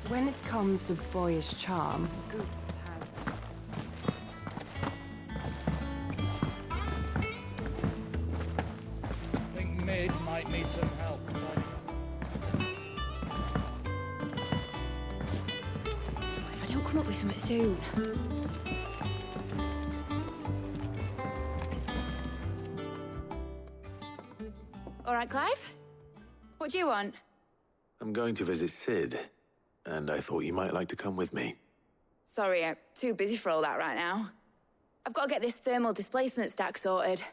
When it comes to boyish charm, Goops has... I think Mid might need some help tidying up. If I don't come up with something soon. All right, Clive? What do you want? I'm going to visit Sid, and I thought you might like to come with me. Sorry, I'm too busy for all that right now. I've got to get this thermal displacement stack sorted.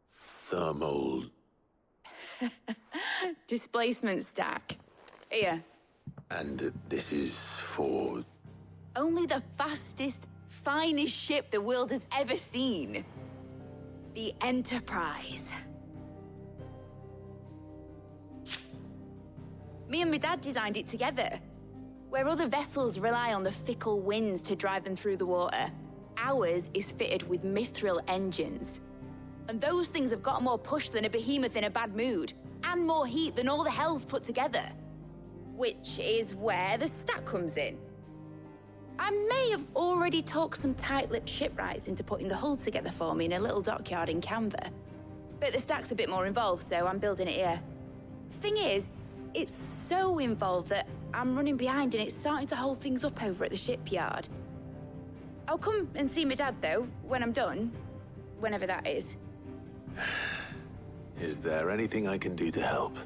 Thermal... Displacement stack. Here. And this is for... Only the fastest, finest ship the world has ever seen. The Enterprise. Me and my dad designed it together. Where other vessels rely on the fickle winds to drive them through the water, ours is fitted with mithril engines. And those things have got more push than a behemoth in a bad mood, and more heat than all the hells put together. Which is where the stack comes in. I may have already talked some tight-lipped shipwrights into putting the hull together for me in a little dockyard in Canva. But the stack's a bit more involved, so I'm building it here. Thing is, it's so involved that I'm running behind and it's starting to hold things up over at the shipyard. I'll come and see my dad, though, when I'm done. Whenever that is. Is there anything I can do to help?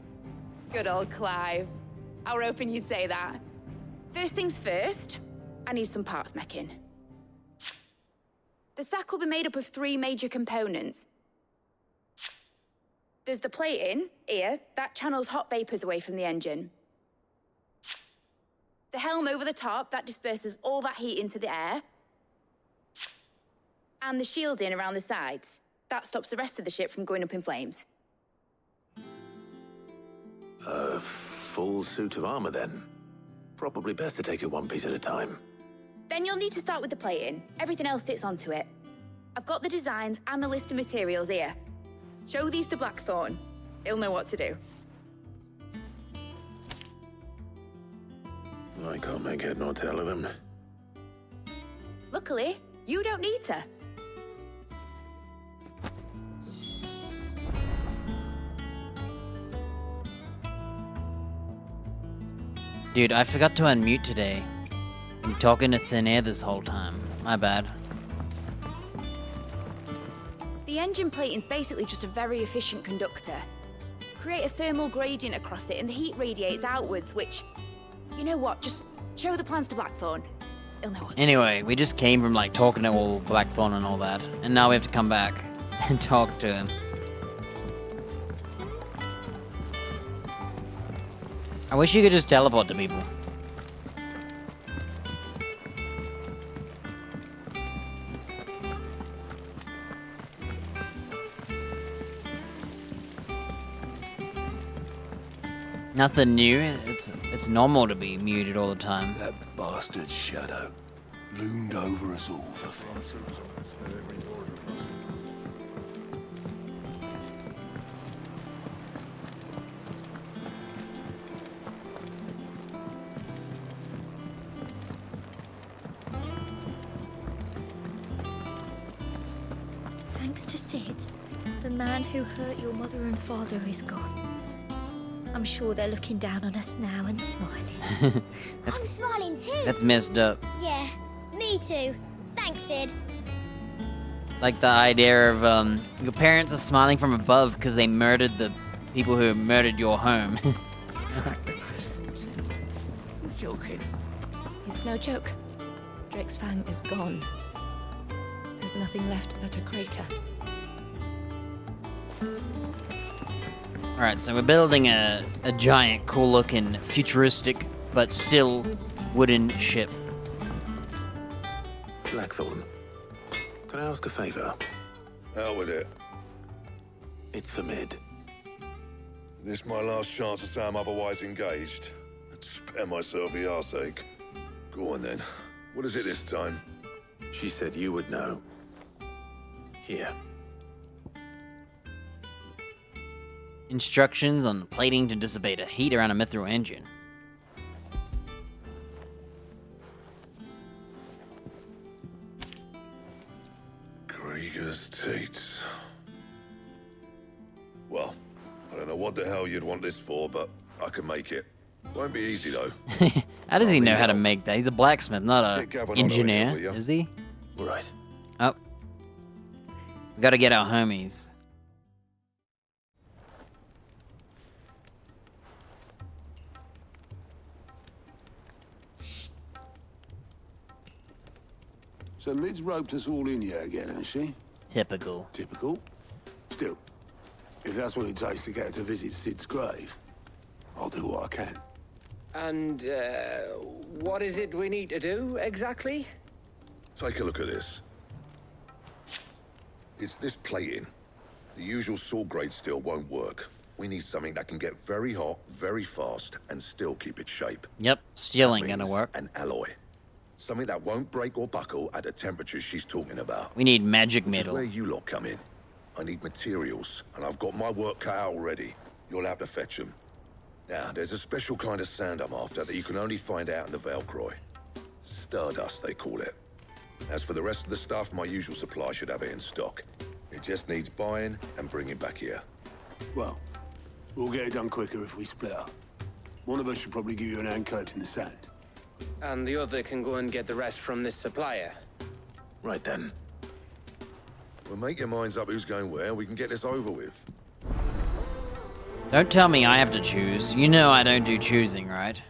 Good old Clive. I were hoping you'd say that. First things first, I need some parts meching. The stack will be made up of 3 major components. There's the plating, here, that channels hot vapors away from the engine. The helm over the top, that disperses all that heat into the air. And the shielding around the sides. That stops the rest of the ship from going up in flames. A full suit of armor, then? Probably best to take it one piece at a time. Then you'll need to start with the plating. Everything else fits onto it. I've got the designs and the list of materials here. Show these to Blackthorn. He'll know what to do. I can't make head nor tail of them. Luckily, you don't need to. Dude, I forgot to unmute today. I'm talking to thin air this whole time. My bad. The engine plating's basically just a very efficient conductor. Create a thermal gradient across it and the heat radiates outwards, which... You know what, just show the plans to Blackthorn. He'll know what to do. Anyway, we just came from like talking to all Blackthorn and all that, and now we have to come back and talk to him. I wish you could just teleport to people. Nothing new. It's normal to be muted all the time. That bastard shadow loomed over us all for far too long. Thanks to Sid, the man who hurt your mother and father is gone. I'm sure they're looking down on us now and smiling. I'm smiling too. That's messed up. Yeah, me too. Thanks, Sid. Like the idea of your parents are smiling from above because they murdered the people who murdered your home. You're joking. It's no joke. Drake's Fang is gone. There's nothing left but a crater. Alright, so we're building a giant, cool-looking, futuristic, but still wooden ship. Blackthorn, can I ask a favor? Out with it. It's for Mid. This my last chance to say I'm otherwise engaged. I'd spare myself the arseache. Go on then. What is it this time? She said you would know. Here. Instructions on plating to dissipate a heat around a mithril engine. Beggars' teats. Well, I don't know what the hell you'd want this for, but I can make it. Won't be easy, though. How does he know how to make that? He's a blacksmith, not Get Gavin an on over engineer, here, will ya? is he? Right. Oh. We gotta get our homies. So Lid's roped us all in here again, has she? Typical. Typical. Still, if that's what it takes to get her to visit Sid's grave, I'll do what I can. And, what is it we need to do, exactly? Take a look at this. It's this plating. The usual saw grade steel won't work. We need something that can get very hot, very fast, and still keep its shape. Yep, steel ain't That gonna means work. An alloy. Something that won't break or buckle at the temperatures she's talking about. We need magic Which is metal. where you lot come in. I need materials, and I've got my work cut out already. You'll have to fetch them. Now, there's a special kind of sand I'm after that you can only find out in the Valcroy. Stardust, they call it. As for the rest of the stuff, my usual supply should have it in stock. It just needs buying and bringing back here. Well, we'll get it done quicker if we split up. One of us should probably give you an hand coating the sand. And the other can go and get the rest from this supplier. Right then. Well, make your minds up who's going where, and we can get this over with. Don't tell me I have to choose. You know I don't do choosing, right?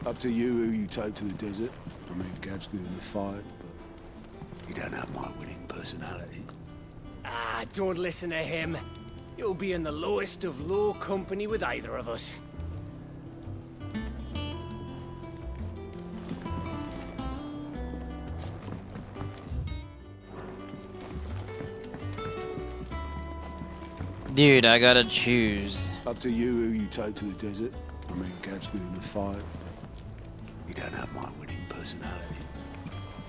Up to you who you take to the desert. I mean, Gav's good in the fight, but he don't have my winning personality. Ah, don't listen to him. You'll be in the lowest of low company with either of us. Dude, I gotta choose. Up to you who you take to the desert. I mean, Gav's good in the fight, but he don't have my winning personality.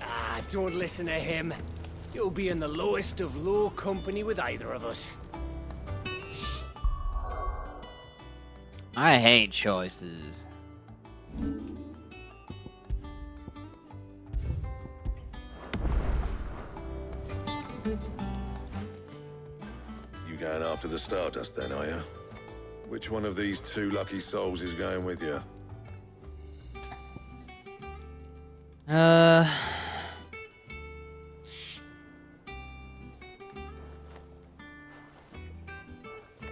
Ah, don't listen to him. You'll be in the lowest of low company with either of us. I hate choices. You going after the Stardust then, are you? Which one of these two lucky souls is going with you?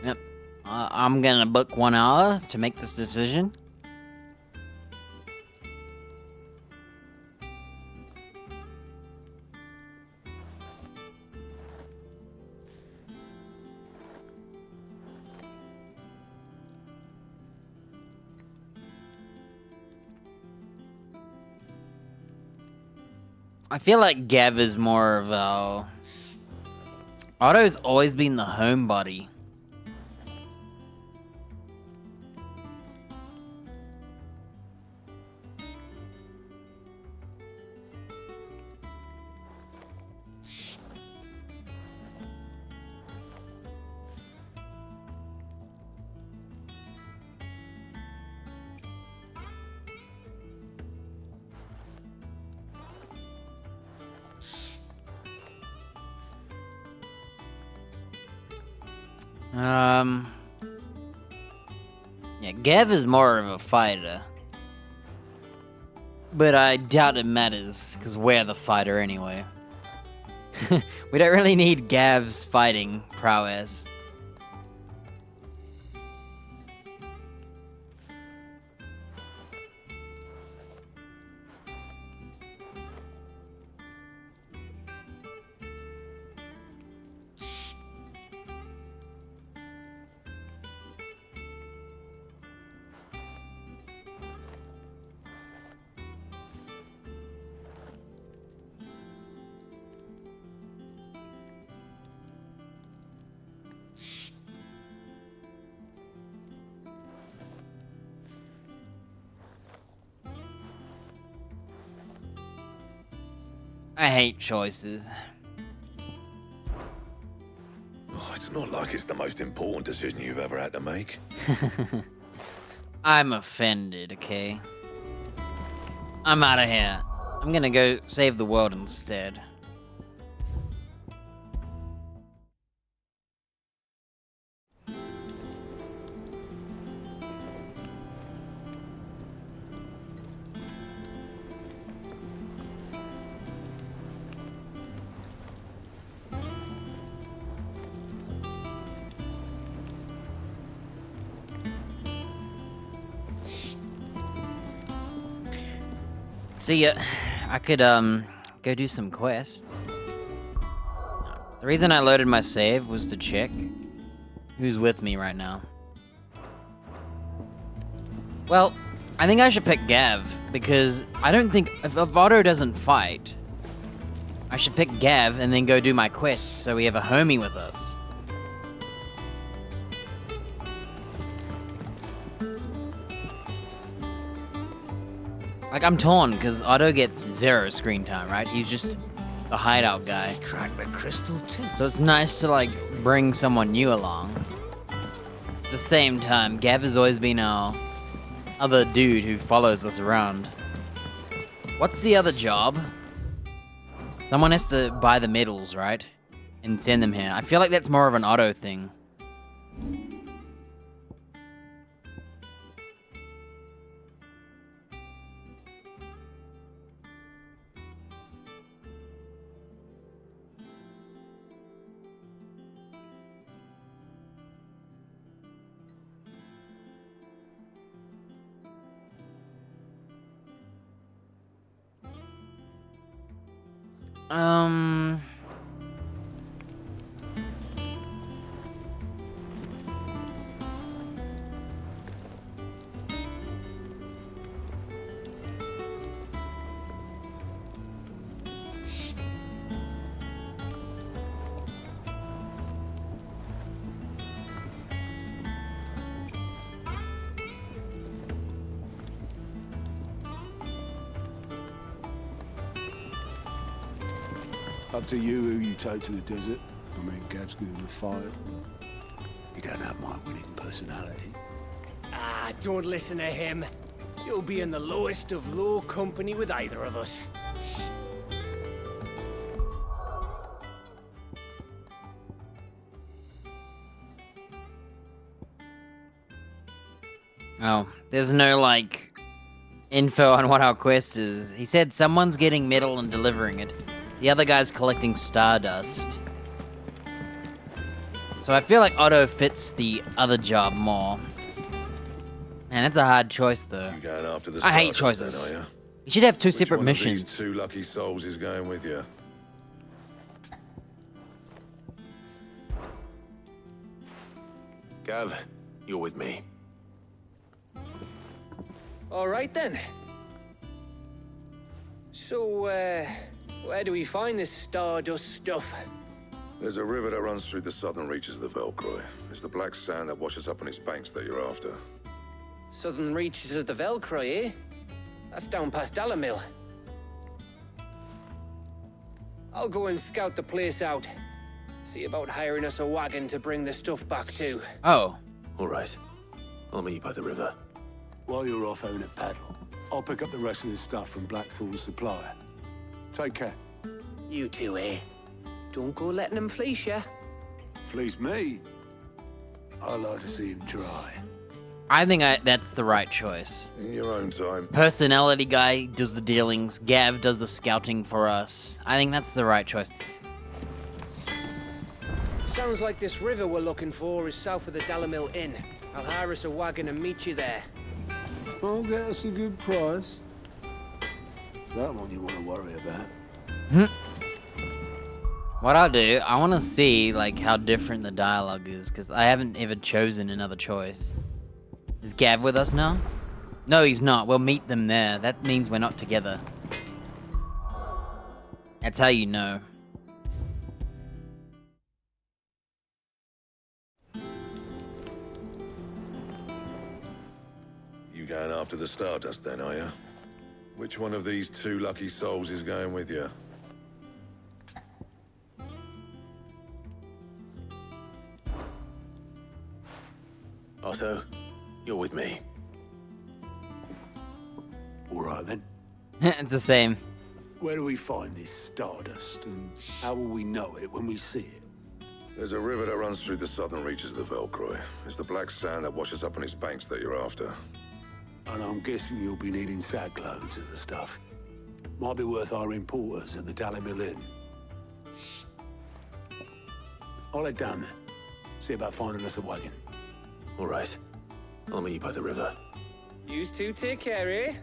Yep. I'm gonna book 1 hour to make this decision. I feel like Gav is more of a... Otto's always been the homebody. Yeah, Gav is more of a fighter. But I doubt it matters, because we're the fighter anyway. We don't really need Gav's fighting prowess. I hate choices. Oh, it's not like it's the most important decision you've ever had to make. I'm offended, okay? I'm out of here. I'm gonna go save the world instead. See, I could, go do some quests. The reason I loaded my save was to check who's with me right now. Well, I think I should pick Gav, because I don't think, if Otto doesn't fight, I should pick Gav and then go do my quests so we have a homie with us. Like, I'm torn, because Otto gets 0 screen time, right? He's just the hideout guy. Crack the crystal too. So it's nice to, like, bring someone new along. At the same time, Gav has always been our other dude who follows us around. What's the other job? Someone has to buy the medals, right? And send them here. I feel like that's more of an Otto thing. Up to you who you take to the desert. I mean, Gav's good in a fight, but he don't have my winning personality. Ah, don't listen to him. You'll be in the lowest of low company with either of us. Oh, there's no, like, info on what our quest is. He said someone's getting metal and delivering it. The other guy's collecting stardust. So I feel like Otto fits the other job more. Man, that's a hard choice, though. You going after the I hate stardust choices. then, are you? You should have 2 Which separate one of these missions. 2 lucky souls is going with you? Gav, you're with me. All right then. So, where do we find this stardust stuff? There's a river that runs through the southern reaches of the Velcroy. It's the black sand that washes up on its banks that you're after. Southern reaches of the Velcroy, eh? That's down past Dalamil. I'll go and scout the place out. See about hiring us a wagon to bring the stuff back to. Oh. All right. I'll meet you by the river. While you're off having a paddle, I'll pick up the rest of the stuff from Blackthorn's supplier. Take care. You two, eh? Don't go letting him fleece ya. Fleece me? I like to see him try. I think that's the right choice. In your own time. Personality guy does the dealings. Gav does the scouting for us. I think that's the right choice. Sounds like this river we're looking for is south of the Dalamil Inn. I'll hire us a wagon and meet you there. I'll get us a good price. Is that one you want to worry about? What I'll do, I want to see, like, how different the dialogue is, because I haven't ever chosen another choice. Is Gav with us now? No, he's not. We'll meet them there. That means we're not together. That's how you know. You going after the stardust then, are you? Which one of these 2 lucky souls is going with you? Otto, you're with me. All right, then. It's the same. Where do we find this stardust, and how will we know it when we see it? There's a river that runs through the southern reaches of the Velcroy. It's the black sand that washes up on its banks that you're after. And I'm guessing you'll be needing sackloads of the stuff. Might be worth our importers at the Dalimil Inn. I'll head down there. See about finding us a wagon. All right. I'll meet you by the river. Yous two take care, eh?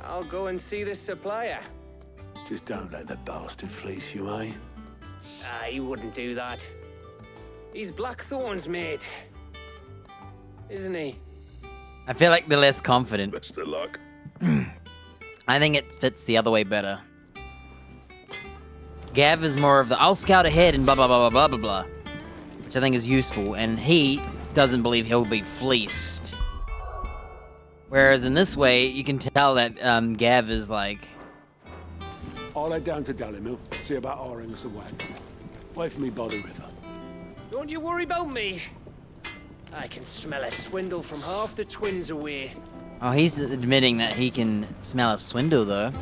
I'll go and see this supplier. Just don't let the bastard fleece you, eh? He wouldn't do that. He's Blackthorn's mate. Isn't he? I feel like they're less confident. Best of luck. I think it fits the other way better. Gav is more of the, I'll scout ahead and blah blah blah blah blah blah blah. Which I think is useful, and he doesn't believe he'll be fleeced. Whereas in this way, you can tell that Gav is like... I'll head down to Dalimil, see about hiring us a wagon. Wait for me by the river. Don't you worry about me. I can smell a swindle from half the twins away. Oh, he's admitting that he can smell a swindle, though.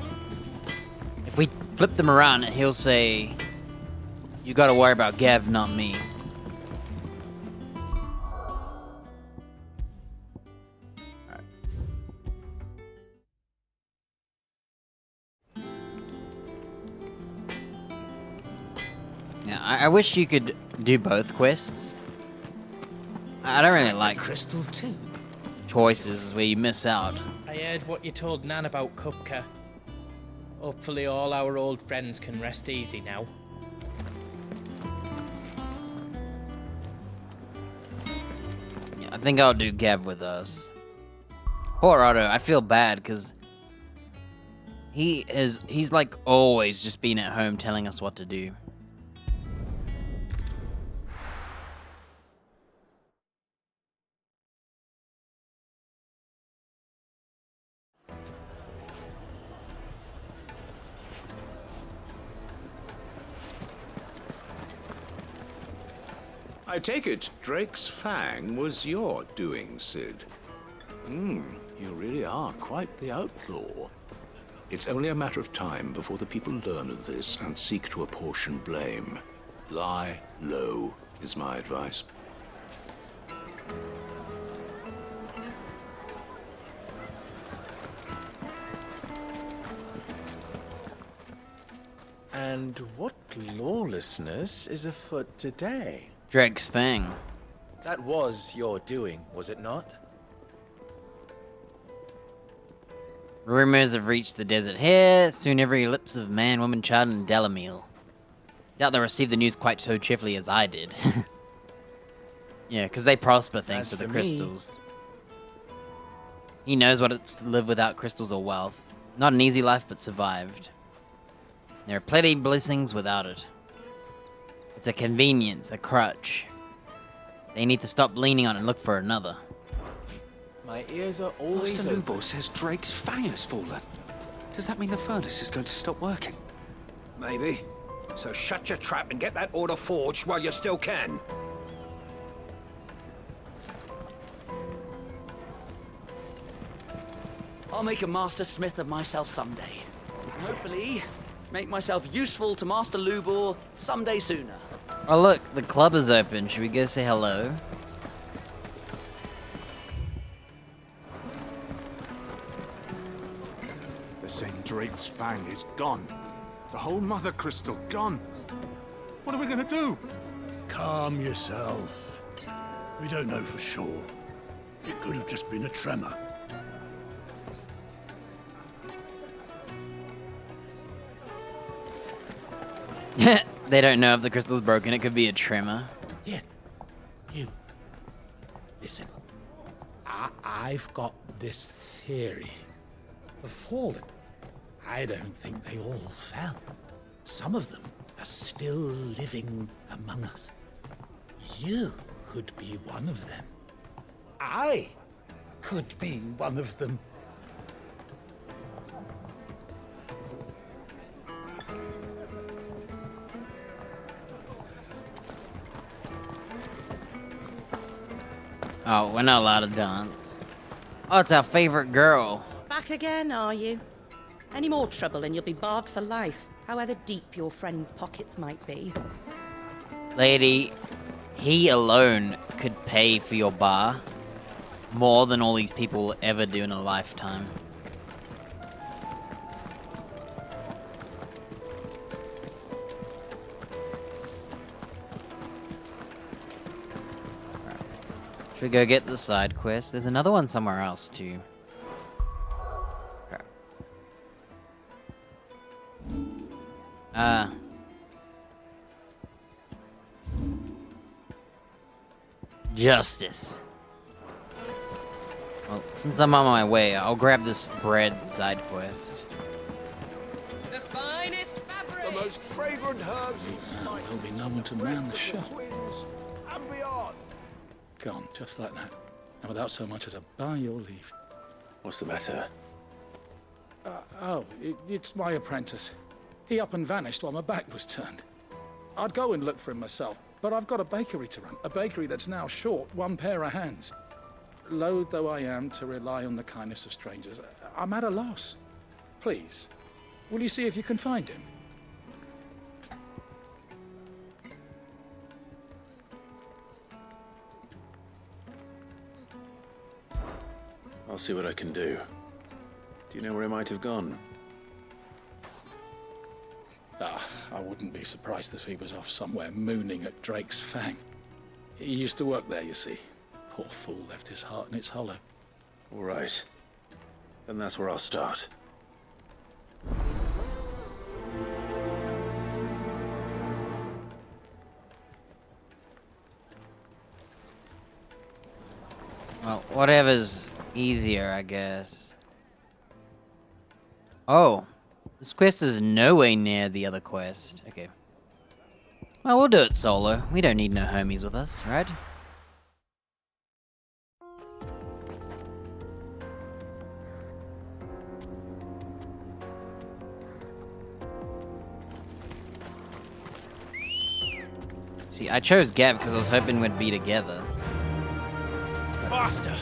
If we flip them around, he'll say, you gotta worry about Gav, not me. Yeah, I wish you could do both quests. I don't really like Crystal too. choices where you miss out. I heard what you told Nan about Kupka. Hopefully all our old friends can rest easy now. Yeah, I think I'll do Gav with us. Poor Otto, I feel bad because he's like always just been at home telling us what to do. I take it Drake's Fang was your doing, Sid. You really are quite the outlaw. It's only a matter of time before the people learn of this and seek to apportion blame. Lie low is my advice. And what lawlessness is afoot today? Drake's Fang. That was your doing, was it not? Rumors have reached the desert here. Soon every lips of man, woman, child, and Dalimil. Doubt they'll receive the news quite so cheerfully as I did. Yeah, because they prosper thanks to the crystals. He knows what it's to live without crystals or wealth. Not an easy life, but survived. There are plenty of blessings without it. It's a convenience, a crutch. They need to stop leaning on and look for another. My ears are always Master open. Lubor says Drake's Fang has fallen. Does that mean the furnace is going to stop working? Maybe. So shut your trap and get that order forged while you still can. I'll make a master smith of myself someday. And hopefully, make myself useful to Master Lubor someday sooner. Oh look, the club is open. Should we go say hello? They're saying Drake's Fang is gone. The whole Mother Crystal gone. What are we gonna do? Calm yourself. We don't know for sure. It could have just been a tremor. They don't know if the crystal's broken. It could be a tremor. Here. You. Listen. I've got this theory. The fallen. I don't think they all fell. Some of them are still living among us. You could be one of them. I could be one of them. Oh, we're not allowed to dance. Oh, it's our favorite girl. Back again, are you? Any more trouble and you'll be barred for life, however deep your friends' pockets might be. Lady, he alone could pay for your bar more than all these people will ever do in a lifetime. Should we go get the side quest? There's another one somewhere else too. Justice. Well, since I'm on my way, I'll grab this bread side quest. The finest fabric! The most fragrant herbs and spices. There'll be no one to man the shop. And beyond. Gone, just like that. And without so much as a by your leave. What's the matter? It's my apprentice. He up and vanished while my back was turned. I'd go and look for him myself, but I've got a bakery to run. A bakery that's now short one pair of hands. Loath though I am to rely on the kindness of strangers, I'm at a loss. Please, will you see if you can find him? I'll see what I can do. Do you know where he might have gone? I wouldn't be surprised if he was off somewhere mooning at Drake's Fang. He used to work there, you see. Poor fool left his heart in its hollow. All right. Then that's where I'll start. Well, whatever's easier, I guess. Oh. This quest is nowhere near the other quest. Okay. Well, we'll do it solo. We don't need no homies with us, right? See, I chose Gav because I was hoping we'd be together. Faster!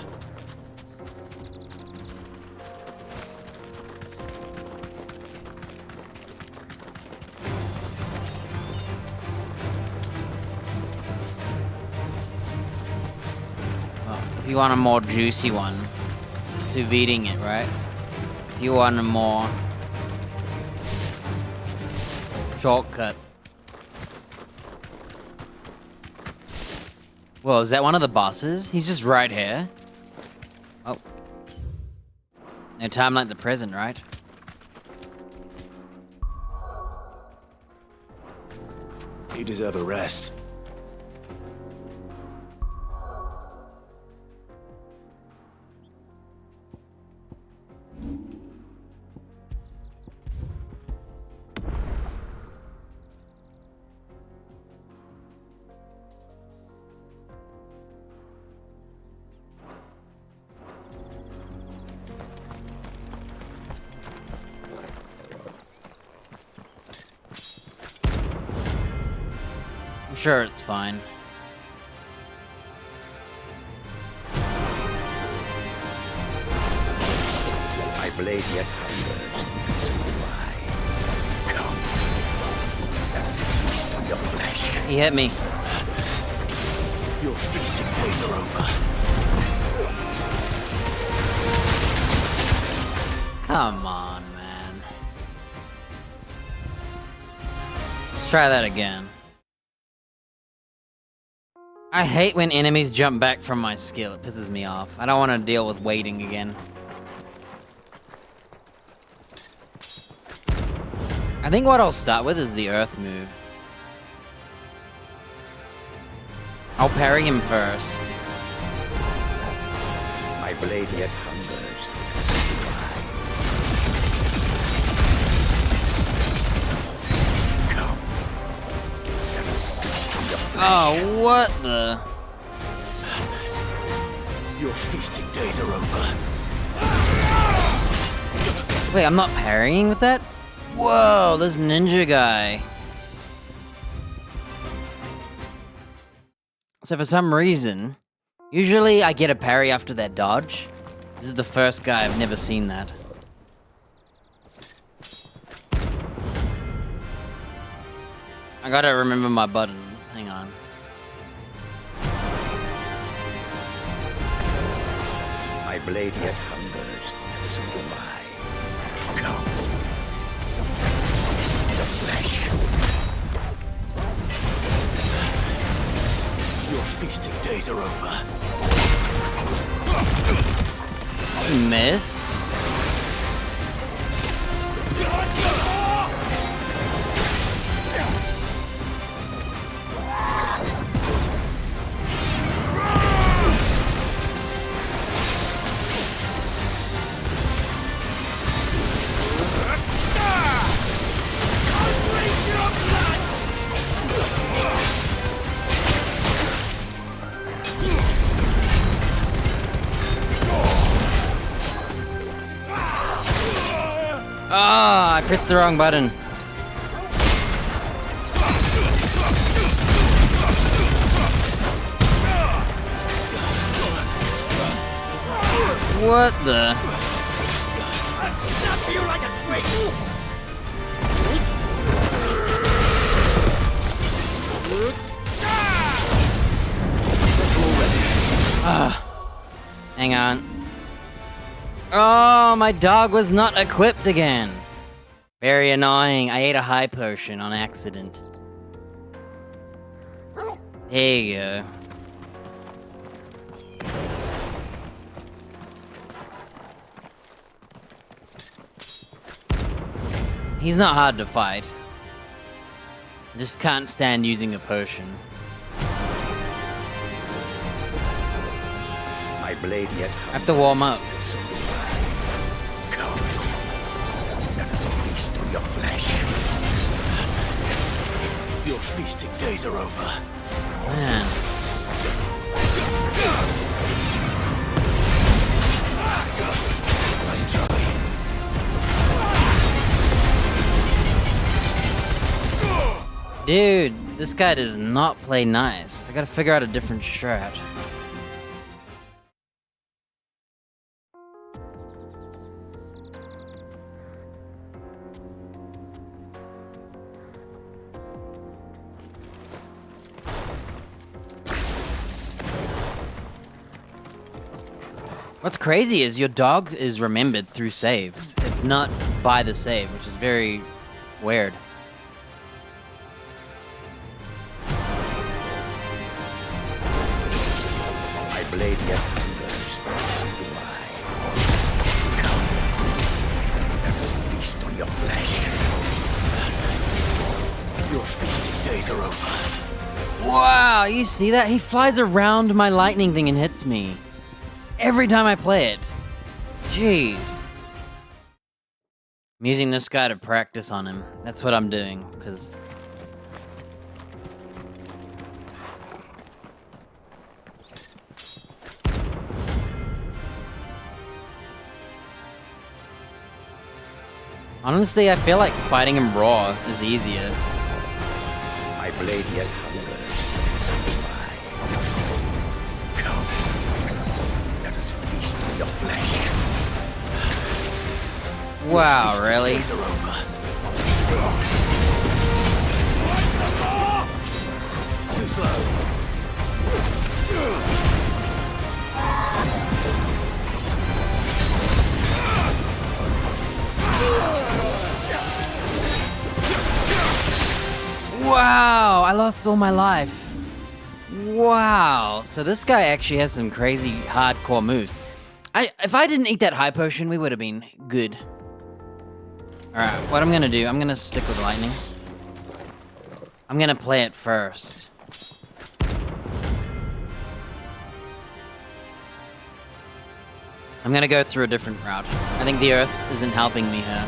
If you want a more juicy one, sous videing it, right? If you want a more shortcut. Well, is that one of the bosses? He's just right here. Oh. No time like the present, right? You deserve a rest. I'm sure it's fine. My blade yet hungers, and so do I. Come. Let us feast on your flesh. He hit me. Your feasting days are over. Come on, man. Let's try that again. I hate when enemies jump back from my skill. It pisses me off. I don't want to deal with waiting again. I think what I'll start with is the earth move. I'll parry him first. My blade yet hungers, and so do I. Come. Let us feast on your flesh. Oh, what the? Your feasting days are over. Wait, I'm not parrying with that? Whoa, this ninja guy. So for some reason, usually I get a parry after that dodge. This is the first guy I've never seen that. I gotta remember my buttons. Hang on. My blade yet hungers, and so do I. Come. Let's feast on the flesh. Your feasting days are over. Missed. Ah, I pressed the wrong button. What the? I'll snap you like a twig! Hang on. Oh, my dog was not equipped again. Very annoying. I ate a high potion on accident. There you go. He's not hard to fight. I just can't stand using a potion. My blade yet I have to warm up. so do I. Come. Let us feast on your flesh. Your feasting days are over. Man. Nice try. Dude, this guy does not play nice. I gotta figure out a different strat. What's crazy is your dog is remembered through saves. It's not by the save, which is very weird. My blade yet hungers, so do I. Come. Let us feast on your flesh. Your feasting days are over. Wow, you see that? He flies around my lightning thing and hits me. Every time I play it. Jeez. I'm using this guy to practice on him. That's what I'm doing, because... Honestly, I feel like fighting him raw is easier. My blade yet hungers, so do I. Come. Let us feast on your flesh. Wow, really? Days are over. Too slow. Wow, I lost all my life. Wow, so this guy actually has some crazy hardcore moves. If I didn't eat that high potion, we would have been good. Alright, what I'm gonna do, I'm gonna stick with lightning. I'm gonna play it first. I'm gonna go through a different route. I think the earth isn't helping me here.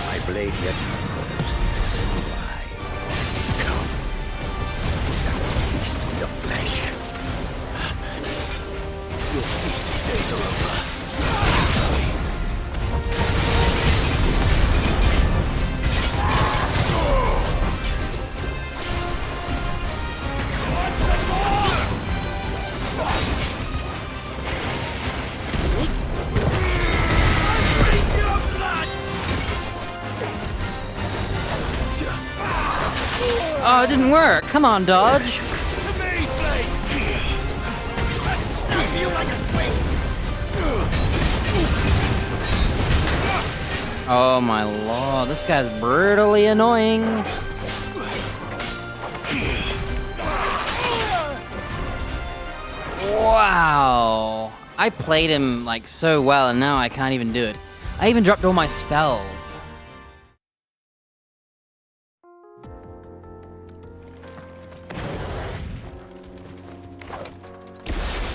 My blade yet hungers, so do I. Come. Let us feast on your flesh. Your feasting days are over. Oh, it didn't work. Come on, Dodge. Oh my lord, this guy's brutally annoying. Wow. I played him like so well and now I can't even do it. I even dropped all my spells.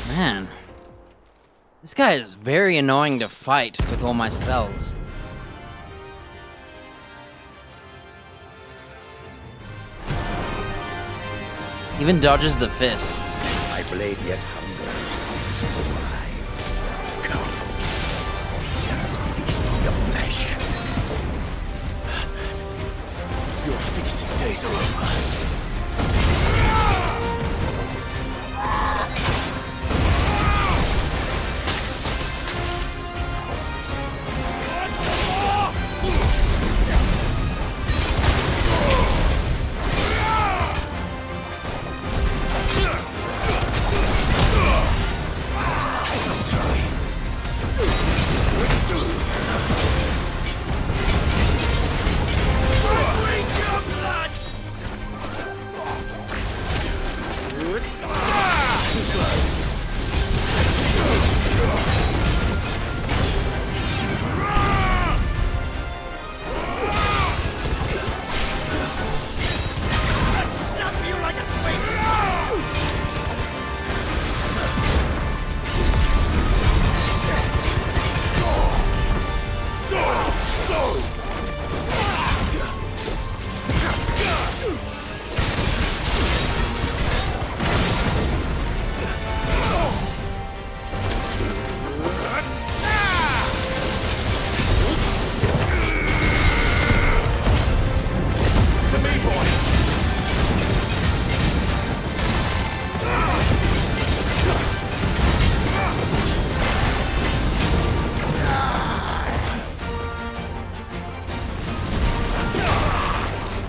Man. This guy is very annoying to fight with all my spells. Even dodges the fist. My blade yet hungers and survive. Come, let us feast on your flesh. Your feasting days are over.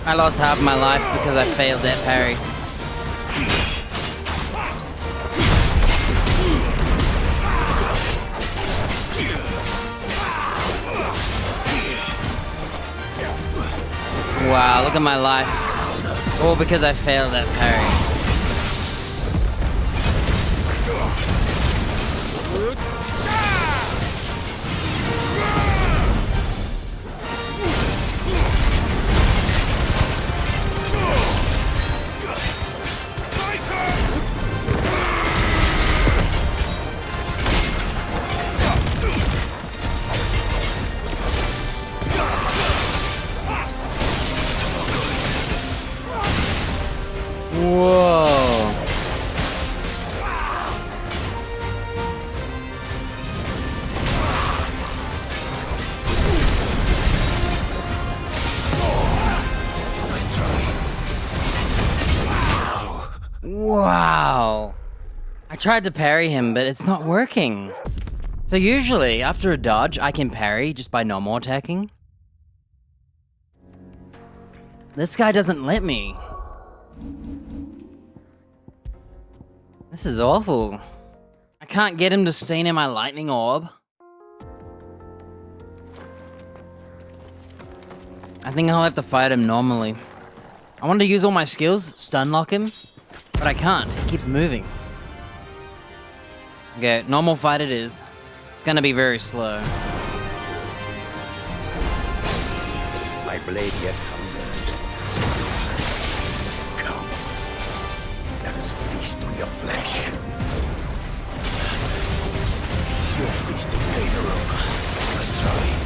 I lost half my life because I failed that parry. Wow, look at my life. All because I failed that parry. Whoa. Wow. I tried to parry him, but it's not working. So usually, after a dodge, I can parry just by normal attacking. This guy doesn't let me. This is awful. I can't get him to stay near my lightning orb. I think I'll have to fight him normally. I want to use all my skills, stun lock him, but I can't. He keeps moving. Okay, normal fight it is. It's gonna be very slow. My blade yet hungers. Come, let us feast on your flesh. Your feasting days are over. Let's try.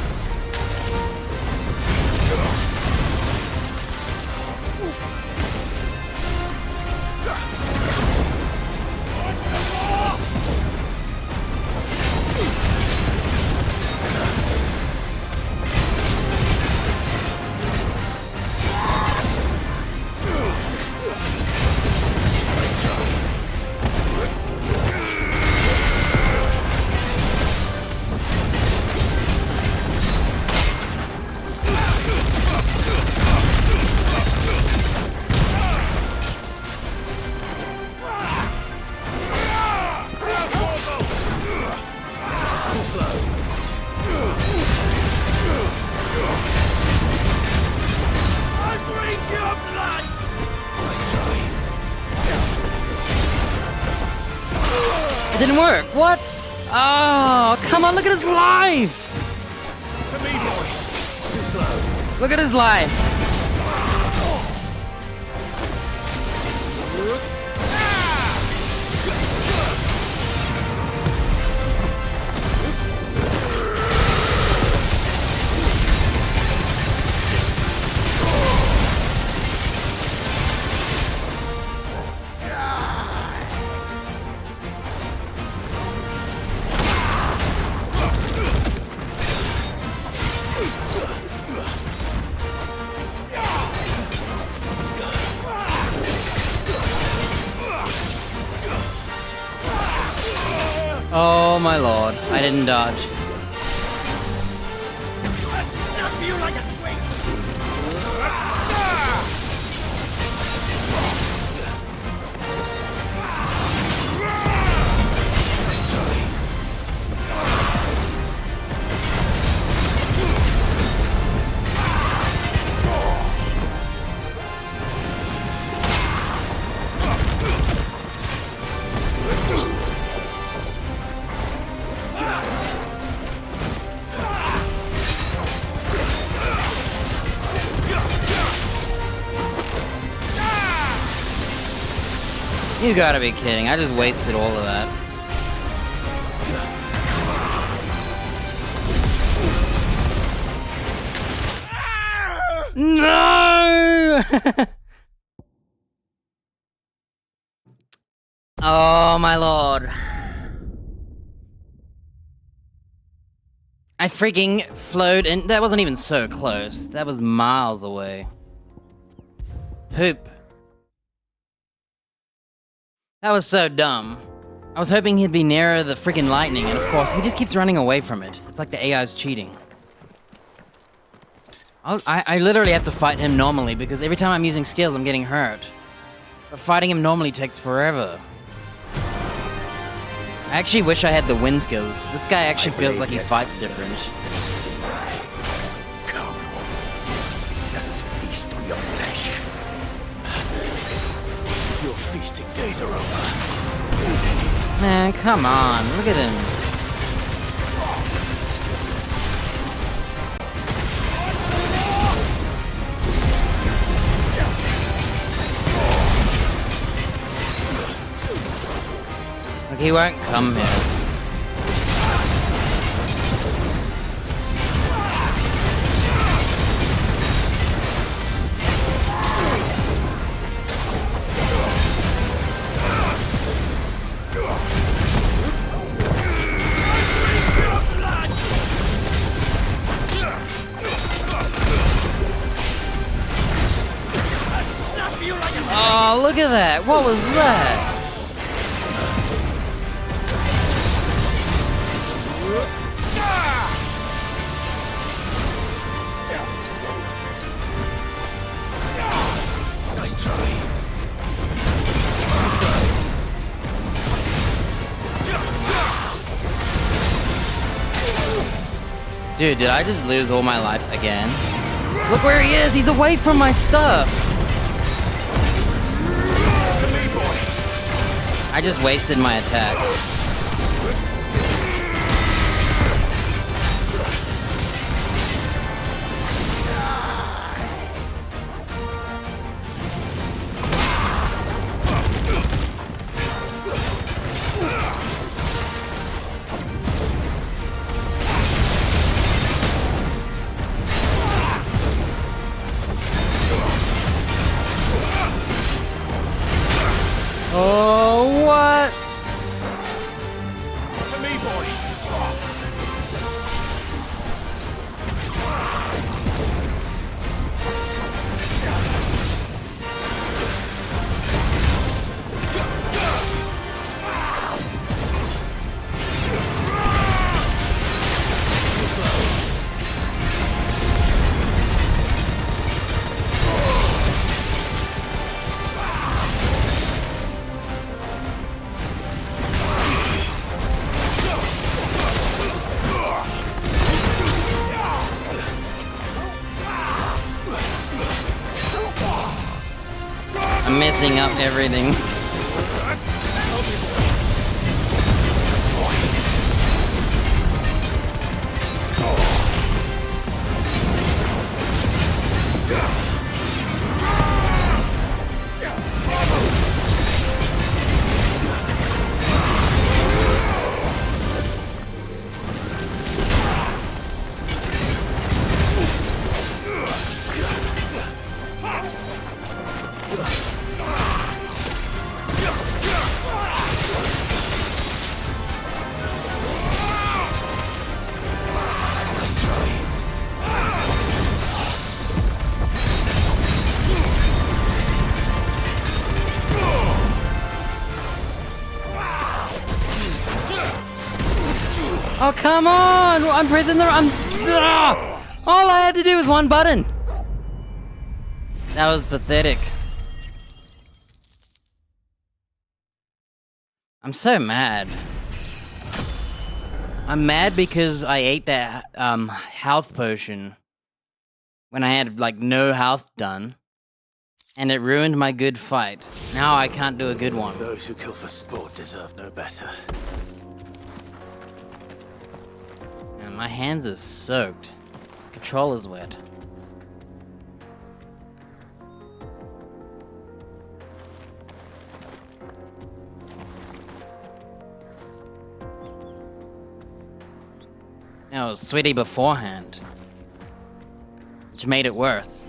It didn't work. What? Oh, come on, look at his life! For me, boy. Too slow. Look at his life. Oh my lord, I didn't dodge. I'd snap you like a twig. Nice try. You gotta be kidding, I just wasted all of that. No! Oh my lord. I freaking flowed and that wasn't even so close. That was miles away. Poop. That was so dumb. I was hoping he'd be nearer the freaking lightning, and of course, he just keeps running away from it. It's like the AI's cheating. I literally have to fight him normally, because every time I'm using skills, I'm getting hurt. But fighting him normally takes forever. I actually wish I had the wind skills. This guy actually feels like he fights different. Come. Let us feast on your flesh. Your feasting days are over. Man, come on. Look at him. Like, he won't come here. Oh, look at that! What was that? Nice try. Dude, did I just lose all my life again? Look where he is! He's away from my stuff! I just wasted my attacks. Oh, what? To me, boy. I'm messing up everything. Come on! I'm pressing the... All I had to do was one button. That was pathetic. I'm so mad. I'm mad because I ate that health potion when I had like no health done, and it ruined my good fight. Now I can't do a good one. Those who kill for sport deserve no better. And my hands are soaked. Controller's wet. It was sweaty beforehand, which made it worse.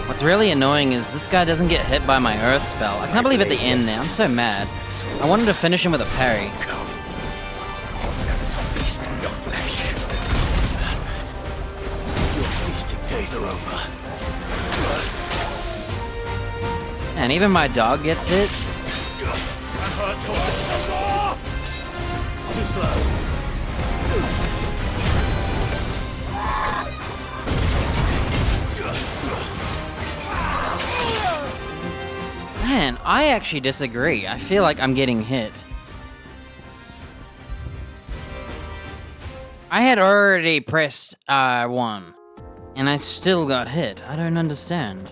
What's really annoying is this guy doesn't get hit by my earth spell. I can't believe at the end there, I'm so mad. I wanted to finish him with a parry. Let us feast on your flesh. Your feasting days are over. And even my dog gets hit. Too slow. Man, I actually disagree. I feel like I'm getting hit. I had already pressed R1, and I still got hit. I don't understand.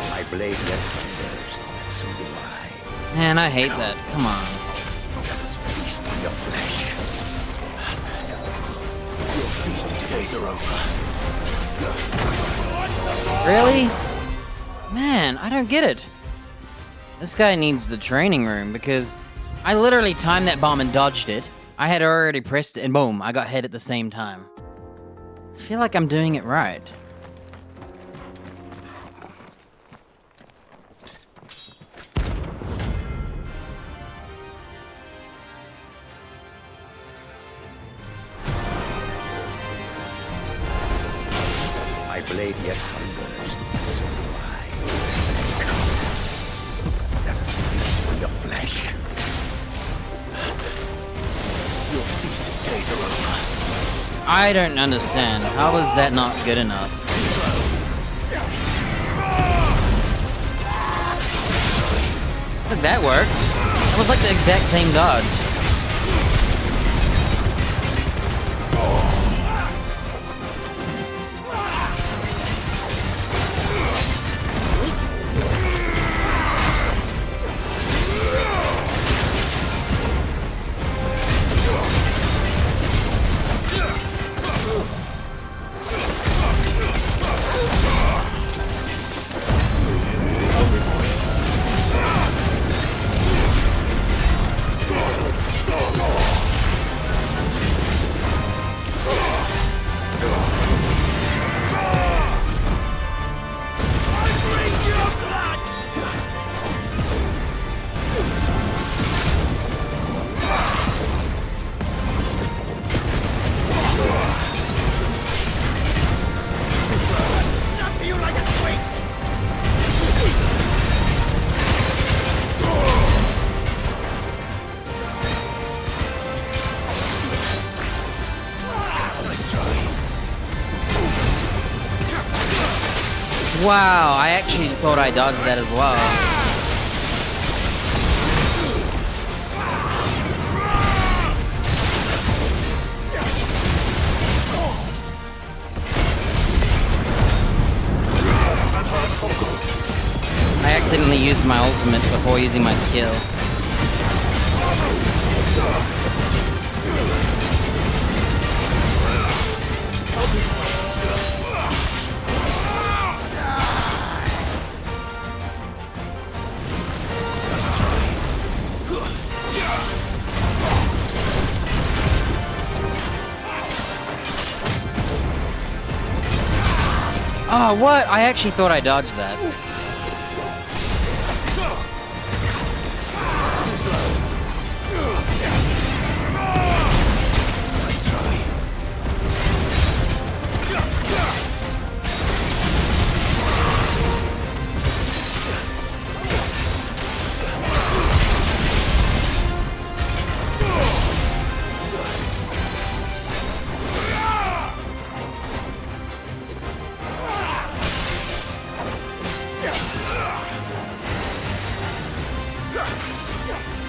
My blade yet hungers, and so do I. Man, I hate that. Come on. Let us feast on your flesh. Your feasting days are over. Really? Man, I don't get it. This guy needs the training room because I literally timed that bomb and dodged it. I had already pressed it and boom, I got hit at the same time. I feel like I'm doing it right. My blade yet hungers, and so do I. Come, let us feast on your flesh. Your feasting days are over. I don't understand. How is that not good enough? Look, that worked. That was like the exact same dodge. Wow, I actually thought I dodged that as well. I accidentally used my ultimate before using my skill. Oh, what? I actually thought I dodged that. Too slow. Nice try.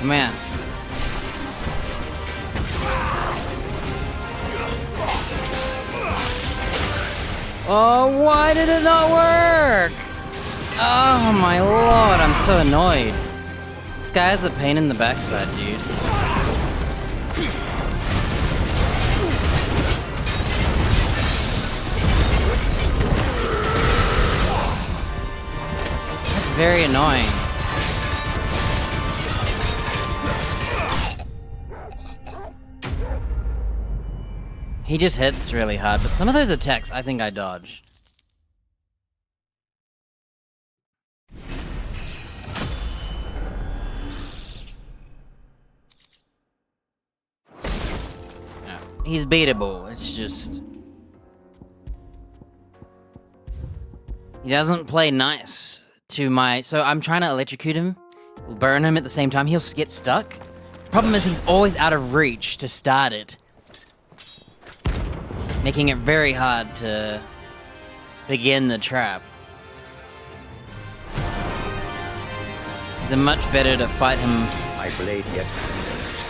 Come here. Oh, why did it not work? Oh my lord, I'm so annoyed. This guy's a pain in the backside, dude. That's very annoying. He just hits really hard, but some of those attacks I think I dodged. No, he's beatable, it's just... He doesn't play nice to my... So I'm trying to electrocute him, we'll burn him at the same time, he'll get stuck. Problem is he's always out of reach to start it, making it very hard to begin the trap. Is it much better to fight him? My blade yet hungers.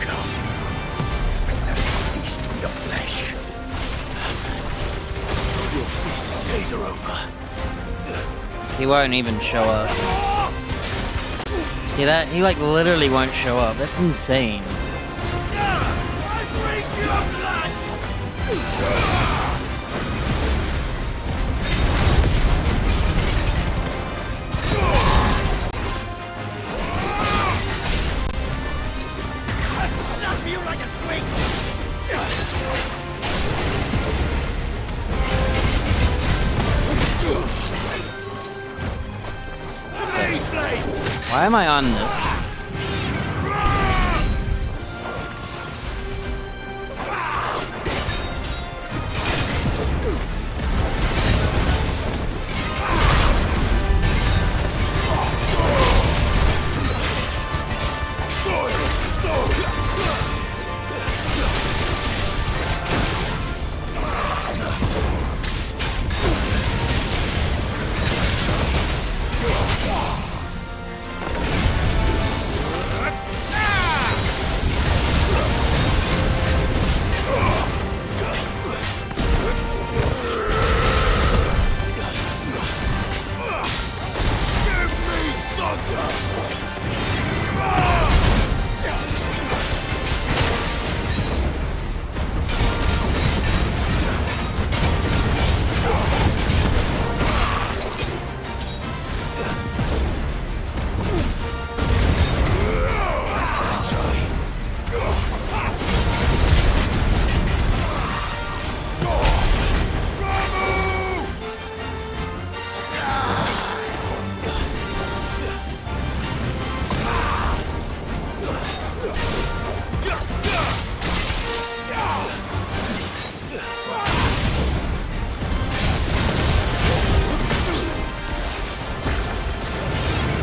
Come, let us feast on your flesh. Your feasting days are over. He won't even show up. See that? He like literally won't show up. That's insane. I'd snap you like a twig. Why am I on this?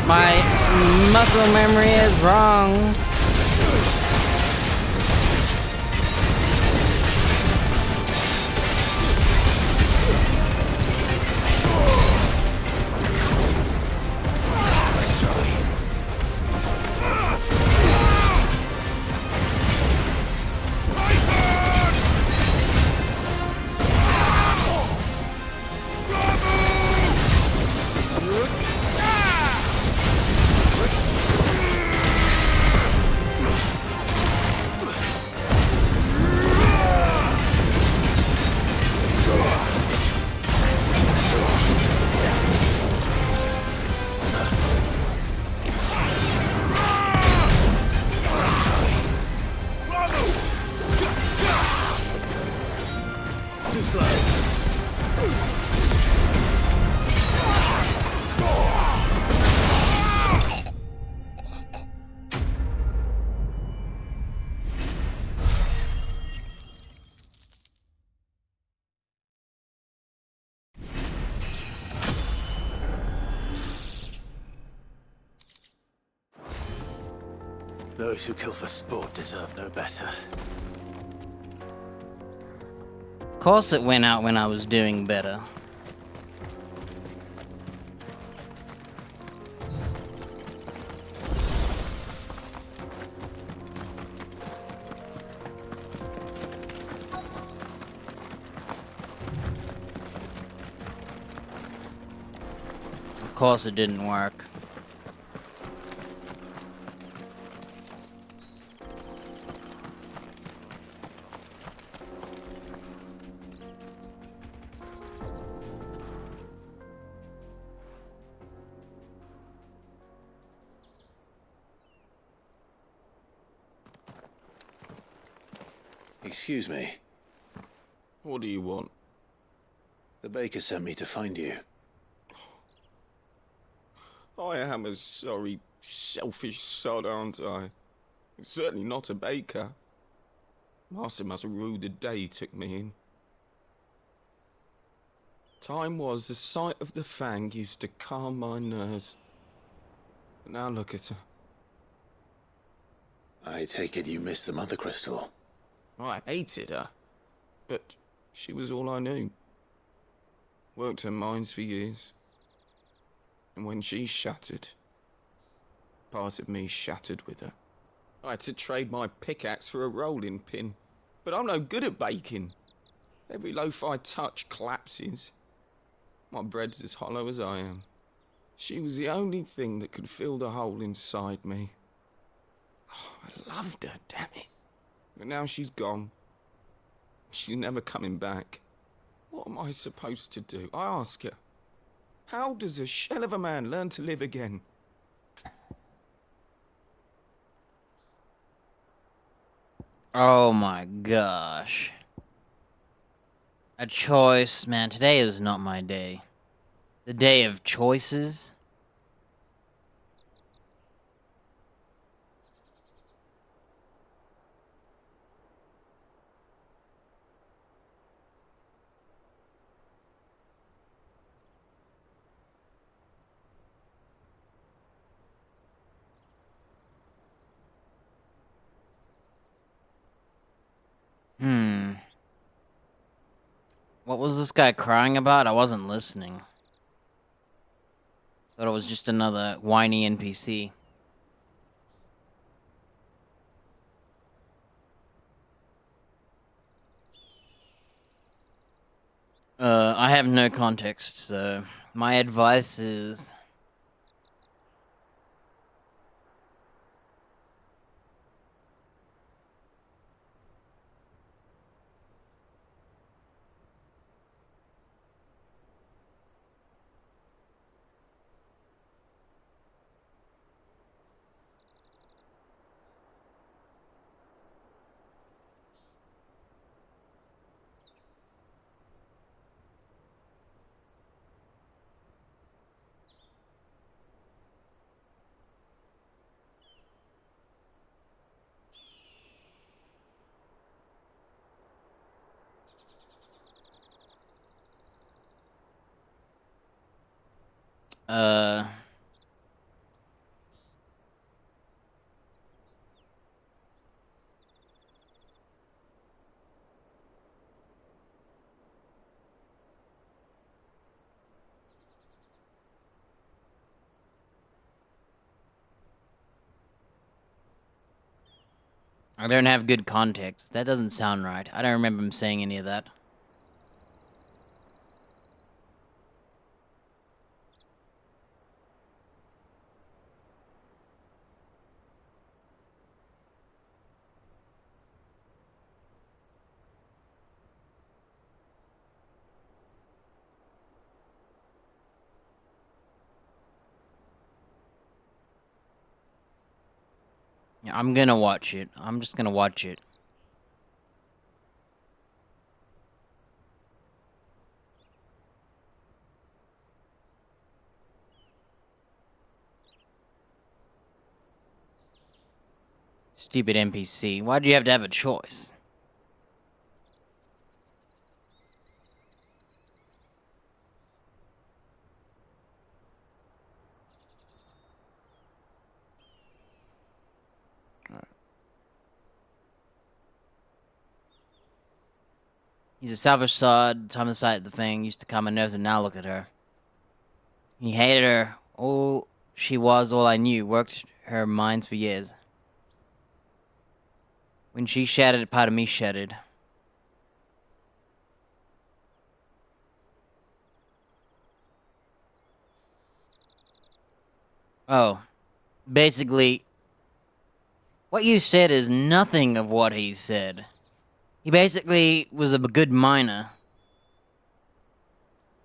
My muscle memory is wrong. Too slow. Those who kill for sport deserve no better. Of course it went out when I was doing better. Of course it didn't work. Excuse me. What do you want? The baker sent me to find you. I am a sorry, selfish sod, aren't I? Certainly not a baker. Master must have ruled the day he took me in. Time was the sight of the fang used to calm my nerves. But now look at her. I take it you missed the Mother Crystal. I hated her, but she was all I knew. Worked her mines for years. And when she shattered, part of me shattered with her. I had to trade my pickaxe for a rolling pin, but I'm no good at baking. Every loaf I touch collapses. My bread's as hollow as I am. She was the only thing that could fill the hole inside me. Oh, I loved her, damn it. But now she's gone. She's never coming back. What am I supposed to do? I ask her. How does a shell of a man learn to live again? Oh my gosh. A choice, man. Today is not my day. The day of choices. What was this guy crying about? I wasn't listening. Thought it was just another whiny NPC. I have no context, so my advice is... I don't have good context. That doesn't sound right. I don't remember him saying any of that. Yeah, I'm gonna watch it. I'm just gonna watch it. Stupid NPC. Why do you have to have a choice? He's a selfish sod. Time to sight the thing used to calm my nerves, and now look at her. He hated her. All she was, all I knew. Worked her minds for years. When she shattered, part of me shattered. Oh. Basically, what you said is nothing of what he said. He basically was a good miner.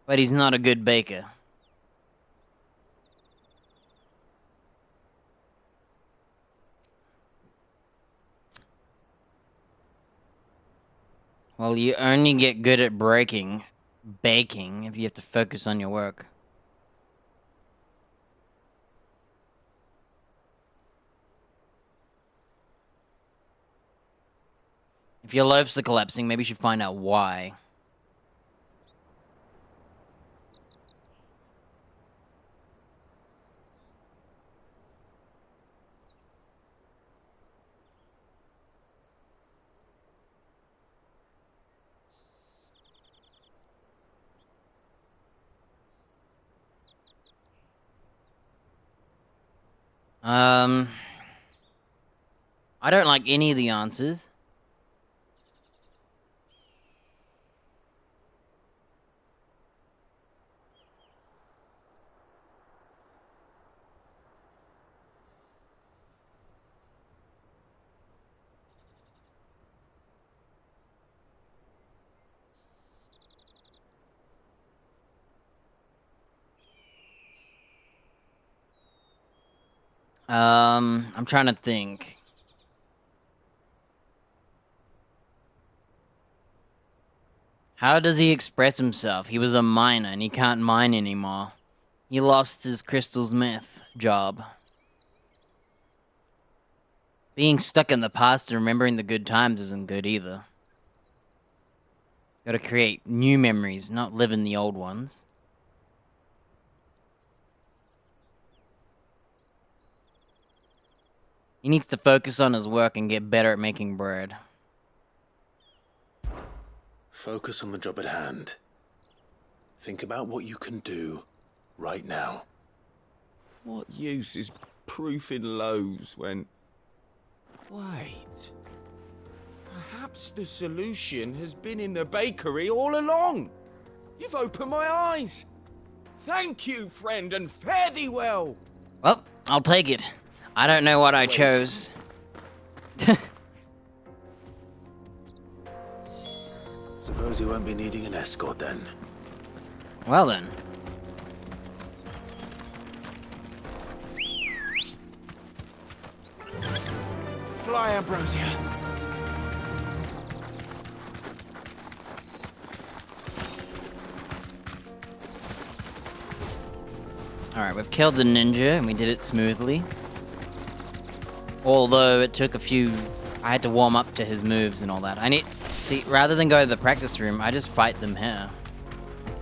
But he's not a good baker. Well, you only get good at baking if you have to focus on your work. If your loaves are collapsing, maybe you should find out why. I don't like any of the answers. I'm trying to think. How does he express himself? He was a miner and he can't mine anymore. He lost his crystal smith job. Being stuck in the past and remembering the good times isn't good either. Gotta create new memories, not live in the old ones. He needs to focus on his work and get better at making bread. Focus on the job at hand. Think about what you can do right now. What use is proofing loaves when... Wait. Perhaps the solution has been in the bakery all along. You've opened my eyes. Thank you, friend, and fare thee well. Well, I'll take it. I don't know what I chose. Suppose you won't be needing an escort then. Well then. Fly, Ambrosia. Alright, we've killed the ninja and we did it smoothly. Although it took a few... I had to warm up to his moves and all that. See, rather than go to the practice room, I just fight them here.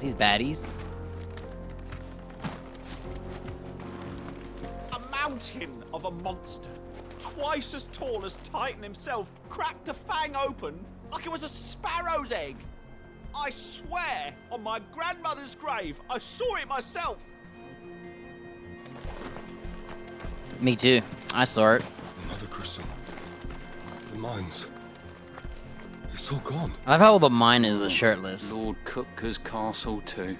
These baddies. A mountain of a monster, twice as tall as Titan himself, cracked the fang open like it was a sparrow's egg. I swear on my grandmother's grave, I saw it myself. Me too. I saw it. Another crystal. The mines. It's all gone. I love how all the miners are shirtless. Lord Cutker's castle too. Do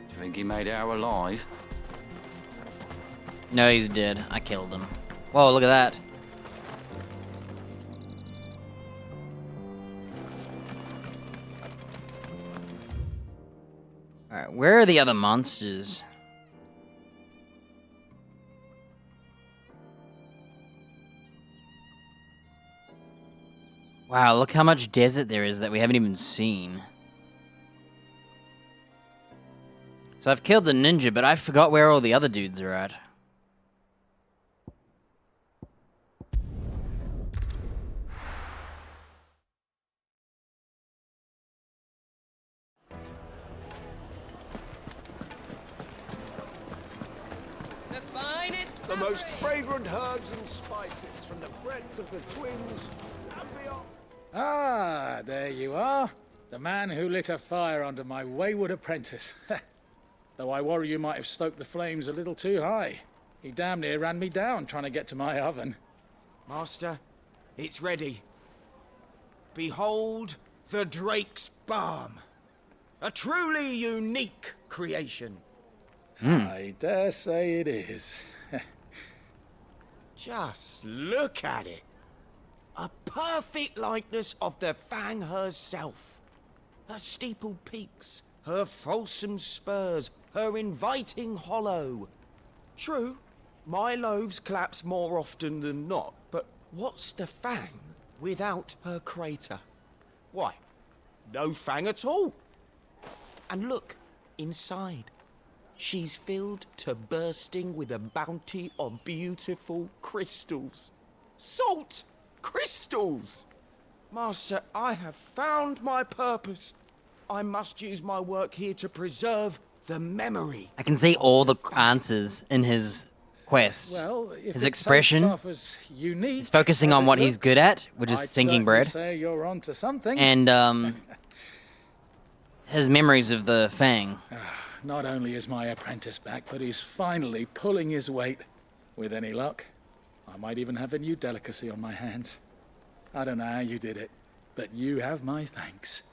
you think he made it out alive? No, he's dead. I killed him. Whoa, look at that. Alright, where are the other monsters? Wow, look how much desert there is that we haven't even seen. So I've killed the ninja, but I forgot where all the other dudes are at. The most fragrant herbs and spices from the breadth of the twins and beyond. Ah, there you are. The man who lit a fire under my wayward apprentice. Though I worry you might have stoked the flames a little too high. He damn near ran me down trying to get to my oven. Master, it's ready. Behold the Drake's Balm. A truly unique creation. I dare say it is. Just look at it. A perfect likeness of the Fang herself. Her steepled peaks, her fulsome spurs, her inviting hollow. True, my loaves collapse more often than not, but what's the Fang without her crater? Why, no Fang at all. And look, inside. She's filled to bursting with a bounty of beautiful crystals. Salt crystals! Master, I have found my purpose. I must use my work here to preserve the memory. I can see all the answers in his quest. Well, if his it expression. starts off as unique, He's focusing on what he's good at, which is I'd sinking certainly bread. say you're onto something. And his memories of the Fang. Not only is my apprentice back, but he's finally pulling his weight. With any luck, I might even have a new delicacy on my hands. I don't know how you did it, but you have my thanks.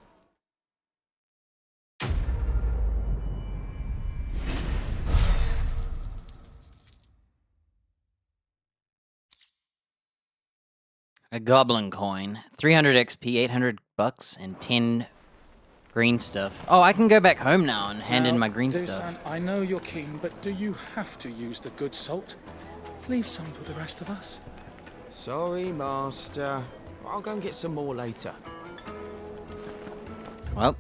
A goblin coin, 300 XP, 800 bucks, and 10 green stuff. Oh, I can go back home now and hand in my green stuff. Dusan, I know you're keen, but do you have to use the good salt? Leave some for the rest of us. Sorry, Master. I'll go and get some more later. Well,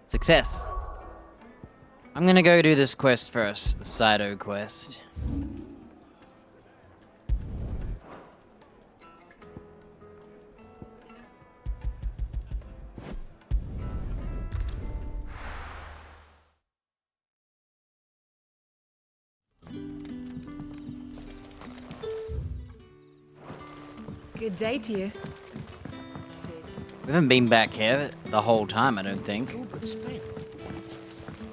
success. I'm gonna go do this quest first, the Sido quest. Good day to you. We haven't been back here the whole time, I don't think.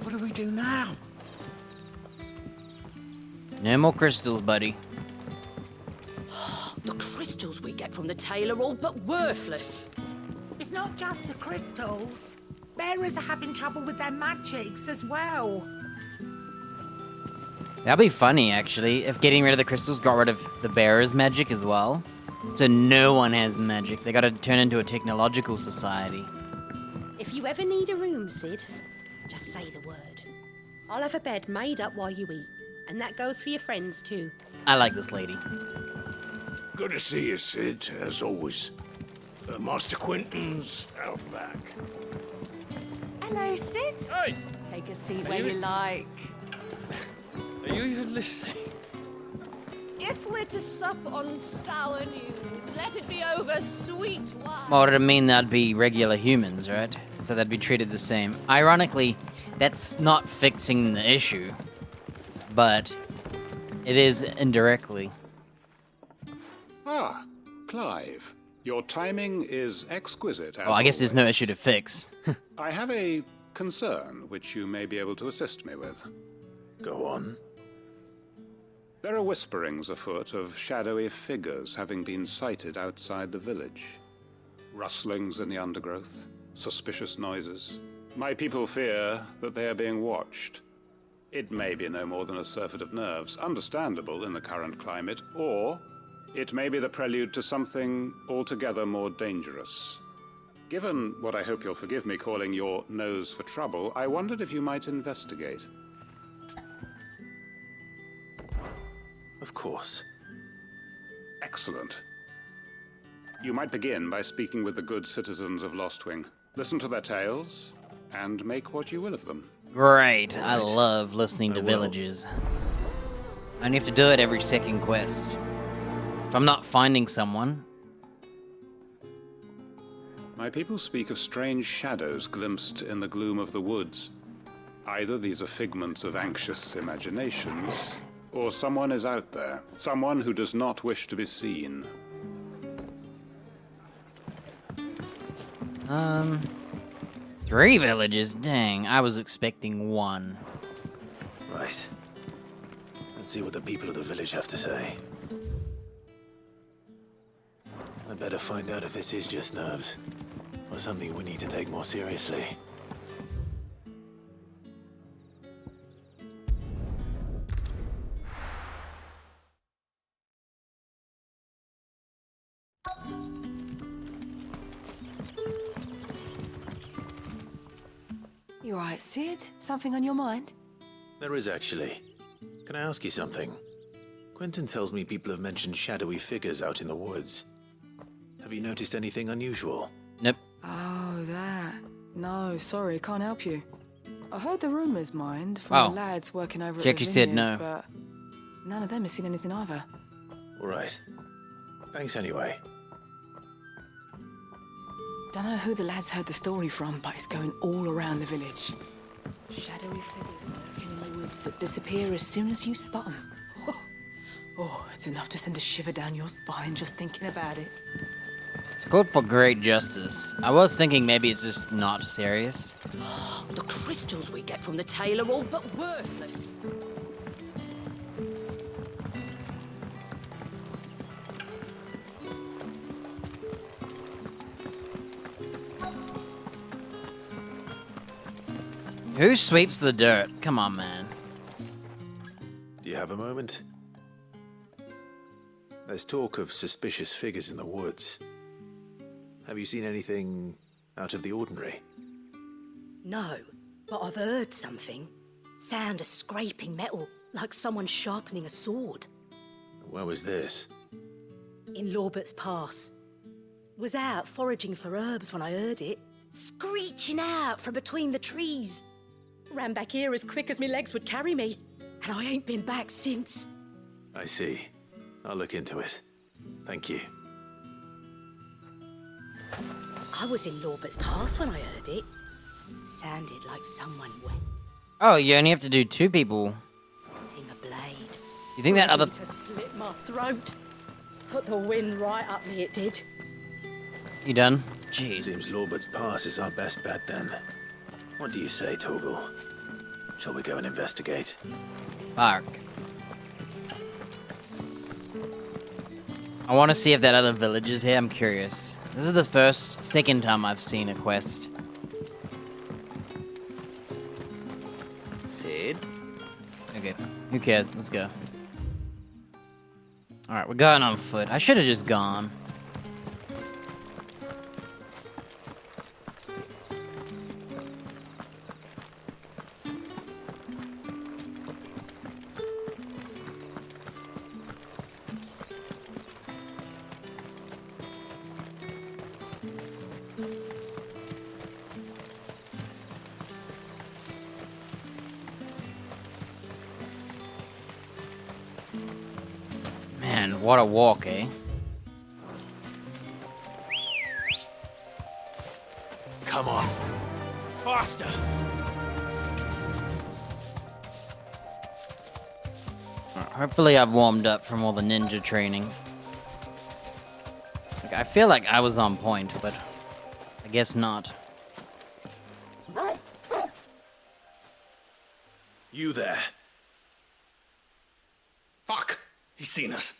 What do we do now? No more crystals, buddy. The crystals we get from the tail are all but worthless. It's not just the crystals. Bearers are having trouble with their magics as well. That'd be funny, actually, if getting rid of the crystals got rid of the bearer's magic as well. So no one has magic. They gotta turn into a technological society. If you ever need a room, Sid, just say the word. I'll have a bed made up while you eat. And that goes for your friends, too. I like this lady. Good to see you, Sid, as always. Master Quentin's out back. Hello, Sid. Hey! Take a seat Are where you- you like. Are you even listening? If we're to sup on sour news, let it be over sweet wine. Well, it'd mean that'd be regular humans, right? So they'd be treated the same. Ironically, that's not fixing the issue. But it is indirectly. Ah, Clive. Your timing is exquisite. Well, I guess there's no issue to fix. I have a concern which you may be able to assist me with. Go on. There are whisperings afoot of shadowy figures having been sighted outside the village. Rustlings in the undergrowth, suspicious noises. My people fear that they are being watched. It may be no more than a surfeit of nerves, understandable in the current climate, or it may be the prelude to something altogether more dangerous. Given what I hope you'll forgive me calling your nose for trouble, I wondered if you might investigate. Of course. Excellent. You might begin by speaking with the good citizens of Lostwing. Listen to their tales, and make what you will of them. Great. I love listening to villages. I only have to do it every second quest. If I'm not finding someone... My people speak of strange shadows glimpsed in the gloom of the woods. Either these are figments of anxious imaginations, or someone is out there. Someone who does not wish to be seen. 3 villages? Dang, I was expecting 1. Right. Let's see what the people of the village have to say. I'd better find out if this is just nerves, or something we need to take more seriously. You all right, Sid? Something on your mind? There is actually. Can I ask you something? Quentin tells me people have mentioned shadowy figures out in the woods. Have you noticed anything unusual? Nope. Oh, that. No, sorry, can't help you. I heard the rumours, mind, from the lads working over at the Jackie said vineyard, no. but none of them has seen anything either. All right. Thanks anyway. Don't know who the lads heard the story from, but it's going all around the village. Shadowy figures lurking in the woods that disappear as soon as you spot them. Oh, it's enough to send a shiver down your spine just thinking about it. It's called for great justice. I was thinking maybe it's just not serious. The crystals we get from the tail are all but worthless. Who sweeps the dirt? Come on, man. Do you have a moment? There's talk of suspicious figures in the woods. Have you seen anything out of the ordinary? No, but I've heard something. Sound of scraping metal, like someone sharpening a sword. Where was this? In Lorbert's Pass. Was out foraging for herbs when I heard it, screeching out from between the trees. Ran back here as quick as my legs would carry me, and I ain't been back since. I see. I'll look into it. Thank you. I was in Lorbert's Pass when I heard it. Sounded like someone wet. Oh, you only have to do 2 people. Ting a blade. You think that Ready other... to slit my throat. Put the wind right up me, it did. You done? Jeez. Seems Lorbert's Pass is our best bet then. What do you say, Torgal? Shall we go and investigate? Fuck. I want to see if that other village is here. I'm curious. This is the second time I've seen a quest. Sid? Okay, who cares? Let's go. Alright, we're going on foot. I should have just gone. Man, what a walk, eh? Come on. Faster! Hopefully I've warmed up from all the ninja training. Like, I feel like I was on point, but I guess not. You there. Fuck! He's seen us.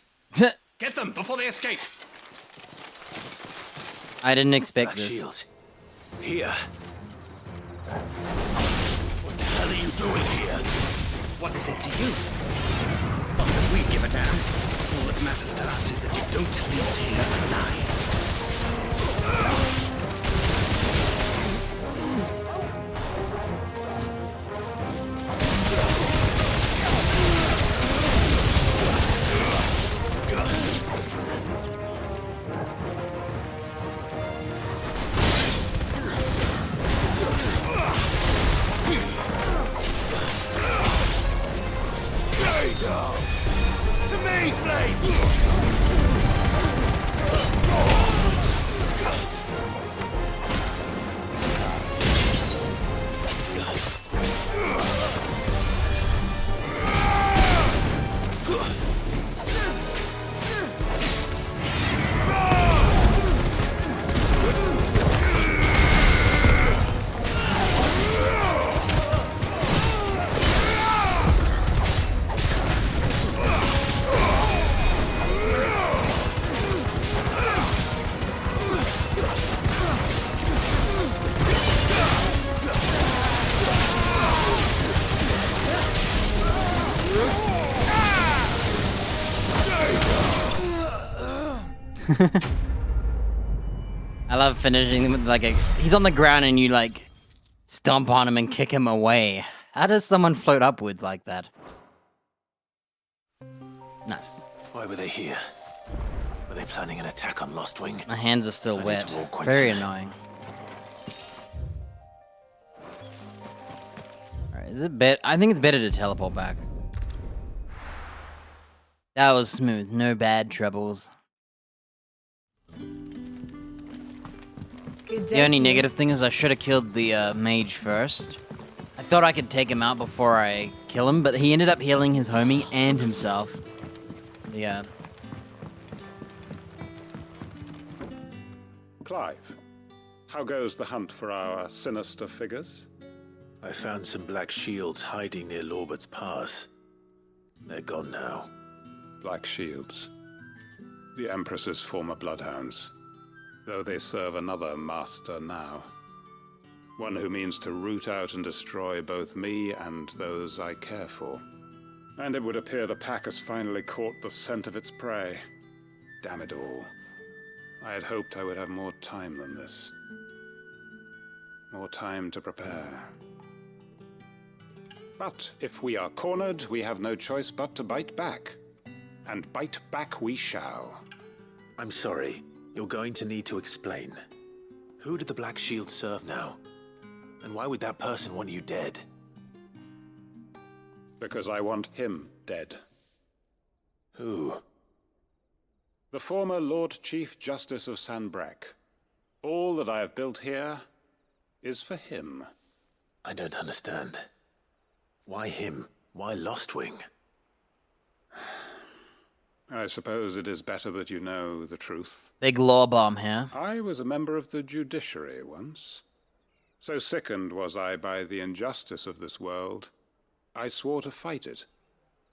Get them before they escape. I didn't expect Black this. shields. Here. What the hell are you doing here? What is it to you? Not that we give a damn. All that matters to us is that you don't leave here alive. Stay down! To me, Flame! I love finishing with like he's on the ground and you like stomp on him and kick him away. How does someone float upwards like that? Nice. Why were they here? Were they planning an attack on Lostwing? My hands are still I need wet. to warn Quentin. Very annoying. Alright, is it bet? I think it's better to teleport back. That was smooth. No bad troubles. The only negative thing is I should have killed the mage first. I thought I could take him out before I kill him, but he ended up healing his homie and himself. Yeah. Clive, how goes the hunt for our sinister figures? I found some black shields hiding near Lorbert's Pass. They're gone now. Black shields. The Empress's former bloodhounds. Though they serve another master now. One who means to root out and destroy both me and those I care for. And it would appear the pack has finally caught the scent of its prey. Damn it all. I had hoped I would have more time than this. More time to prepare. But if we are cornered, we have no choice but to bite back. And bite back we shall. I'm sorry. You're going to need to explain. Who did the Black Shield serve now? And why would that person want you dead? Because I want him dead. Who? The former Lord Chief Justice of Sanbreque. All that I have built here is for him. I don't understand. Why him? Why Lostwing? I suppose it is better that you know the truth. Big law bomb here. I was a member of the judiciary once. So sickened was I by the injustice of this world, I swore to fight it.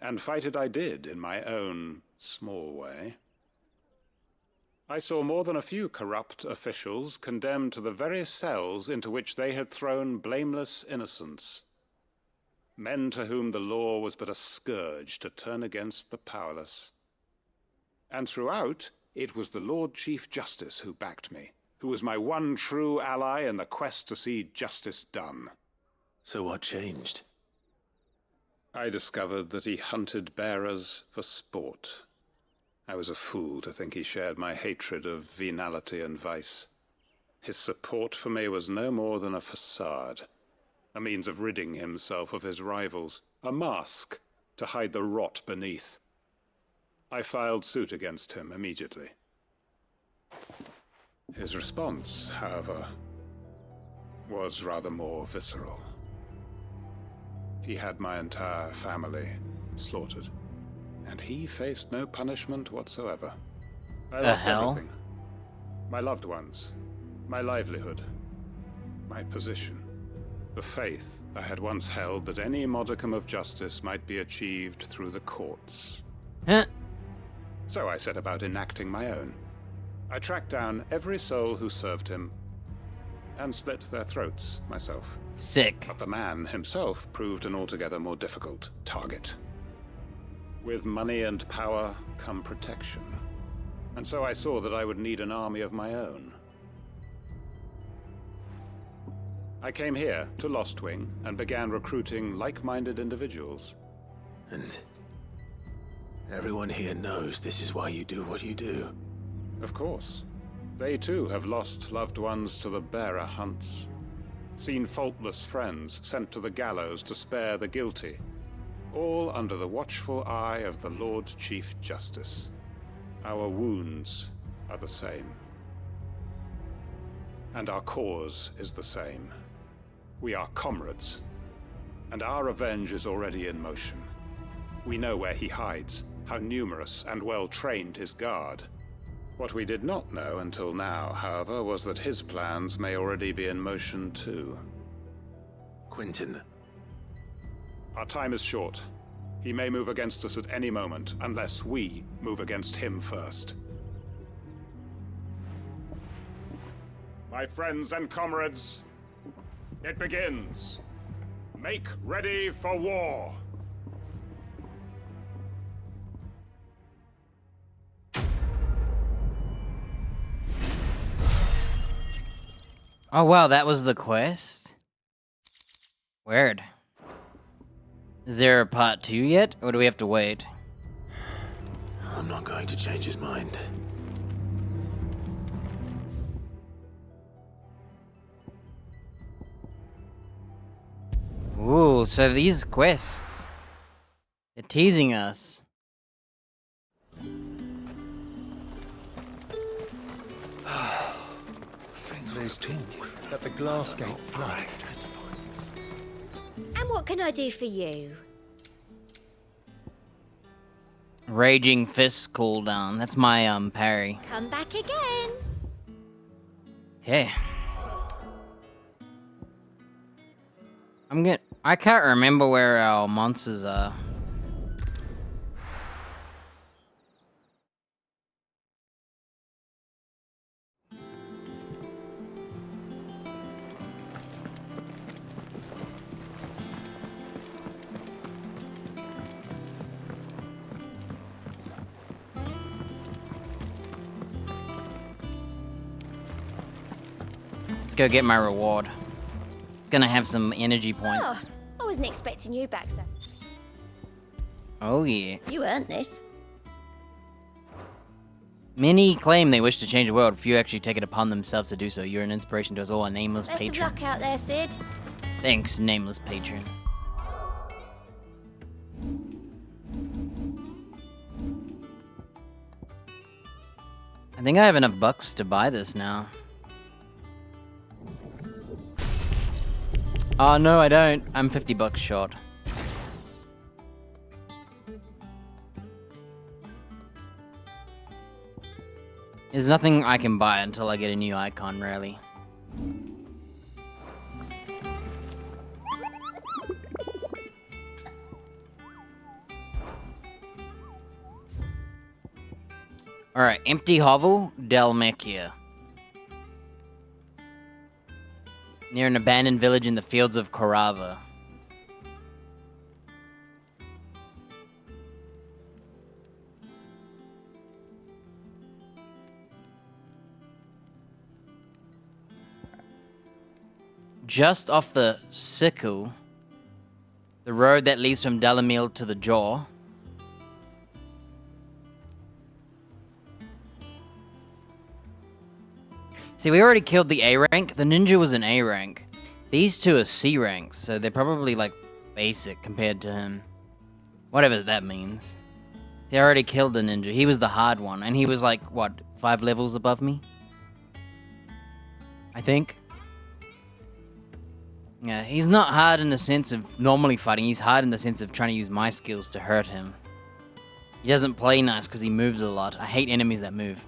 And fight it I did, in my own small way. I saw more than a few corrupt officials condemned to the very cells into which they had thrown blameless innocents. Men to whom the law was but a scourge to turn against the powerless. And throughout, it was the Lord Chief Justice who backed me, who was my one true ally in the quest to see justice done. So what changed? I discovered that he hunted bearers for sport. I was a fool to think he shared my hatred of venality and vice. His support for me was no more than a facade, a means of ridding himself of his rivals, a mask to hide the rot beneath. I filed suit against him immediately. His response, however, was rather more visceral. He had my entire family slaughtered, and he faced no punishment whatsoever. I lost everything. My loved ones, my livelihood, my position, the faith I had once held that any modicum of justice might be achieved through the courts. So I set about enacting my own. I tracked down every soul who served him, and slit their throats myself. Sick. But the man himself proved an altogether more difficult target. With money and power come protection. And so I saw that I would need an army of my own. I came here to Lostwing and began recruiting like-minded individuals. And everyone here knows this is why you do what you do. Of course. They too have lost loved ones to the bearer hunts. Seen faultless friends sent to the gallows to spare the guilty. All under the watchful eye of the Lord Chief Justice. Our wounds are the same. And our cause is the same. We are comrades. And our revenge is already in motion. We know where he hides, how numerous and well-trained his guard. What we did not know until now, however, was that his plans may already be in motion too. Quentin. Our time is short. He may move against us at any moment, unless we move against him first. My friends and comrades, it begins. Make ready for war. Oh, wow, that was the quest? Weird. Is there a part 2 yet, or do we have to wait? I'm not going to change his mind. Ooh, so these quests, they're teasing us. There's talk that the glass gate flooded. And what can I do for you? Raging Fist cooldown. That's my parry. Come back again. Okay. I can't remember where our monsters are. Let's go get my reward. Gonna have some energy points. Oh, I wasn't expecting you back, sir. Oh yeah. You earned this. Many claim they wish to change the world. Few actually take it upon themselves to do so. You're an inspiration to us all, a nameless Best patron. of luck out there, Sid. Thanks, nameless patron. I think I have enough bucks to buy this now. Oh, no, I don't. I'm 50 bucks short. There's nothing I can buy until I get a new icon, really. Alright, Empty Hovel, Dalmekia. Near an abandoned village in the fields of Korava. Just off the Siku, the road that leads from Dalamil to the Jaw. See, we already killed the A rank. The ninja was an A rank. These two are C ranks, so they're probably like basic compared to him. Whatever that means. See, I already killed the ninja. He was the hard one, and he was like, what, 5 levels above me? I think. Yeah, he's not hard in the sense of normally fighting. He's hard in the sense of trying to use my skills to hurt him. He doesn't play nice because he moves a lot. I hate enemies that move.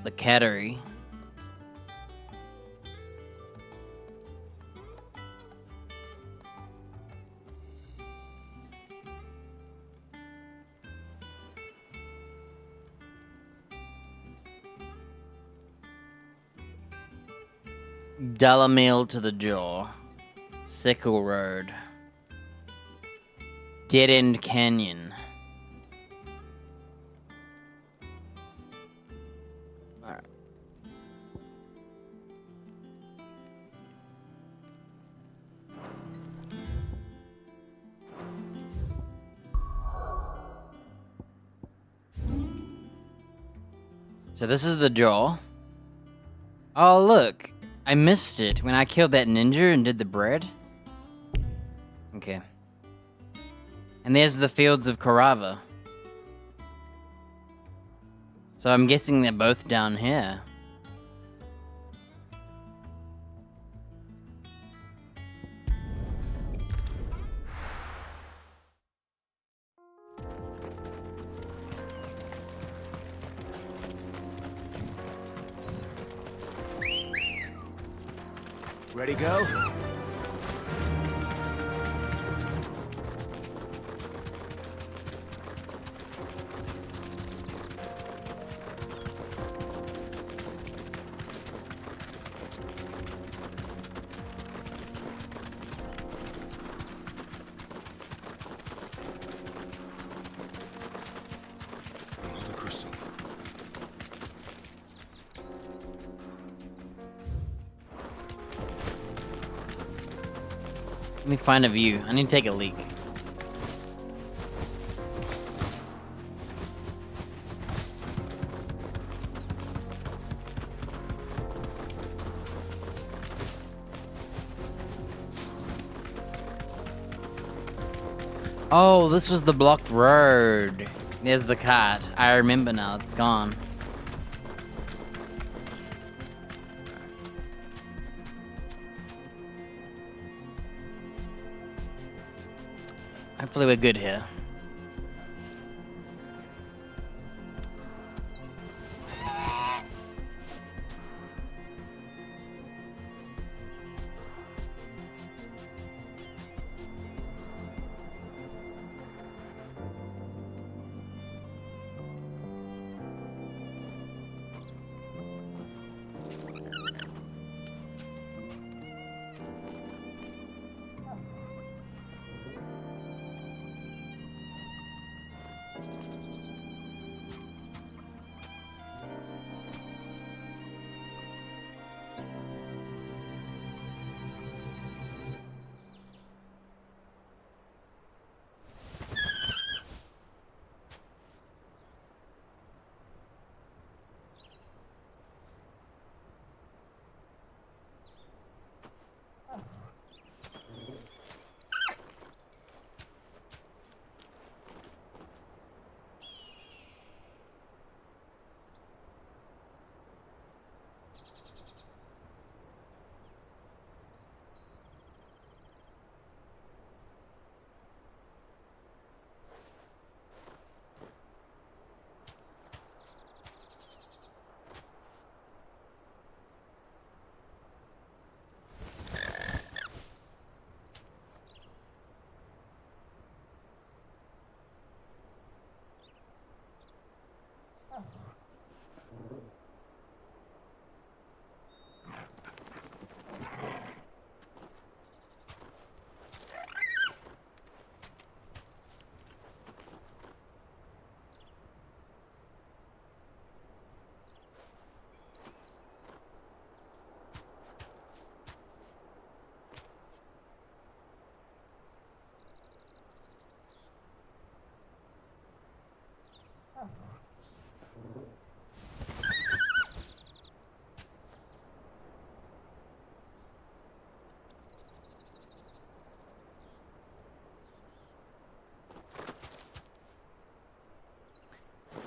The Cattery. Dalamil to the Jaw. Sickle Road. Dead End Canyon. So this is the Jaw. Oh, look. I missed it when I killed that ninja and did the bread. Okay. And there's the fields of Korava. So I'm guessing they're both down here. Ready, go? Let me find a view. I need to take a leak. Oh, this was the blocked road. There's the cart. I remember now. It's gone. Hopefully we're good here.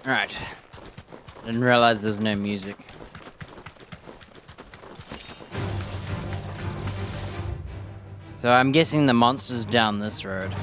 Alright. Didn't realize there was no music. So I'm guessing the monster's down this road.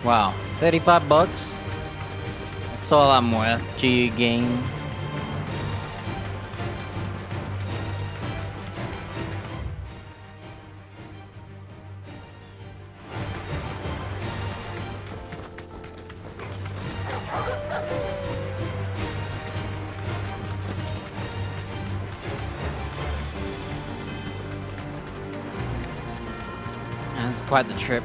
Wow, 35 bucks? That's all I'm worth to you, game. That's quite the trip.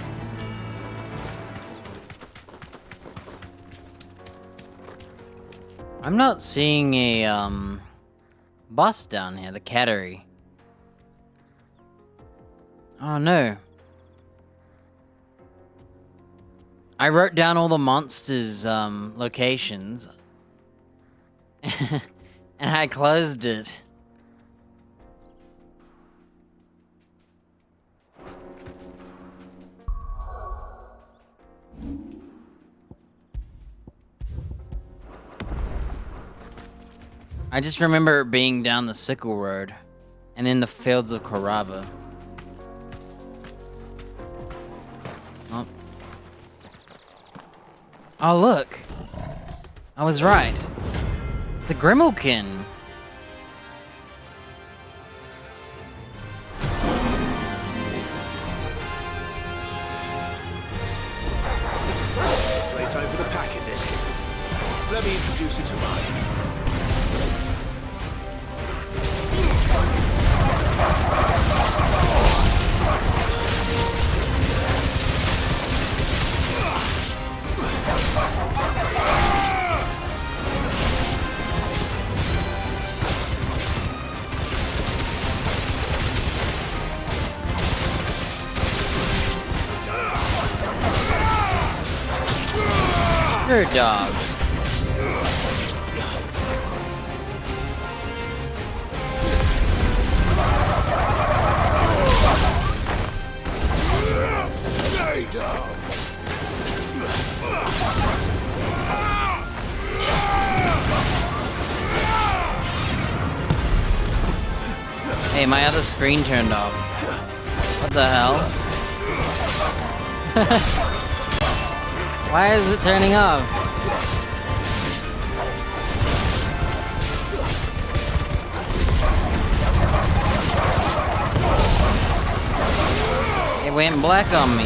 I'm not seeing a, bus down here, the cattery. Oh no. I wrote down all the monsters' locations. And I closed it. I just remember being down the Sickle Road and in the fields of Carava. Oh. Oh, look. I was right. It's a Grimalkin. Playtime for the pack, is it? Let me introduce you to mine. water dog. Stay down. Hey, my other screen turned off. What the hell? Why is it turning off? It went black on me.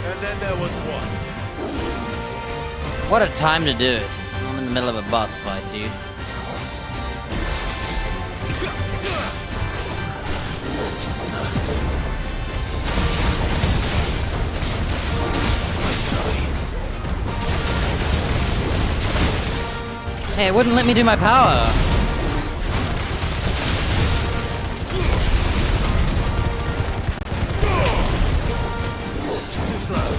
And then there was one. What a time to do it. I'm in the middle of a boss fight, dude. Hey, it wouldn't let me do my power. Too slow.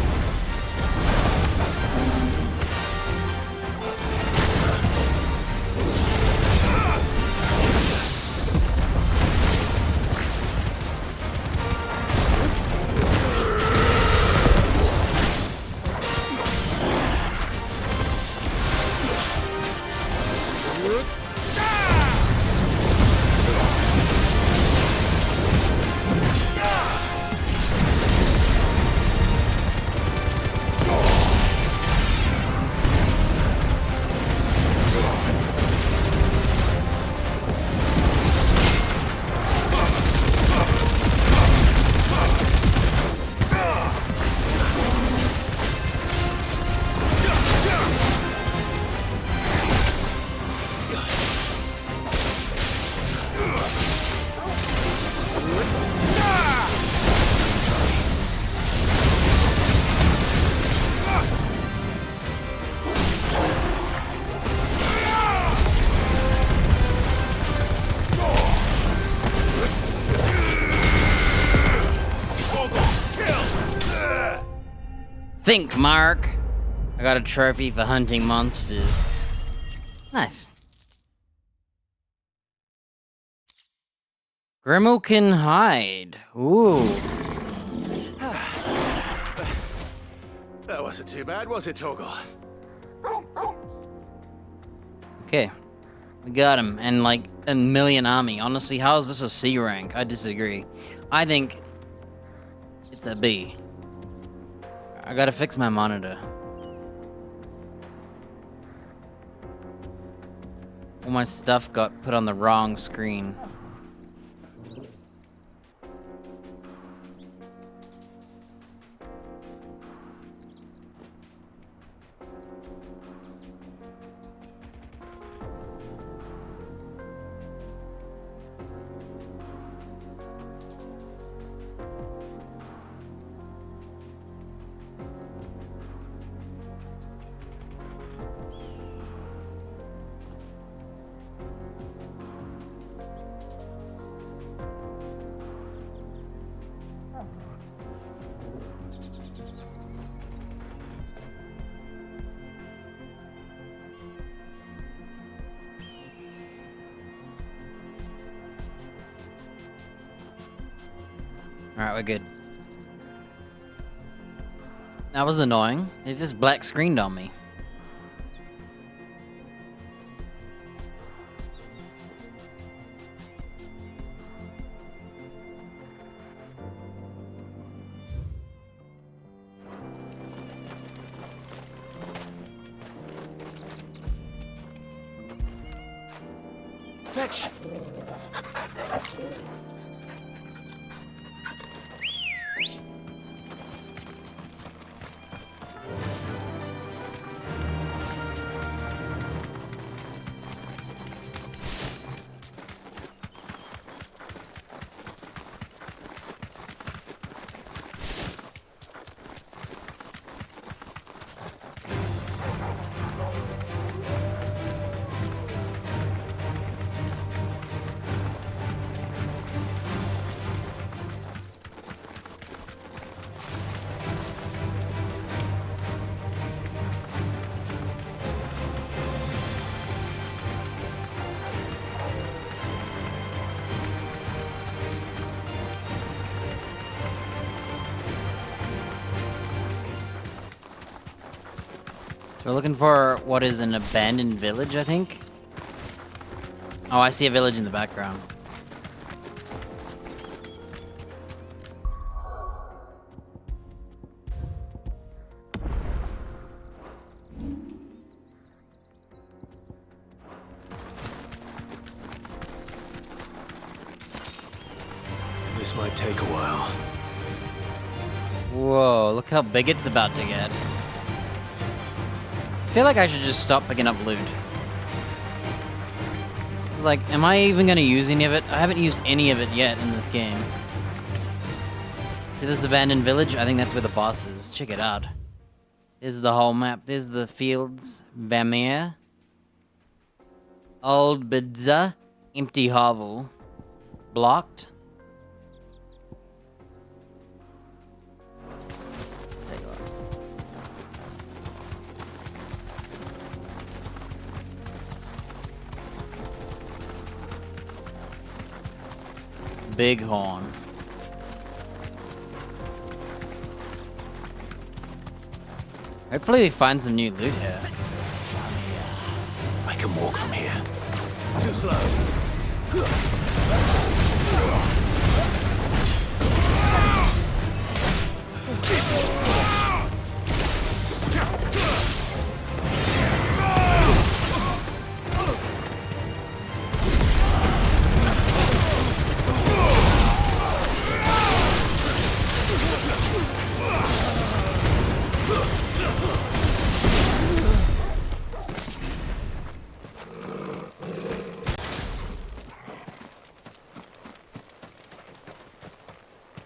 Think, Mark. I got a trophy for hunting monsters. Nice. Grimmel can hide. Ooh. That wasn't too bad, was it, Torgal? Okay. We got him. And like a million army. Honestly, how is this a C rank? I disagree. I think it's a B. I gotta fix my monitor. All my stuff got put on the wrong screen. Alright, we're good. That was annoying. It just black screened on me. Fetch! We're looking for what is an abandoned village, I think. Oh, I see a village in the background. This might take a while. Whoa, look how big it's about to get. I feel like I should just stop picking up loot. Like, am I even gonna use any of it? I haven't used any of it yet in this game. See this abandoned village? I think that's where the boss is. Check it out. There's the whole map. There's the fields. Vamir. Old Bidza. Empty hovel. Blocked. Take a look. Bighorn. Hopefully we find some new loot here. I can walk from here. Too slow.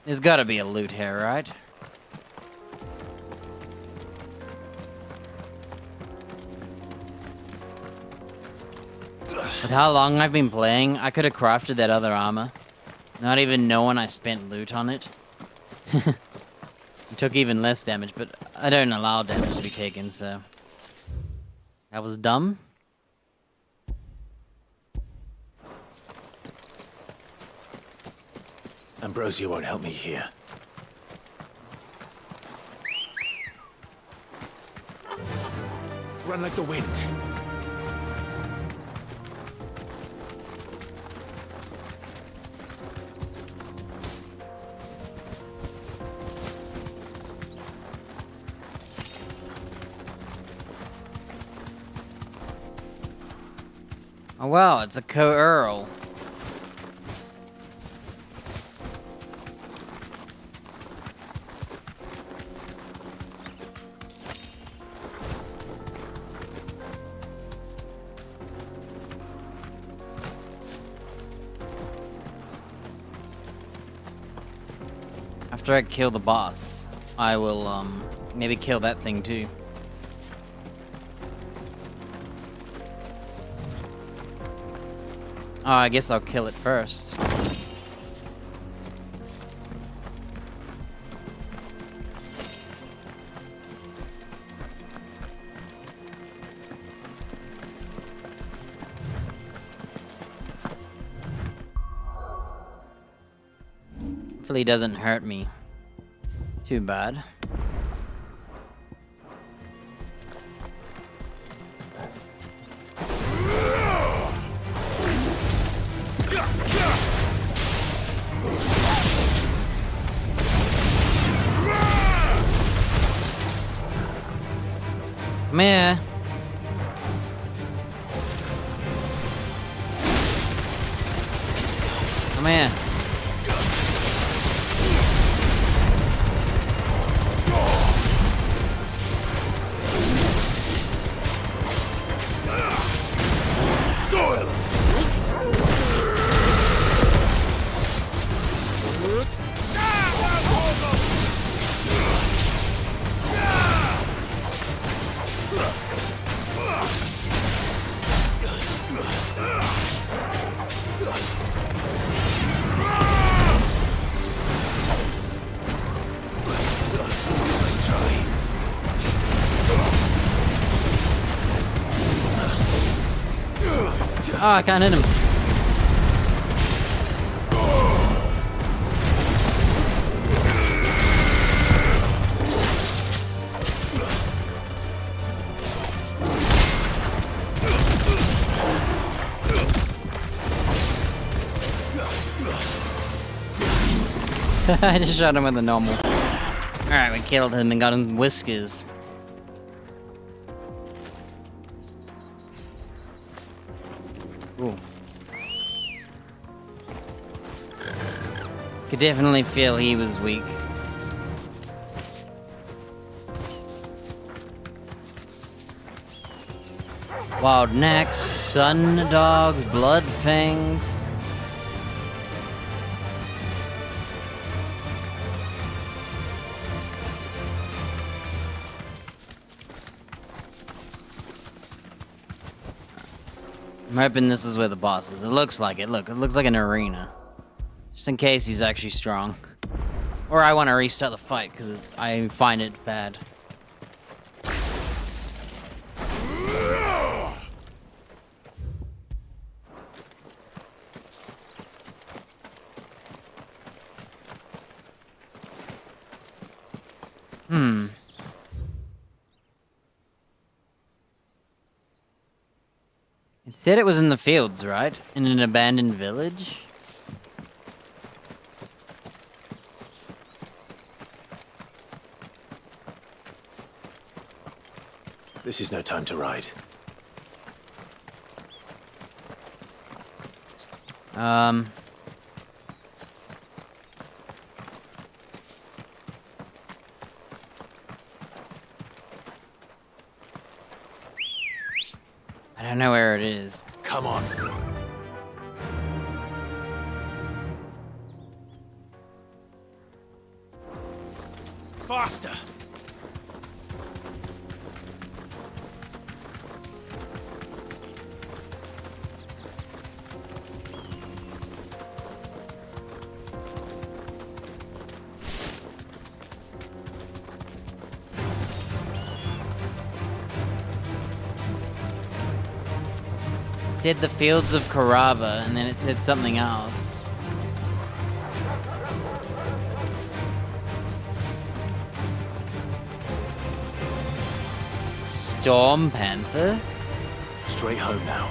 There's gotta be a loot here, right? With how long I've been playing, I could have crafted that other armor. Not even knowing I spent loot on it. It took even less damage, but I don't allow damage to be taken, so... That was dumb. Ambrosia won't help me here. Run like the wind. Oh wow, it's a co-earl. After I kill the boss, I will, maybe kill that thing too. Oh, I guess I'll kill it first. Hopefully he doesn't hurt me too bad. Come here. Come here. Silence! Oh, I can't hit him. I just shot him with a normal. Alright, we killed him and got him whiskers. Ooh. Could definitely feel he was weak. Wild necks, sun dogs, blood fangs. I'm hoping this is where the boss is. It looks like it. Look, it looks like an arena. Just in case he's actually strong. Or I want to restart the fight because I find it bad. It said it was in the fields, right? In an abandoned village? This is no time to ride. I don't know where it is. Come on. Faster! It said the fields of Carava, and then it said something else. Storm Panther? Straight home now.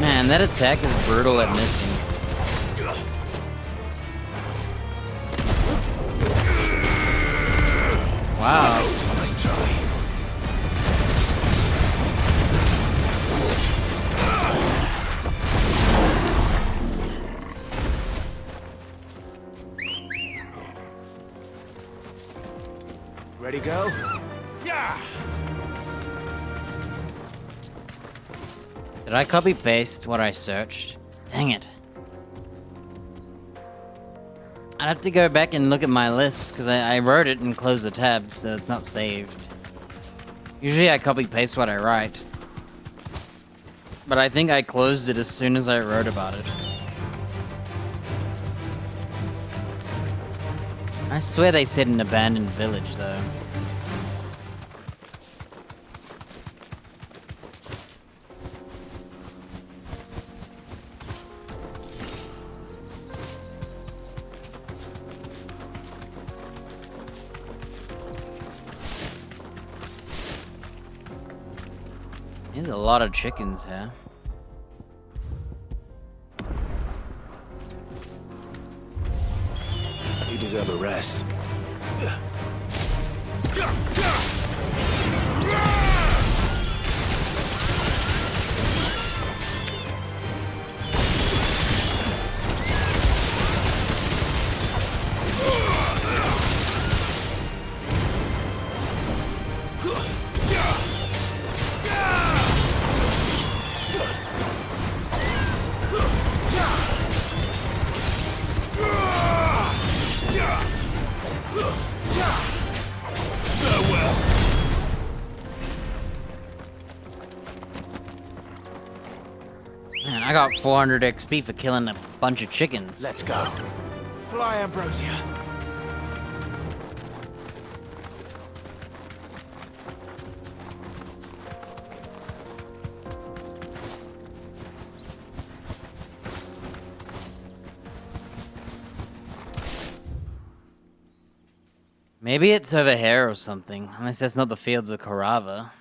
Man, that attack is brutal at missing. Wow. Nice try. Ready, go? Yeah! Did I copy paste what I searched? Dang it. I'd have to go back and look at my list because I wrote it and closed the tab, so it's not saved. Usually I copy paste what I write. But I think I closed it as soon as I wrote about it. I swear they said an abandoned village though. There's a lot of chickens here. You deserve a rest. got 400 XP for killing a bunch of chickens. Let's go. Fly, Ambrosia. Maybe it's over here or something, unless that's not the fields of Carava.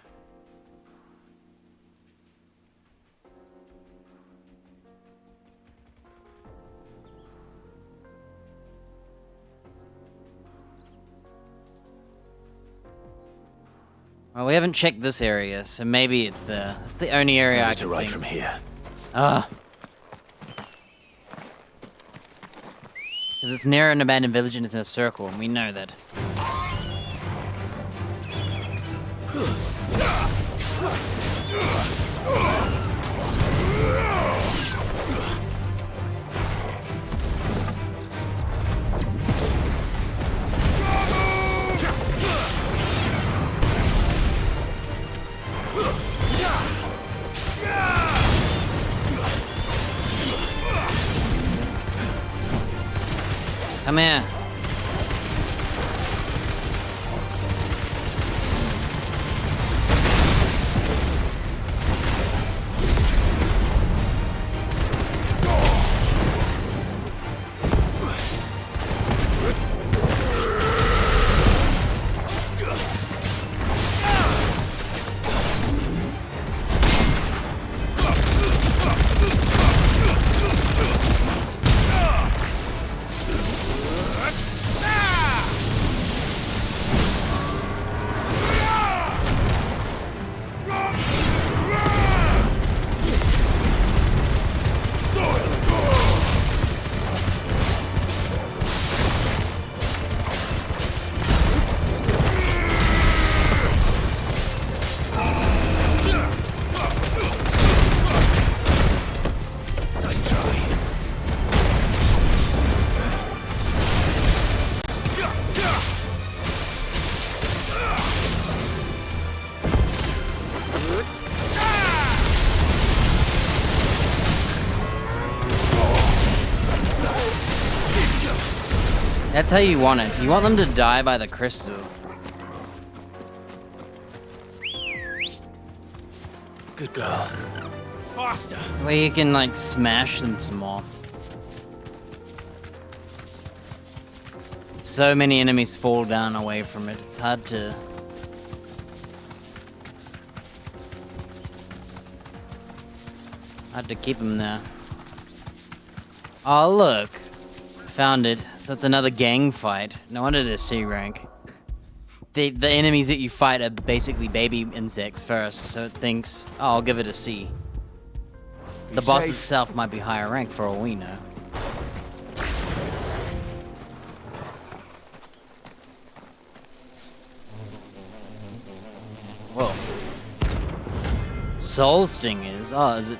Well, we haven't checked this area, so maybe it's there. It's the only area I can right think. from here. Ah. Because it's near an abandoned village and it's in a circle, and we know that. Come here. That's how you want it. You want them to die by the crystal. Good girl. Faster. Where you can, like, smash them some more. So many enemies fall down away from it. It's hard to... hard to keep them there. Oh, look. Found it. So it's another gang fight. No wonder they're C rank. The enemies that you fight are basically baby insects first, so it thinks, oh, I'll give it a C. The boss itself might be higher rank for all we know. Whoa. Soul Sting is? Oh, is it?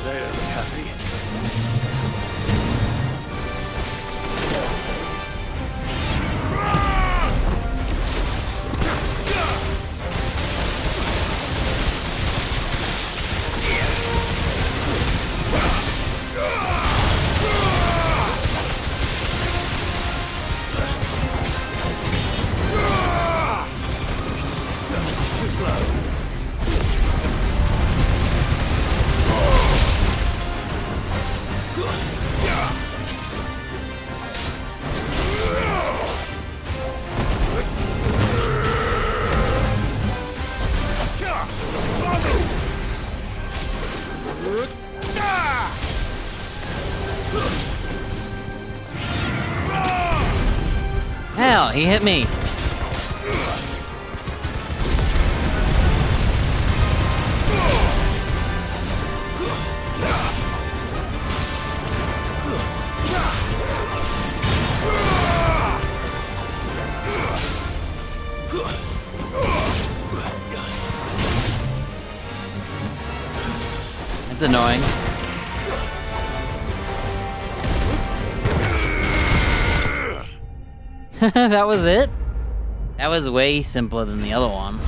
They don't look happy. Too slow. Hell, he hit me. That's annoying. That was it? That was way simpler than the other one.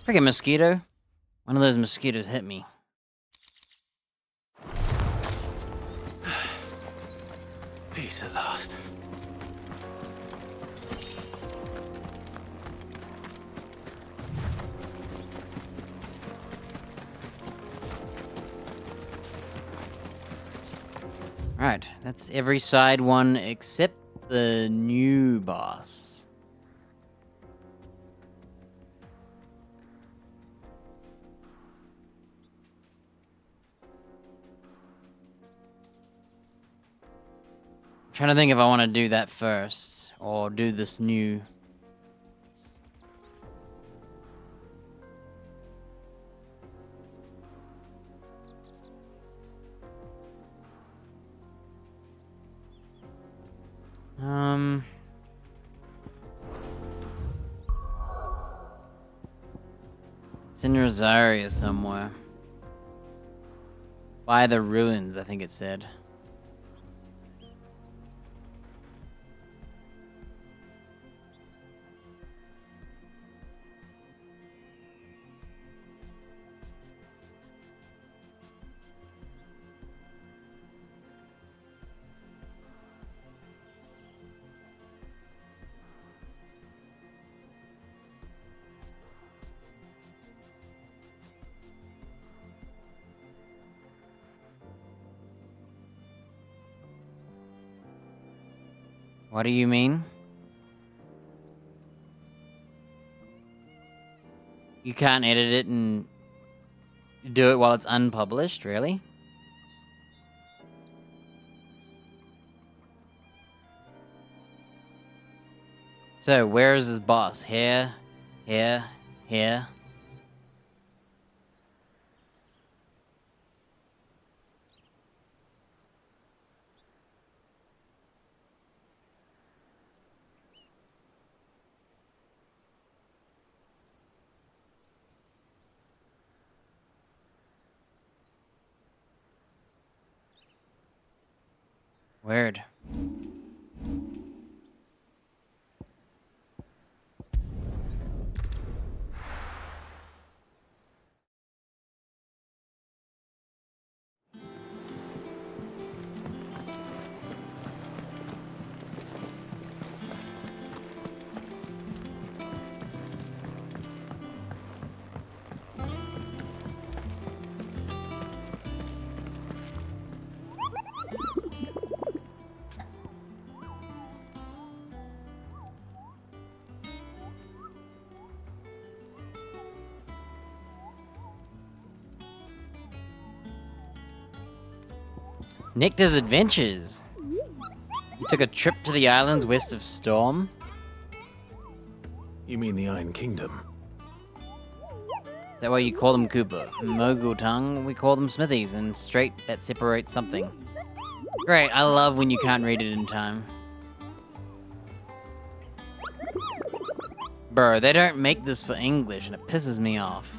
Freaking mosquito. One of those mosquitoes hit me. Peace at last. Alright, that's every side one except the new boss. I'm trying to think if I want to do that first, or do this new... It's in Rosaria somewhere. By the ruins, I think it said. What do you mean? You can't edit it and do it while it's unpublished, really? So, where is this boss? Here, here, here. Weird. Nick does adventures. He took a trip to the islands west of Storm. You mean the Iron Kingdom? Is that why you call them Cooper? Mogul tongue, we call them Smithies, and straight that separates something. Great, I love when you can't read it in time. Bro, they don't make this for English, and it pisses me off.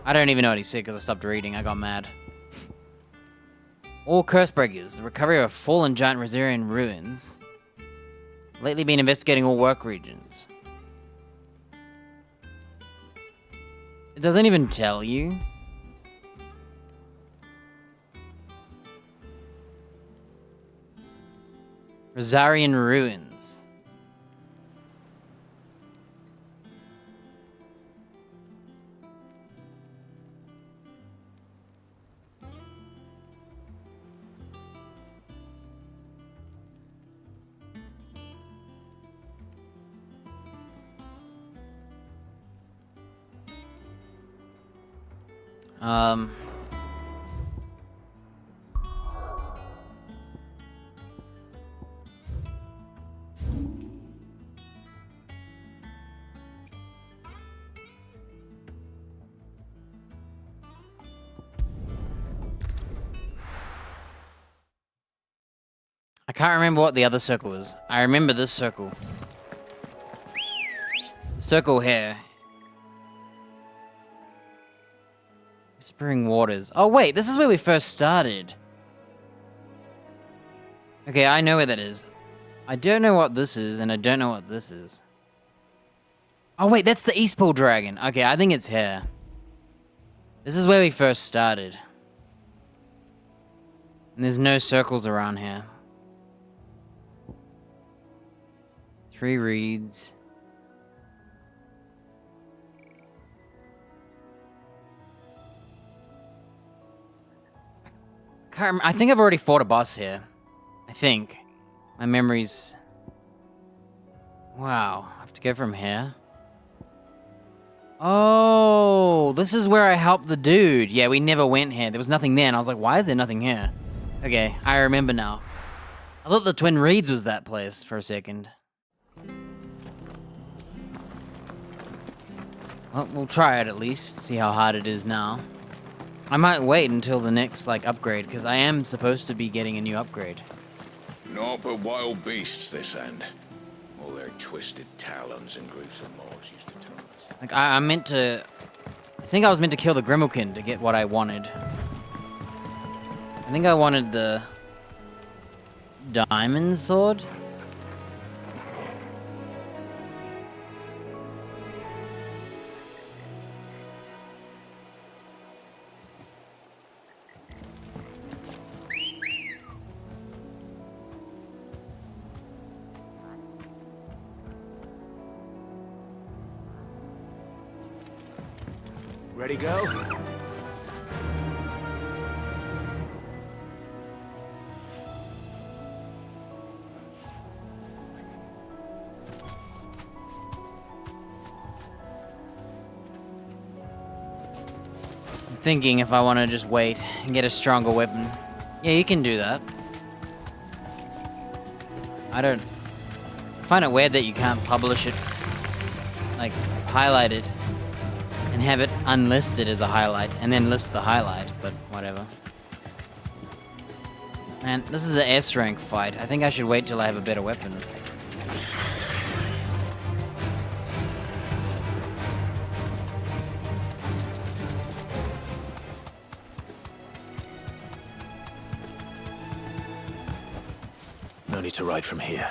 I don't even know what he said because I stopped reading. I got mad. All Cursebreakers, the recovery of a fallen giant Rosarian ruins. Lately been investigating all work regions. It doesn't even tell you. Rosarian ruins. I can't remember what the other circle was. I remember this circle. The circle here. Whispering Waters. Oh, wait, this is where we first started. Okay, I know where that is. I don't know what this is, and I don't know what this is. Oh, wait, that's the Eastpool Dragon. Okay, I think it's here. This is where we first started. And there's no circles around here. 3 reeds. I think I've already fought a boss here. I think. My memory's... Wow. I have to go from here? Oh, this is where I helped the dude. Yeah, we never went here. There was nothing there, and I was like, why is there nothing here? Okay, I remember now. I thought the Twin Reeds was that place for a second. Well, we'll try it at least, see how hard it is now. I might wait until the next, like, upgrade, because I am supposed to be getting a new upgrade. Naught but wild beasts, this end. All their twisted talons and gruesome maws used to tell us. Like, I meant to... I think I was meant to kill the Grimalkin to get what I wanted. I think I wanted the... Diamond Sword? Ready, go? I'm thinking if I want to just wait and get a stronger weapon. Yeah, you can do that. I find it weird that you can't publish it, like, highlight it, and have it unlisted as a highlight, and then list the highlight, but whatever. Man, this is an S rank fight. I think I should wait till I have a better weapon. No need to ride from here.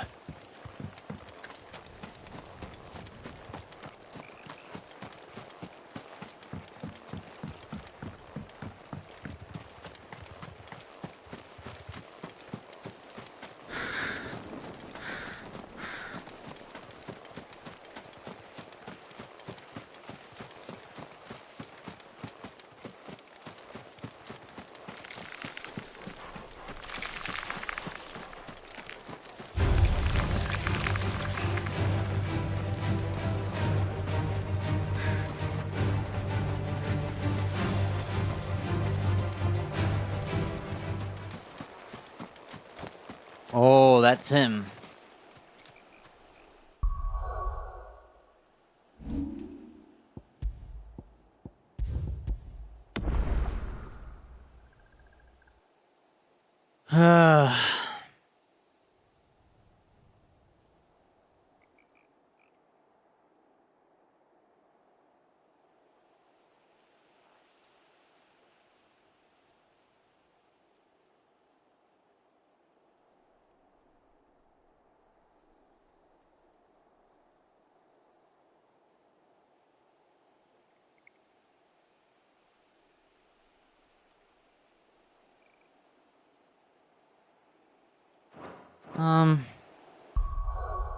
Oh, that's him.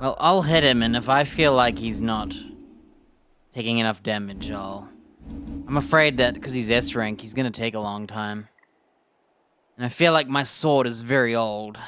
Well, I'll hit him, and if I feel like he's not taking enough damage, I'm afraid that, because he's S rank, he's gonna take a long time. And I feel like my sword is very old.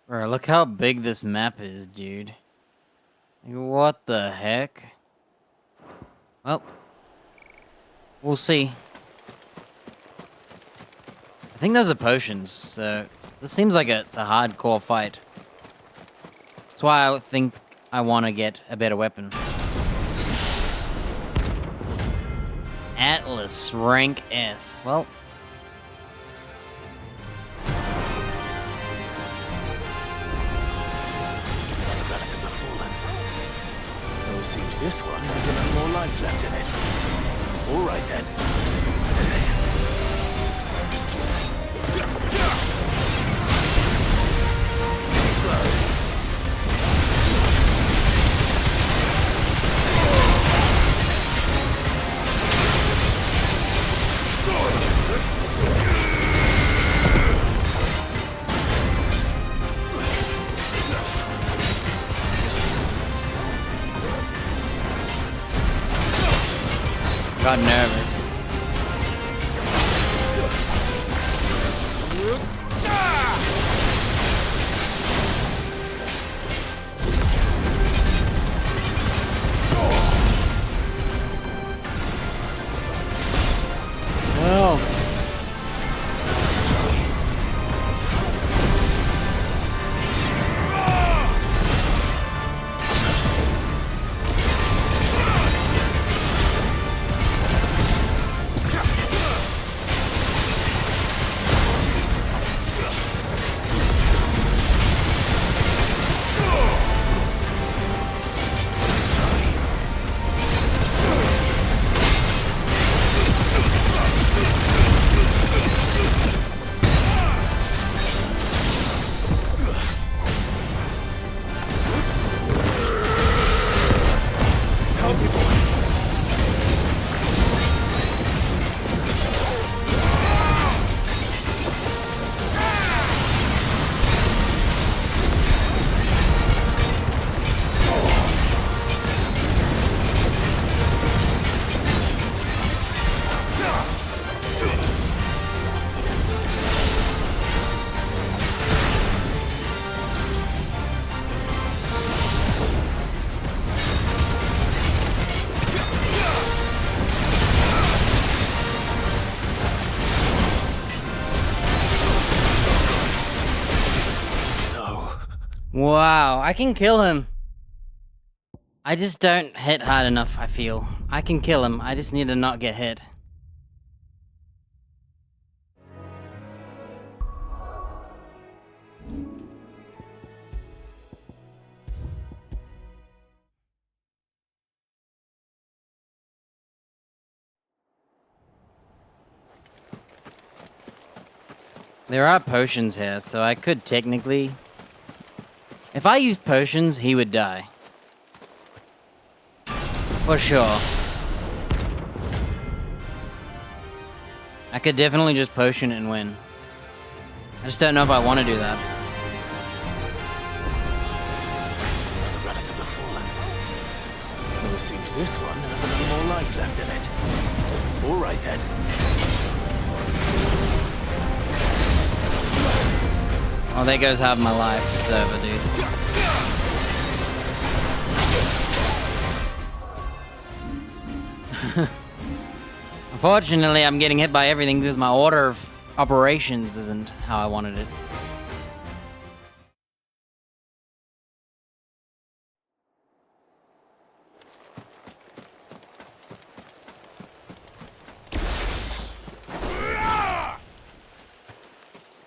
Bro, look how big this map is, dude. Like, what the heck? Well, we'll see. I think those are potions, so this seems like it's a hardcore fight. That's why I think I want to get a better weapon. Atlas, rank S. Well, seems this one has a little more life left in it. All right then. Slow. Got nervous. No. Wow, I can kill him. I just don't hit hard enough, I feel. I can kill him, I just need to not get hit. There are potions here, so I could technically... If I used potions, he would die. For sure. I could definitely just potion and win. I just don't know if I want to do that. The relic of the fallen. Well, it seems this one has a little more life left in it. All right then. Oh, there goes half my life. It's over, dude. Unfortunately, I'm getting hit by everything because my order of operations isn't how I wanted it.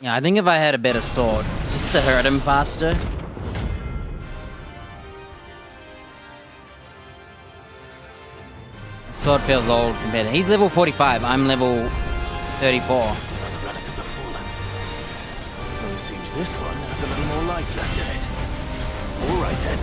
Yeah, I think if I had a better sword, just to hurt him faster. The sword feels old compared to... He's level 45, I'm level 34. The relic of the fallen. Well, it seems this one has a little more life left in it. All right then.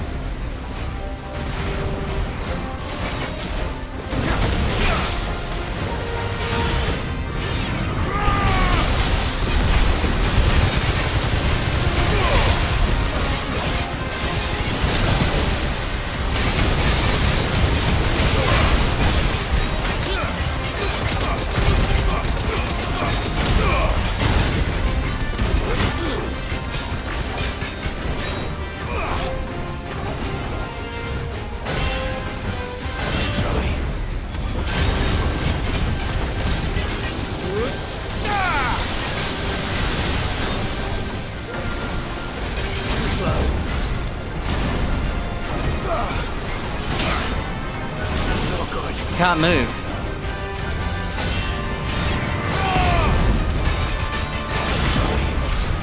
Can't move.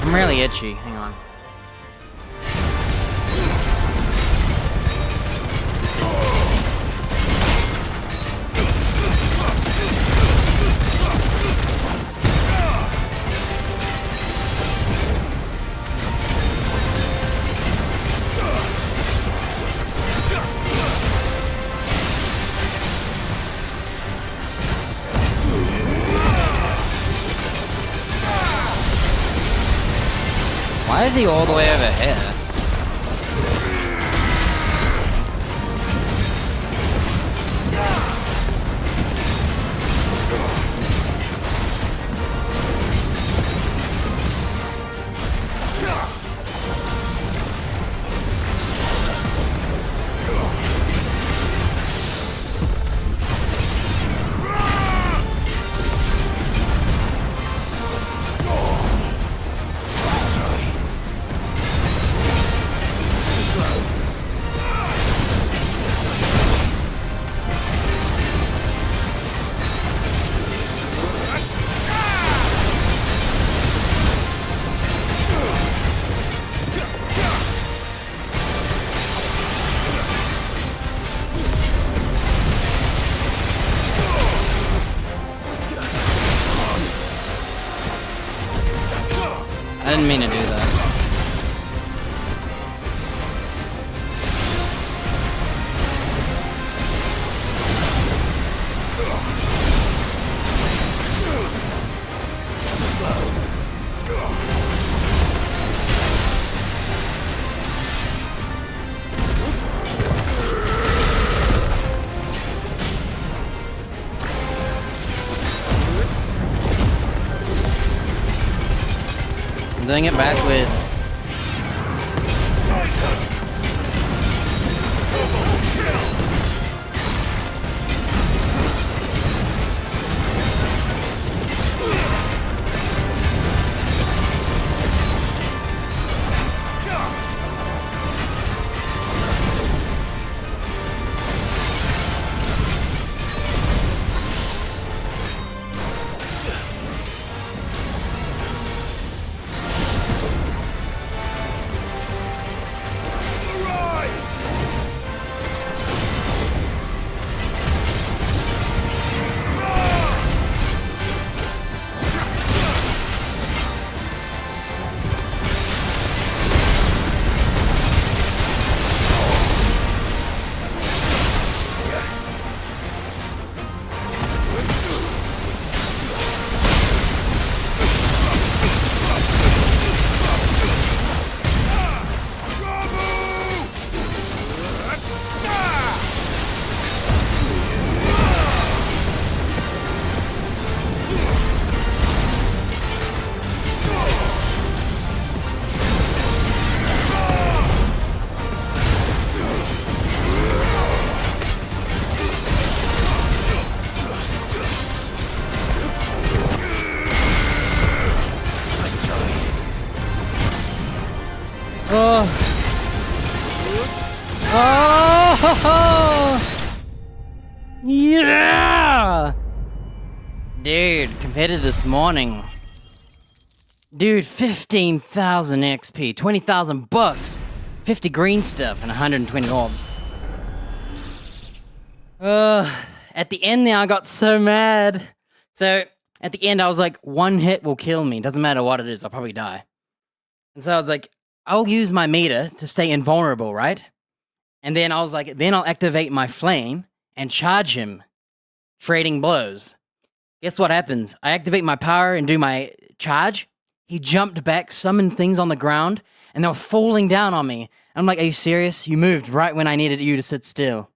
I'm really itchy. Hang on. Why is he all the way over here? I didn't mean to do that. I'm doing it backwards. Oh, yeah, dude. Compared to this morning, dude, 15,000 XP, 20,000 bucks, 50 green stuff, and 120 orbs. At the end there, I got so mad. So at the end, I was like, one hit will kill me. Doesn't matter what it is, I'll probably die. And so I was like, I'll use my meter to stay invulnerable, right? And then I was like, then I'll activate my flame and charge him, trading blows. Guess what happens? I activate my power and do my charge. He jumped back, summoned things on the ground, and they were falling down on me. I'm like, are you serious? You moved right when I needed you to sit still.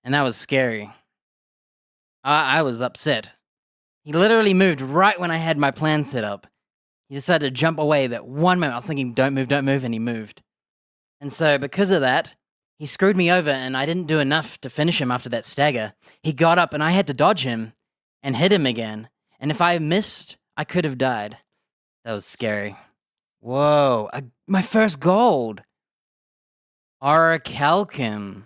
And that was scary. I was upset. He literally moved right when I had my plan set up. He decided to jump away that one moment. I was thinking, don't move, and he moved. And so because of that, he screwed me over and I didn't do enough to finish him after that stagger. He got up and I had to dodge him and hit him again. And if I missed, I could have died. That was scary. Whoa, my first gold. Orichalcum.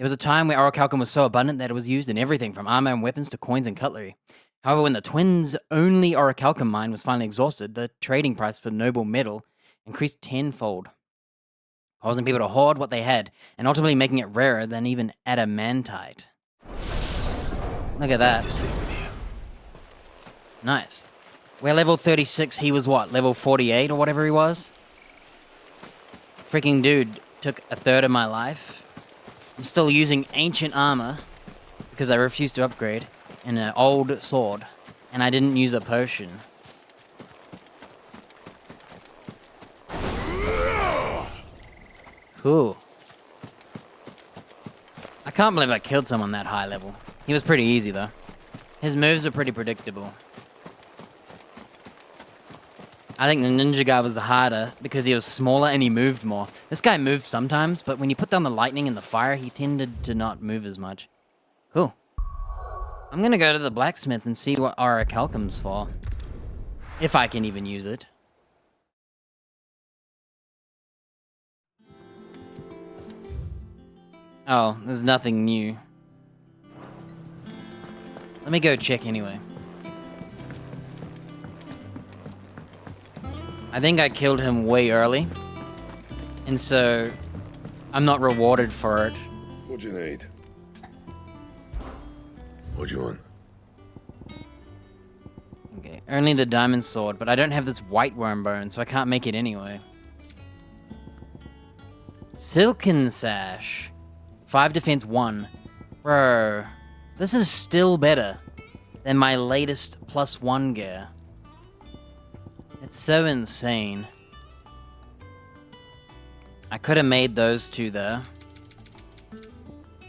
There was a time where orichalcum was so abundant that it was used in everything from armor and weapons to coins and cutlery. However, when the twins' only orichalcum mine was finally exhausted, the trading price for noble metal increased tenfold, causing people to hoard what they had, and ultimately making it rarer than even adamantite. Look at that. Nice. We're level 36, he was what, level 48 or whatever he was? Freaking dude took a third of my life. I'm still using ancient armor because I refused to upgrade, and an old sword, and I didn't use a potion. Cool. I can't believe I killed someone that high level. He was pretty easy though. His moves are pretty predictable. I think the ninja guy was harder because he was smaller and he moved more. This guy moved sometimes, but when you put down the lightning and the fire, he tended to not move as much. Cool. I'm gonna go to the blacksmith and see what orichalcum's for. If I can even use it. Oh, there's nothing new. Let me go check anyway. I think I killed him way early, and so I'm not rewarded for it. What'd you need? What'd you want? Okay, only the diamond sword, but I don't have this white worm bone, so I can't make it anyway. Silken sash. 5 defense 1. Bro, this is still better than my latest +1 gear. It's so insane. I could have made those two there.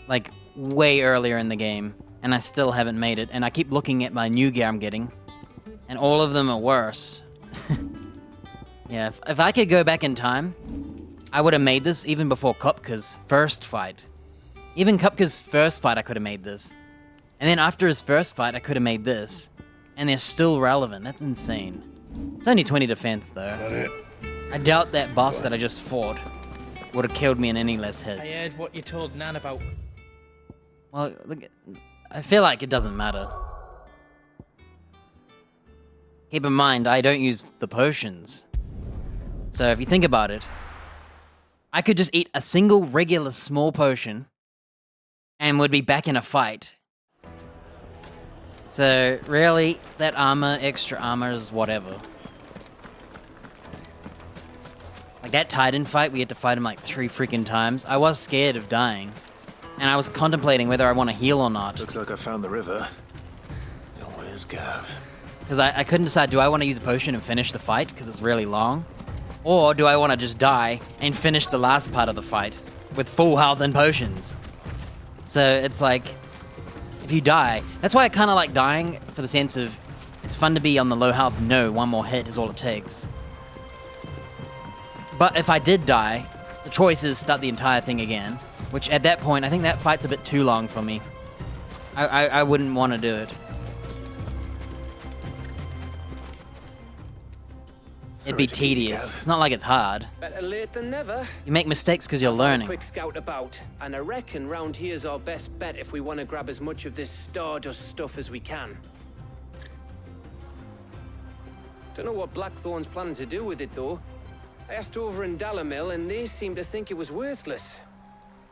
Like, way earlier in the game. And I still haven't made it. And I keep looking at my new gear I'm getting. And all of them are worse. Yeah, if I could go back in time, I would have made this even before Kupka's first fight. Even Kupka's first fight, I could have made this. And then after his first fight, I could have made this. And they're still relevant. That's insane. It's only 20 defense, though. I doubt that boss that I just fought would have killed me in any less hits. I heard what you told Nan about. Well, look, I feel like it doesn't matter. Keep in mind, I don't use the potions. So if you think about it, I could just eat a single regular small potion and would be back in a fight. So really, that armor, extra armor is whatever. Like that Titan fight, we had to fight him like 3 freaking times. I was scared of dying. And I was contemplating whether I want to heal or not. Looks like I found the river. Now where's Gav? Because I couldn't decide, do I want to use a potion and finish the fight, because it's really long? Or do I want to just die and finish the last part of the fight with full health and potions? So it's like, if you die, that's why I kind of like dying, for the sense of, it's fun to be on the low health, no, one more hit is all it takes. But if I did die, the choice is start the entire thing again, which at that point, I think that fight's a bit too long for me. I wouldn't want to do it. It'd be tedious. It's not like it's hard. Better late than never. You make mistakes because you're learning. Quick scout about, and I reckon round here's our best bet if we want to grab as much of this Stardust stuff as we can. Don't know what Blackthorn's planning to do with it though. I asked over in Dalamil and they seem to think it was worthless.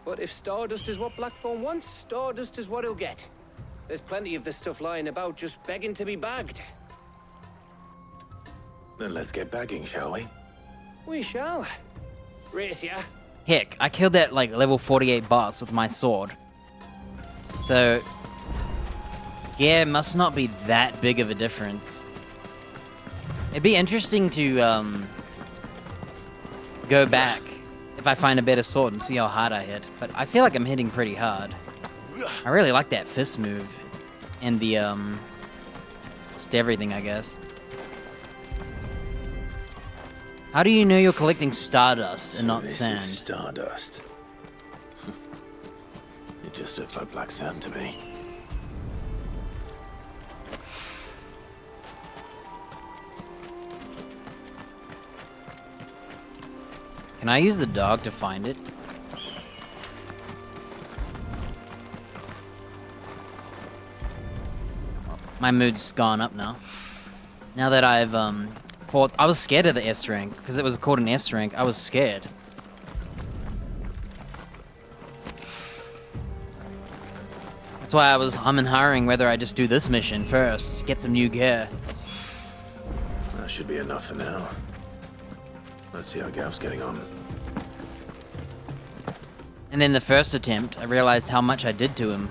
But if Stardust is what Blackthorn wants, Stardust is what he'll get. There's plenty of this stuff lying about just begging to be bagged. Then let's get bagging, shall we? We shall. Race ya. Heck, I killed that like level 48 boss with my sword. So, yeah, it must not be that big of a difference. It'd be interesting to go back if I find a better sword and see how hard I hit. But I feel like I'm hitting pretty hard. I really like that fist move and the just everything, I guess. How do you know you're collecting stardust and not sand? This is stardust. It just looks like black sand to me. Can I use the dog to find it? My mood's gone up now. Now that I've fought, I was scared of the S rank because it was called an S rank. I was scared. That's why I was humming hurrying whether I just do this mission first, get some new gear. That should be enough for now. Let's see how Gav's getting on. And then the first attempt, I realized how much I did to him.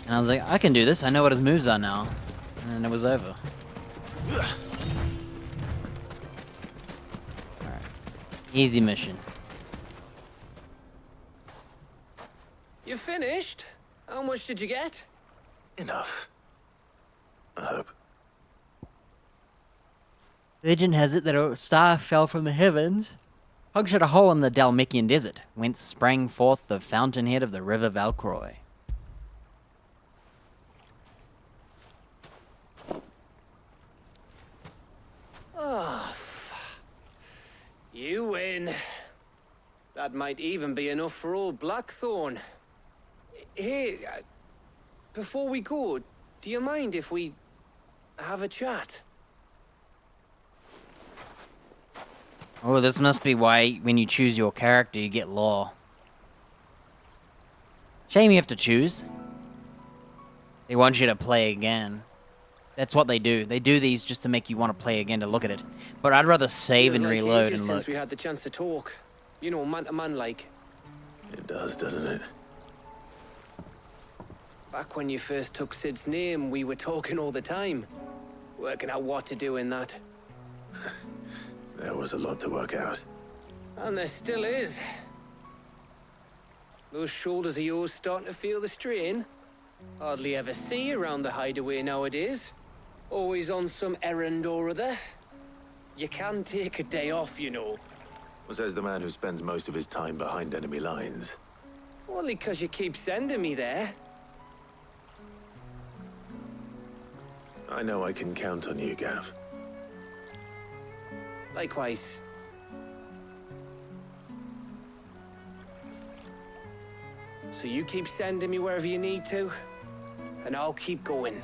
And I was like, I can do this. I know what his moves are now. And then it was over. Alright. Easy mission. You finished? How much did you get? Enough. I hope. Legend has it that a star fell from the heavens, punctured a hole in the Dalmatian desert, whence sprang forth the fountainhead of the river Valcroy. Oh, you win. That might even be enough for old Blackthorn. Hey, before we go, do you mind if we have a chat? Oh, this must be why when you choose your character, you get law. Shame you have to choose. They want you to play again. That's what they do. They do these just to make you want to play again to look at it. But I'd rather save and reload and look. Since we had the chance to talk, you know, man to man like. It does, doesn't it? Back when you first took Sid's name, we were talking all the time, working out what to do in that. There was a lot to work out. And there still is. Those shoulders of yours starting to feel the strain. Hardly ever see you around the hideaway nowadays. Always on some errand or other. You can take a day off, you know. Says the man who spends most of his time behind enemy lines. Only 'cause you keep sending me there. I know I can count on you, Gav. Likewise. So you keep sending me wherever you need to, and I'll keep going.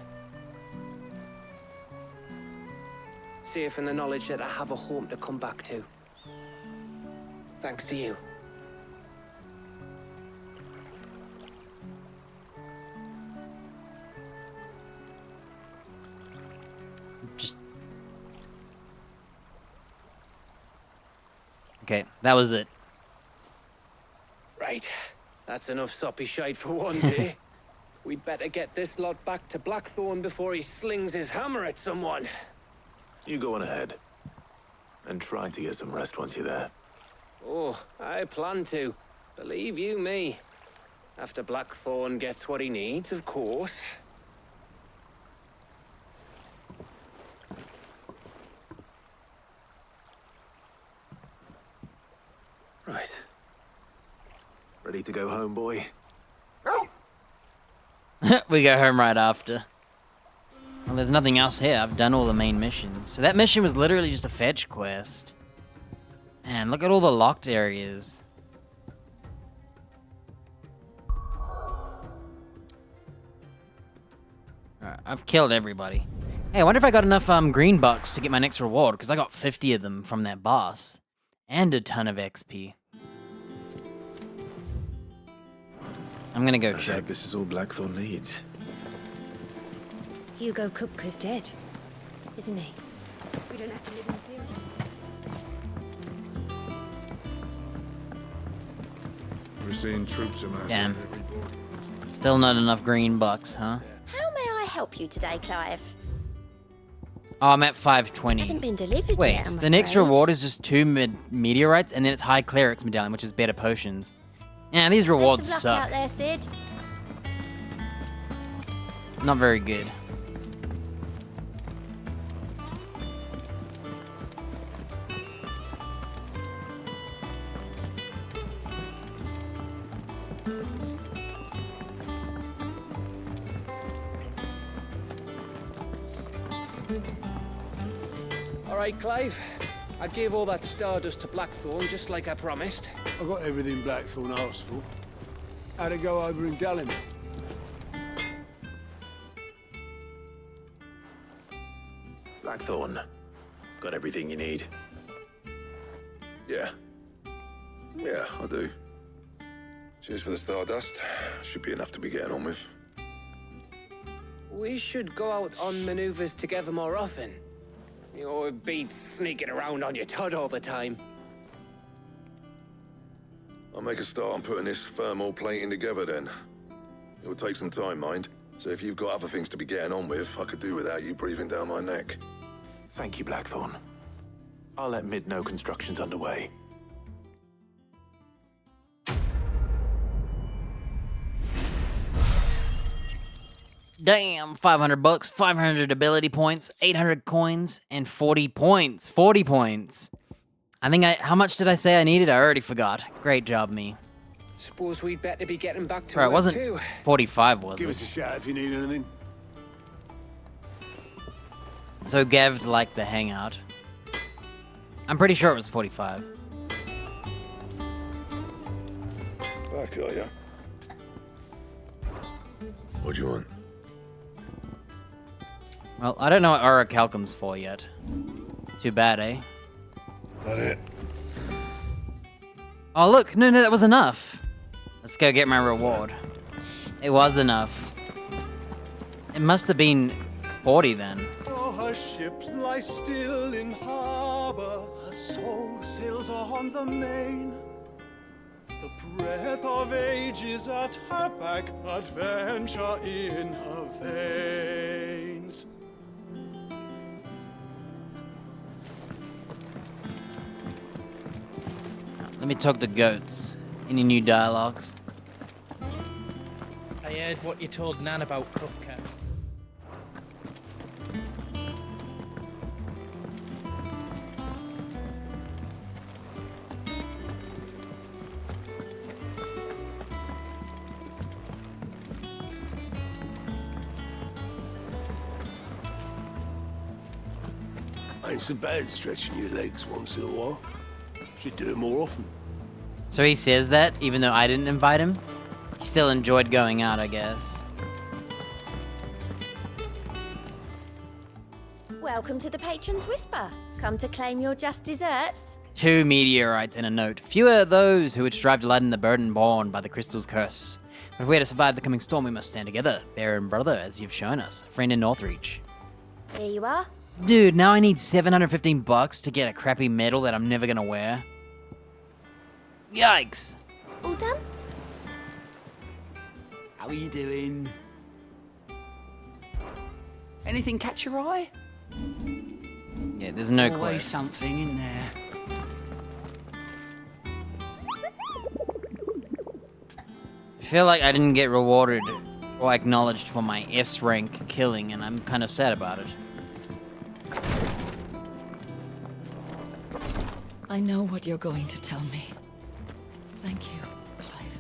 Safe in the knowledge that I have a home to come back to. Thanks to you. Okay, that was it. Right. That's enough soppy shite for one day. We'd better get this lot back to Blackthorn before he slings his hammer at someone. You go on ahead. And try to get some rest once you're there. Oh, I plan to. Believe you me. After Blackthorn gets what he needs, of course. Right. Ready to go home, boy? We go home right after. Well, there's nothing else here. I've done all the main missions. So that mission was literally just a fetch quest. Man, look at all the locked areas. Alright, I've killed everybody. Hey, I wonder if I got enough green bucks to get my next reward, because I got 50 of them from that boss. And a ton of XP. I'm gonna go check. This is all Blackthorn needs. Hugo Kupka's dead, isn't he? We don't have to live in fear. We're seeing troops amassing Damn. every border. Still not enough green bucks, huh? How may I help you today, Clive? Oh, I'm at 520. Hasn't been delivered Wait, yet, I'm the next afraid. reward is just 2 meteorites, and then it's High Cleric's Medallion, which is better potions. Yeah, these rewards Best of luck out suck. there, Sid. Not very good. All right, Clive. I gave all that stardust to Blackthorn, just like I promised. I got everything Blackthorn asked for. How'd it go over in Dallimore? Blackthorn. Got everything you need? Yeah. Yeah, I do. Cheers for the Stardust. Should be enough to be getting on with. We should go out on maneuvers together more often. You know, it beats sneaking around on your Todd all the time. I'll make a start on putting this thermal plating together then. It'll take some time, mind. So if you've got other things to be getting on with, I could do without you breathing down my neck. Thank you, Blackthorn. I'll let Mid know construction's underway. Damn, 500 bucks, 500 ability points, 800 coins, and 40 points. 40 points. I think how much did I say I needed? I already forgot. Great job, me. Suppose we'd better be getting back to Bro, it work wasn't too. 45, was Give it? us a shout if you need anything. So Gav liked the hangout. I'm pretty sure it was 45. Back, are ya? What do you want? Well, I don't know what Orichalcum's for yet. Too bad, eh? That it? Oh, look. No, that was enough. Let's go get my reward. It was enough. It must have been 40 then. Oh, her ship lies still in harbor. Her soul sails on the main. The breath of age is at her back. Adventure in her veins. Let me talk to goats. Any new dialogues? I heard what you told Nan about Cupcake. Ain't so bad stretching your legs once in a while. Should do it more often. So he says that, even though I didn't invite him? He still enjoyed going out, I guess. Welcome to the Patron's Whisper. Come to claim your just desserts. 2 meteorites and a note. Few are those who would strive to lighten the burden borne by the crystal's curse. But if we are to survive the coming storm, we must stand together, bear and brother, as you've shown us. A friend in Northreach. Here you are. Dude, now I need 715 bucks to get a crappy medal that I'm never gonna wear. Yikes. All done? How are you doing? Anything catch your eye? Yeah, there's no Always quests. something in there. I feel like I didn't get rewarded or acknowledged for my S rank killing, and I'm kind of sad about it. I know what you're going to tell me. Thank you, Clive.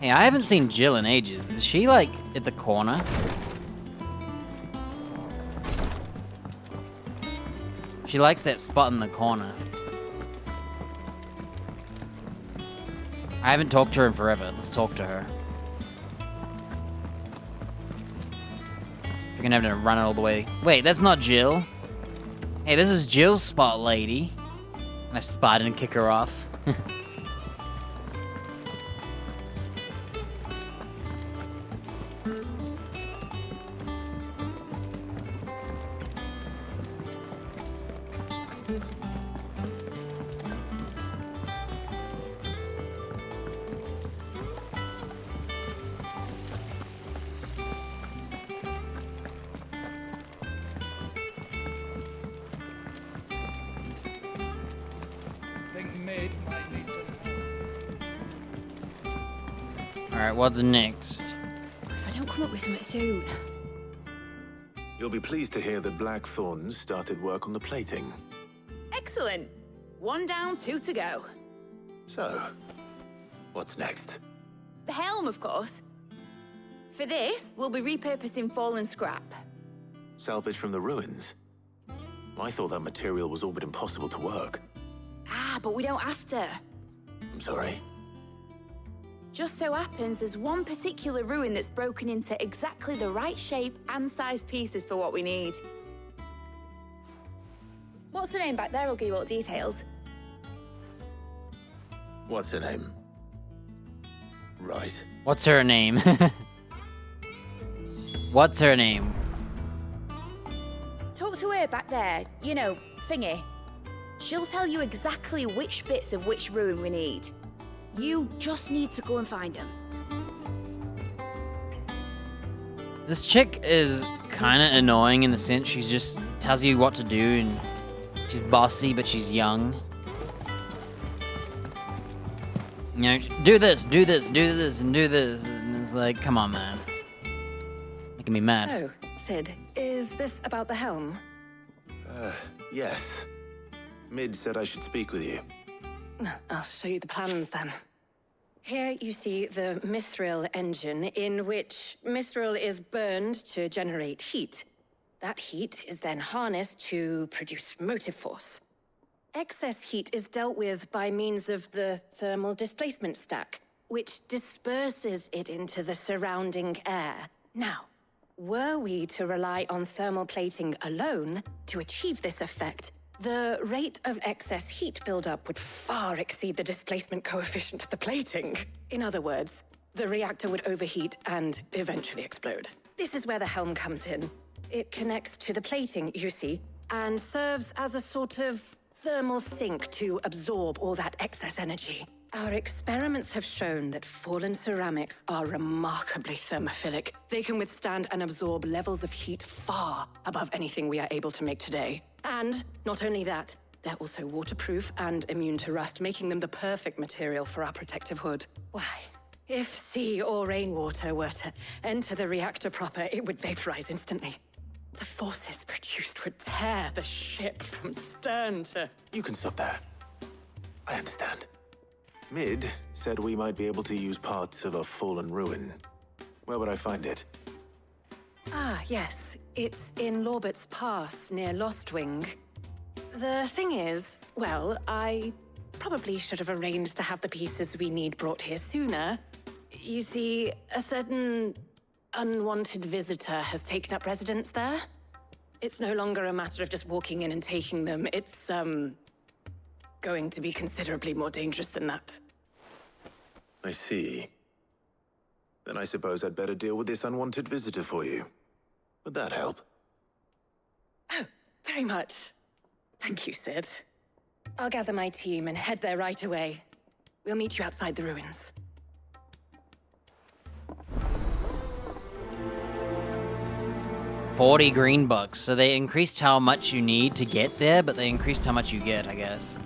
Hey, I haven't seen Jill in ages. Is she, like, at the corner? She likes that spot in the corner. I haven't talked to her in forever. Let's talk to her. You're gonna have to run it all the way. Wait, that's not Jill. Hey, this is Jill's spot, lady. And I spot and kick her off. Alright, what's next? If I don't come up with something soon. You'll be pleased to hear that Blackthorn started work on the plating. Excellent. 1 down, 2 to go. So, what's next? The helm, of course. For this, we'll be repurposing fallen scrap. Salvage from the ruins? I thought that material was all but impossible to work. Ah, but we don't have to. I'm sorry. Just so happens there's one particular ruin that's broken into exactly the right shape and size pieces for what we need. What's her name back there? I'll give you all the details. What's her name? Right. What's her name? What's her name? Talk to her back there. You know, thingy. She'll tell you exactly which bits of which ruin we need. You just need to go and find them. This chick is kind of annoying in the sense she's just tells you what to do, and she's bossy, but she's young. You know, do this, do this, do this, and do this. And it's like, come on, man. Making me mad. Oh, Sid, is this about the helm? Yes. Mid said I should speak with you. I'll show you the plans then. Here you see the mithril engine, in which mithril is burned to generate heat. That heat is then harnessed to produce motive force. Excess heat is dealt with by means of the thermal displacement stack, which disperses it into the surrounding air. Now, were we to rely on thermal plating alone to achieve this effect, the rate of excess heat buildup would far exceed the displacement coefficient of the plating. In other words, the reactor would overheat and eventually explode. This is where the helm comes in. It connects to the plating, you see, and serves as a sort of thermal sink to absorb all that excess energy. Our experiments have shown that fallen ceramics are remarkably thermophilic. They can withstand and absorb levels of heat far above anything we are able to make today. And not only that, they're also waterproof and immune to rust, making them the perfect material for our protective hood. Why, if sea or rainwater were to enter the reactor proper, it would vaporize instantly. The forces produced would tear the ship from stern to... You can stop there. I understand. Mid said we might be able to use parts of a fallen ruin. Where would I find it? Ah, yes. It's in Lorbert's Pass, near Lostwing. The thing is, well, I probably should have arranged to have the pieces we need brought here sooner. You see, a certain unwanted visitor has taken up residence there. It's no longer a matter of just walking in and taking them. It's, going to be considerably more dangerous than that. I see. Then I suppose I'd better deal with this unwanted visitor for you. Would that help? Oh, very much. Thank you, Sid. I'll gather my team and head there right away. We'll meet you outside the ruins. $40 green bucks. So they increased how much you need to get there, but they increased how much you get, I guess.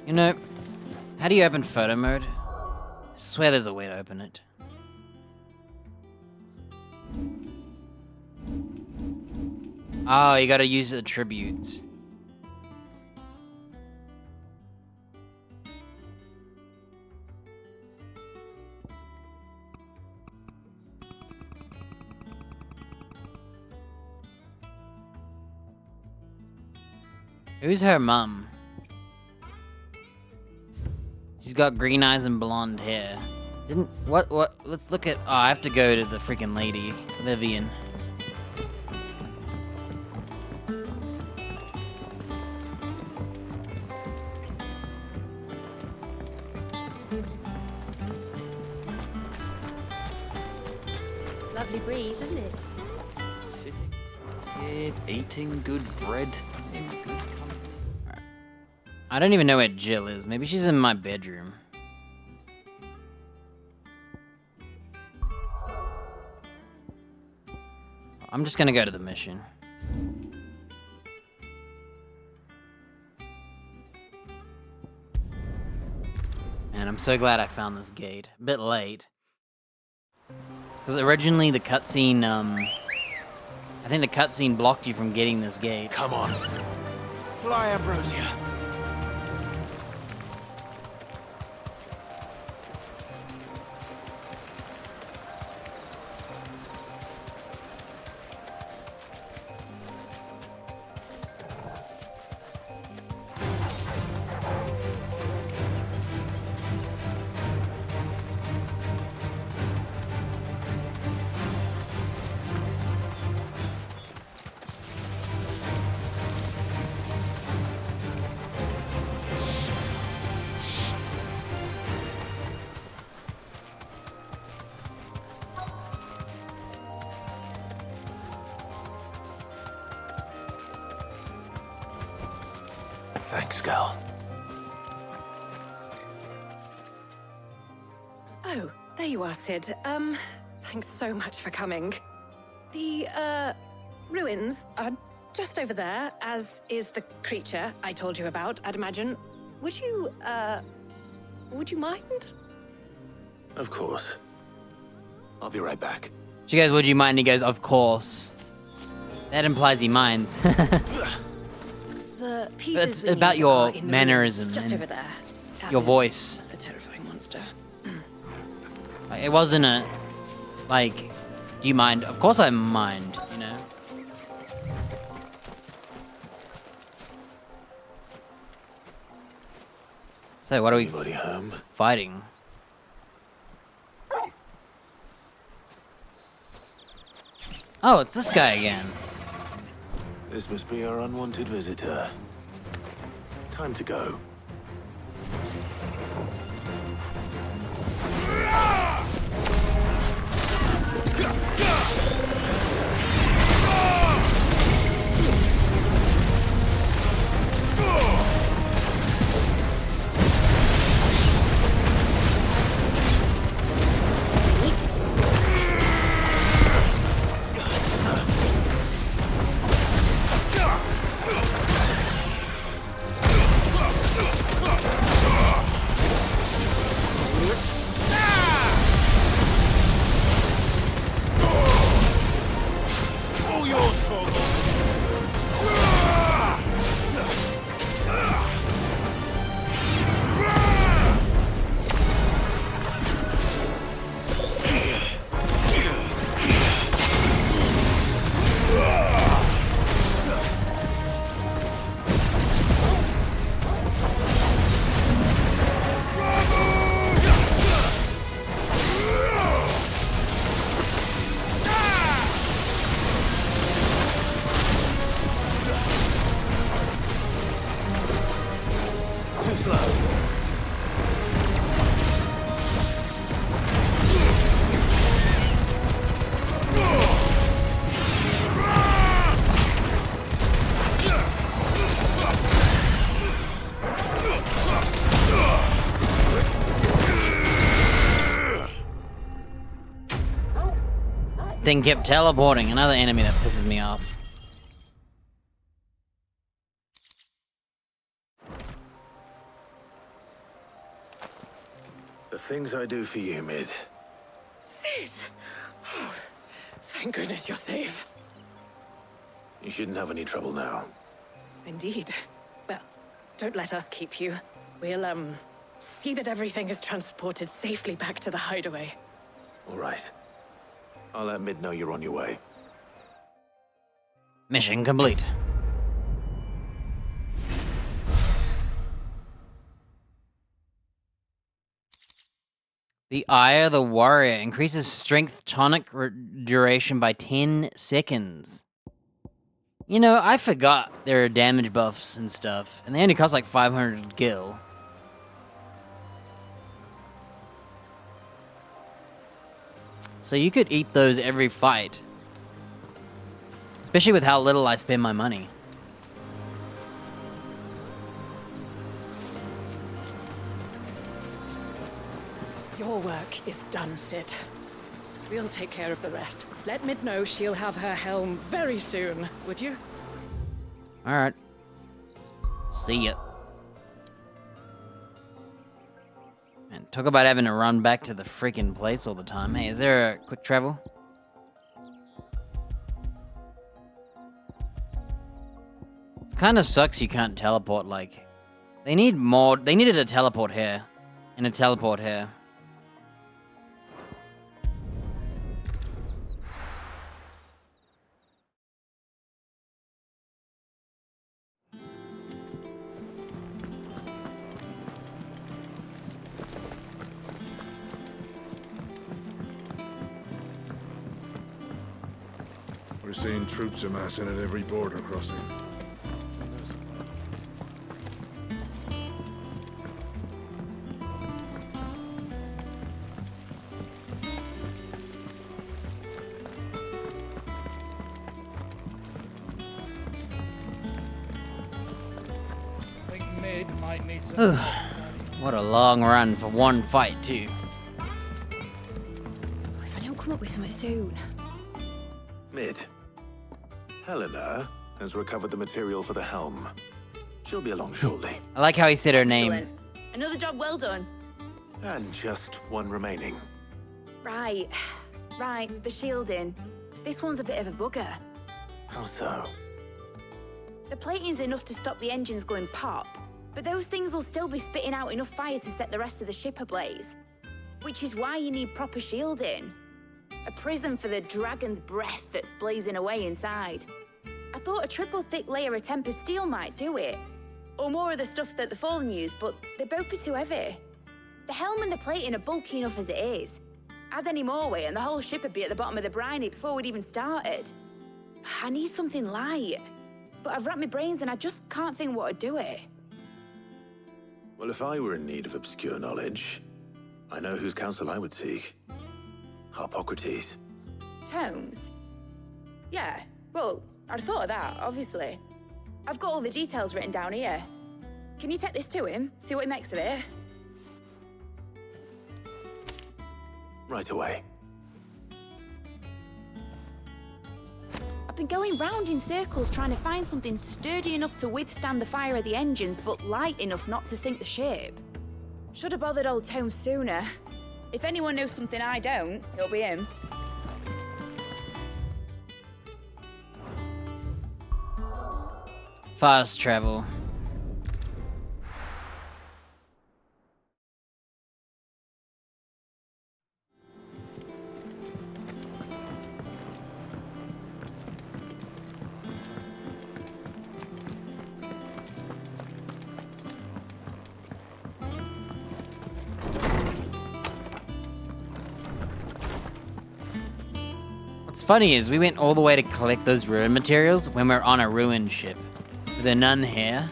You know, how do you open photo mode? I swear there's a way to open it. Oh, you gotta use the attributes. Who's her mum? She's got green eyes and blonde hair. What, let's look at, oh, I have to go to the freaking lady, Vivian. Lovely breeze, isn't it? Sitting here, eating good bread in good company. I don't even know where Jill is. Maybe she's in my bedroom. I'm just gonna go to the mission. And I'm so glad I found this gate. A bit late. Because originally the cutscene, I think the cutscene blocked you from getting this gate. Come on. Fly, Ambrosia. Thanks, girl. Oh, there you are, Sid. Thanks so much for coming. The, ruins are just over there, as is the creature I told you about, I'd imagine. Would you mind? Of course. I'll be right back. She goes, would you mind? He goes, of course. That implies he minds. The pieces It's about your mannerism just and over there. your voice. The terrifying monster. Like, it wasn't a, like, do you mind? Of course I mind, you know? So what are we fighting? Oh, it's this guy again. This must be our unwanted visitor. Time to go. Thing kept teleporting. Another enemy that pisses me off. The things I do for you, Mid. Sid! Oh, thank goodness you're safe. You shouldn't have any trouble now. Indeed. Well, don't let us keep you. We'll, see that everything is transported safely back to the hideaway. All right. I'll let Mid know you're on your way. Mission complete. The Eye of the Warrior increases strength tonic duration by 10 seconds. You know, I forgot there are damage buffs and stuff, and they only cost like 500 gil. So you could eat those every fight. Especially with how little I spend my money. Your work is done, Sid. We'll take care of the rest. Let Mid know she'll have her helm very soon, would you? Alright. See ya. Man, talk about having to run back to the freaking place all the time. Hey, is there a quick travel? It kind of sucks you can't teleport, like... They needed a teleport here. And a teleport here. We're seeing troops amassing at every border crossing. Think Mid might need some. What a long run for one fight, too. If I don't come up with something soon. Mid. Helena has recovered the material for the helm. She'll be along shortly. I like how he said her name. Excellent. Another job well done. And just one remaining. Right. Right, the shielding. This one's a bit of a bugger. How so? The plating's enough to stop the engines going pop, but those things will still be spitting out enough fire to set the rest of the ship ablaze. Which is why you need proper shielding. A prism for the dragon's breath that's blazing away inside. I thought a triple thick layer of tempered steel might do it. Or more of the stuff that the Fallen use, but they'd both be too heavy. The helm and the plating are bulky enough as it is. Add any more weight and the whole ship would be at the bottom of the briny before we'd even started. I need something light. But I've racked my brains and I just can't think what would do it. Well, if I were in need of obscure knowledge, I know whose counsel I would seek. Harpocrates. Tomes? Yeah, well, I'd thought of that, obviously. I've got all the details written down here. Can you take this to him, see what he makes of it? Right away. I've been going round in circles trying to find something sturdy enough to withstand the fire of the engines, but light enough not to sink the ship. Should have bothered old Tome sooner. If anyone knows something I don't, it'll be him. Fast travel. What's funny is we went all the way to collect those ruin materials when we're on a ruined ship. With a nun here.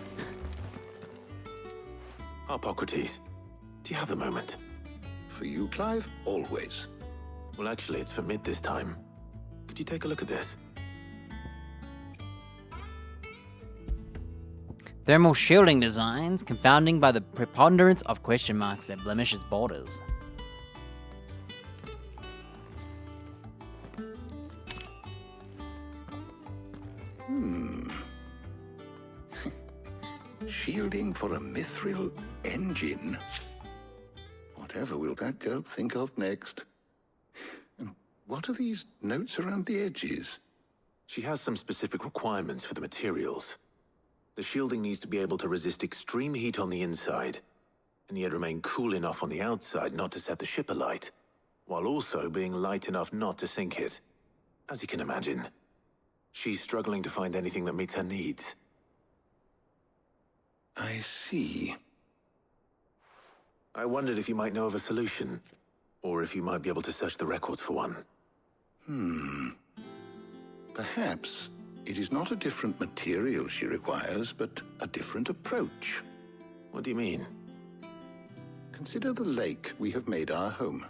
Harpocrates, do you have a moment? For you, Clive? Always. Well, actually, it's for Mid this time. Could you take a look at this? Thermal shielding designs, confounding by the preponderance of question marks that blemishes borders. Shielding for a mithril engine. Whatever will that girl think of next? And what are these notes around the edges? She has some specific requirements for the materials. The shielding needs to be able to resist extreme heat on the inside, and yet remain cool enough on the outside not to set the ship alight, while also being light enough not to sink it. As you can imagine, she's struggling to find anything that meets her needs. I see. I wondered if you might know of a solution, or if you might be able to search the records for one. Perhaps it is not a different material she requires, but a different approach. What do you mean? Consider the lake we have made our home.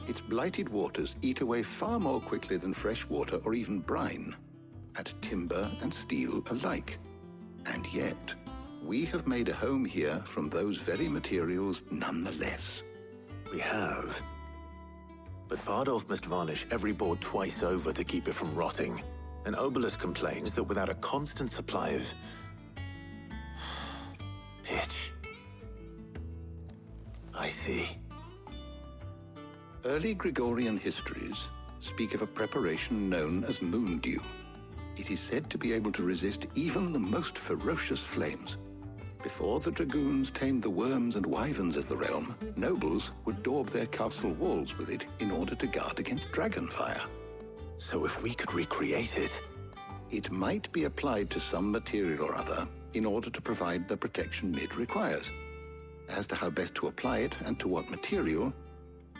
Its blighted waters eat away far more quickly than fresh water or even brine, at timber and steel alike. And yet, we have made a home here from those very materials nonetheless. We have. But Bardolph must varnish every board twice over to keep it from rotting. And Obelus complains that without a constant supply of pitch. I see. Early Gregorian histories speak of a preparation known as moon dew. It is said to be able to resist even the most ferocious flames. Before the dragoons tamed the worms and wyverns of the realm, nobles would daub their castle walls with it in order to guard against dragon fire. So if we could recreate it... It might be applied to some material or other in order to provide the protection Mid requires. As to how best to apply it and to what material,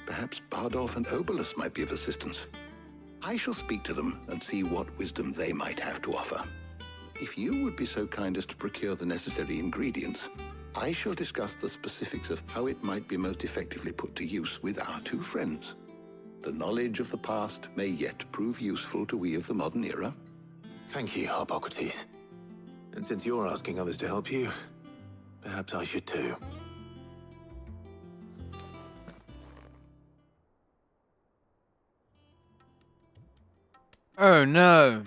perhaps Bardolph and Obelus might be of assistance. I shall speak to them and see what wisdom they might have to offer. If you would be so kind as to procure the necessary ingredients, I shall discuss the specifics of how it might be most effectively put to use with our two friends. The knowledge of the past may yet prove useful to we of the modern era. Thank you, Harpocrates. And since you're asking others to help you, Perhaps I should too. Oh no.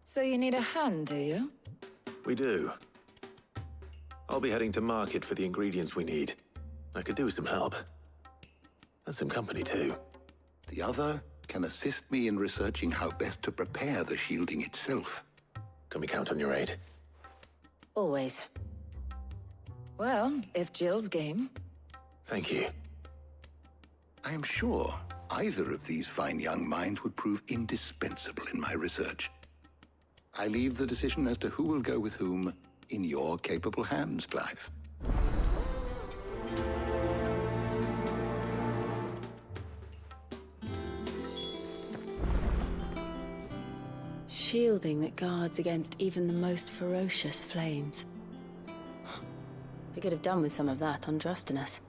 So you need a hand, do you? We do. I'll be heading to market for the ingredients we need. I could do with some help. And some company too. The other can assist me in researching how best to prepare the shielding itself. Can we count on your aid? Always. Well, if Jill's game. Thank you. I am sure either of these fine young minds would prove indispensable in my research. I leave the decision as to who will go with whom in your capable hands, Clive. Shielding that guards against even the most ferocious flames. We could have done with some of that on Drustinus.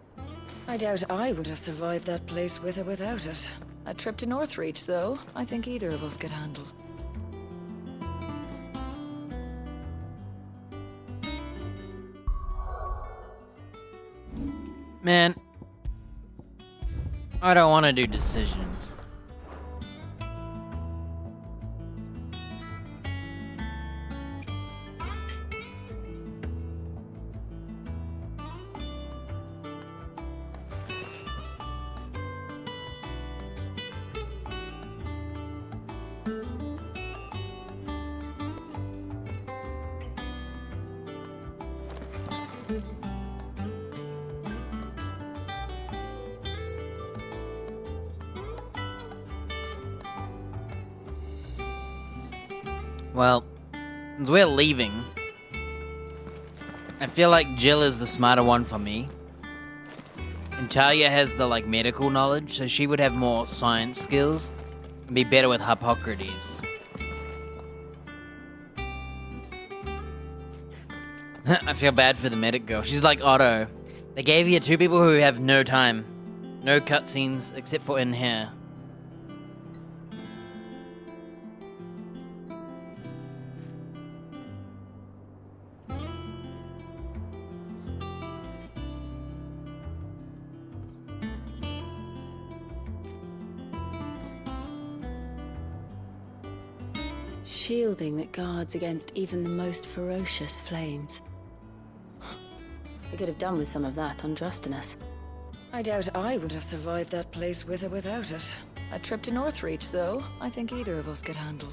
I doubt I would have survived that place with or without it. A trip to Northreach, though, I think either of us could handle. Man, I don't want to do decisions. Well, since we're leaving, I feel like Jill is the smarter one for me. And Talia has the, medical knowledge, so she would have more science skills and be better with Hippocrates. I feel bad for the medic girl. She's like Otto. They gave you two people who have no time. No cutscenes except for in here. Shielding that guards against even the most ferocious flames. We could have done with some of that on Drustinus. I doubt I would have survived that place with or without it. A trip to Northreach, though, I think either of us could handle.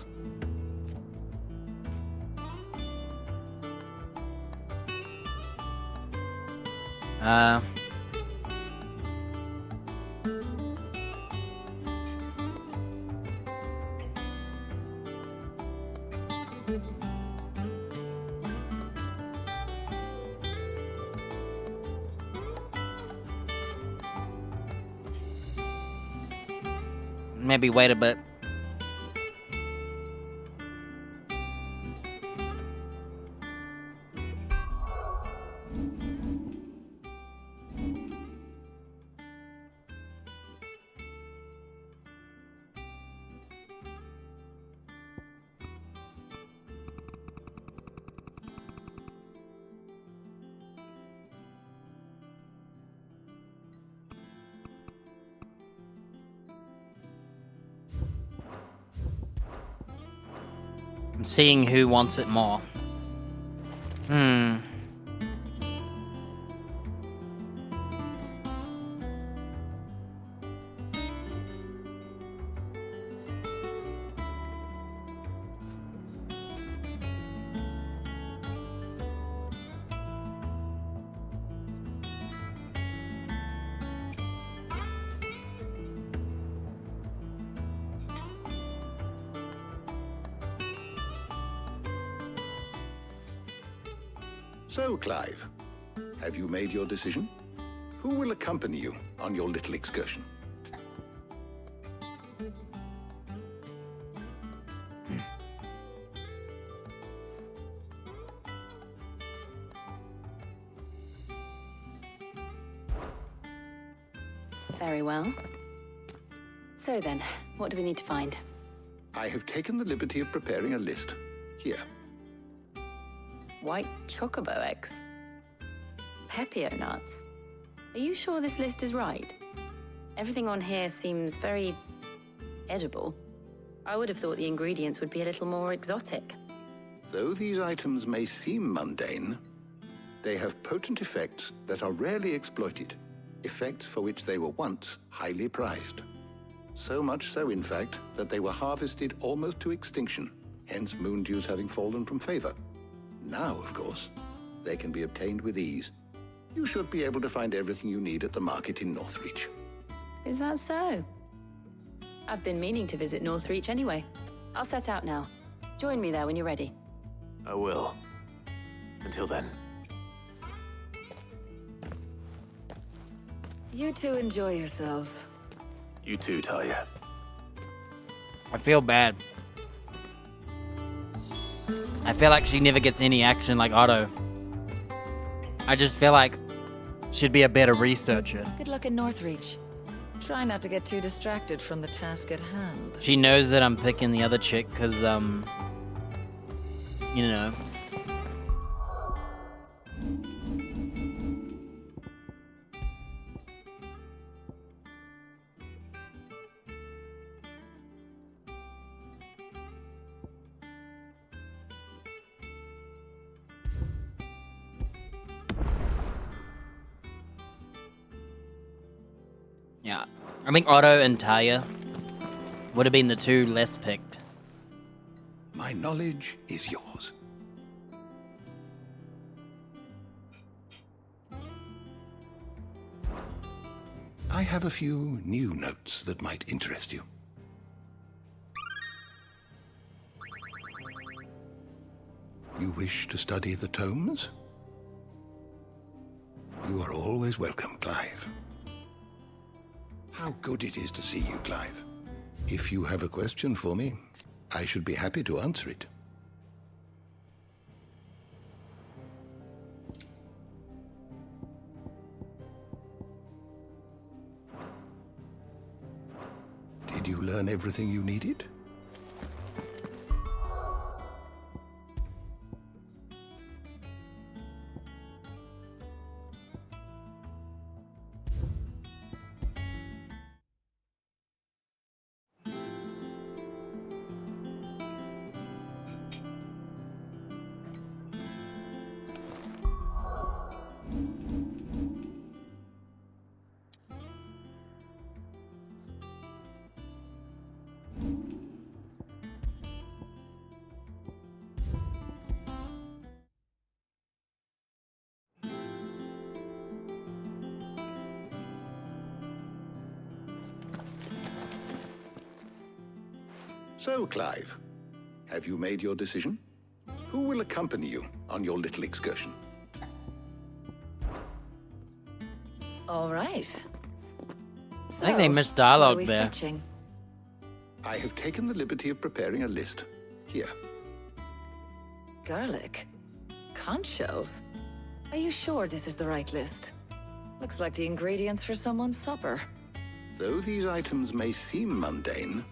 Maybe wait a bit. I'm seeing who wants it more. So, Clive, have you made your decision? Who will accompany you on your little excursion? Very well. So then, What do we need to find? I have taken the liberty of preparing a list. Here. White chocobo eggs. Pepio nuts. Are you sure this list is right? Everything on here seems very edible. I would have thought the ingredients would be a little more exotic. Though these items may seem mundane, they have potent effects that are rarely exploited, effects for which they were once highly prized. So much so, in fact, that they were harvested almost to extinction, hence moon dews having fallen from favor. Now, of course, they can be obtained with ease. You should be able to find everything you need at the market in Northreach. Is that so? I've been meaning to visit Northreach anyway. I'll set out now. Join me there when you're ready. I will. Until then. You two enjoy yourselves. You too, Talia. I feel bad. I feel like she never gets any action like Otto. I just feel like she'd be a better researcher. Good luck in Northreach. Try not to get too distracted from the task at hand. She knows that I'm picking the other chick because, you know. Yeah, I think Otto and Talia would have been the two less picked. My knowledge is yours. I have a few new notes that might interest you. You wish to study the tomes? You are always welcome, Clive. How good it is to see you, Clive. If you have a question for me, I should be happy to answer it. Did you learn everything you needed? So, Clive, have you made your decision? Who will accompany you on your little excursion? All right. So, I think they missed what are dialogue we there. fetching? I have taken the liberty of preparing a list. Here. Garlic. Conch shells. Are you sure this is the right list? Looks like the ingredients for someone's supper. Though these items may seem mundane,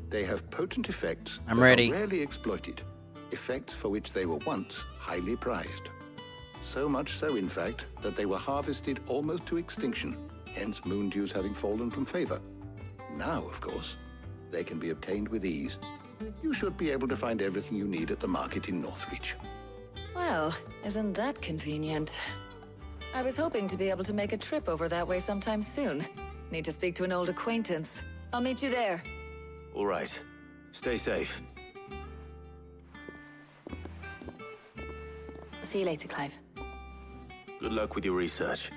they have potent effects I'm that ready. are rarely exploited, effects for which they were once highly prized. So much so, in fact, that they were harvested almost to extinction, hence moon dews having fallen from favor. Now, of course, they can be obtained with ease. You should be able to find everything you need at the market in Northreach. Well, isn't that convenient? I was hoping to be able to make a trip over that way sometime soon. Need to speak to an old acquaintance. I'll meet you there. All right. Stay safe. I'll see you later, Clive. Good luck with your research.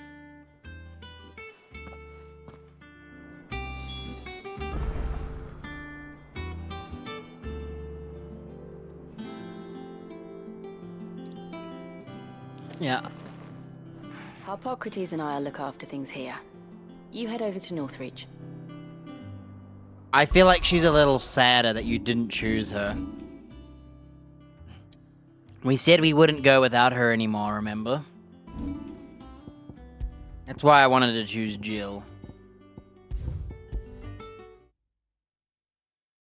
Yeah. Harpocrates and I'll look after things here. You head over to Northreach. I feel like she's a little sadder that you didn't choose her. We said we wouldn't go without her anymore, remember? That's why I wanted to choose Jill.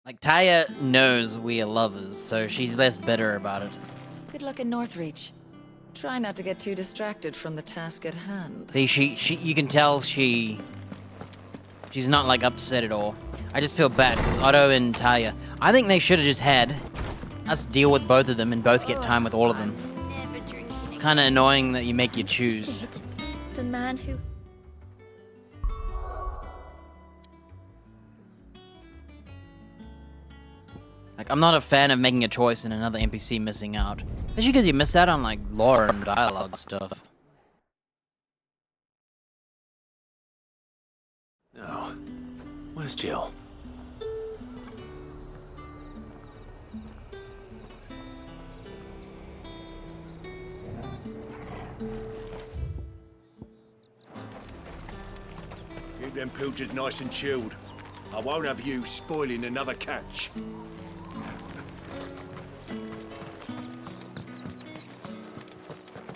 Like, Taya knows we are lovers, so she's less bitter about it. Good luck in Northreach. Try not to get too distracted from the task at hand. See, you can tell she's not, like, upset at all. I just feel bad, because Otto and Taya, I think they should have just had us deal with both of them and both get time with all of them. It's kind of annoying that you make you choose. The man who... Like, I'm not a fan of making a choice and another NPC missing out. Especially because you miss out on, like, lore and dialogue stuff. No. Where's Jill? Keep them pilchards nice and chilled. I won't have you spoiling another catch.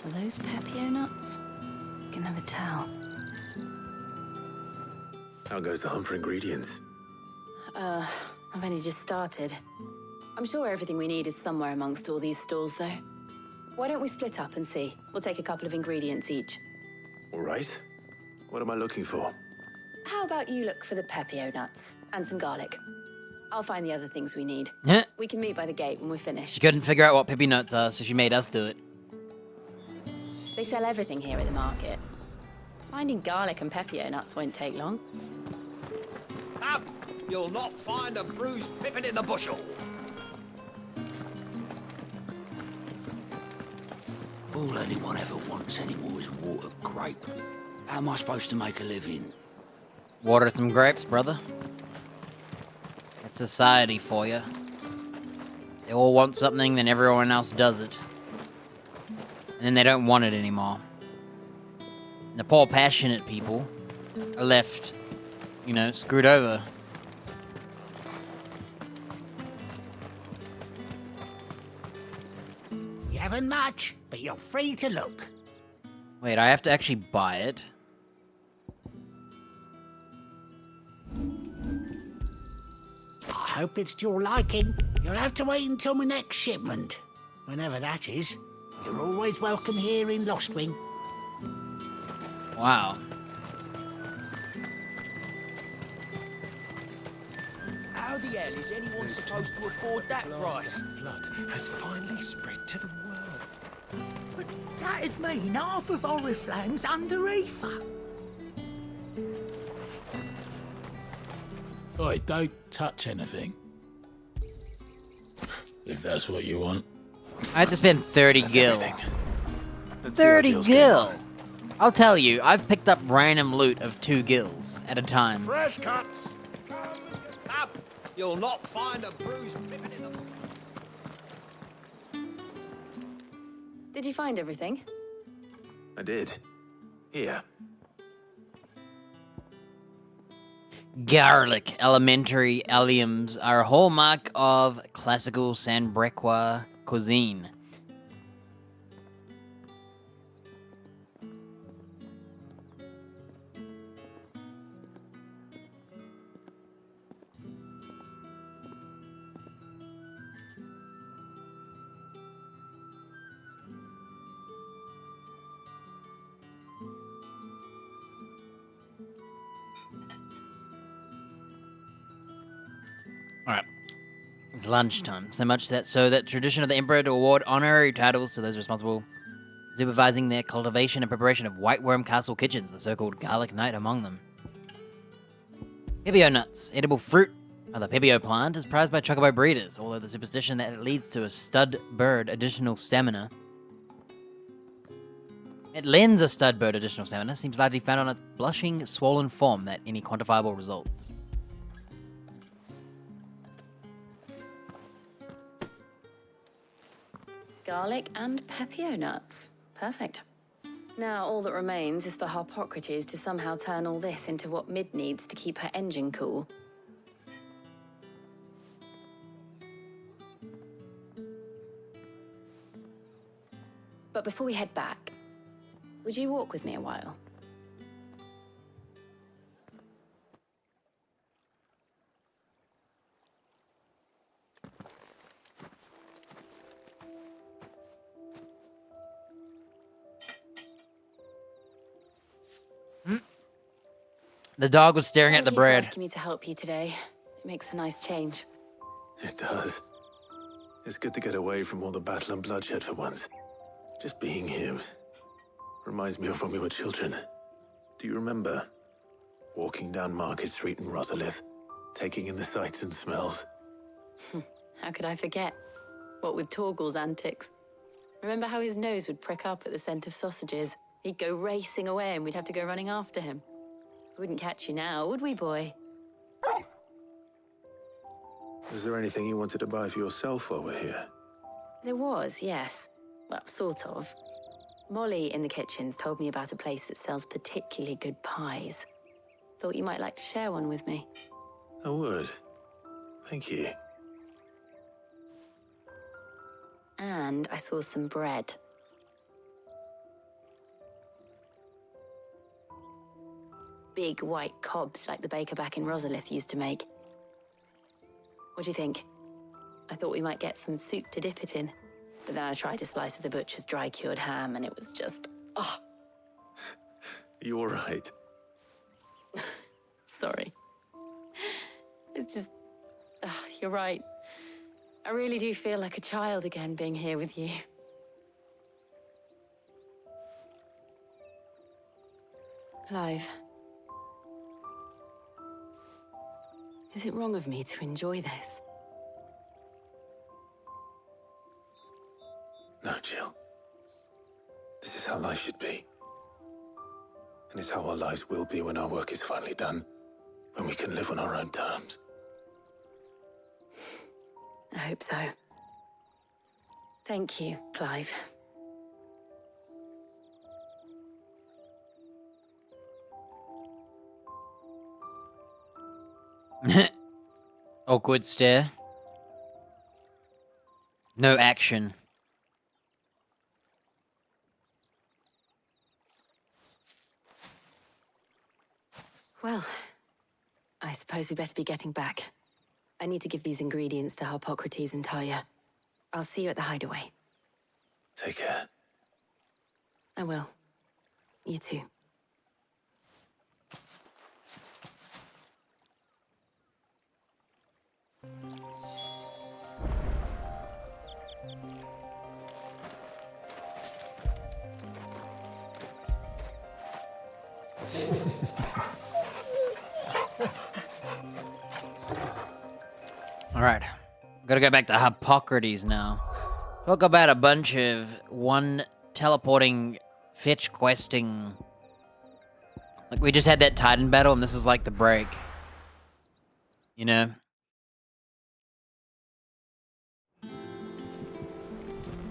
Are those Pepio nuts? Can never tell. How goes the hunt for ingredients? I've only just started. I'm sure everything we need is somewhere amongst all these stalls, though. Why don't we split up and see? We'll take a couple of ingredients each. All right. What am I looking for? How about you look for the Pepio nuts and some garlic? I'll find the other things we need. Yeah. We can meet by the gate when we're finished. She couldn't figure out what Pippi nuts are, so she made us do it. They sell everything here at the market. Finding garlic and Pepio nuts won't take long. Up! You'll not find a bruised pippin in the bushel. All anyone ever wants anymore is water grape. How am I supposed to make a living? Water some grapes, brother. That's society for you. They all want something, then everyone else does it. And then they don't want it anymore. And the poor, passionate people are left, you know, screwed over. You haven't much, but you're free to look. Wait, I have to actually buy it? I hope it's to your liking. You'll have to wait until my next shipment. Whenever that is. You're always welcome here in Lostwing. Wow. How the hell is anyone supposed to afford that price? Flood has finally spread to the world. But that'd mean half of Oriflamme's under Aoife. Oi, don't touch anything. If that's what you want. I had to spend 30 gil. Let's see how 30 Jill's gil! getting I'll tell you, I've picked up random loot of 2 gils at a time. Fresh cuts! Up! You'll not find a bruised pippin in the... Did you find everything? I did. Here. Garlic elementary alliums are a hallmark of classical Sanbrequa cuisine. Alright. It's lunchtime. So much that tradition of the Emperor to award honorary titles to those responsible supervising their cultivation and preparation of Whiteworm Castle kitchens, the so-called Garlic Knight among them. Pipio nuts, edible fruit of the Pipio plant, is prized by chocobo breeders, although the superstition that it leads to a stud bird additional stamina. It lends a stud bird additional stamina, seems largely found on its blushing, swollen form that any quantifiable results. Garlic and Pepio nuts. Perfect. Now all that remains is for Harpocrates to somehow turn all this into what Mid needs to keep her engine cool. But before we head back, would you walk with me a while? The dog was staring at the Thank you for bread. asking me to help you today. It makes a nice change. It does. It's good to get away from all the battle and bloodshed for once. Just being here reminds me of when we were children. Do you remember? Walking down Market Street in Rosalith, taking in the sights and smells. How could I forget? What with Torgal's antics. Remember how his nose would prick up at the scent of sausages? He'd go racing away and we'd have to go running after him. We wouldn't catch you now, would we, boy? Is there anything you wanted to buy for yourself while we're here? There was, yes. Well, sort of. Molly in the kitchens told me about a place that sells particularly good pies. Thought you might like to share one with me. I would. Thank you. And I saw some bread. Big white cobs like the baker back in Rosalith used to make. What do you think? I thought we might get some soup to dip it in. But then I tried a slice of the butcher's dry-cured ham and it was just... oh, You all right? sorry. It's just... you're right. I really do feel like a child again being here with you. Clive. Is it wrong of me to enjoy this? No, Jill. This is how life should be. And it's how our lives will be when our work is finally done. When we can live on our own terms. I hope so. Thank you, Clive. Awkward stare. No action. Well, I suppose we better be getting back. I need to give these ingredients to Harpocrates and Talia. I'll see you at the hideaway. Take care. I will. You too. Alright. Gotta go back to Harpocrates now. Talk about a bunch of one teleporting fetch questing. Like, we just had that Titan battle, and this is like the break. You know? I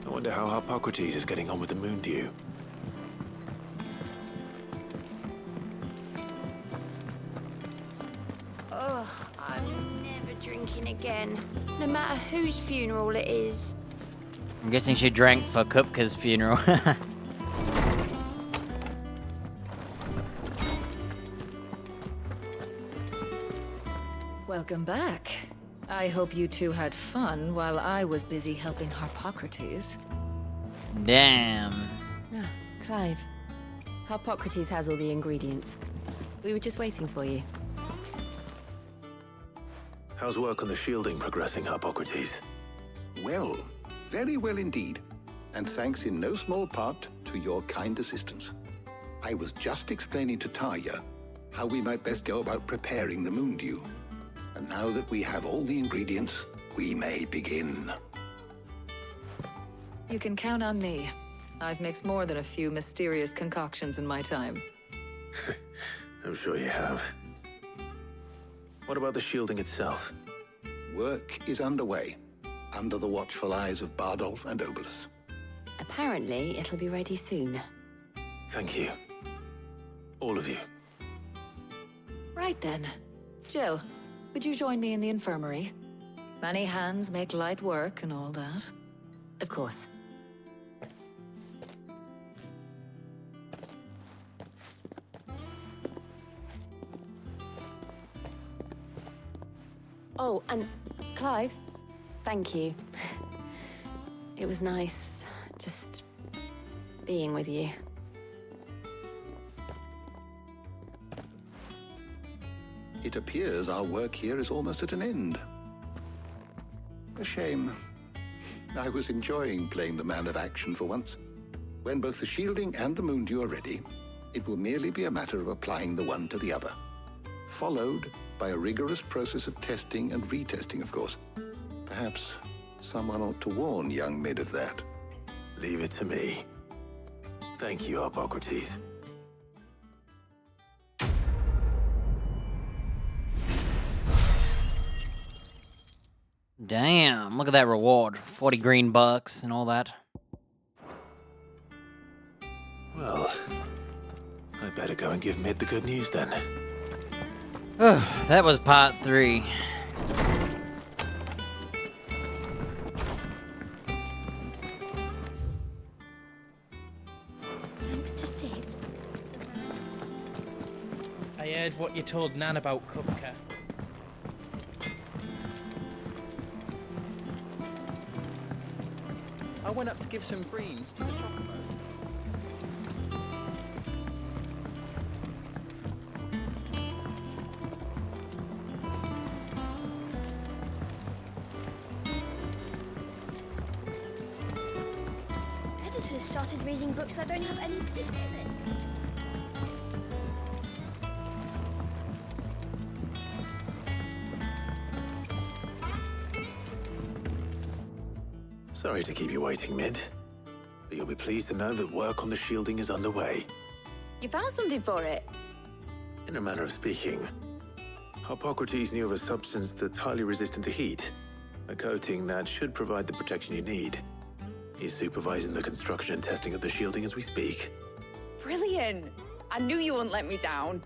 wonder how Harpocrates is getting on with the moon dew. Ugh, I'm never drinking again. No matter whose funeral it is. I'm guessing she drank for Kupka's funeral. Welcome back. I hope you two had fun while I was busy helping Harpocrates. Damn. Ah, Clive. Harpocrates has all the ingredients. We were just waiting for you. How's work on the shielding progressing, Harpocrates? Well, very well indeed. And thanks in no small part to your kind assistance. I was just explaining to Talia how we might best go about preparing the moon dew. And now that we have all the ingredients, we may begin. You can count on me. I've mixed more than a few mysterious concoctions in my time. I'm sure you have. What about the shielding itself? Work is underway, under the watchful eyes of Bardolph and Obolus. Apparently, it'll be ready soon. Thank you. All of you. Right then. Jill, would you join me in the infirmary? Many hands make light work and all that. Of course. Oh, and Clive, thank you. It was nice just being with you. It appears our work here is almost at an end. A shame. I was enjoying playing the man of action for once. When both the shielding and the moondew are ready, it will merely be a matter of applying the one to the other, followed by a rigorous process of testing and retesting, of course. Perhaps someone ought to warn young Mid of that. Leave it to me. Thank you, Hippocrates. Damn, look at that reward. 40 green bucks and all that. Well, I better go and give Mid the good news then. That was part 3. Thanks to Sid. I heard what you told Nan about Cupca. I went up to give some greens to the chocobo. Editors started reading books that don't have any pictures in. Sorry to keep you waiting, Mid. But you'll be pleased to know that work on the shielding is underway. You found something for it? In a manner of speaking, Hippocrates knew of a substance that's highly resistant to heat, a coating that should provide the protection you need. He's supervising the construction and testing of the shielding as we speak. Brilliant! I knew you wouldn't let me down.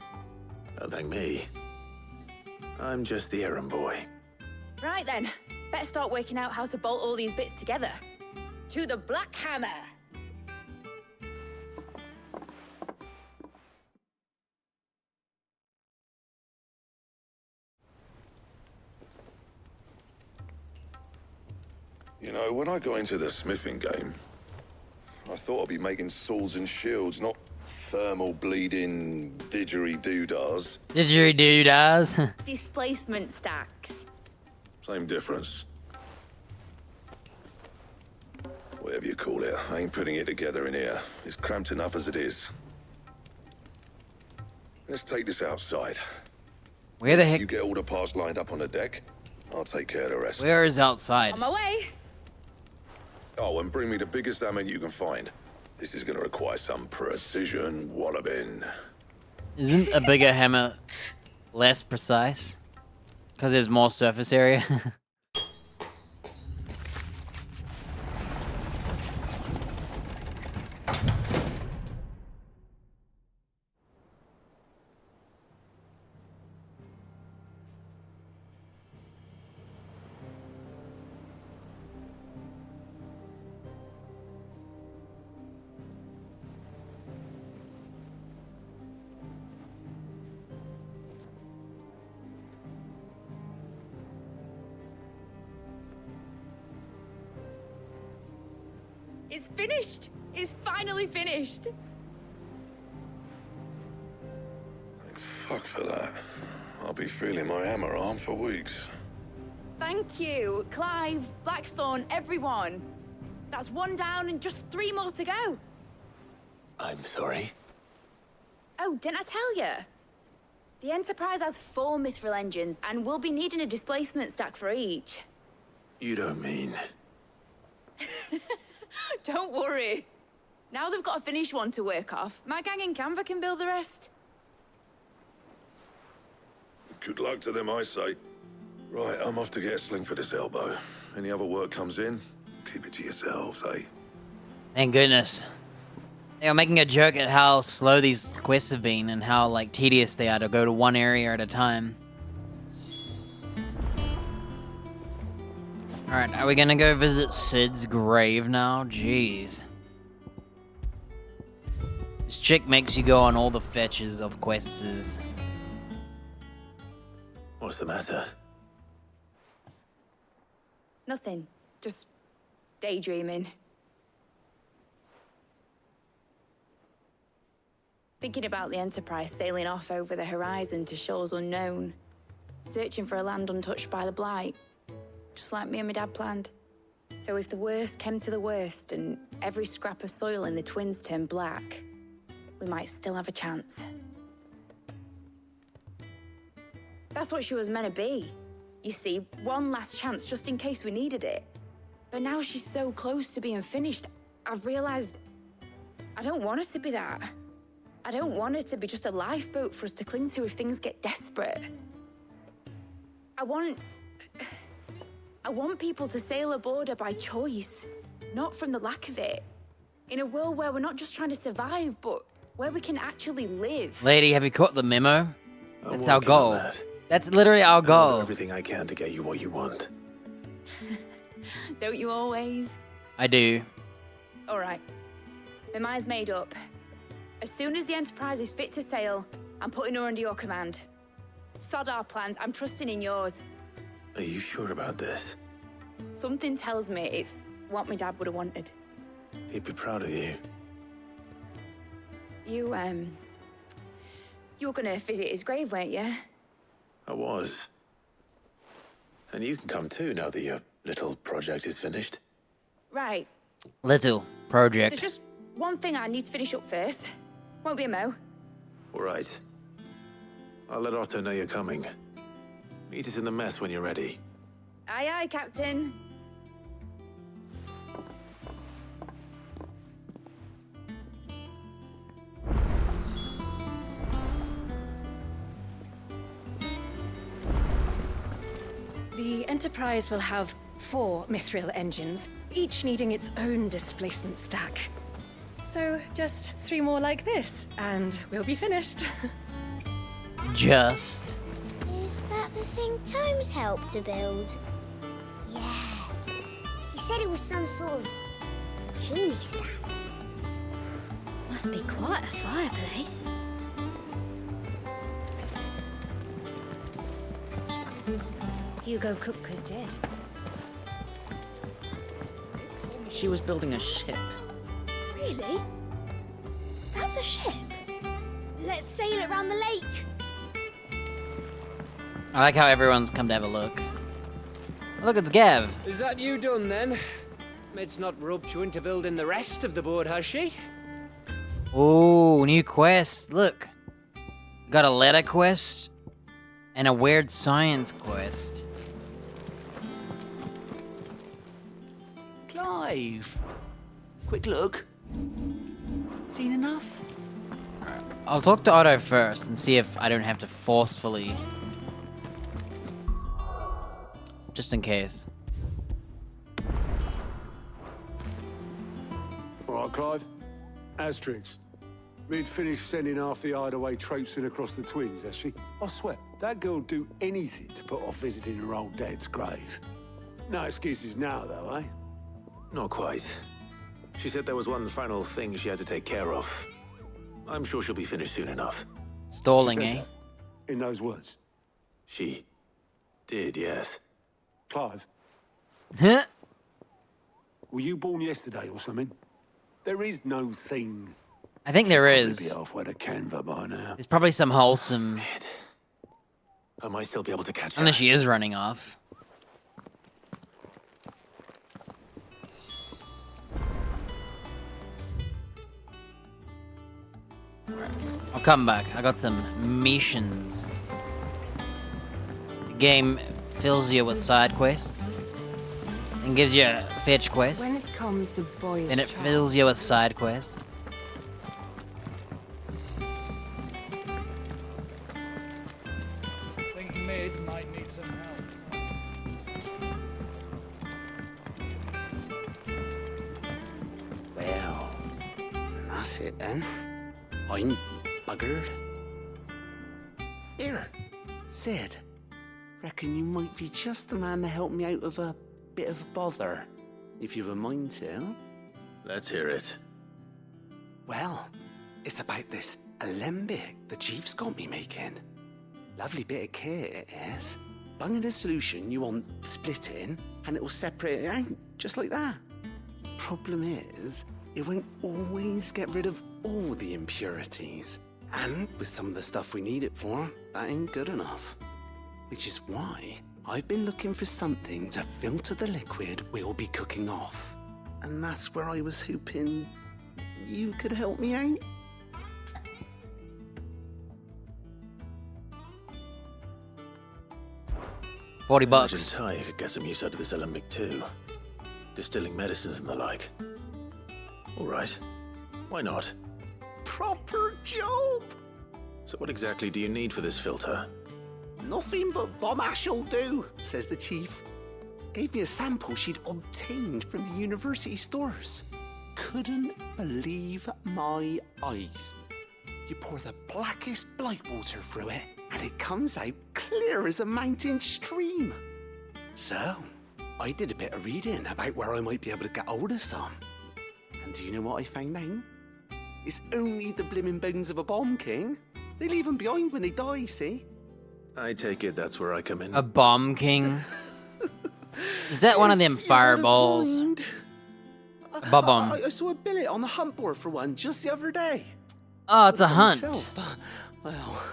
Don't thank me. I'm just the errand boy. Right then, better start working out how to bolt all these bits together. To the Black Hammer! You know, when I got into the smithing game, I thought I'd be making swords and shields, not thermal bleeding didgeridoo-dahs. Didgeridoo-dahs? Displacement stacks. Same difference. Whatever you call it, I ain't putting it together in here. It's cramped enough as it is. Let's take this outside. Where the heck? You get all the parts lined up on the deck. I'll take care of the rest. Where is outside? On my way! Oh, and bring me the biggest hammer you can find. This is gonna require some precision walloping. Isn't a bigger hammer less precise? Because there's more surface area? It's finished! It's finally finished! Thank fuck for that. I'll be feeling my hammer arm for weeks. Thank you, Clive, Blackthorn, everyone. That's one down and just 3 more to go. I'm sorry. Oh, didn't I tell you? The Enterprise has 4 mithril engines, and we'll be needing a displacement stack for each. You don't mean... Don't worry. Now they've got a finished one to work off. My gang in Canva can build the rest. Good luck to them, I say. Right, I'm off to get a sling for this elbow. Any other work comes in, keep it to yourselves, eh? Thank goodness. They were making a joke at how slow these quests have been and how, like, tedious they are to go to one area at a time. Alright, are we gonna go visit Sid's grave now? Jeez. This chick makes you go on all the fetches of quests. What's the matter? Nothing. Just daydreaming. Thinking about the Enterprise sailing off over the horizon to shores unknown. searching for a land untouched by the blight, just like me and my dad planned. So if the worst came to the worst and every scrap of soil in the twins turned black, we might still have a chance. That's what she was meant to be. You see, one last chance just in case we needed it. But now she's so close to being finished, I've realized I don't want her to be that. I don't want her to be just a lifeboat for us to cling to if things get desperate. I want people to sail aboard her by choice, not from the lack of it. In a world where we're not just trying to survive, but where we can actually live. Lady, have you caught the memo? That's our working on goal. that. That's literally our I'll do goal. everything I can to get you what you want. Don't you always? I do. All right. My mind's made up. As soon as the Enterprise is fit to sail, I'm putting her under your command. Sod our plans, I'm trusting in yours. Are you sure about this? Something tells me it's what my dad would have wanted. He'd be proud of you. You were gonna visit his grave, weren't you? I was. And you can come too now that your little project is finished. Right. Little project. There's just one thing I need to finish up first. Won't be a mo. All right. I'll let Otto know you're coming. Meet us in the mess when you're ready. Aye, aye, Captain. The Enterprise will have 4 mithril engines, each needing its own displacement stack. So just 3 more like this, and we'll be finished. Just. Is that the thing Tomes helped to build? Yeah. He said it was some sort of chimney stack. Must be quite a fireplace. Hugo Kupka's dead. She was building a ship. Really? That's a ship. Let's sail it around the lake. I like how everyone's come to have a look. Look, it's Gav. Is that you done then? Mid's not roped you into building the rest of the board, has she? Ooh, new quest. Look. Got a letter quest and a weird science quest. Clive. Quick look. Seen enough? I'll talk to Otto first and see if I don't have to forcefully. Just in case. All right, Clive. Asterix. We'd finished sending half the hideaway traipsing across the twins, has she? I swear, that girl'd do anything to put off visiting her old dad's grave. No excuses now, though, eh? Not quite. She said there was one final thing she had to take care of. I'm sure she'll be finished soon enough. Stalling, She said eh? that in those words. She did, yes. Clive, Huh? were you born yesterday or something? There is no thing. I think there Probably is. be halfway to Canva by now. There's probably some wholesome. I might still be able to catch her. Unless she is running off. I'll come back. I got some missions. The game fills you with side quests and gives you a fetch quest. When it comes to boyish Then it charm, fills you with side quests. Think Mid might need some help. Well, that's it then. I'm buggered. Here, Sid. Reckon you might be just the man to help me out of a bit of bother, if you've a mind to. Let's hear it. Well, it's about this alembic the chief's got me making. Lovely bit of kit it is. Bung in a solution you want splitting, and it will separate it out, just like that. Problem is, it won't always get rid of all the impurities. And with some of the stuff we need it for, that ain't good enough. Which is why I've been looking for something to filter the liquid we'll be cooking off. And that's where I was hoping you could help me out. $40. Imagine Ty could get some use out of this alembic too. Distilling medicines and the like. All right. Why not? Proper job! So what exactly do you need for this filter? Nothing but bomb ash'll do, says the chief. Gave me a sample she'd obtained from the university stores. Couldn't believe my eyes. You pour the blackest blight water through it, and it comes out clear as a mountain stream. So, I did a bit of reading about where I might be able to get hold of some. And do you know what I found out? It's only the blimmin' bones of a bomb king. They leave them behind when they die, see? I take it that's where I come in. A bomb king? Is that one of them fireballs? A bomb. I saw a billet on the hunt board for one just the other day. Oh, it's a hunt. Myself, but, well,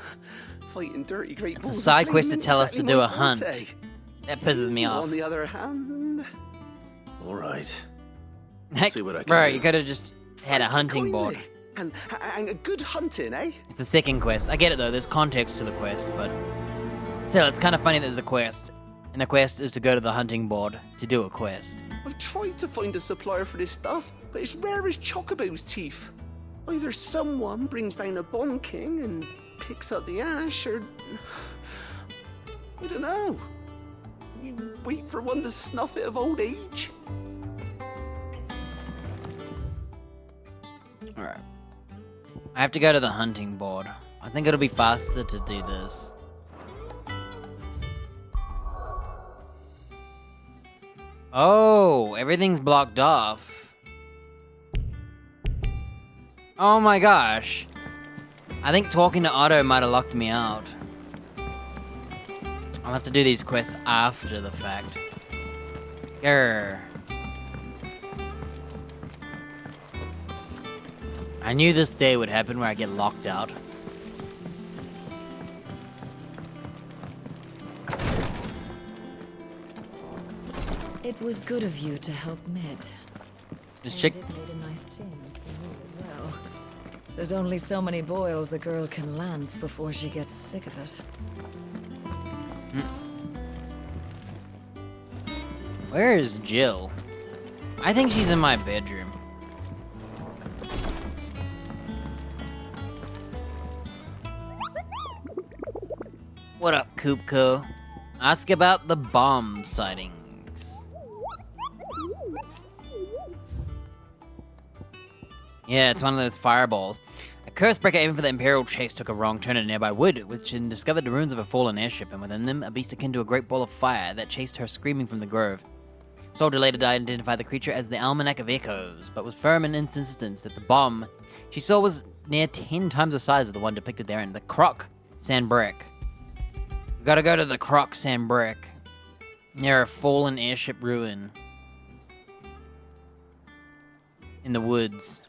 fighting dirty great It's a bulls side and quest to flaming tell us to exactly do my a hunt. forte. That pisses me off. On the other hand... All right. Heck, see what I can bro, do. you could have just had a hunting board. And a good hunting, eh? It's the second quest. I get it though, there's context to the quest, but still, it's kind of funny that there's a quest. And the quest is to go to the hunting board to do a quest. I've tried to find a supplier for this stuff, but it's rare as Chocobo's teeth. Either someone brings down a bomb king and picks up the ash, or... I don't know. You wait for one to snuff it of old age. Alright. I have to go to the hunting board. I think it'll be faster to do this. Oh, everything's blocked off. Oh my gosh. I think talking to Otto might have locked me out. I'll have to do these quests after the fact. Grr. I knew this day would happen where I get locked out. It was good of you to help Mid. This And chick. it made a nice change for me as well. There's only so many boils a girl can lance before she gets sick of it. Where is Jill? I think she's in my bedroom. What up, Koopko? Ask about the bomb sightings. Yeah, it's one of those fireballs. A curse breaker aiming for the Imperial chase took a wrong turn in a nearby wood, which discovered the ruins of a fallen airship, and within them, a beast akin to a great ball of fire that chased her screaming from the grove. Soldier later identified the creature as the Almanac of Echoes, but was firm in his insistence that the bomb she saw was near 10 times the size of the one depicted therein, the Croc Sandbrick. We gotta go to the Croc Sandbrick, near a fallen airship ruin. In the woods.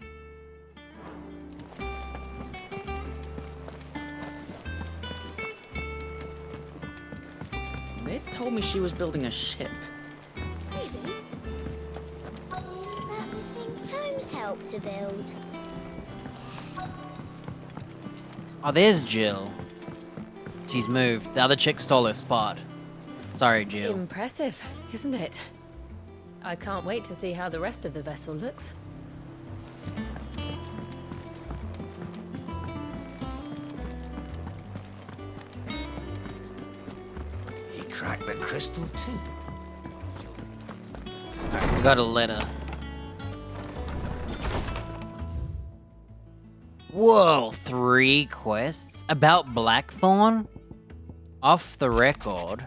Mid told me she was building a ship. Really? Is that the thing Tomes helped to build? Oh, there's Jill. She's moved. The other chick stole her spot. Sorry, Jill. Impressive, isn't it? I can't wait to see how the rest of the vessel looks. He cracked the crystal too. Alright, we got a letter. Whoa, 3 quests? About Blackthorn? Off the record.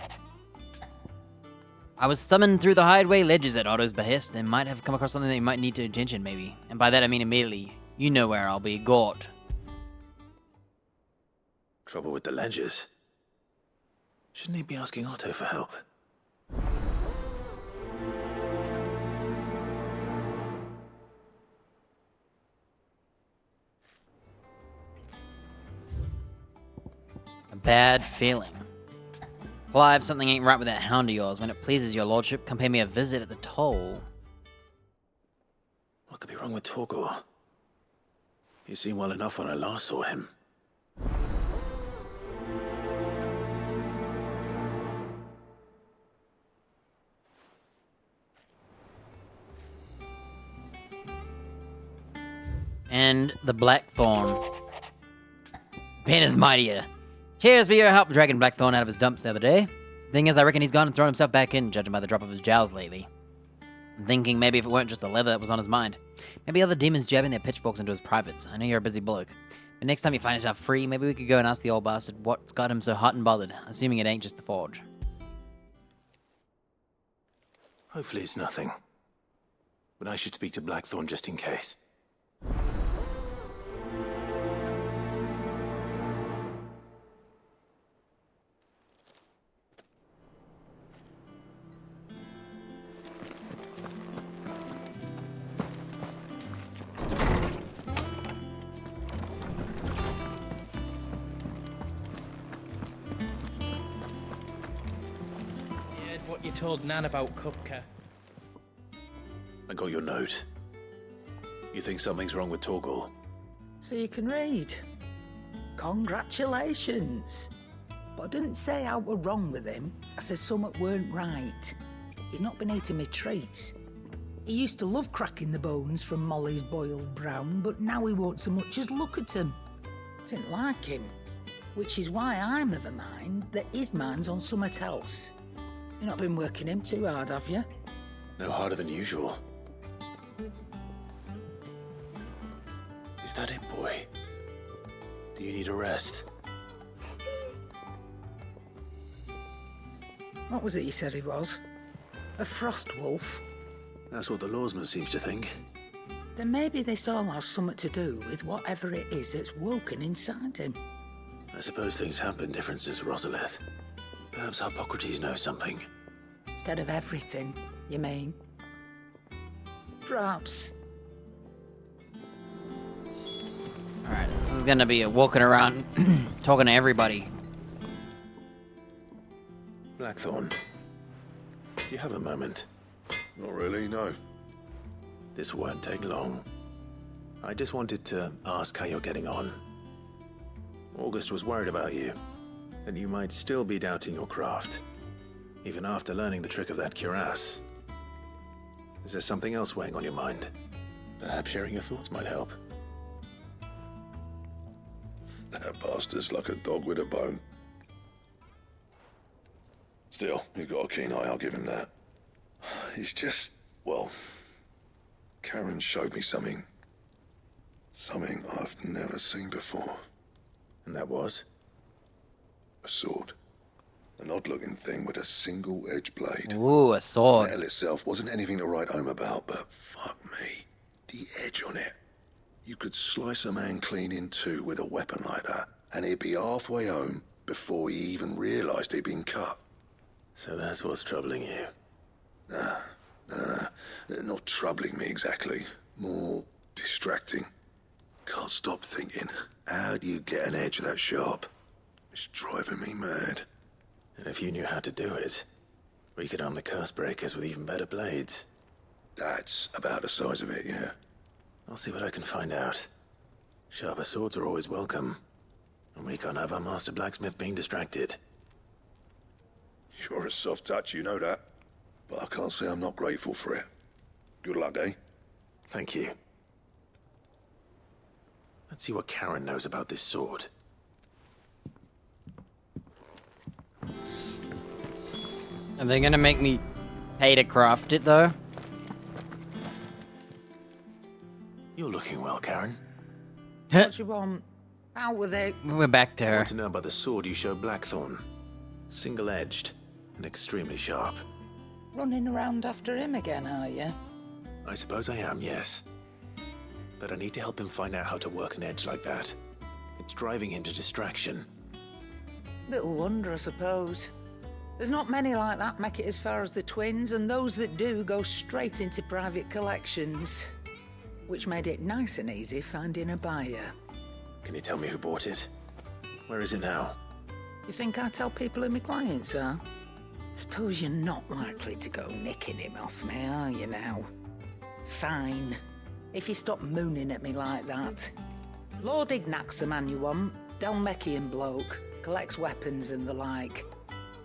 I was thumbing through the hideaway ledges at Otto's behest and might have come across something that might need attention, maybe. And by that I mean immediately. You know where I'll be, Gort. Trouble with the ledgers. Shouldn't he be asking Otto for help? A bad feeling. Clive, something ain't right with that hound of yours. When it pleases your lordship, come pay me a visit at the toll. What could be wrong with Torgor? He seemed well enough when I last saw him. And the Blackthorn. Pain is mightier. Cheers for your help dragging Blackthorn out of his dumps the other day. Thing is, I reckon he's gone and thrown himself back in, judging by the drop of his jowls lately. I'm thinking maybe if it weren't just the leather that was on his mind. Maybe other demons jabbing their pitchforks into his privates. I know you're a busy bloke. But next time you find yourself free, maybe we could go and ask the old bastard what's got him so hot and bothered, assuming it ain't just the forge. Hopefully it's nothing. But I should speak to Blackthorn just in case. What you told Nan about Kupka. I got your note. You think something's wrong with Torgor? So you can read. Congratulations. But I didn't say I were wrong with him. I said something weren't right. He's not been eating me treats. He used to love cracking the bones from Molly's boiled brown, but now he won't so much as look at them. Didn't like him. Which is why I'm of a mind that his mind's on something else. You've not been working him too hard, have you? No harder than usual. Is that it, boy? Do you need a rest? What was it you said he was? A frost wolf? That's what the lawsman seems to think. Then maybe this all has something to do with whatever it is that's woken inside him. I suppose things have been different since Rosalith. Perhaps Hippocrates knows something. Instead of everything, you mean? Perhaps. Alright, this is gonna be a walking around, talking to everybody. Blackthorn, do you have a moment? Not really, no. This won't take long. I just wanted to ask how you're getting on. August was worried about you, and you might still be doubting your craft, even after learning the trick of that cuirass. Is there something else weighing on your mind? Perhaps sharing your thoughts might help. That bastard's like a dog with a bone. Still, you've got a keen eye, I'll give him that. He's just, well, Karen showed me something. Something I've never seen before. And that was? A sword. An odd-looking thing with a single-edged blade. Ooh, a sword. The metal itself wasn't anything to write home about, but fuck me. The edge on it. You could slice a man clean in two with a weapon like that, and he'd be halfway home before he even realised he'd been cut. So that's what's troubling you? Nah, no. Not troubling me exactly. More distracting. Can't stop thinking, how do you get an edge that sharp? It's driving me mad. And if you knew how to do it, we could arm the curse breakers with even better blades. That's about the size of it, yeah. I'll see what I can find out. Sharper swords are always welcome. And we can't have our master blacksmith being distracted. You're a soft touch, you know that. But I can't say I'm not grateful for it. Good luck, eh? Thank you. Let's see what Karen knows about this sword. Are they gonna make me pay to craft it, though? You're looking well, Karen. What you want? Out with it. We're back to I her. want to know about the sword you showed Blackthorn. Single-edged and extremely sharp. Running around after him again, are you? I suppose I am, yes. But I need to help him find out how to work an edge like that. It's driving him to distraction. Little wonder, I suppose. There's not many like that make it as far as the twins, and those that do go straight into private collections. Which made it nice and easy finding a buyer. Can you tell me who bought it? Where is it now? You think I tell people who my clients are? Suppose you're not likely to go nicking him off me, are you now? Fine. If you stop mooning at me like that. Lord Ignac's the man you want. Dalmekian bloke. Collects weapons and the like.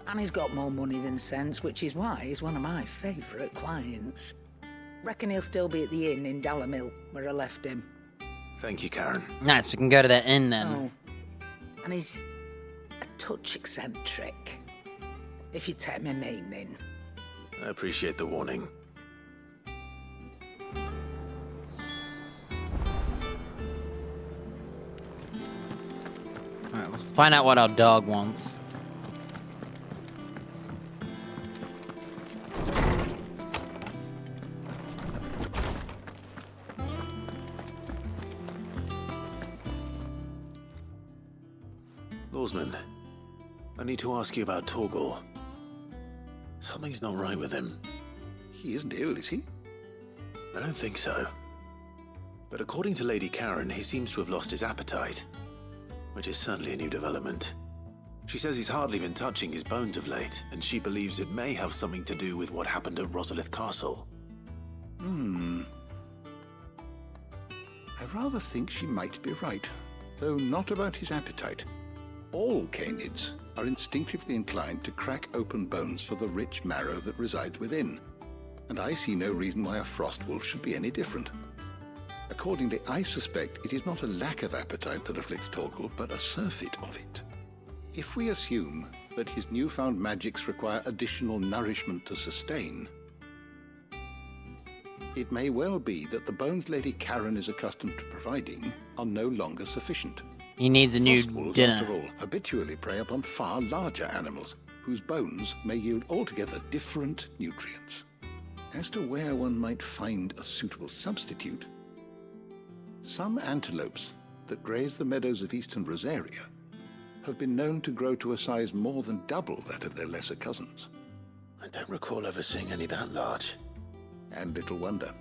And he's got more money than sense, which is why he's one of my favourite clients. Reckon he'll still be at the inn in Dalamil, where I left him. Thank you, Karen. Nice, we can go to that inn then. Oh. And he's a touch eccentric. If you take my meaning. I appreciate the warning. Alright, we'll find out what our dog wants. Lawsman, I need to ask you about Torgal. Something's not right with him. He isn't ill, is he? I don't think so. But according to Lady Karen, he seems to have lost his appetite, which is certainly a new development. She says he's hardly been touching his bones of late, and she believes it may have something to do with what happened at Rosalith Castle. I rather think she might be right, though not about his appetite. All canids are instinctively inclined to crack open bones for the rich marrow that resides within, and I see no reason why a frost wolf should be any different. Accordingly, I suspect it is not a lack of appetite that afflicts Torgal, but a surfeit of it. If we assume that his newfound magics require additional nourishment to sustain, it may well be that the bones Lady Karen is accustomed to providing are no longer sufficient. He needs a new Frostwolves, dinner. after all, habitually prey upon far larger animals, whose bones may yield altogether different nutrients. As to where one might find a suitable substitute, some antelopes that graze the meadows of eastern Rosaria have been known to grow to a size more than double that of their lesser cousins. I don't recall ever seeing any that large. And little wonder.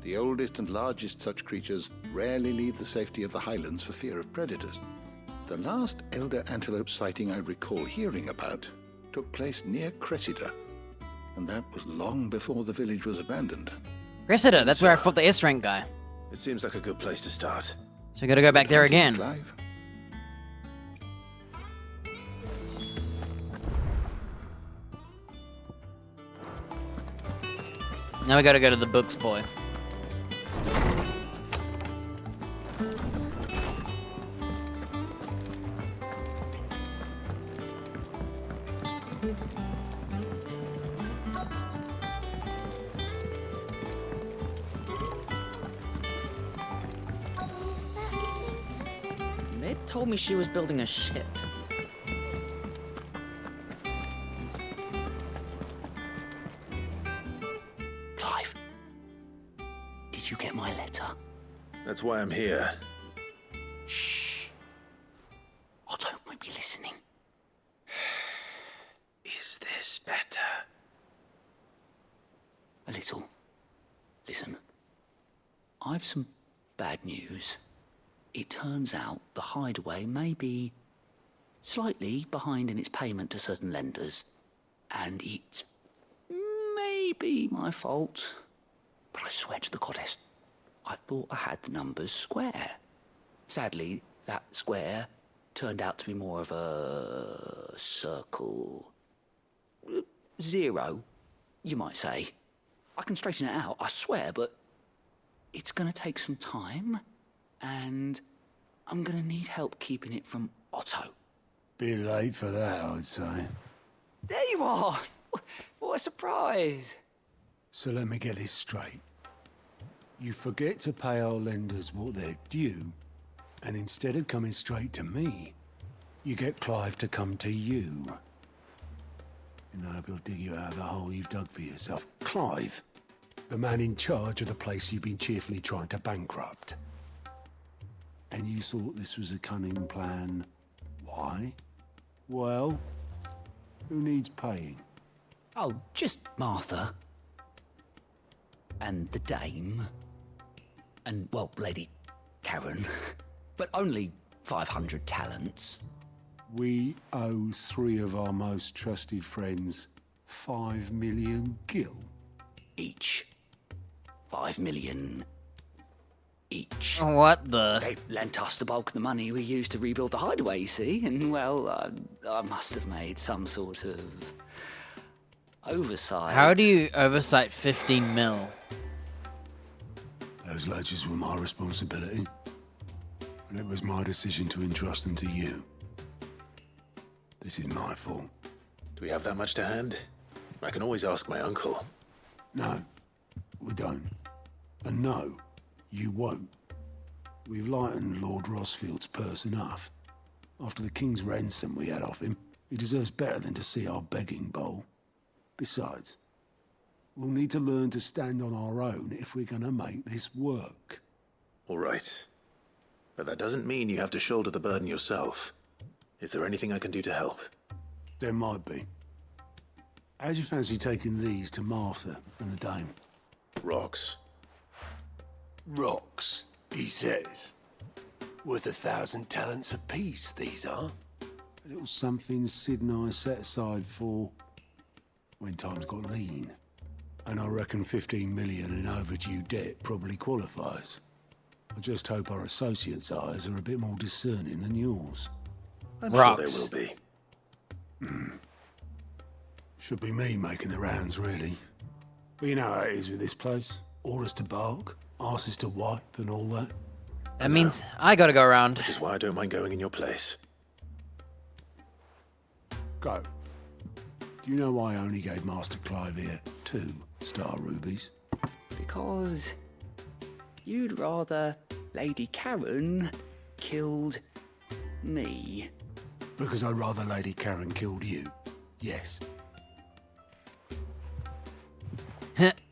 The oldest and largest such creatures rarely leave the safety of the highlands for fear of predators. The last elder antelope sighting I recall hearing about took place near Cressida, and that was long before the village was abandoned. Cressida, that's where I fought the S-rank guy. It seems like a good place to start. So we gotta go back there again. Clive. Now we gotta go to the books, boy. Mid told me she was building a ship. Clive, did you get my letter? That's why I'm here. Shh. Otto might be listening. Is this better? A little. Listen, I've some bad news. It turns out the hideaway may be slightly behind in its payment to certain lenders, and it's maybe my fault. But I swear to the goddess, I thought I had the numbers square. Sadly, that square turned out to be more of a circle. Zero, you might say. I can straighten it out, I swear, but it's gonna take some time, and I'm gonna need help keeping it from Otto. Bit late for that, I'd say. There you are! What a surprise! So let me get this straight. You forget to pay our lenders what they're due, and instead of coming straight to me, you get Clive to come to you. And I hope he'll dig you out of the hole you've dug for yourself. Clive, the man in charge of the place you've been cheerfully trying to bankrupt. And you thought this was a cunning plan. Why? Well, who needs paying? Oh, just Martha. And the dame. And, well, Lady Karen. But only 500 talents. We owe 3 of our most trusted friends 5 million gil. Each. 5 million each. What the? They lent us the bulk of the money we used to rebuild the hideaway, you see, and, well, I must have made some sort of oversight. How do you oversight 15 mil? Those ledgers were my responsibility, and it was my decision to entrust them to you. This is my fault. Do we have that much to hand? I can always ask my uncle. No, we don't. And no, you won't. We've lightened Lord Rosfield's purse enough. After the king's ransom we had off him, he deserves better than to see our begging bowl. Besides, we'll need to learn to stand on our own if we're gonna make this work. All right. But that doesn't mean you have to shoulder the burden yourself. Is there anything I can do to help? There might be. How'd you fancy taking these to Martha and the dame? Rocks. Rocks, he says. Worth 1,000 talents apiece, these are. A little something Sid and I set aside for when times got lean. And I reckon 15 million in overdue debt probably qualifies. I just hope our associates' eyes are a bit more discerning than yours. I'm sure they will be. Should be me making the rounds, really. But you know how it is with this place. Orders to bark, arses to wipe, and all that. That means I gotta go around. Which is why I don't mind going in your place. Go. Do you know why I only gave Master Clive here 2 star rubies? Because you'd rather Lady Karen killed me. Because I'd rather Lady Karen killed you. Yes.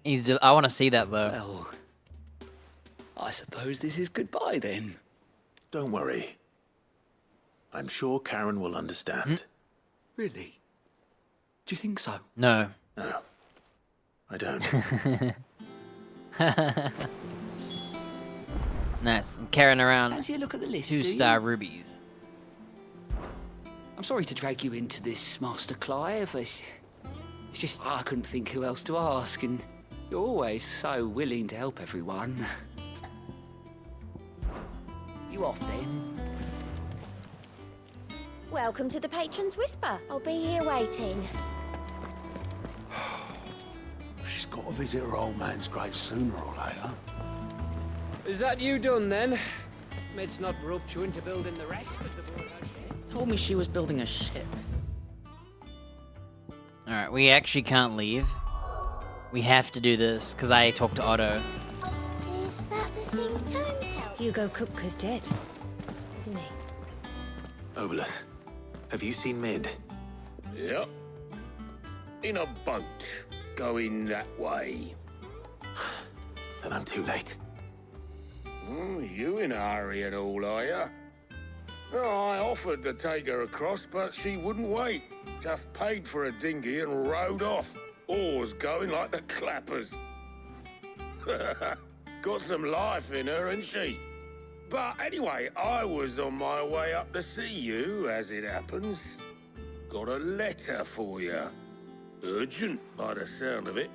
He's just, I want to see that though. Well, I suppose this is goodbye then. Don't worry. I'm sure Karen will understand. Really? Do you think so? No. No. I don't. Nice. I'm carrying around Fancy a look at the list, 2 star rubies. I'm sorry to drag you into this, Master Clive. It's just I couldn't think who else to ask, and you're always so willing to help everyone. You off then? Welcome to the Patron's Whisper. I'll be here waiting. She's got to visit her old man's grave sooner or later. Is that you done then? Med's not roped you into building the rest of the boathouse yet? Told me she was building a ship. Alright, we actually can't leave. We have to do this, because I talked to Otto. Is that the thing Tomes helped? Hugo Kupka's dead, isn't he? Oboleth, have you seen Mid? Yep. In a boat, going that way. Then I'm too late. You in a hurry and all, are you? Oh, I offered to take her across, but she wouldn't wait. Just paid for a dinghy and rowed off. Oars going like the clappers. Got some life in her, ain't she? But anyway, I was on my way up to see you, as it happens. Got a letter for you. Urgent, by the sound of it.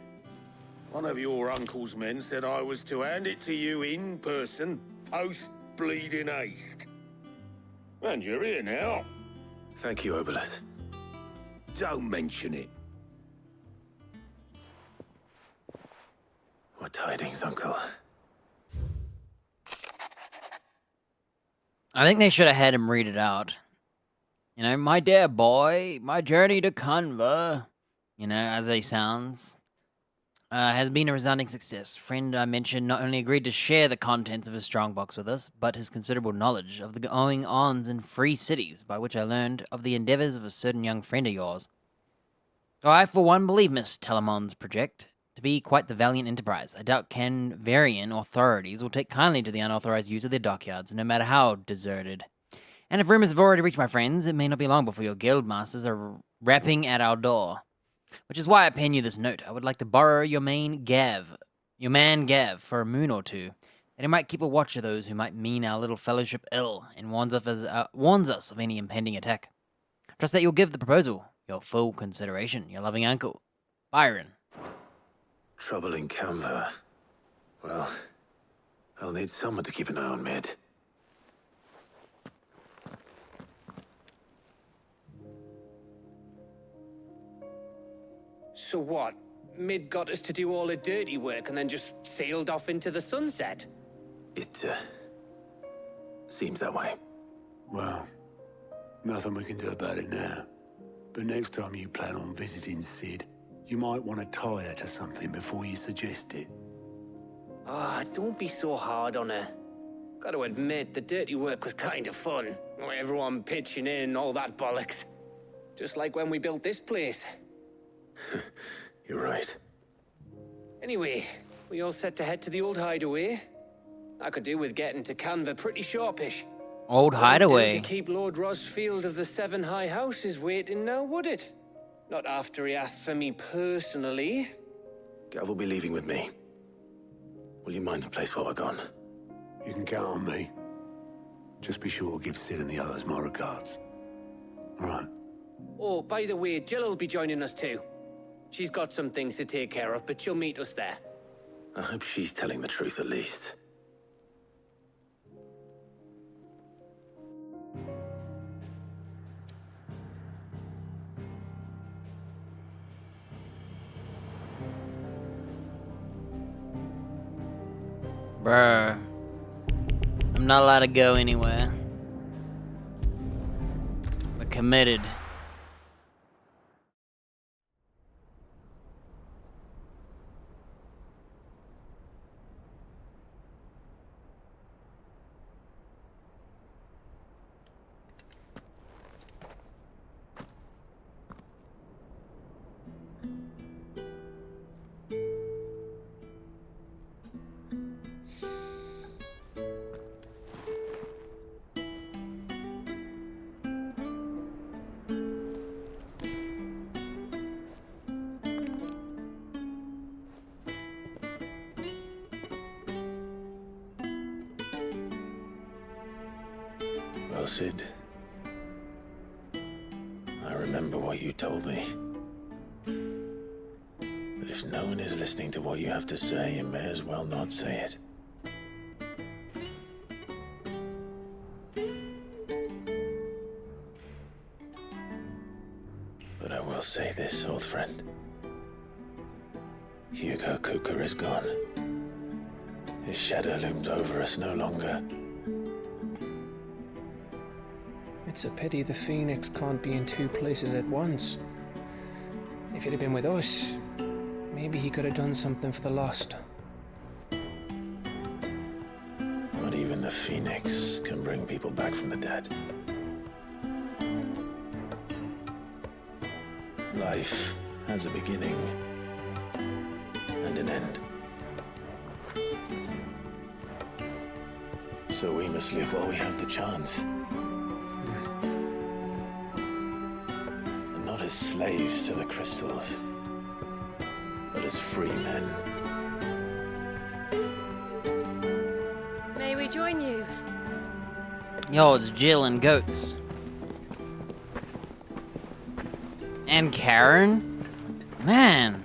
One of your uncle's men said I was to hand it to you in person, post-bleeding haste. And you're here now. Thank you, Oboleth. Don't mention it. What tidings, Uncle? I think they should have had him read it out. You know, my dear boy, my journey to Canva, you know, as he sounds, has been a resounding success. Friend I mentioned not only agreed to share the contents of his strongbox with us, but his considerable knowledge of the going-ons in free cities, by which I learned of the endeavors of a certain young friend of yours. Though I, for one, believe Miss Telemon's project to be quite the valiant enterprise, I doubt Canvarian authorities will take kindly to the unauthorized use of their dockyards, no matter how deserted. And if rumors have already reached my friends, it may not be long before your guild masters are rapping at our door. Which is why I pen you this note. I would like to borrow your man Gav, for a moon or two, that he might keep a watch of those who might mean our little fellowship ill, and warns us of any impending attack. Trust that you'll give the proposal your full consideration. Your loving uncle, Byron. Trouble in Canva. Well, I'll need someone to keep an eye on Mid. So what? Mid got us to do all the dirty work and then just sailed off into the sunset? It, seems that way. Well, nothing we can do about it now. But next time you plan on visiting Sid, you might want to tie her to something before you suggest it. Ah, don't be so hard on her. Gotta admit, the dirty work was kind of fun. Everyone pitching in, all that bollocks. Just like when we built this place. You're right. Anyway, we all set to head to the old hideaway. I could do with getting to Canva pretty sharpish. Old hideaway. To keep Lord Rosfield of the Seven High Houses waiting now, would it? Not after he asked for me personally. Gav will be leaving with me. Will you mind the place while we're gone? You can count on me. Just be sure to give Sid and the others my regards. All right. Oh, by the way, Jill will be joining us too. She's got some things to take care of, but she'll meet us there. I hope she's telling the truth at least. Bruh. I'm not allowed to go anywhere. We're committed. Well, Sid, I remember what you told me. But if no one is listening to what you have to say, you may as well not say it. But I will say this, old friend. Hugo Kuka is gone. His shadow looms over us no longer. It's a pity the Phoenix can't be in two places at once. If he'd have been with us, maybe he could have done something for the lost. Not even the Phoenix can bring people back from the dead. Life has a beginning and an end. So we must live while we have the chance. And not as slaves to the crystals, but as free men. May we join you? Yo, it's Jill and Goats. And Karen? Man.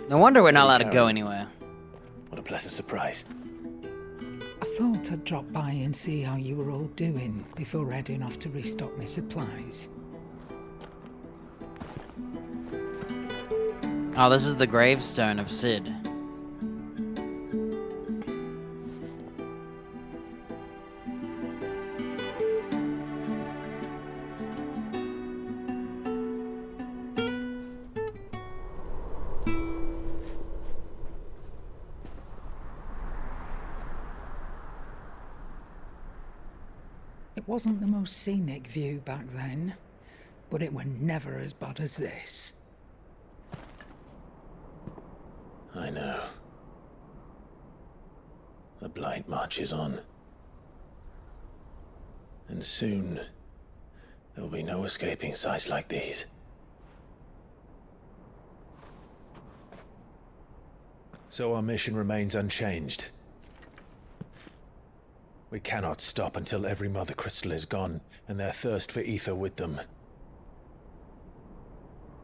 No wonder we're not allowed to go anywhere. What a pleasant surprise. I thought I'd drop by and see how you were all doing before heading off to restock my supplies. Oh, this is the gravestone of Sid. It wasn't the most scenic view back then, but it were never as bad as this. I know. The blight marches on. And soon, there will be no escaping sights like these. So our mission remains unchanged. We cannot stop until every mother crystal is gone, and their thirst for ether with them.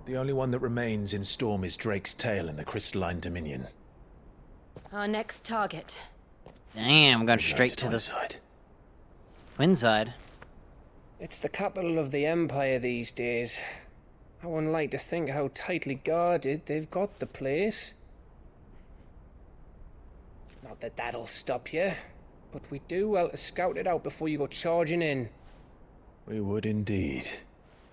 The only one that remains in Storm is Drake's tail in the crystalline dominion. Our next target. Damn, going straight to the side. Twinside. It's the capital of the Empire these days. I wouldn't like to think how tightly guarded they've got the place. Not that that'll stop you, but we do well to scout it out before you go charging in. We would indeed.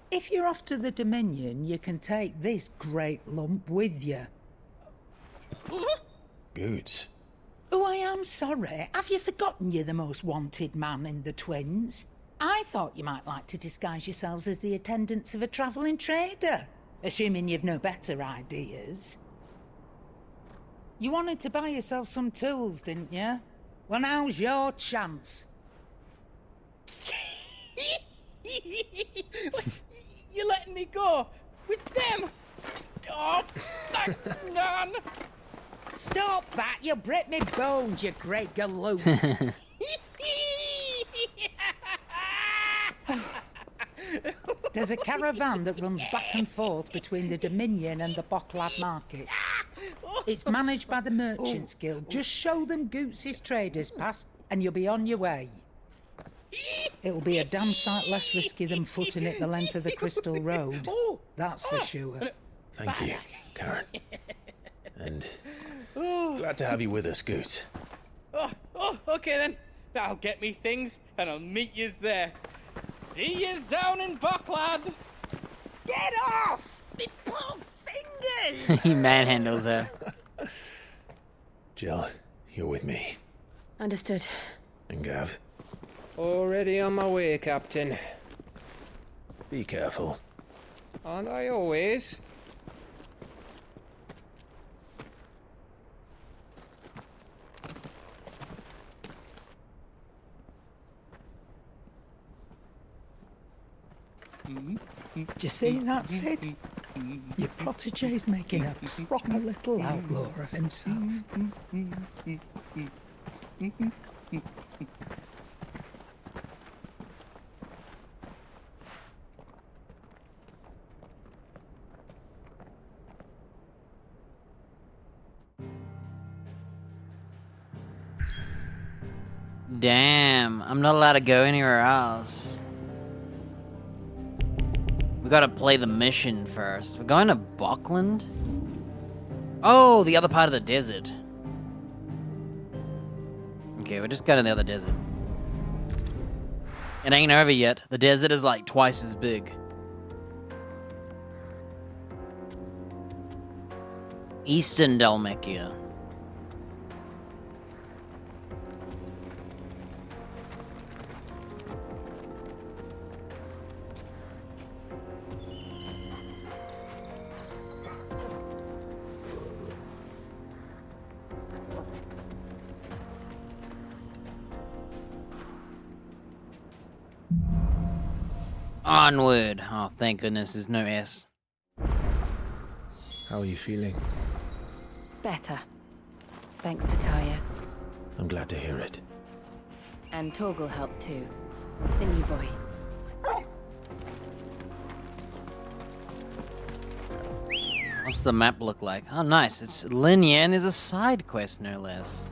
If you're off to the Dominion, you can take this great lump with you. Goods. Oh, I am sorry. Have you forgotten you're the most wanted man in the Twins? I thought you might like to disguise yourselves as the attendants of a travelling trader, assuming you've no better ideas. You wanted to buy yourself some tools, didn't you? Well, now's your chance. You're letting me go with them? Oh, thanks, Nan. Stop that! You'll break me bones, you great galoot. There's a caravan that runs back and forth between the Dominion and the Bocklad markets. It's managed by the Merchants Guild. Just show them Goots' traders pass and you'll be on your way. It'll be a damn sight less risky than footing it the length of the Crystal Road. That's for sure. Thank you, Karen. And glad to have you with us, Goots. Okay then. I'll get me things and I'll meet yous there. See yous down in Bocklad. Get off! Me poor fingers! He manhandles her. Jill, you're with me. Understood. And Gav? Already on my way, Captain. Be careful. Aren't I always? Do you see that, Sid? Your protege's making a proper little outlaw of himself. Damn, I'm not allowed to go anywhere else. We gotta play the mission first. We're going to Buckland? Oh, the other part of the desert. Okay, we're just going to the other desert. It ain't over yet. The desert is like twice as big. Eastern Dalmatia. Onward. Oh, thank goodness there's no S. How are you feeling? Better. Thanks to Taya. I'm glad to hear it. And Torgal helped too. The new boy. What's the map look like? Oh, nice. It's linear and there's a side quest, no less.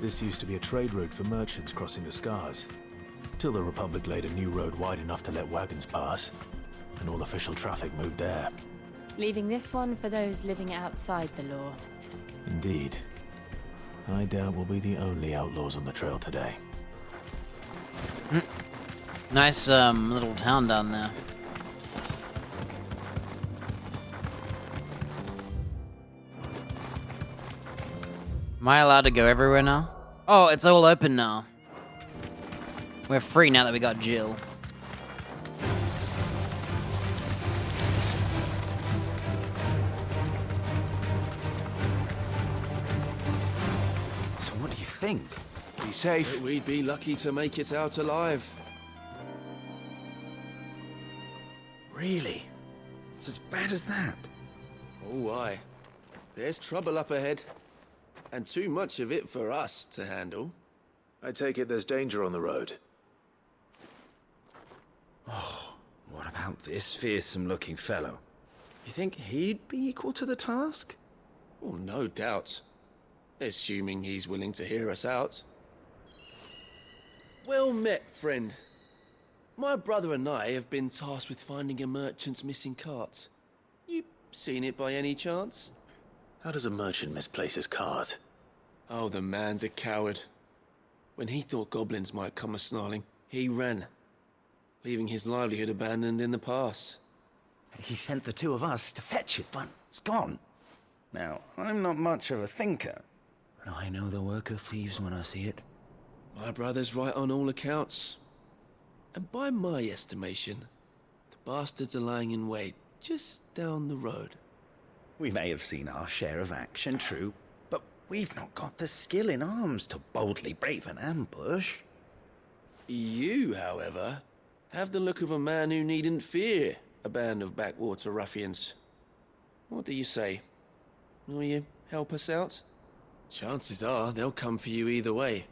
This used to be a trade route for merchants crossing the Scars, till the Republic laid a new road wide enough to let wagons pass, and all official traffic moved there. Leaving this one for those living outside the law. Indeed. I doubt we'll be the only outlaws on the trail today. Nice little town down there. Am I allowed to go everywhere now? Oh, it's all open now. We're free now that we got Jill. So what do you think? Are you safe. We'd be lucky to make it out alive. Really? It's as bad as that? Oh, aye. There's trouble up ahead. And too much of it for us to handle. I take it there's danger on the road. Oh, what about this fearsome-looking fellow? You think he'd be equal to the task? Well, no doubt. Assuming he's willing to hear us out. Well met, friend. My brother and I have been tasked with finding a merchant's missing cart. You seen it by any chance? How does a merchant misplace his cart? Oh, the man's a coward. When he thought goblins might come a-snarling, he ran, leaving his livelihood abandoned in the pass. He sent the two of us to fetch it, but it's gone. Now, I'm not much of a thinker, but I know the work of thieves when I see it. My brother's right on all accounts. And by my estimation, the bastards are lying in wait just down the road. We may have seen our share of action, true, but we've not got the skill in arms to boldly brave an ambush. You, however, have the look of a man who needn't fear a band of backwater ruffians. What do you say? Will you help us out? Chances are they'll come for you either way.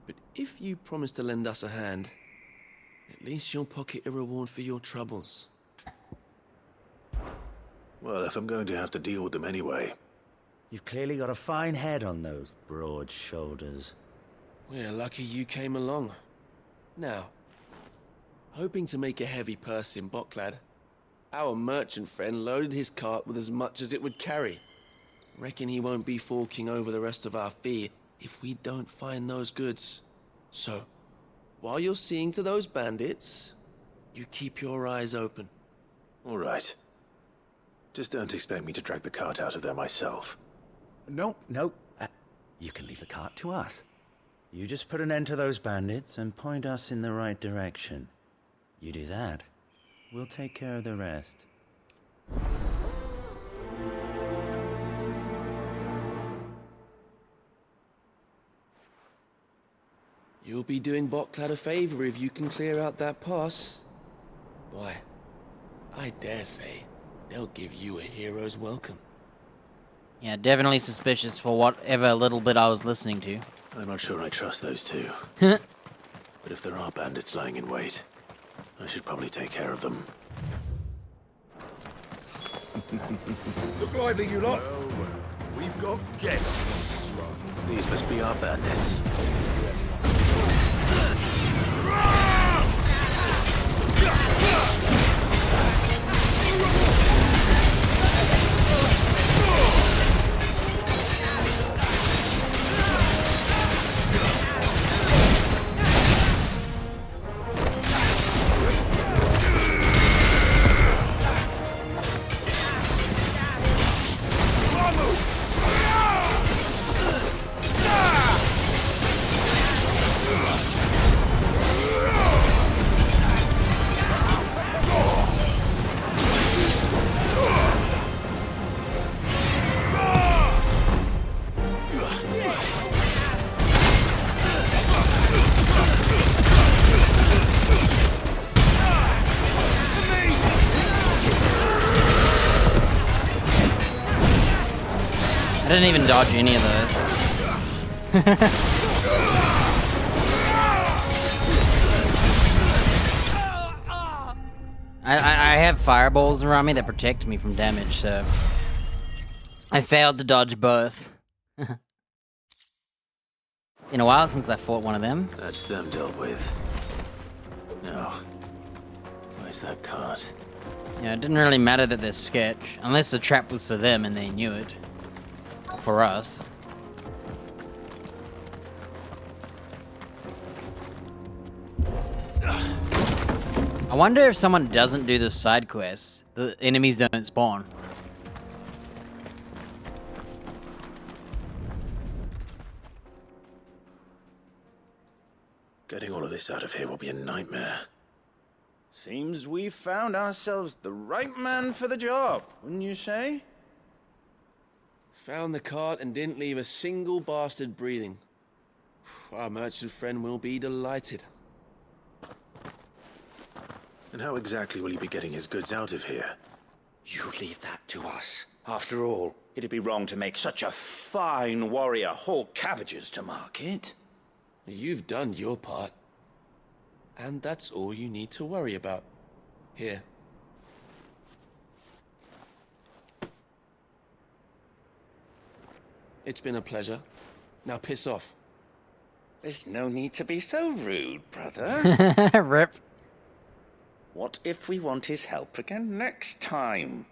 But if you promise to lend us a hand, at least you'll pocket a reward for your troubles. Well, if I'm going to have to deal with them anyway. You've clearly got a fine head on those broad shoulders. We're lucky you came along. Now, hoping to make a heavy purse in Bocklad, our merchant friend loaded his cart with as much as it would carry. Reckon he won't be forking over the rest of our fee if we don't find those goods. So, while you're seeing to those bandits, you keep your eyes open. All right. Just don't expect me to drag the cart out of there myself. No. You can leave the cart to us. You just put an end to those bandits and point us in the right direction. You do that, we'll take care of the rest. You'll be doing Bocklad a favor if you can clear out that pass. Boy, I dare say they'll give you a hero's welcome. Yeah, definitely suspicious for whatever little bit I was listening to. I'm not sure I trust those two. But if there are bandits lying in wait, I should probably take care of them. Look lively, you lot. We've got guests. These must be our bandits. I didn't even dodge any of those. I have fireballs around me that protect me from damage, so I failed to dodge both. Been a while since I fought one of them. That's them dealt with. Now, where's that cart? Yeah, it didn't really matter that they're sketch, unless the trap was for them and they knew it. For us. I wonder if someone doesn't do the side quests, the enemies don't spawn. Getting all of this out of here will be a nightmare. Seems we've found ourselves the right man for the job, wouldn't you say? Found the cart and didn't leave a single bastard breathing. Our merchant friend will be delighted. And how exactly will he be getting his goods out of here? You leave that to us. After all, it'd be wrong to make such a fine warrior haul cabbages to market. You've done your part. And that's all you need to worry about. Here. It's been a pleasure. Now piss off. There's no need to be so rude, brother. Rip. What if we want his help again next time?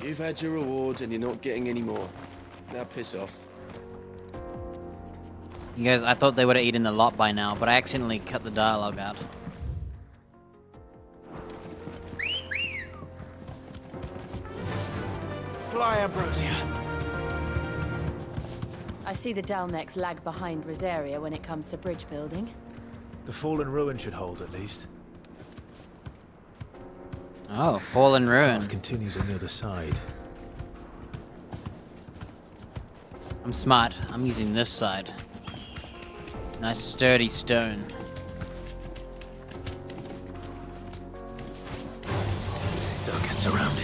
You've had your reward and you're not getting any more. Now piss off. You guys, I thought they would have eaten the lot by now, but I accidentally cut the dialogue out. Fly, Ambrosia. I see the Dalmex lag behind Rosaria when it comes to bridge building. The fallen ruin should hold, at least. Oh, fallen ruin. Path continues on the other side. I'm smart. I'm using this side. Nice sturdy stone. They'll get surrounded.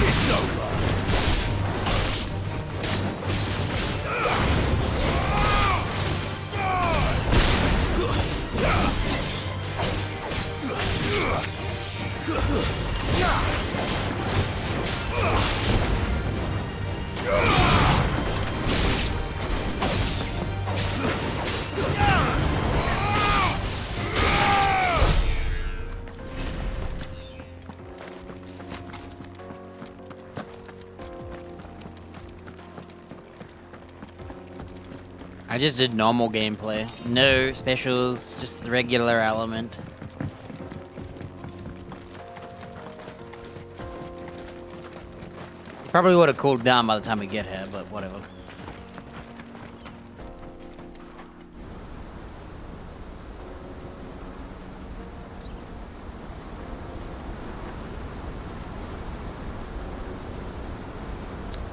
It's over. I just did normal gameplay. No specials, just the regular element. Probably would have cooled down by the time we get here, but whatever.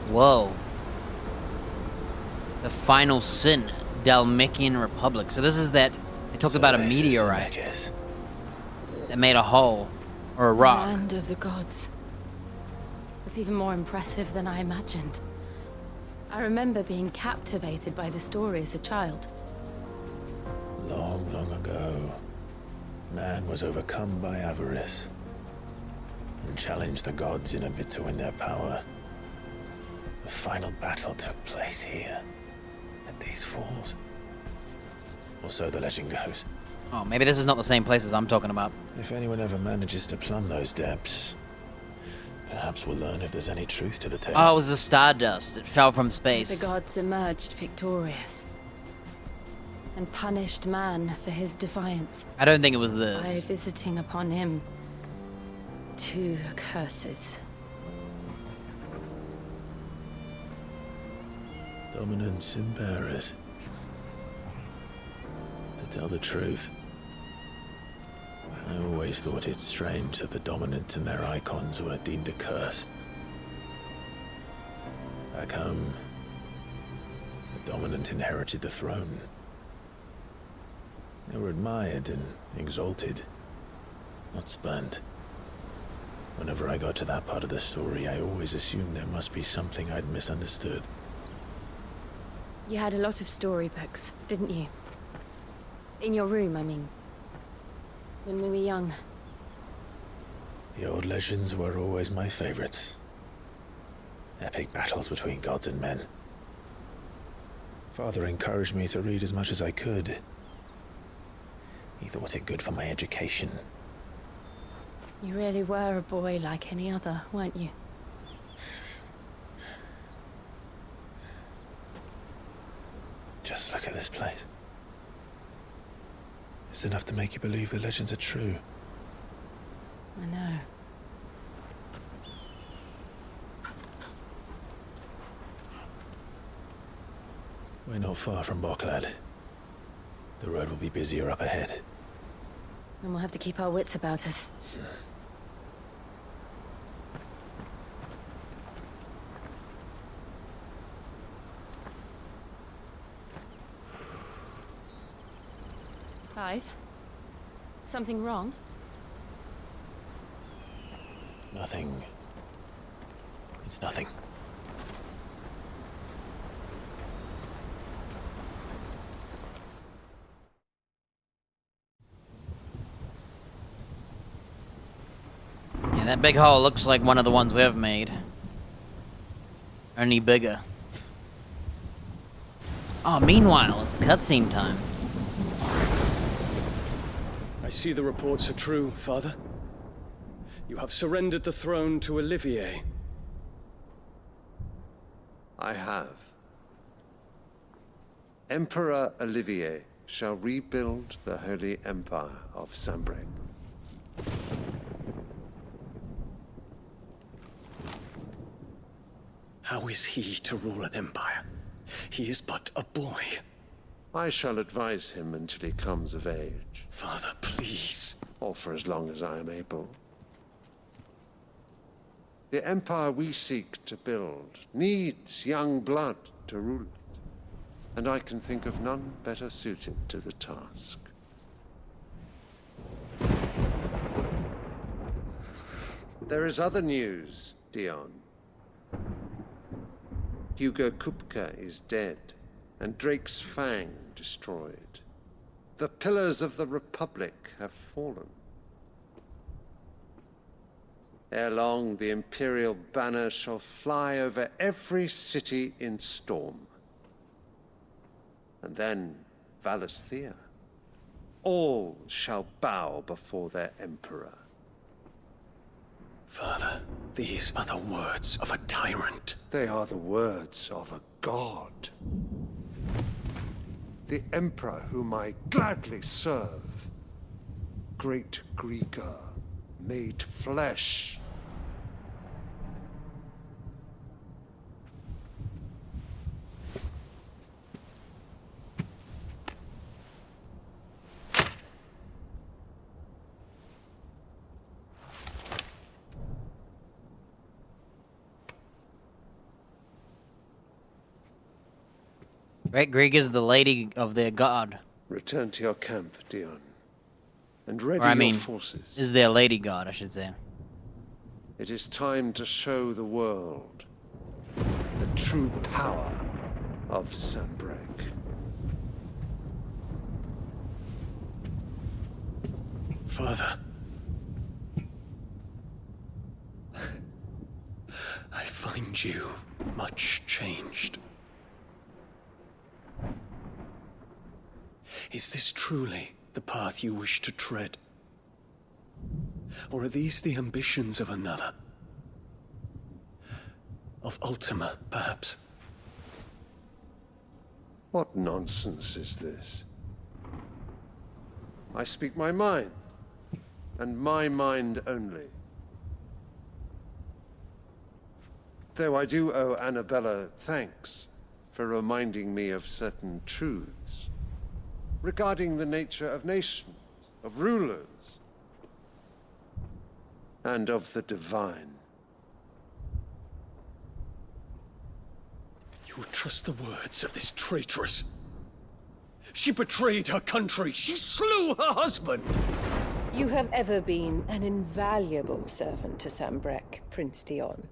Whoa. The Final Sin, Dalmatian Republic. So this is that, they talked about a meteorite that made a hole, or a rock. Land of the gods. It's even more impressive than I imagined. I remember being captivated by the story as a child. Long, long ago, man was overcome by avarice and challenged the gods in a bid to win their power. The final battle took place here, at these falls. Or so the legend goes. Oh, maybe this is not the same place as I'm talking about. If anyone ever manages to plumb those depths, perhaps we'll learn if there's any truth to the tale. Oh, it was the stardust. It fell from space. The gods emerged victorious and punished man for his defiance. I don't think it was By this. visiting upon him 2 curses. Dominance and bearers. To tell the truth, I always thought it strange that the dominants and their icons were deemed a curse. Back home, the dominant inherited the throne. They were admired and exalted, not spurned. Whenever I got to that part of the story, I always assumed there must be something I'd misunderstood. You had a lot of storybooks, didn't you? In your room, I mean. When we were young. The old legends were always my favorites. Epic battles between gods and men. Father encouraged me to read as much as I could. He thought it good for my education. You really were a boy like any other, weren't you? Just look at this place. It's enough to make you believe the legends are true. I know. We're not far from Boklad. The road will be busier up ahead. Then we'll have to keep our wits about us. Clive? Something wrong? Nothing. It's nothing. Yeah, that big hole looks like one of the ones we've made. Only bigger. Oh, meanwhile, it's cutscene time. I see the reports are true, Father. You have surrendered the throne to Olivier. I have. Emperor Olivier shall rebuild the Holy Empire of Sanbreque. How is he to rule an empire? He is but a boy. I shall advise him until he comes of age. Father, please. Or for as long as I am able. The empire we seek to build needs young blood to rule it, and I can think of none better suited to the task. There is other news, Dion. Hugo Kupka is dead, and Drake's Fang destroyed. The pillars of the Republic have fallen. Ere long, the Imperial banner shall fly over every city in Storm. And then, Valisthea. All shall bow before their Emperor. Father, these are the words of a tyrant. They are the words of a god. The Emperor whom I gladly serve. Great Grieger, made flesh. Great Grieger's the lady of their god. Return to your camp, Dion, and ready Or, I mean, your forces. is their lady god, I should say. It is time to show the world the true power of Sanbreque. Father. I find you much changed. Is this truly the path you wish to tread? Or are these the ambitions of another? Of Ultima, perhaps? What nonsense is this? I speak my mind, and my mind only. Though I do owe Annabella thanks for reminding me of certain truths regarding the nature of nations, of rulers, and of the divine. You would trust the words of this traitress? She betrayed her country. She slew her husband. You have ever been an invaluable servant to Sanbreque, Prince Dion.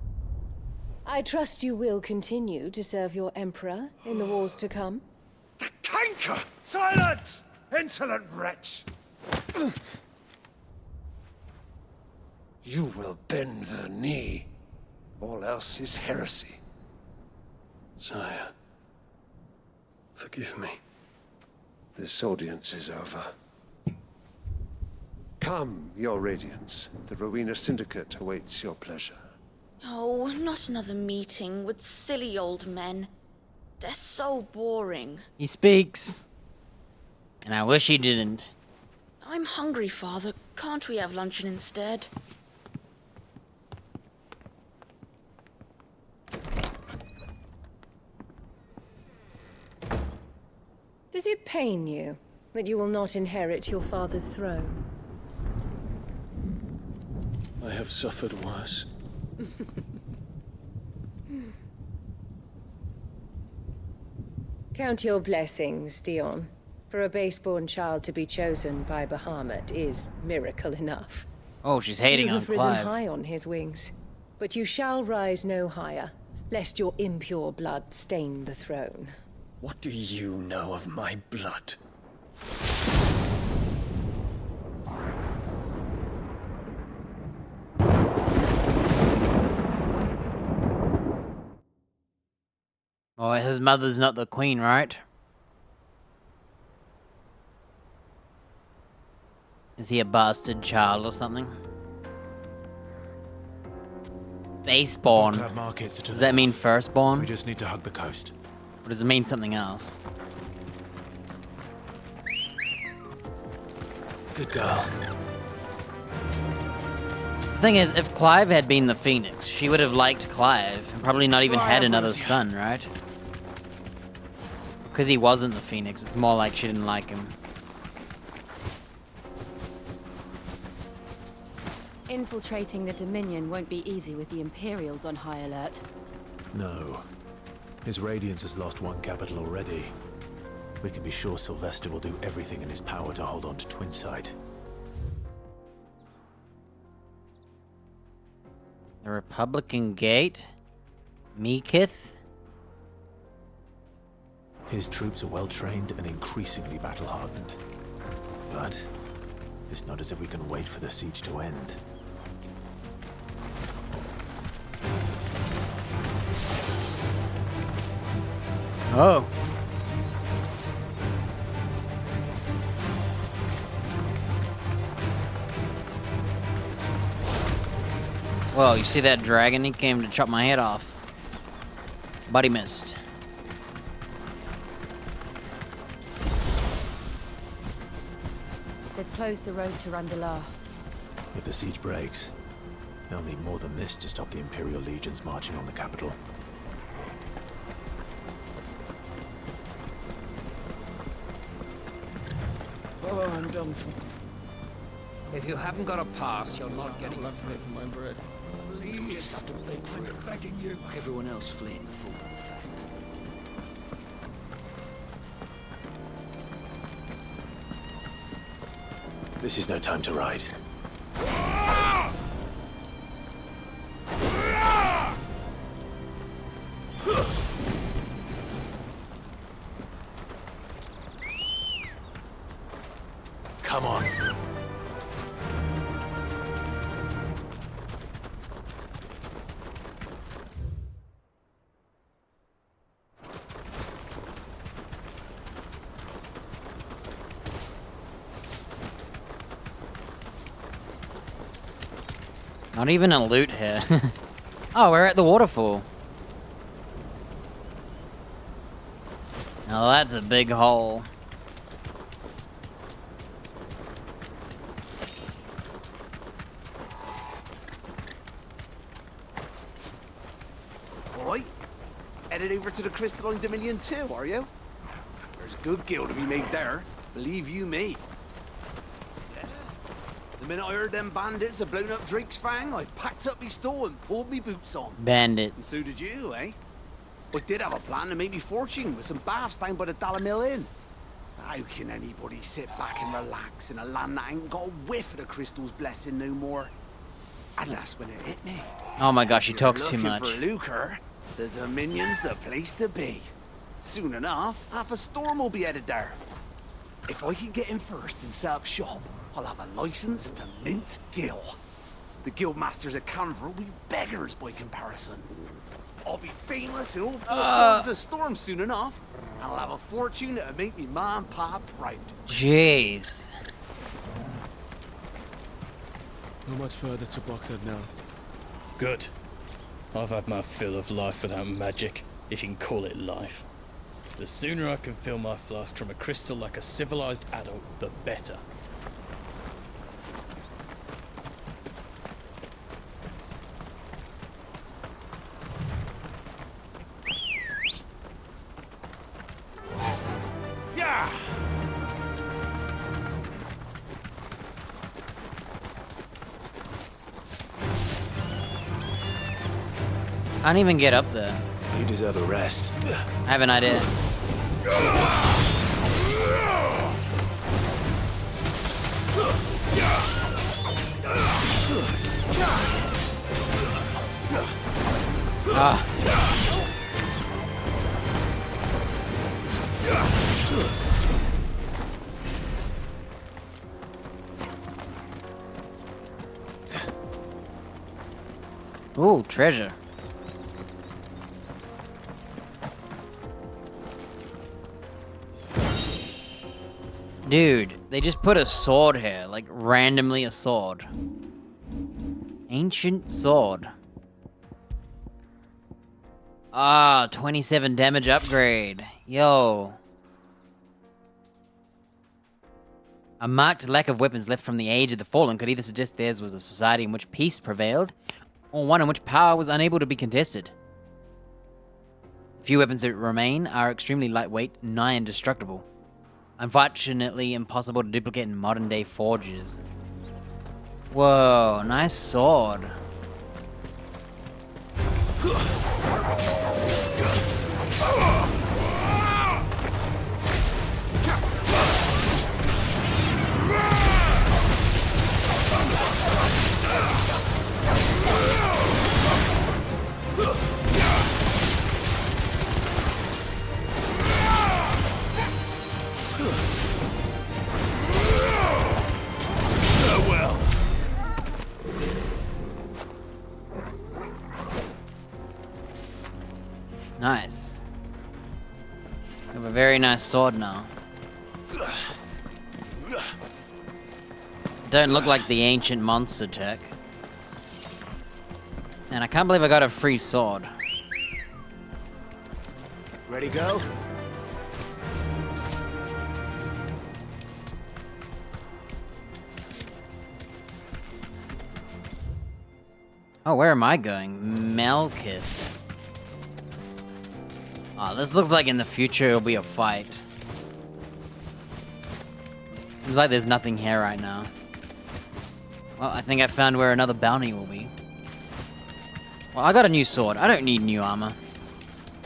I trust you will continue to serve your Emperor in the wars to come. Canker! Silence! Insolent wretch! You will bend the knee. All else is heresy. Sire, forgive me. This audience is over. Come, your radiance. The Rowena Syndicate awaits your pleasure. Oh, not another meeting with silly old men. They're so boring. He speaks. And I wish he didn't. I'm hungry, Father. Can't we have luncheon instead? Does it pain you that you will not inherit your father's throne? I have suffered worse. Count your blessings, Dion. For a base-born child to be chosen by Bahamut is miracle enough. Oh, she's hating you on have risen Clive. high on his wings, but you shall rise no higher, lest your impure blood stain the throne. What do you know of my blood? Oh, his mother's not the queen, right? Is he a bastard child or something? Baseborn. Bockland markets are to Does the that mean north. firstborn? We just need to hug the coast. Or does it mean something else? Good girl. The thing is, if Clive had been the Phoenix, she would have liked Clive and probably not even had another son, right? Because he wasn't the Phoenix, it's more like she didn't like him. Infiltrating the Dominion won't be easy with the Imperials on high alert. No. His Radiance has lost one capital already. We can be sure Sylvester will do everything in his power to hold on to Twinside. The Republican Gate? Meekith? His troops are well-trained and increasingly battle-hardened. But it's not as if we can wait for the siege to end. Oh. Whoa, you see that dragon? He came to chop my head off. But he missed. They've closed the road to Randalar. If the siege breaks, they'll need more than this to stop the Imperial legions marching on the capital. Oh, I'm done for. If you haven't got a pass, you're not getting left for my bread. Please, you just have to beg for it. Begging you, like everyone else fleeing the fall of the Fang. This is no time to ride. Come on. Not even a loot here. Oh, we're at the waterfall. Now that's a big hole. Alright. Headed over to the Crystalline Dominion too, are you? There's good gil to be made there, believe you me. Yeah. The minute I heard them bandits had blown up Drake's Fang, I packed up me store and pulled me boots on. Bandits. So did you, eh? I did have a plan to make me fortune with some baths down by the Dalamil Inn. How can anybody sit back and relax in a land that ain't got a whiff of the crystal's blessing no more? And that's when it hit me. Oh my gosh, he If talks you're too looking much. for lucre, the Dominion's the place to be. Soon enough, half a storm will be headed there. If I can get in first and set up shop, I'll have a license to mint gil. The guild masters at Canver will be beggars by comparison. I'll be famous in all four corners of Storm soon enough. And I'll have a fortune that'll make me ma and pa proud. Jeez. Not much further to Bockland now. Good. I've had my fill of life without magic, if you can call it life. The sooner I can fill my flask from a crystal like a civilized adult, the better. I didn't even get up there. You deserve a rest. I have an idea. Ah. Ooh, treasure. Dude, they just put a sword here, like randomly a sword. Ancient sword. Ah, 27 damage upgrade. Yo. A marked lack of weapons left from the Age of the Fallen could either suggest theirs was a society in which peace prevailed, or one in which power was unable to be contested. The few weapons that remain are extremely lightweight, nigh indestructible. Unfortunately impossible to duplicate in modern-day forges. Whoa, nice sword. Nice. We have a very nice sword now. Don't look like the ancient monster tech. And I can't believe I got a free sword. Ready, go? Oh, where am I going? Melkith. Oh, this looks like in the future it'll be a fight. Seems like there's nothing here right now. Well, I think I found where another bounty will be. Well, I got a new sword. I don't need new armor.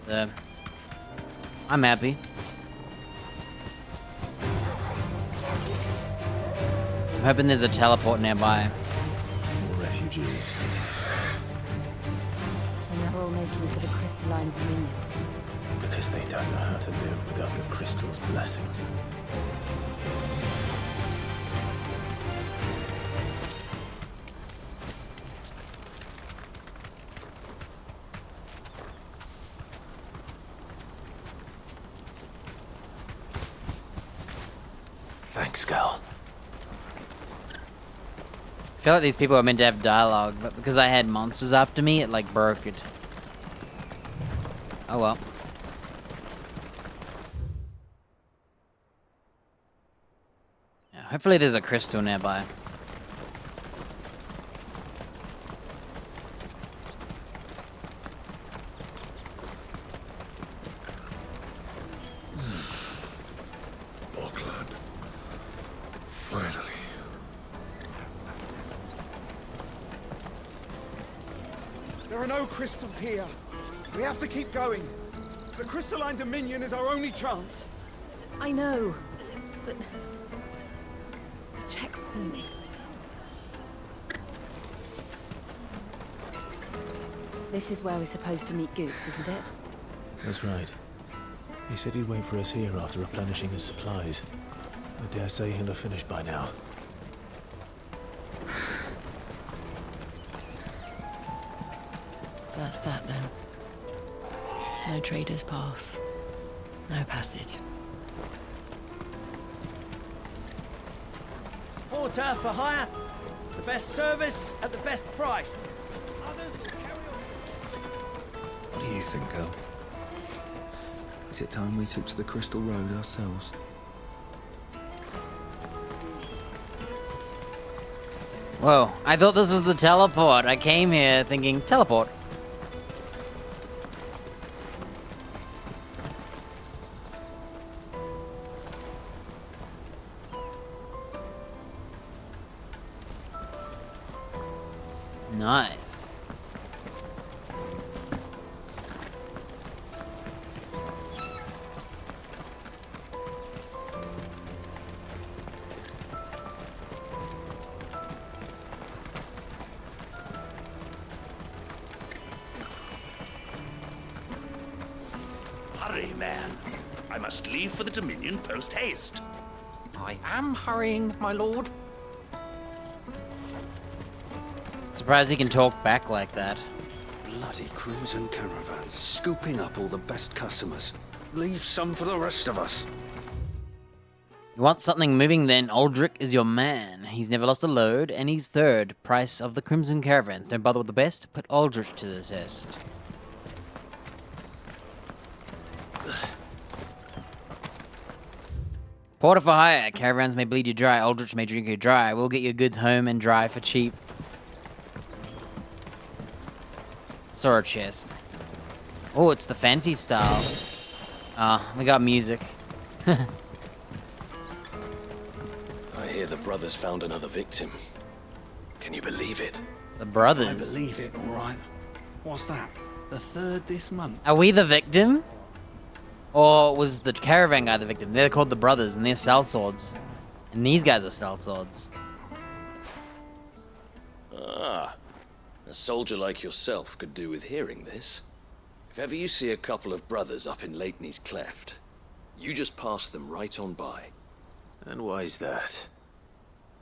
I'm happy. I'm hoping there's a teleport nearby. More refugees. And they're all making for the crystalline dominion. Because they don't know how to live without the crystal's blessing. Thanks, Gal. I feel like these people are meant to have dialogue, but because I had monsters after me, it like broke it. Oh well. Yeah, hopefully there's a crystal nearby. Auckland. Finally. There are no crystals here. We have to keep going. The crystalline dominion is our only chance. I know, but the checkpoint. This is where we're supposed to meet Goots, isn't it? That's right. He said he'd wait for us here after replenishing his supplies. I dare say he'll have finished by now. That's that then. No trader's pass. No passage. Porter for hire. The best service at the best price. Others will carry on. What do you think, girl? Is it time we took to the Crystal Road ourselves? Whoa, I thought this was the teleport. I came here thinking teleport. Nice. I must leave for the Dominion post-haste. I am hurrying, my lord. Surprised he can talk back like that. Bloody crimson caravans, scooping up all the best customers. Leave some for the rest of us. You want something moving, then Aldrich is your man. He's never lost a load, and he's third. Price of the Crimson Caravans. Don't bother with the best, put Aldrich to the test. Porter for hire. Caravans may bleed you dry. Aldrich may drink you dry. We'll get your goods home and dry for cheap. Saw a chest. Oh, it's the fancy style. Ah, we got music. I hear the brothers found another victim. Can you believe it? The brothers? I believe it, all right. What's that? The third this month? Are we the victim? Or was the caravan guy the victim? They're called the brothers, and they're sellswords. And these guys are sellswords. Ah, a soldier like yourself could do with hearing this. If ever you see a couple of brothers up in Lateney's Cleft, you just pass them right on by. And why is that?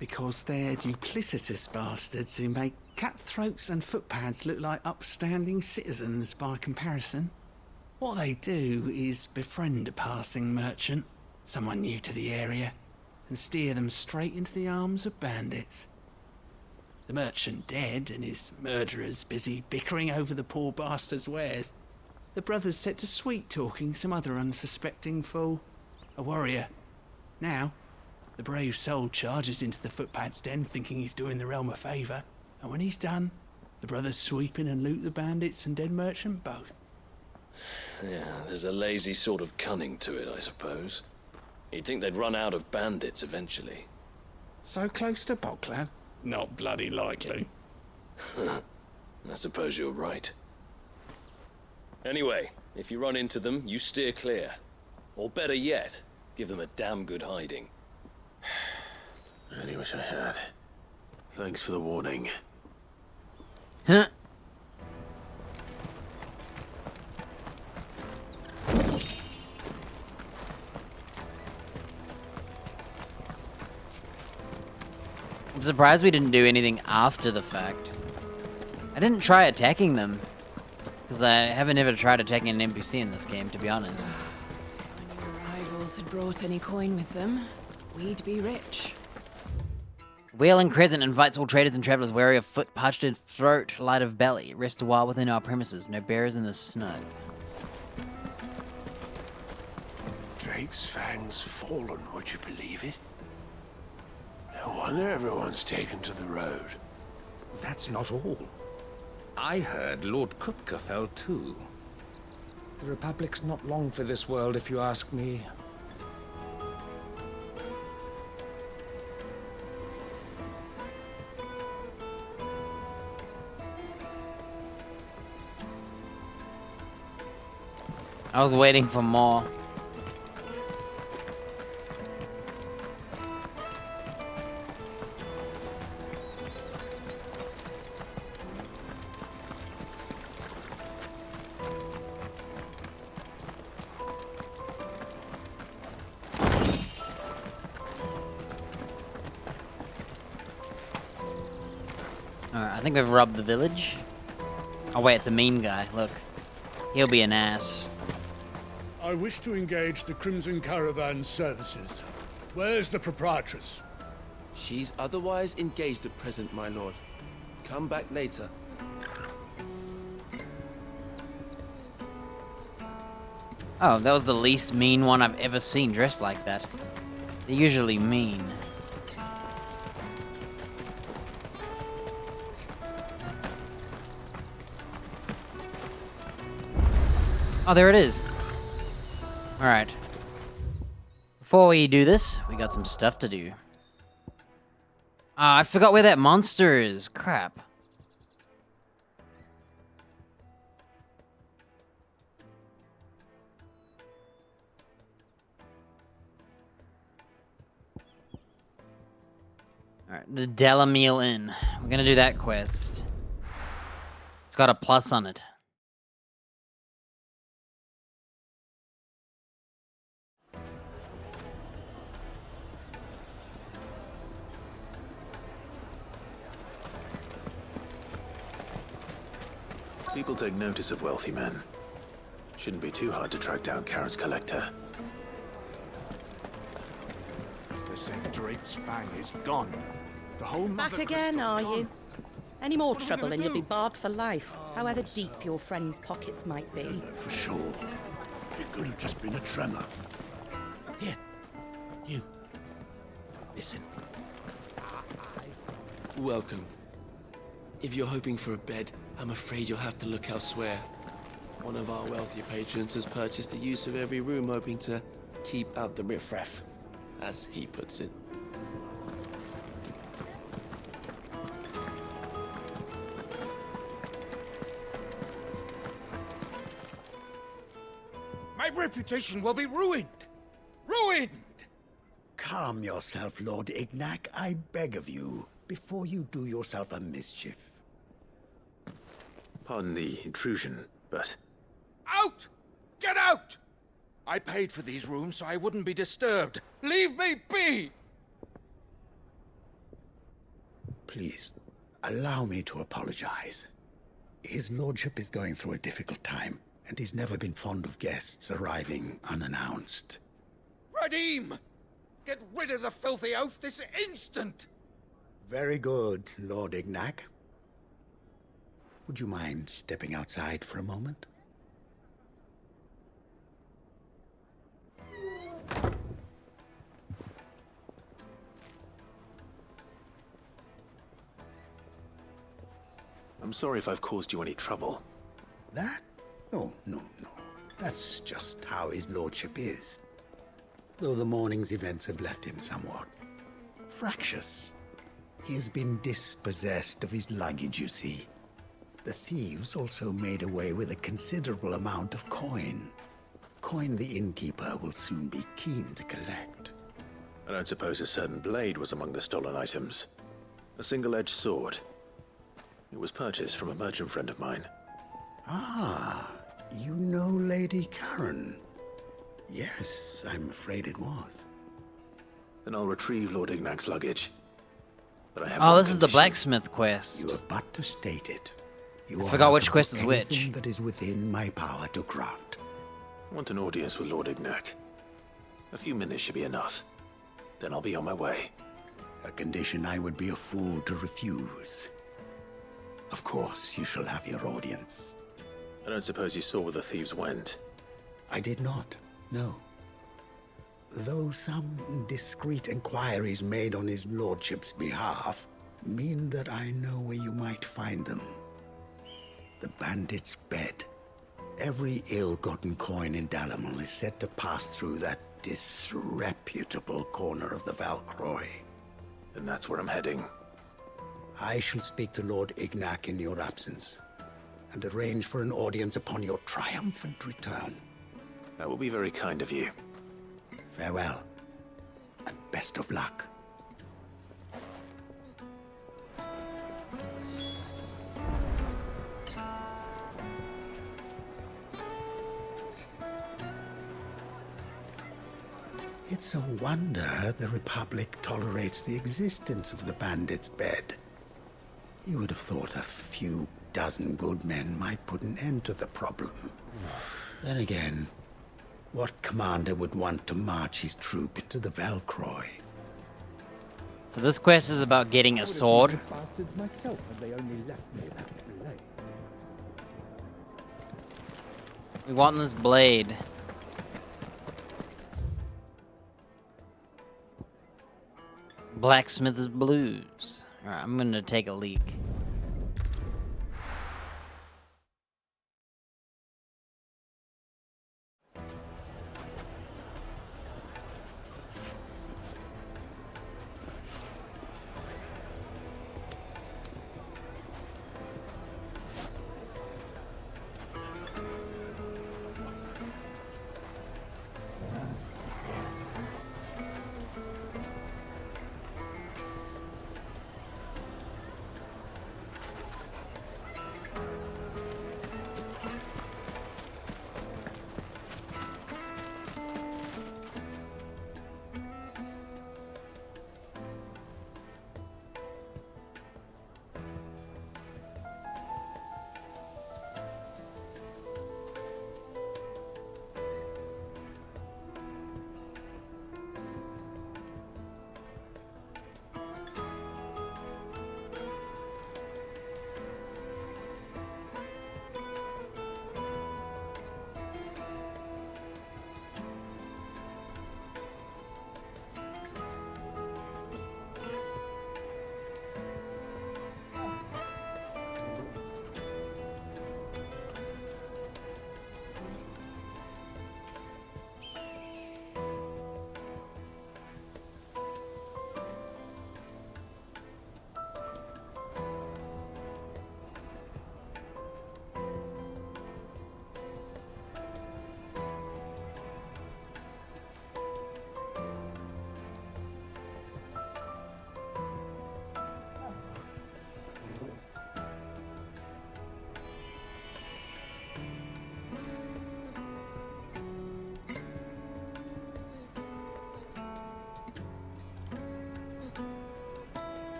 Because they're duplicitous bastards who make cutthroats and footpads look like upstanding citizens by comparison. What they do is befriend a passing merchant, someone new to the area, and steer them straight into the arms of bandits. The merchant dead and his murderers busy bickering over the poor bastard's wares. The brothers set to sweet-talking some other unsuspecting fool, a warrior. Now, the brave soul charges into the footpad's den thinking he's doing the realm a favour, and when he's done, the brothers sweep in and loot the bandits and dead merchant both. Yeah, there's a lazy sort of cunning to it, I suppose. You'd think they'd run out of bandits eventually. So close to Boglad? Not bloody likely. I suppose you're right. Anyway, if you run into them, you steer clear. Or better yet, give them a damn good hiding. I really wish I had. Thanks for the warning. Huh? I'm surprised we didn't do anything after the fact. I didn't try attacking them. Because I haven't ever tried attacking an NPC in this game, to be honest. If any arrivals had brought any coin with them, we'd be rich. Wheeling Crescent invites all traders and travelers wary of foot, parched of throat, light of belly. Rest a while within our premises. No bearers in the snow. Drake's fangs fallen, would you believe it? No wonder everyone's taken to the road. That's not all. I heard Lord Kupka fell too. The Republic's not long for this world, if you ask me. I was waiting for more. Alright, I think we've robbed the village. Oh wait, it's a mean guy, look. He'll be an ass. I wish to engage the Crimson Caravan services. Where's the proprietress? She's otherwise engaged at present, my lord. Come back later. Oh, that was the least mean one I've ever seen dressed like that. They're usually mean. Oh, there it is. Alright. Before we do this, we got some stuff to do. Ah, I forgot where that monster is. Crap. Alright, the Delamere Inn. We're gonna do that quest. It's got a plus on it. People take notice of wealthy men. Shouldn't be too hard to track down Karen's collector. They say Drake's Fang is gone. The whole Back Mother again, Crystal are gone. you? Any more What are we trouble gonna and you'll do? be barred for life, however deep your friends' pockets might be. For sure. It could have just been a tremor. Here. You. Listen. Welcome. If you're hoping for a bed, I'm afraid you'll have to look elsewhere. One of our wealthier patrons has purchased the use of every room, hoping to keep out the riffraff, as he puts it. My reputation will be ruined! Ruined! Calm yourself, Lord Ignac, I beg of you, before you do yourself a mischief. Pardon the intrusion, but... Out! Get out! I paid for these rooms so I wouldn't be disturbed. Leave me be! Please, allow me to apologize. His lordship is going through a difficult time, and he's never been fond of guests arriving unannounced. Radim! Get rid of the filthy oaf this instant! Very good, Lord Ignac. Would you mind stepping outside for a moment? I'm sorry if I've caused you any trouble. That? Oh, no. That's just how his lordship is. Though the morning's events have left him somewhat fractious. He has been dispossessed of his luggage, you see. The thieves also made away with a considerable amount of coin. Coin the innkeeper will soon be keen to collect. I don't suppose a certain blade was among the stolen items. A single-edged sword. It was purchased from a merchant friend of mine. Ah, you know Lady Karen. Yes, I'm afraid it was. Then I'll retrieve Lord Ignac's luggage. But I have Oh, one this is the condition. blacksmith quest. You have but to state it. You I are forgot which welcome quest to is which. anything that is within my power to grant. I want an audience with Lord Ignac. A few minutes should be enough. Then I'll be on my way. A condition I would be a fool to refuse. Of course, you shall have your audience. I don't suppose you saw where the thieves went. I did not, no. Though some discreet inquiries made on his lordship's behalf mean that I know where you might find them. The bandit's bed. Every ill-gotten coin in Dalamil is said to pass through that disreputable corner of the Valcroy. And that's where I'm heading. I shall speak to Lord Ignac in your absence, and arrange for an audience upon your triumphant return. That will be very kind of you. Farewell, and best of luck. It's a wonder the Republic tolerates the existence of the bandit's bed. You would have thought a few dozen good men might put an end to the problem. Then again, what commander would want to march his troop into the Valcroy? So this quest is about getting a sword. Bastards myself, had they only left me that blade. We want this blade. Blacksmith's Blues. Alright, I'm gonna take a leak.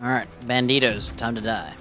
Alright, banditos, time to die.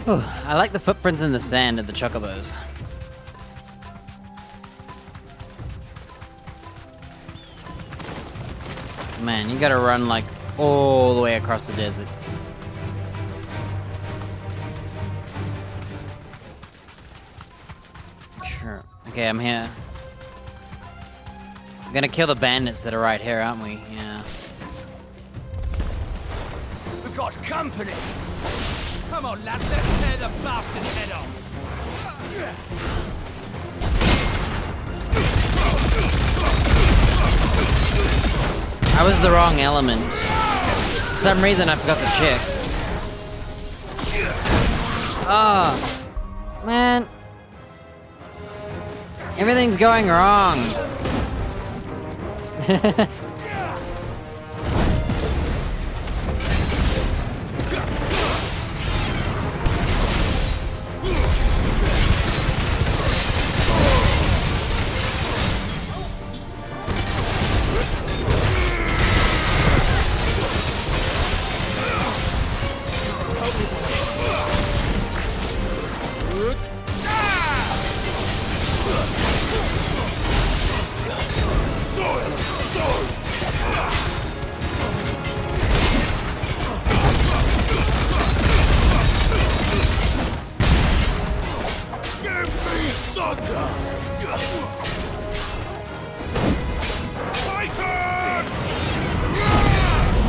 Ooh, I like the footprints in the sand of the chocobos. Man, you gotta run like all the way across the desert. Sure. Okay, I'm here. We're gonna kill the bandits that are right here, aren't we? Yeah. We've got company! Come on, lads, let's tear the bastard's head off! I was the wrong element. For some reason, I forgot the chick. Oh, man. Everything's going wrong.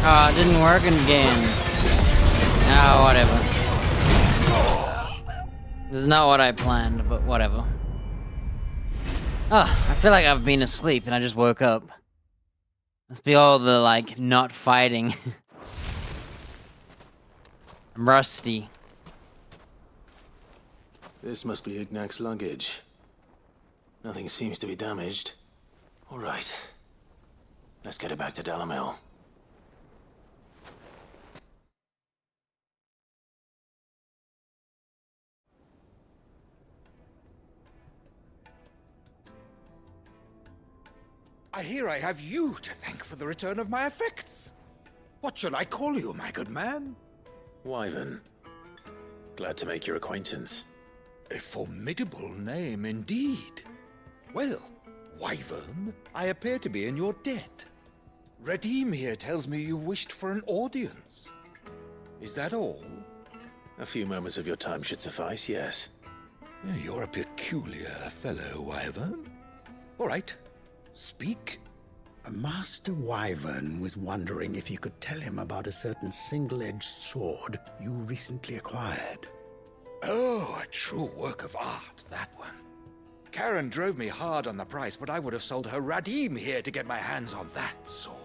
Oh, it didn't work again. Oh, whatever. This is not what I planned, but whatever. Oh, I feel like I've been asleep and I just woke up. Must be all the, like, not fighting. I'm rusty. This must be Ignac's luggage. Nothing seems to be damaged. All right. Let's get it back to Dalamel. I hear I have you to thank for the return of my effects. What shall I call you, my good man? Wyvern. Glad to make your acquaintance. A formidable name indeed. Well, Wyvern, I appear to be in your debt. Redeem here tells me you wished for an audience. Is that all? A few moments of your time should suffice, yes. You're a peculiar fellow, Wyvern. All right. Speak. Master Wyvern was wondering if you could tell him about a certain single-edged sword you recently acquired. Oh, a true work of art, that one. Karen drove me hard on the price, but I would have sold her Radim here to get my hands on that sword.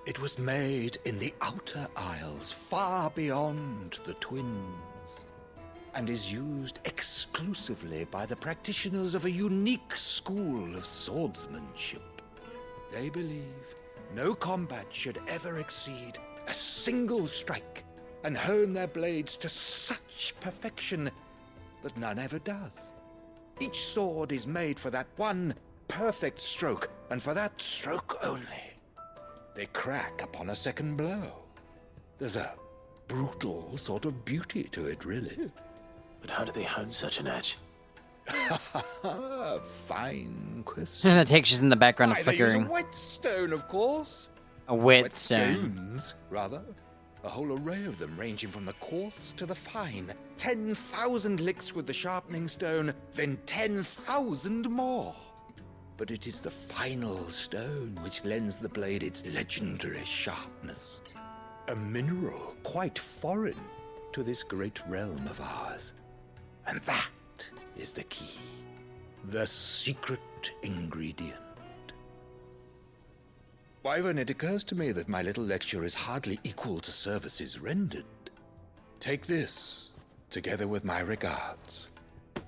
It was made in the Outer Isles, far beyond the Twins, and is used exclusively by the practitioners of a unique school of swordsmanship. They believe no combat should ever exceed a single strike, and hone their blades to such perfection that none ever does. Each sword is made for that one perfect stroke, and for that stroke only. They crack upon a second blow. There's a brutal sort of beauty to it, really. But how do they hone such an edge? Fine question. The texture's in the background of They use flickering. a whetstone, of course. A whetstone. Whetstones, rather. A whole array of them ranging from the coarse to the fine. 10,000 licks with the sharpening stone, then 10,000 more. But it is the final stone which lends the blade its legendary sharpness. A mineral quite foreign to this great realm of ours. And that is the key. The secret ingredient. Wyvern, it occurs to me that my little lecture is hardly equal to services rendered. Take this, together with my regards.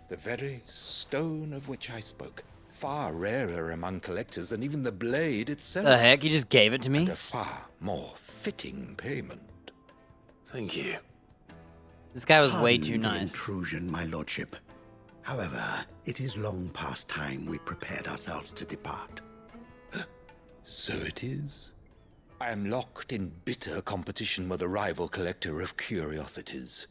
The very stone of which I spoke. Far rarer among collectors than even the blade itself. The heck? You just gave it to me? And a far more fitting payment. Thank you. This guy was way Pardon too the nice. Intrusion, my lordship. However, it is long past time we prepared ourselves to depart. So it is. I am locked in bitter competition with a rival collector of curiosities.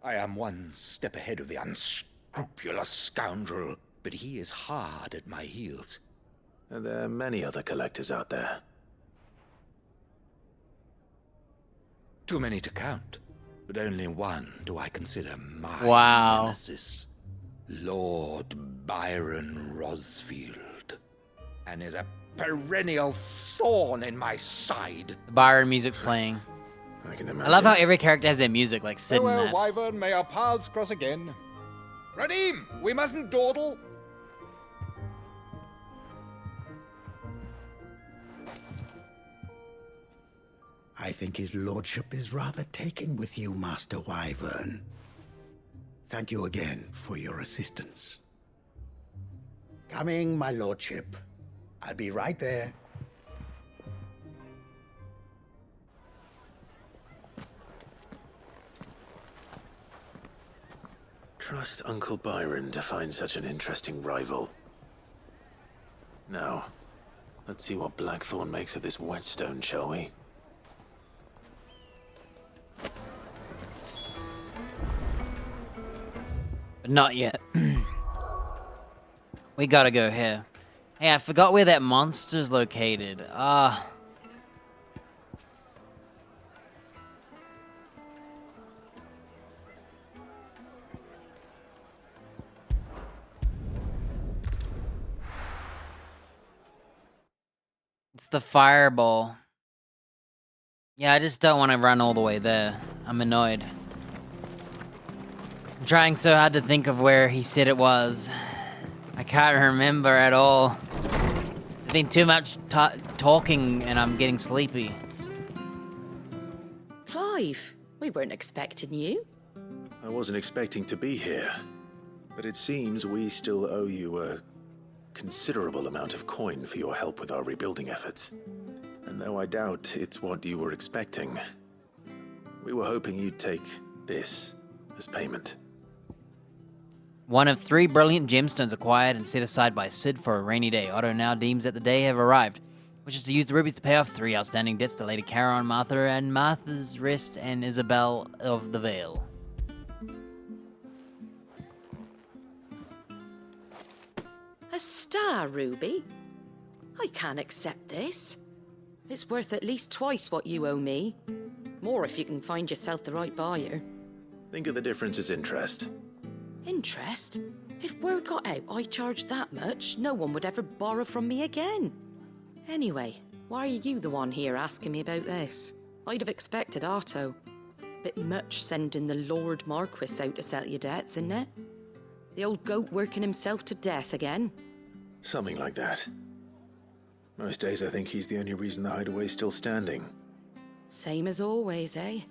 I am one step ahead of the unscrupulous scoundrel, but he is hard at my heels. And there are many other collectors out there. Too many to count, but only one do I consider my nemesis. Lord Byron Rosfield. And is a perennial thorn in my side. The Byron music's playing. I can imagine. I love how every character has their music, like Sid and that. Wyvern, may our paths cross again. Radim, we mustn't dawdle. I think his lordship is rather taken with you, Master Wyvern. Thank you again for your assistance. Coming, my lordship. I'll be right there. Trust Uncle Byron to find such an interesting rival. Now, let's see what Blackthorn makes of this whetstone, shall we? But not yet. We gotta go here. Hey, I forgot where that monster's located. It's the fireball. Yeah, I just don't want to run all the way there. I'm annoyed. I'm trying so hard to think of where he said it was. I can't remember at all. There's been too much talking and I'm getting sleepy. Clive, we weren't expecting you. I wasn't expecting to be here, but it seems we still owe you a considerable amount of coin for your help with our rebuilding efforts. And though I doubt it's what you were expecting, we were hoping you'd take this as payment. One of 3 brilliant gemstones acquired and set aside by Sid for a rainy day. Otto now deems that the day have arrived, which is to use the rubies to pay off 3 outstanding debts to Lady Caron, Martha, and Martha's Rest, and Isabel of the Vale. A star ruby? I can't accept this. It's worth at least twice what you owe me. More if you can find yourself the right buyer. Think of the difference as interest. Interest? If word got out I charged that much, no one would ever borrow from me again. Anyway, why are you the one here asking me about this? I'd have expected Otto. Bit much sending the Lord Marquis out to settle your debts, isn't it? The old goat working himself to death again. Something like that. Most days I think he's the only reason the hideaway's still standing. Same as always, eh?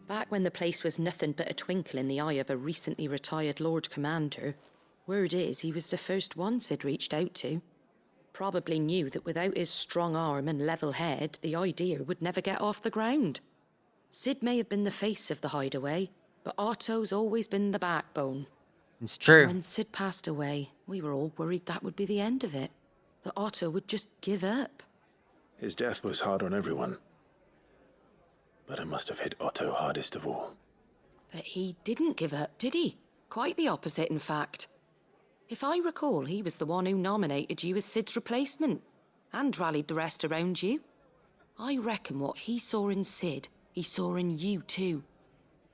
Back when the place was nothing but a twinkle in the eye of a recently retired Lord Commander, word is he was the first one Sid reached out to. Probably knew that without his strong arm and level head, the idea would never get off the ground. Sid may have been the face of the hideaway, but Otto's always been the backbone. It's true. When Sid passed away, we were all worried that would be the end of it. That Otto would just give up. His death was hard on everyone. But it must have hit Otto hardest of all. But he didn't give up, did he? Quite the opposite, in fact. If I recall, he was the one who nominated you as Sid's replacement, and rallied the rest around you. I reckon what he saw in Sid He saw in you too.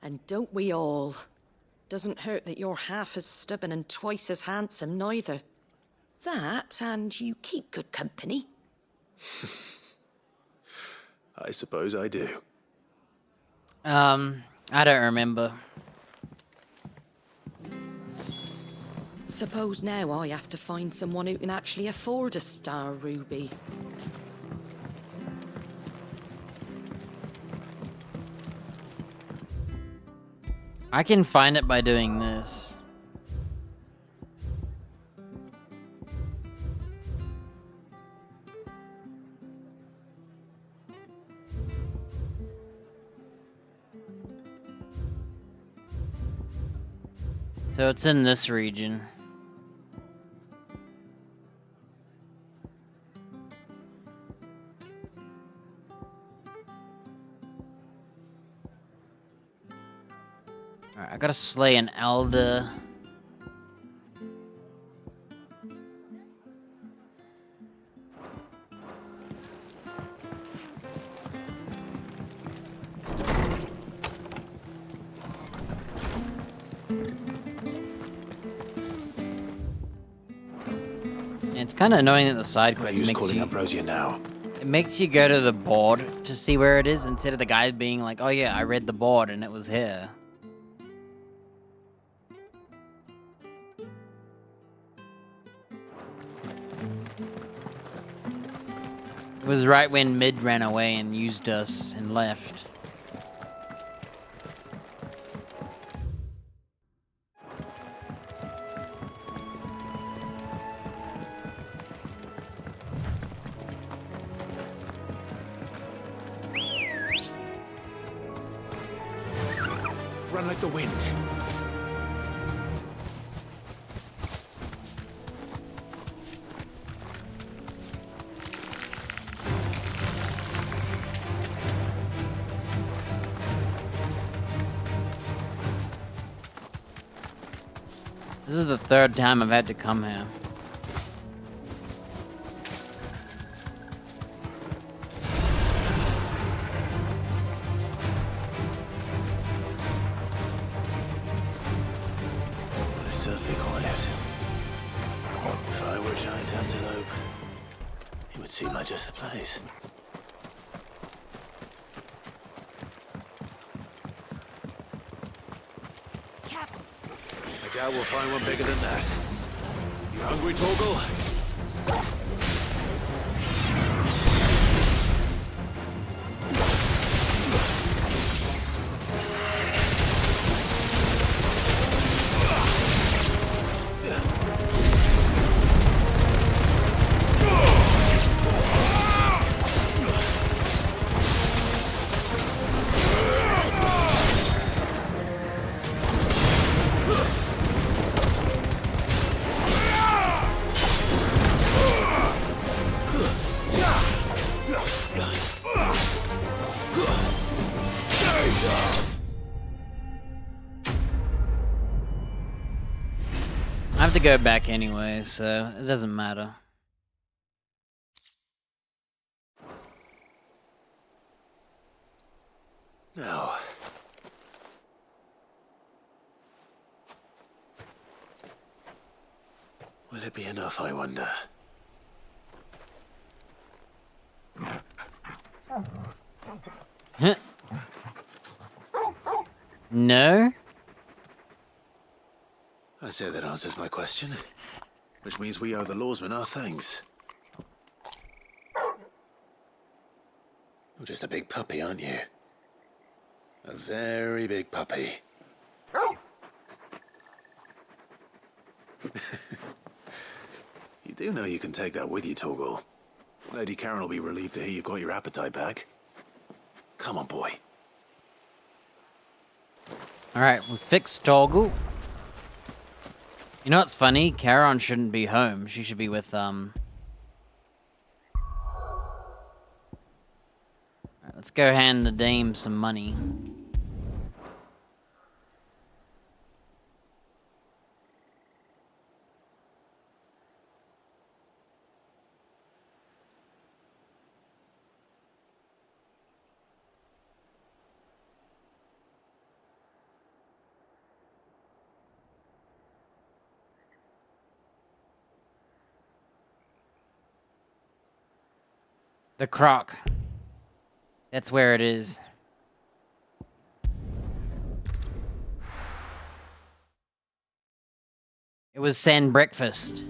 And don't we all? Doesn't hurt that you're half as stubborn and twice as handsome, neither. That, and you keep good company. I suppose I do. I don't remember. Suppose now I have to find someone who can actually afford a star ruby. I can find it by doing this. So it's in this region. Alright, I gotta slay an elder. It's kind of annoying that the side quest Who's makes calling you... up Rosia now? It makes you go to the board to see where it is instead of the guy being like, oh yeah, I read the board and it was here. It was right when Mid ran away and used us and left. Run like the wind. This is the third time I've had to come here. Well, it's certainly quiet. If I were a giant antelope, it would seem like just the place. I doubt we'll find one bigger than that. You hungry, Torgal? I have to go back anyway, so it doesn't matter. Now. Will it be enough, I wonder? Huh. No? I say that answers my question. Which means we owe the lawsman our thanks. You're just a big puppy, aren't you? A very big puppy. You do know you can take that with you, Torgal. Lady Karen will be relieved to hear you've got your appetite back. Come on, boy. Alright, we fixed Torgal. You know what's funny? Charon shouldn't be home. She should be with, Alright, let's go hand the dame some money. The croc. That's where it is. It was Sand Breakfast.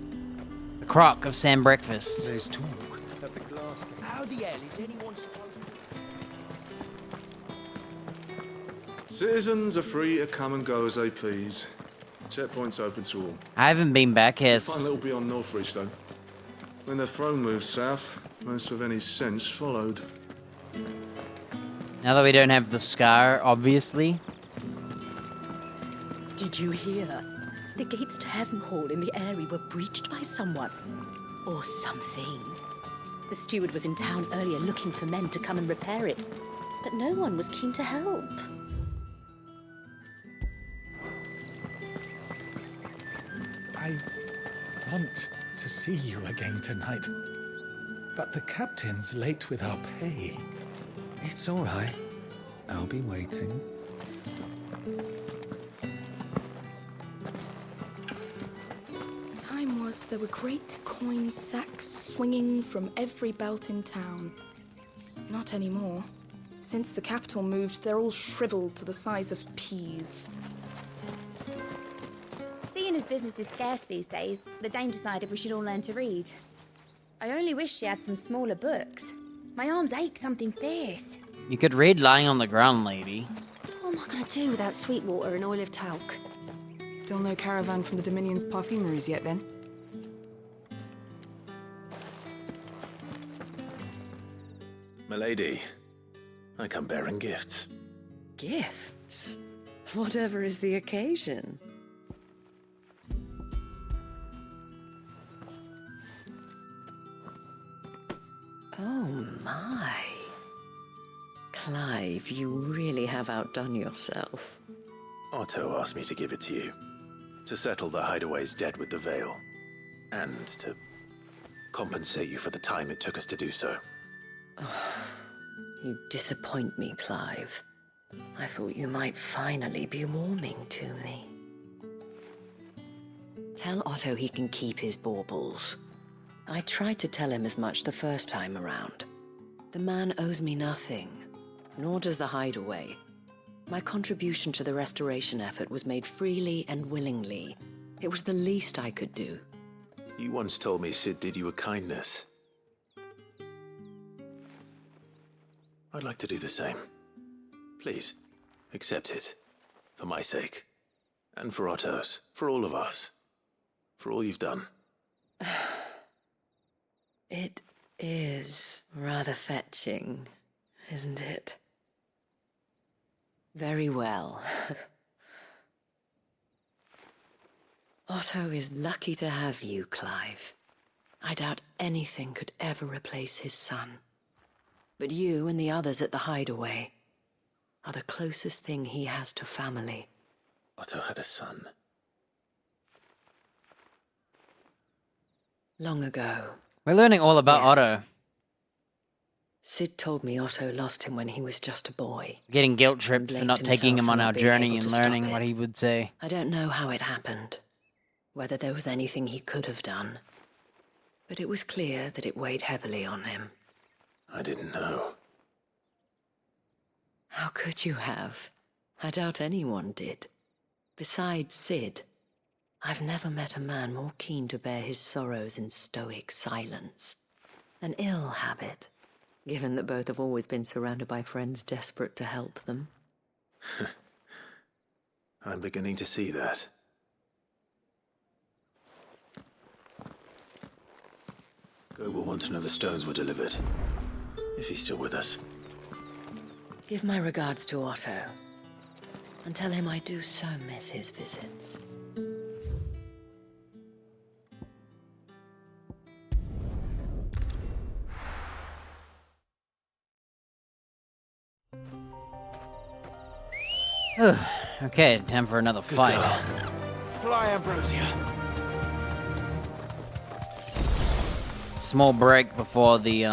The croc of Sand Breakfast. There's talk that the glass... How the hell is anyone supposed to... Citizens are free to come and go as they please. Checkpoint's open to all. I haven't been back here. Fine little beyond Northridge, though. When the throne moved south, most of any sense followed. Now that we don't have the scar, obviously. Did you hear? The gates to Heaven Hall in the area were breached by someone. Or something. The steward was in town earlier looking for men to come and repair it. But no one was keen to help. I want to see you again tonight. But the captain's late with our pay. It's all right. I'll be waiting. Time was there were great coin sacks swinging from every belt in town. Not anymore. Since the capital moved, they're all shriveled to the size of peas. Seeing as business is scarce these days, the Dame decided we should all learn to read. I only wish she had some smaller books. My arms ache something fierce. You could read lying on the ground, lady. What am I going to do without sweet water and oil of talc? Still no caravan from the Dominion's perfumeries yet, then? Milady, I come bearing gifts. Gifts? Whatever is the occasion. Oh my. Clive, you really have outdone yourself. Otto asked me to give it to you. To settle the Hideaway's debt with the Veil. And to compensate you for the time it took us to do so. Oh, you disappoint me, Clive. I thought you might finally be warming to me. Tell Otto he can keep his baubles. I tried to tell him as much the first time around. The man owes me nothing, nor does the Hideaway. My contribution to the restoration effort was made freely and willingly. It was the least I could do. You once told me Sid did you a kindness. I'd like to do the same. Please, accept it. For my sake. And for Otto's. For all of us. For all you've done. It is rather fetching, isn't it? Very well. Otto is lucky to have you, Clive. I doubt anything could ever replace his son. But you and the others at the Hideaway are the closest thing he has to family. Otto had a son. Long ago. We're learning all about Yes. Otto. Sid told me Otto lost him when he was just a boy. Getting guilt-tripped for not taking him on our journey and learning it. what he would say. I don't know how it happened, whether there was anything he could have done. But it was clear that it weighed heavily on him. I didn't know. How could you have? I doubt anyone did. Besides Sid, I've never met a man more keen to bear his sorrows in stoic silence. An ill habit, given that both have always been surrounded by friends desperate to help them. I'm beginning to see that. Go will want to know the stones were delivered. If he's still with us. Give my regards to Otto, and tell him I do so miss his visits. Okay, time for another fight. Fly, Ambrosia. Small break before the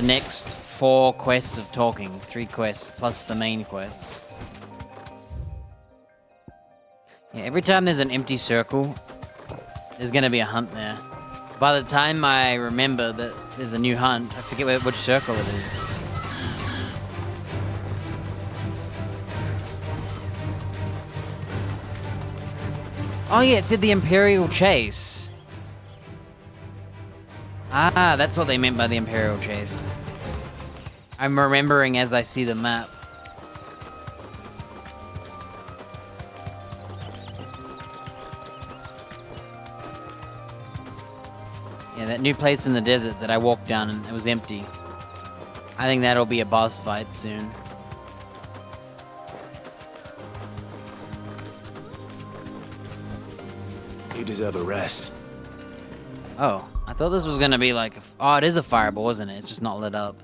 next 4 quests of talking. 3 quests plus the main quest. Yeah, every time there's an empty circle, there's gonna be a hunt there. By the time I remember that there's a new hunt, I forget which circle it is. Oh yeah, it said the Imperial Chase. Ah, that's what they meant by the Imperial Chase. I'm remembering as I see the map. Yeah, that new place in the desert that I walked down and it was empty. I think that'll be a boss fight soon. You deserve a rest. Oh, I thought this was gonna be like oh, it is a fireball, isn't it? It's just not lit up.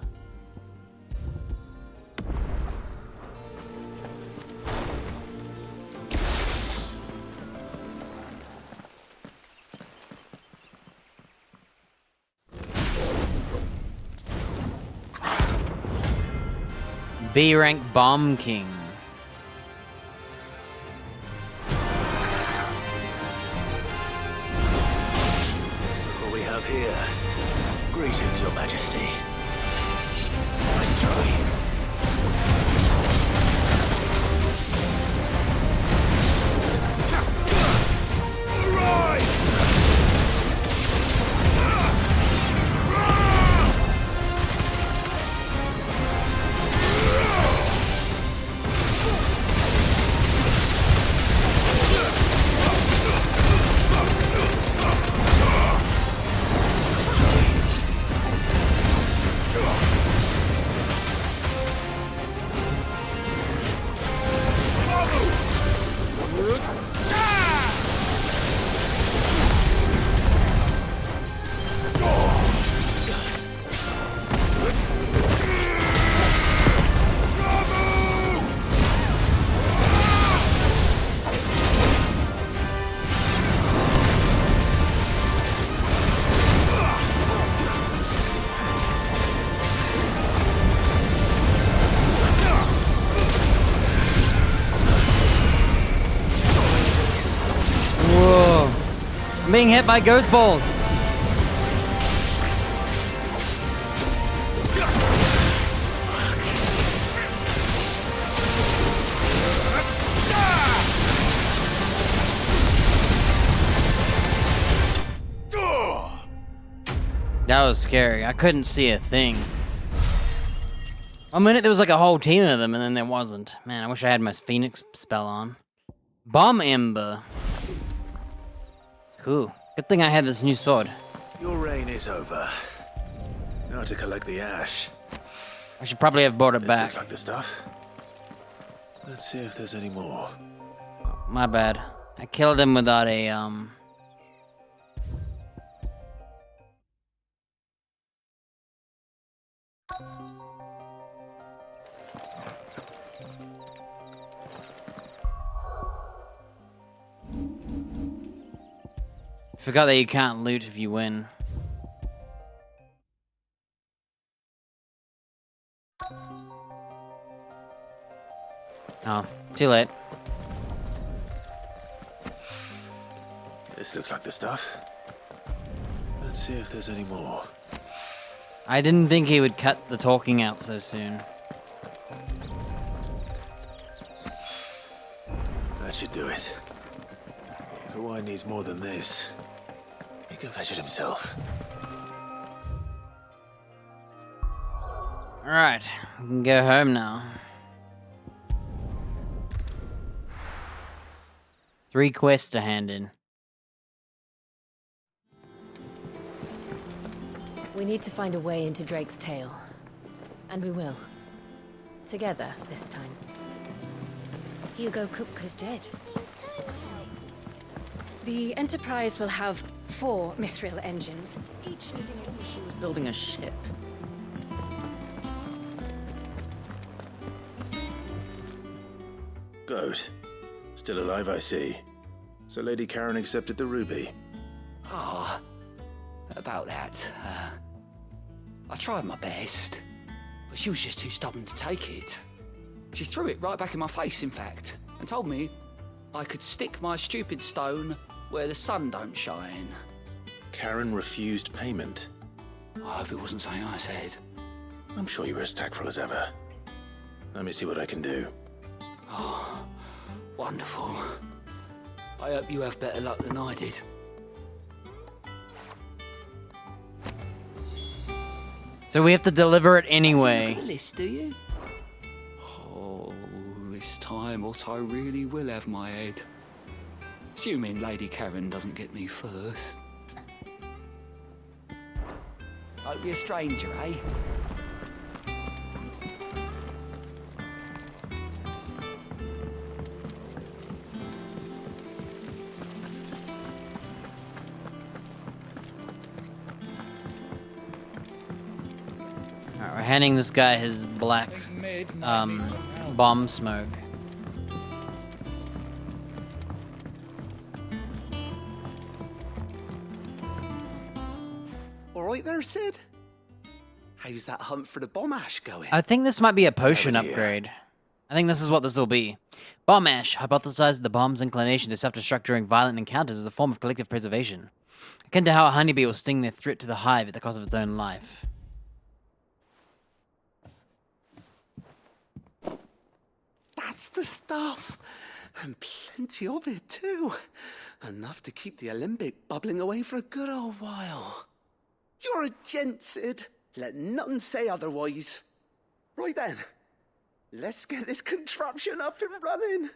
B rank Bomb King. What we have here. Greetings, Your Majesty. Nice try. I'm being hit by ghost balls. That was scary. I couldn't see a thing. One minute there was like a whole team of them and then there wasn't. Man, I wish I had my Phoenix spell on. Bomb Ember. Cool. Good thing I had this new sword. Your reign is over. Now to collect the ash. I should probably have brought it back. Looks like the stuff. Let's see if there's any more. My bad. I killed him without a Forgot that you can't loot if you win. Oh, too late. This looks like the stuff. Let's see if there's any more. I didn't think he would cut the talking out so soon. That should do it. If Owain needs more than this, he can fetch it himself. Alright, we can go home now. 3 quests to hand in. We need to find a way into Drake's tail. And we will. Together, this time. Hugo Kupka's dead. The Enterprise will have 4 mithril engines, each needing its issue. Building a ship. Goat. Still alive, I see. So Lady Karen accepted the ruby. Ah, about that. I tried my best, but she was just too stubborn to take it. She threw it right back in my face, in fact, and told me I could stick my stupid stone where the sun don't shine. Karen refused payment. I hope it wasn't something I said. I'm sure you were as tactful as ever. Let me see what I can do. Oh, wonderful. I hope you have better luck than I did. So we have to deliver it Look anyway. at the list, do you? Oh, this time Otto really will have my head. Assuming Lady Karen doesn't get me first. Hope you're a stranger, eh? Alright, we're handing this guy his black bomb smoke. All right there, Sid? How's that hunt for the bomb ash going? I think this might be a potion upgrade. I think this is what this will be. Bomb ash hypothesized the bomb's inclination to self-destruct during violent encounters as a form of collective preservation, akin to how a honeybee will sting their threat to the hive at the cost of its own life. That's the stuff. And plenty of it, too. Enough to keep the alembic bubbling away for a good old while. You're a gent, Sid. Let none say otherwise. Right then, let's get this contraption up and running.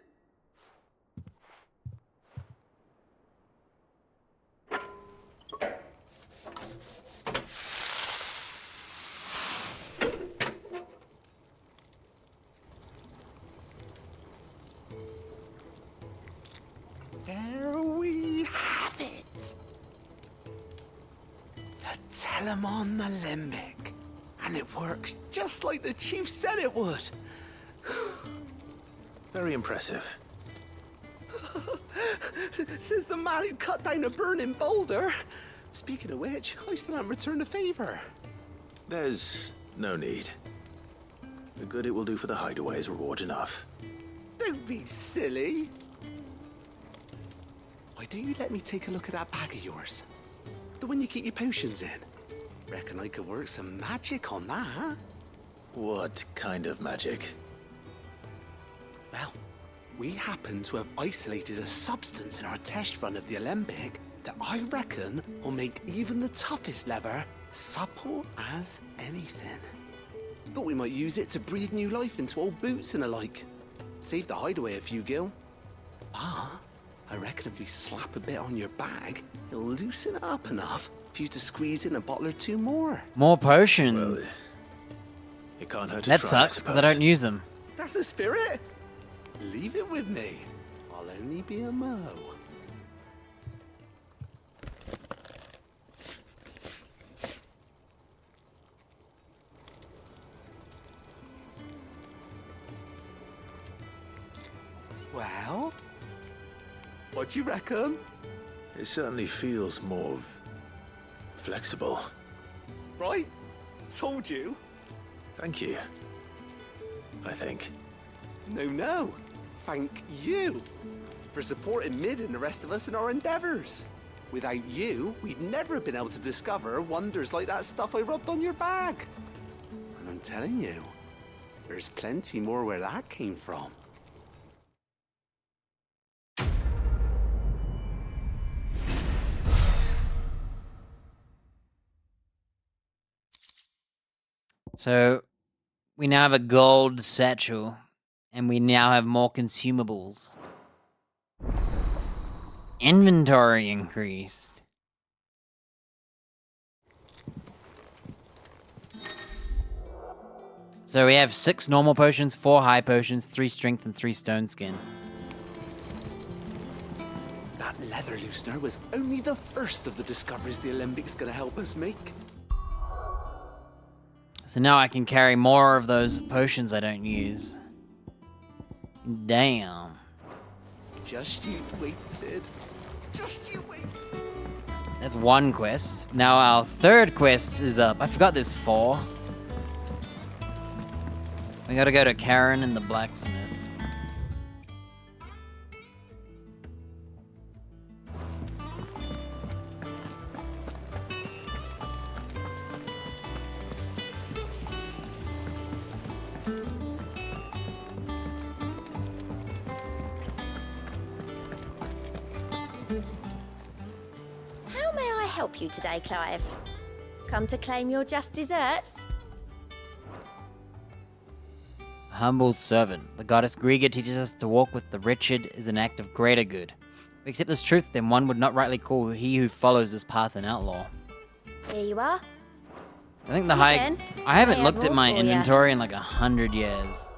There we have it. The Telemon Alembic. And it works just like the chief said it would. Very impressive. Says the man who cut down a burning boulder. Speaking of which, I still haven't returned the favor. There's no need. The good it will do for the hideaway is reward enough. Don't be silly. Why don't you let me take a look at that bag of yours? The one you keep your potions in. Reckon I could work some magic on that, huh? What kind of magic? Well, we happen to have isolated a substance in our test run of the Alembic that I reckon will make even the toughest leather supple as anything. Thought we might use it to breathe new life into old boots and the like. Save the hideaway a few gil. But I reckon if we slap a bit on your bag, it'll loosen it up enough for you to squeeze in a bottle or two more. More potions. Well, it can't hurt to That try, sucks, because I don't use them. That's the spirit. Leave it with me. I'll only be a mo. Well, what do you reckon? It certainly feels more flexible. Right? Told you. Thank you. I think. No. Thank you for supporting Mid and the rest of us in our endeavors. Without you, we'd never have been able to discover wonders like that stuff I rubbed on your bag. And I'm telling you, there's plenty more where that came from. So, we now have a gold satchel, and we now have more consumables. Inventory increased. So we have 6 normal potions, 4 high potions, 3 strength, and 3 stone skin. That leather loosener was only the first of the discoveries the Alembics gonna help us make. So now I can carry more of those potions I don't use. Damn. Just you wait, Sid. Just you wait. That's one quest. Now our 3rd quest is up. I forgot there's 4. We gotta go to Karen and the blacksmith. help you today, Clive? Come to claim your just desserts? Humble servant. The goddess Griga teaches us to walk with the wretched is an act of greater good. If we accept this truth, then one would not rightly call he who follows this path an outlaw. Here you are. I think the Come high... again. I haven't I have looked at more my for ya. inventory in like 100 years.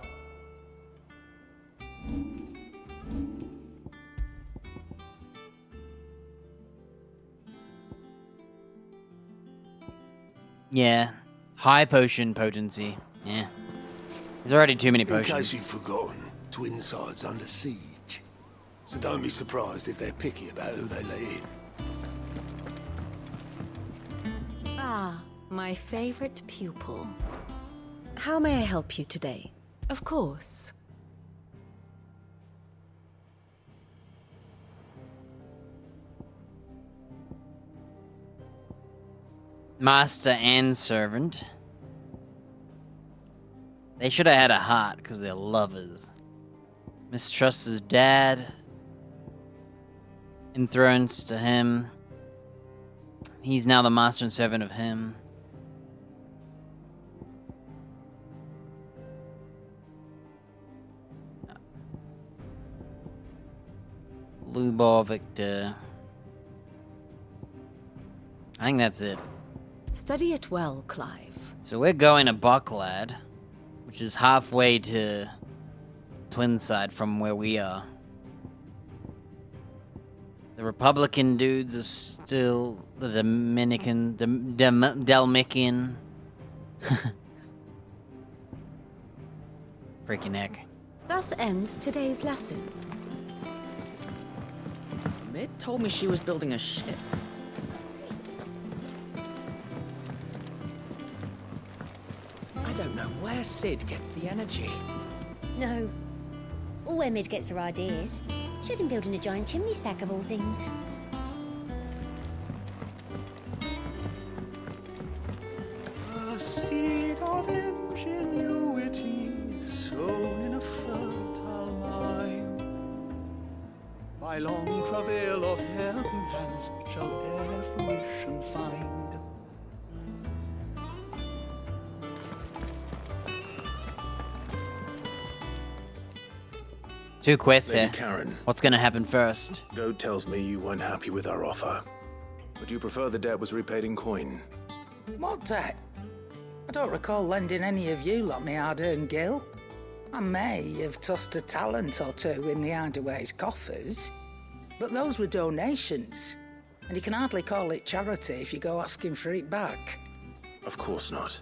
Yeah. High potion potency. Yeah. There's already too many In case potions. you've forgotten, Twinside's under siege. So don't be surprised if they're picky about who they let in. Ah, my favorite pupil. How may I help you today? Of course. Master and servant. They should have had a heart because they're lovers. Mistrusts his dad. Enthrones to him. He's now the master and servant of him. Lubor Victor. I think that's it. Study it well, Clive. So we're going to Bucklad, which is halfway to Twinside from where we are. The Republican dudes are still the Dominican, Delmician. Freaking heck. Thus ends today's lesson. Mid told me she was building a ship. I don't know where Sid gets the energy. No. Or where Mid gets her ideas. She had him building a giant chimney stack of all things. A seed of ingenuity sown in a fertile mind. By long travail of helping hands shall e'er fruition find. Two quests Lady here. Karen. What's gonna happen first? Goad tells me you weren't happy with our offer. Would you prefer the debt was repaid in coin? What debt? I don't recall lending any of you lot me hard-earned gil. I may have tossed a talent or two in the Hideaway's coffers, but those were donations, and you can hardly call it charity if you go asking for it back. Of course not.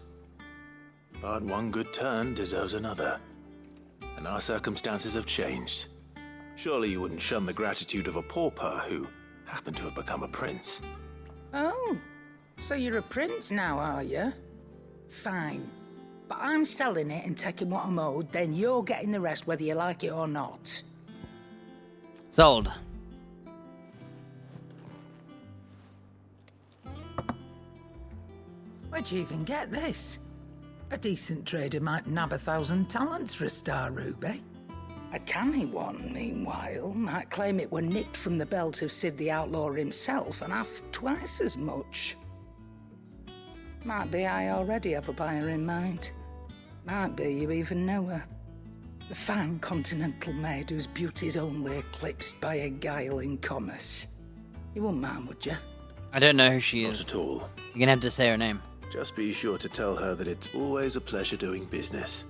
But one good turn deserves another. And our circumstances have changed. Surely you wouldn't shun the gratitude of a pauper who happened to have become a prince. Oh, so you're a prince now, are you? Fine. But I'm selling it and taking what I'm owed, then you're getting the rest whether you like it or not. Sold. Where'd you even get this? A decent trader might nab 1,000 talents for a star ruby. A canny one, meanwhile, might claim it were nicked from the belt of Sid the Outlaw himself and ask twice as much. Might be I already have a buyer in mind. Might be you even know her. The fine continental maid whose beauty's only eclipsed by a guile in commerce. You wouldn't mind, would you? I don't know who she is. Not at all. You're gonna have to say her name. Just be sure to tell her that it's always a pleasure doing business.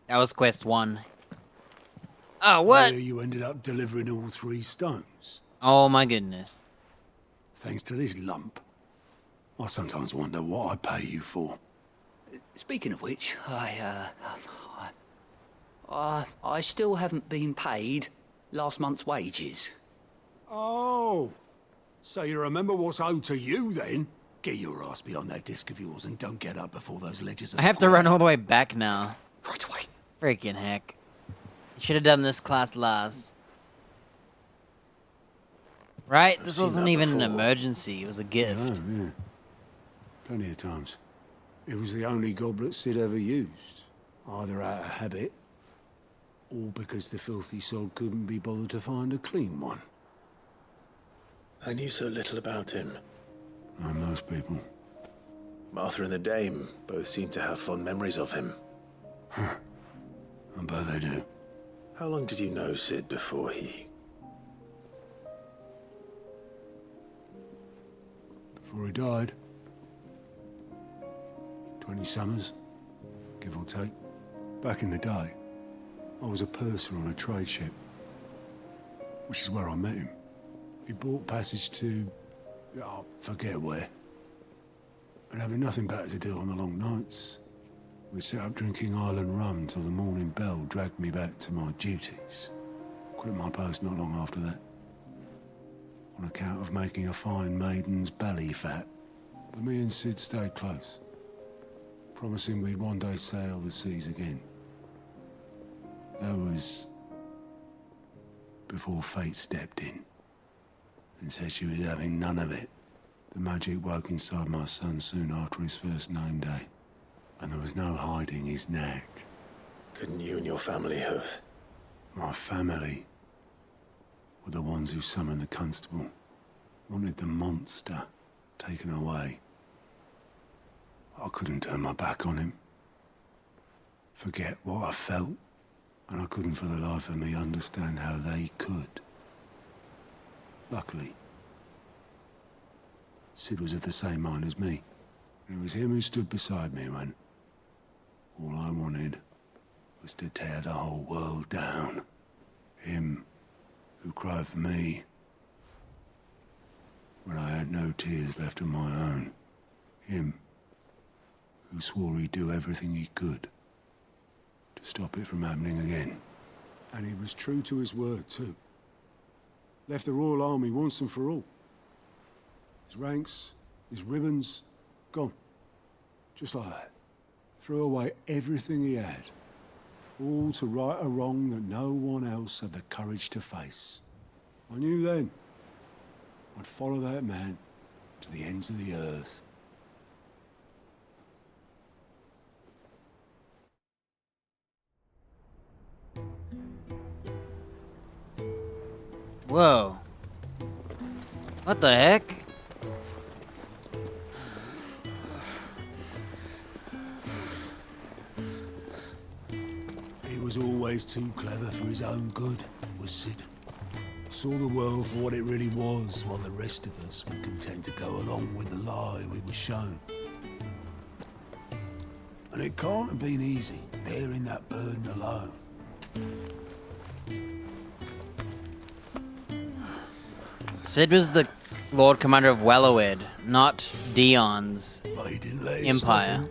That was quest 1. Oh, what? Where you ended up delivering all 3 stones. Oh my goodness. Thanks to this lump. I sometimes wonder what I pay you for. Speaking of which, I still haven't been paid last month's wages. Oh, so you remember what's owed to you then? Get your ass behind that disc of yours and don't get up before those ledgers are I have to square. run all the way back now. Right away. Freaking heck. You should have done this class last. Right? I've This seen wasn't that even an before. emergency, it was a gift. Oh, yeah. Plenty of times. It was the only goblet Sid ever used. Either out of habit, All because the filthy sod couldn't be bothered to find a clean one. I knew so little about him. Like most people. Martha and the Dame both seem to have fond memories of him. I bet they do. How long did you know Sid before he... Before he died? 20 summers, give or take. Back in the day, I was a purser on a trade ship, which is where I met him. He bought passage to... I forget where. And having nothing better to do on the long nights, we set up drinking island rum till the morning bell dragged me back to my duties. Quit my post not long after that. On account of making a fine maiden's belly fat. But me and Sid stayed close, promising we'd one day sail the seas again. That was before fate stepped in and said she was having none of it. The magic woke inside my son soon after his first name day, and there was no hiding his knack. Couldn't you and your family have... My family were the ones who summoned the constable, wanted the monster taken away. I couldn't turn my back on him, forget what I felt, and I couldn't for the life of me understand how they could. Luckily, Sid was of the same mind as me. It was him who stood beside me when all I wanted was to tear the whole world down. Him who cried for me when I had no tears left of my own. Him who swore he'd do everything he could to stop it from happening again. And he was true to his word, too. Left the Royal Army once and for all. His ranks, his ribbons, gone. Just like that. Threw away everything he had. All to right a wrong that no one else had the courage to face. I knew then I'd follow that man to the ends of the earth. Whoa. What the heck? He was always too clever for his own good, was Sid. Saw the world for what it really was, while the rest of us were content to go along with the lie we were shown. And it can't have been easy, bearing that burden alone. Sid was the Lord Commander of Wellowed, not Dion's But he didn't let it empire. stop him.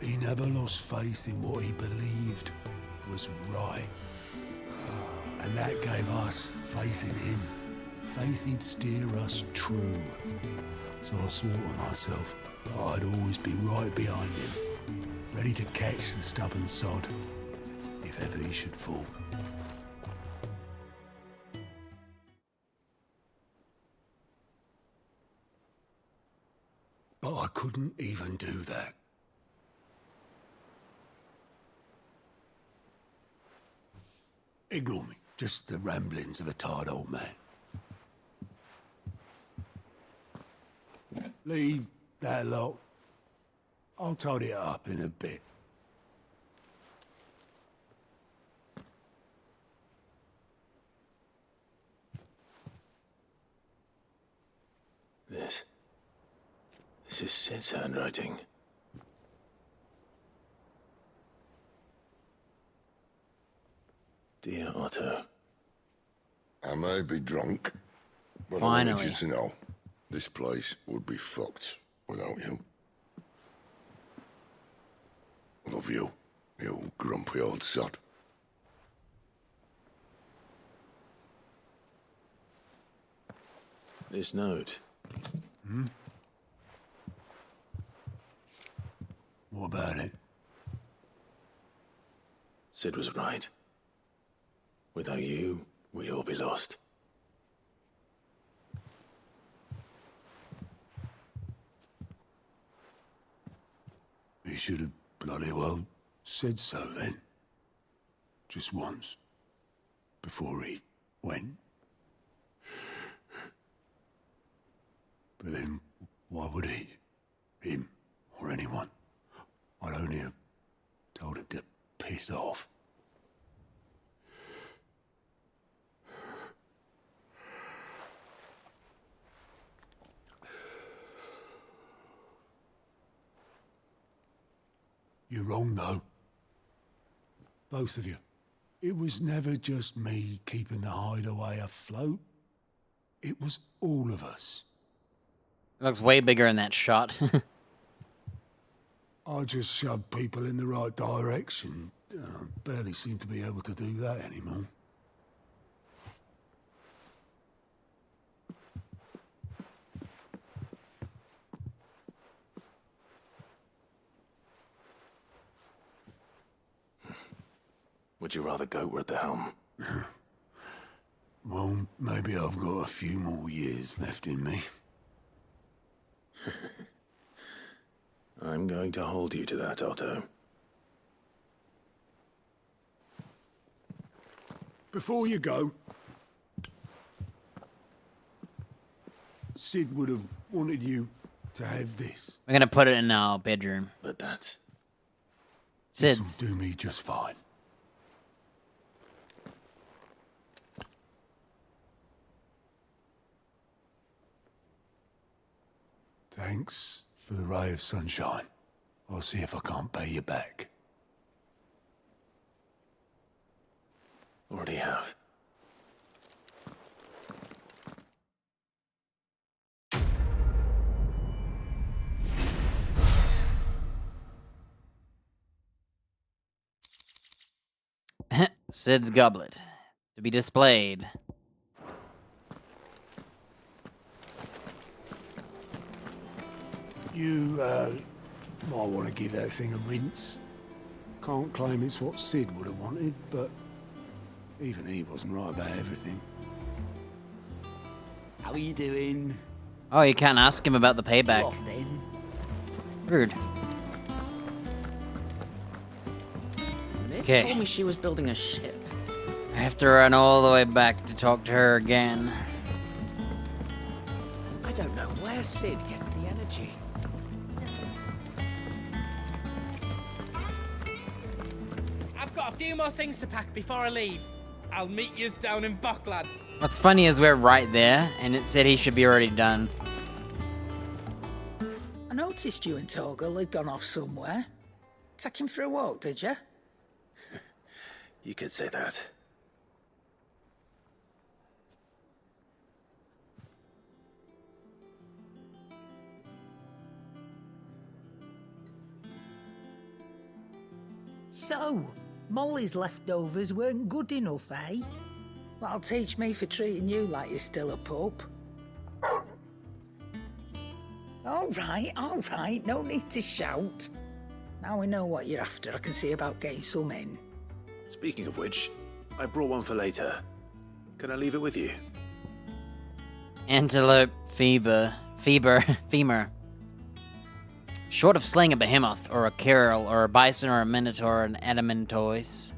He never lost faith in what he believed was right. And that gave us faith in him. Faith he'd steer us true. So I swore to myself that I'd always be right behind him, ready to catch the stubborn sod, if ever he should fall. But I couldn't even do that. Ignore me. Just the ramblings of a tired old man. Leave that lot. I'll tidy it up in a bit. This is Sid's handwriting. Dear Otto. I may be drunk, but I Finally. want you to know, this place would be fucked without you. Love you, you grumpy old sod. This note. What about it? Sid was right. Without you, we'd all be lost. He should have bloody well said so then. Just once. Before he went. But then, why would he? Him, or anyone? I'd only have told him to piss off. You're wrong, though. Both of you. It was never just me keeping the hideaway afloat. It was all of us. It looks way bigger in that shot. I just shoved people in the right direction. I barely seem to be able to do that anymore. Would you rather goat were at the helm? Well, maybe I've got a few more years left in me. I'm going to hold you to that, Otto. Before you go, Sid would have wanted you to have this. We're gonna put it in our bedroom. But that's... Sid's. This'll do me just fine. Thanks for the ray of sunshine. I'll see if I can't pay you back. Already have. Sid's goblet. To be displayed. You, might want to give that thing a rinse. Can't claim it's what Sid would have wanted, but even he wasn't right about everything. How are you doing? Oh, you can't ask him about the payback. Off then. Rude. Nick Okay. told me she was building a ship. I have to run all the way back to talk to her again. I don't know where Sid gets the energy. I've got a few more things to pack before I leave. I'll meet yous down in Buckland. What's funny is we're right there, and it said he should be already done. I noticed you and Torgal had gone off somewhere. Take him for a walk, did you? You could say that. So, Molly's leftovers weren't good enough, eh? That'll teach me for treating you like you're still a pup. All right, no need to shout. Now we know what you're after, I can see about getting some in. Speaking of which, I brought one for later. Can I leave it with you? Antelope, femur. Short of slaying a behemoth, or a carol, or a bison, or a minotaur, or an adamantoise,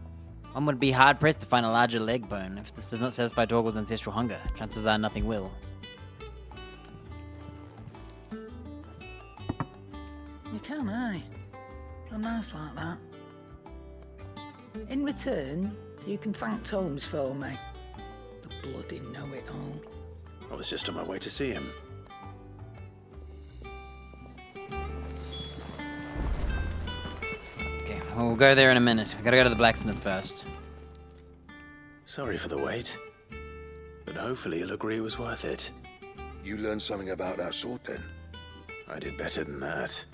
one would be hard-pressed to find a larger leg bone. If this does not satisfy Torgal's ancestral hunger, chances are nothing will. You can, aye. I'm nice like that. In return, you can thank Tomes for me. The bloody know-it-all. I was just on my way to see him. Okay, we'll go there in a minute. I gotta go to the blacksmith first. Sorry for the wait. But hopefully you'll agree it was worth it. You learned something about that sword, then? I did better than that.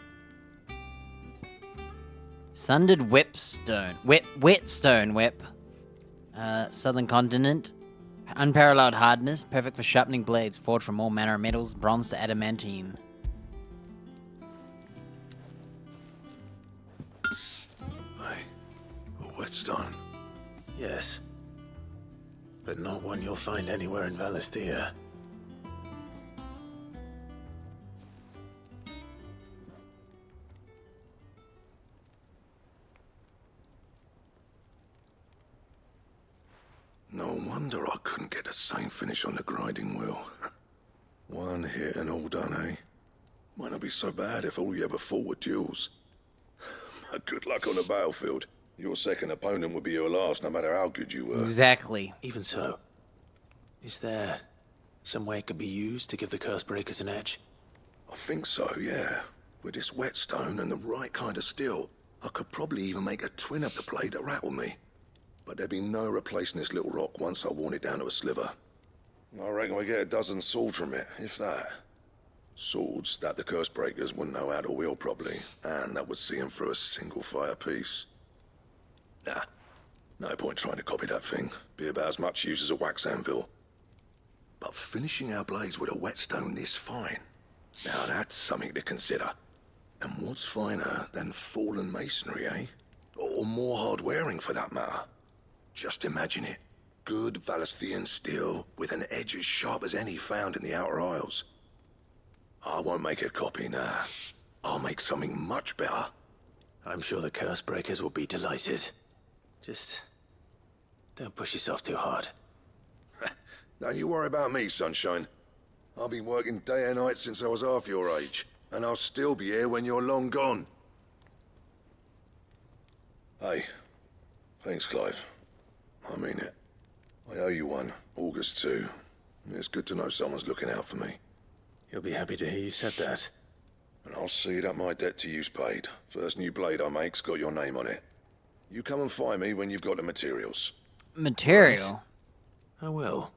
Sundered whipstone. Whetstone whip. Southern continent. Unparalleled hardness, perfect for sharpening blades, forged from all manner of metals, bronze to adamantine. A whetstone? Yes. But not one you'll find anywhere in Valisthea. insane finish on the grinding wheel. One hit and all done, eh? Might not be so bad if all you ever fought were duels. But good luck on the battlefield. Your second opponent would be your last, no matter how good you were. Exactly. Even so, is there some way it could be used to give the curse breakers an edge? I think so, yeah. With this whetstone and the right kind of steel, I could probably even make a twin of the blade that rattled me. But there'd be no replacing this little rock once I worn it down to a sliver. I reckon we get a dozen swords from it, if that. Swords that the curse breakers wouldn't know how to wield properly, and that would see them through a single fire piece. Nah, no point trying to copy that thing. Be about as much use as a wax anvil. But finishing our blades with a whetstone this fine, now that's something to consider. And what's finer than fallen masonry, eh? Or more hard-wearing, for that matter. Just imagine it. Good Valisthian steel with an edge as sharp as any found in the Outer Isles. I won't make a copy, nah. I'll make something much better. I'm sure the curse breakers will be delighted. Just don't push yourself too hard. Don't you worry about me, sunshine. I've been working day and night since I was half your age, and I'll still be here when you're long gone. Hey, thanks, Clive. I mean it. I owe you one, August too. It's good to know someone's looking out for me. You'll be happy to hear you said that. And I'll see that my debt to you's paid. First new blade I make's got your name on it. You come and find me when you've got the materials. Material? I will.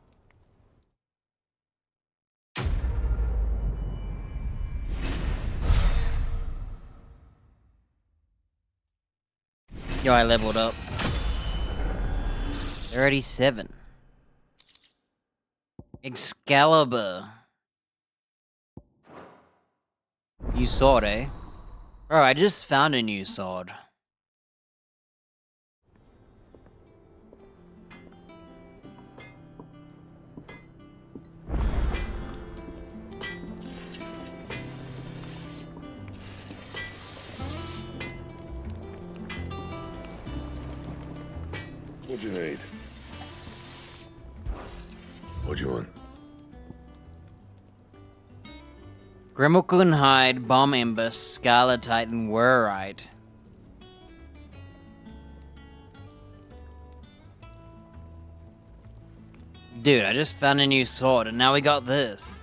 Yo, I leveled up. 37. Excalibur. New sword, eh? Bro, I just found a new sword. What do you need? What do you want? Grimmelkun hide, bomb ember, scarletite, and wurite. Dude, I just found a new sword, and now we got this.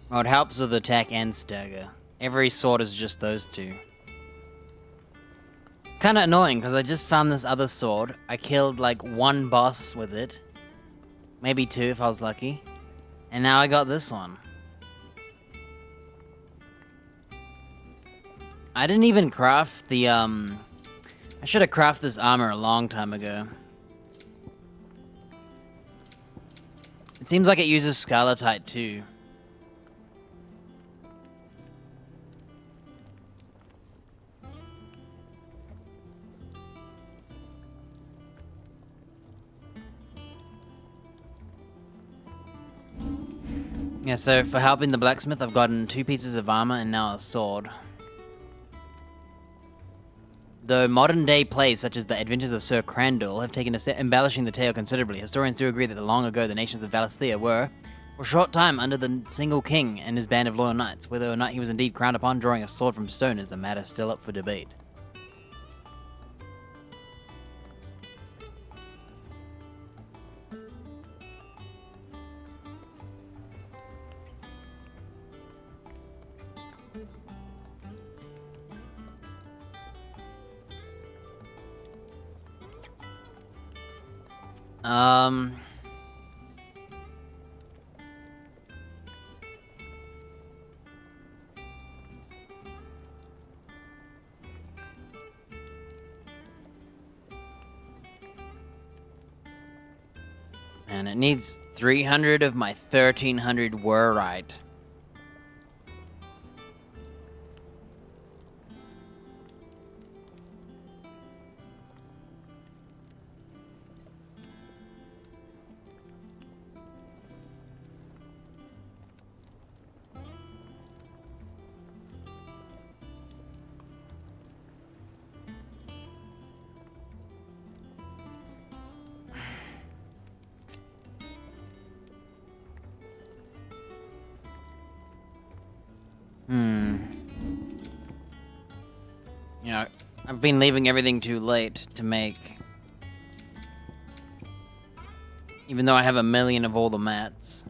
Well, it helps with attack and stagger. Every sword is just those two. Kinda annoying, because I just found this other sword. I killed, like, one boss with it. Maybe two, if I was lucky. And now I got this one. I didn't even craft the, I should have crafted this armor a long time ago. It seems like it uses scarletite, too. Yeah, so for helping the blacksmith, I've gotten 2 pieces of armor and now a sword. Though modern-day plays such as the Adventures of Sir Crandall have taken a step embellishing the tale considerably, historians do agree that long ago the nations of Valisthea were, for a short time, under the single king and his band of loyal knights. Whether or not he was indeed crowned upon drawing a sword from stone is a matter still up for debate. And it needs 300 of my 1300 wurite. You know, I've been leaving everything too late to make. Even though I have 1,000,000 of all the mats.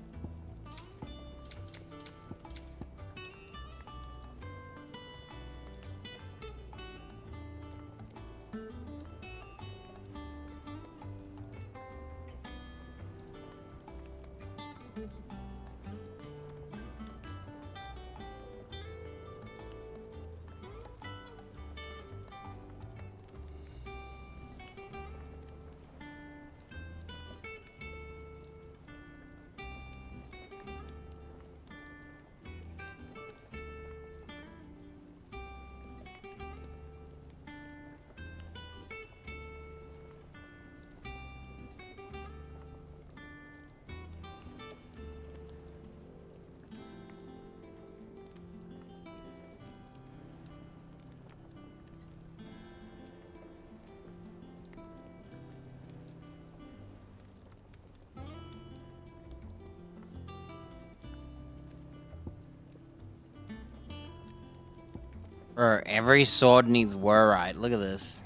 Bro, every sword needs Warite. Look at this.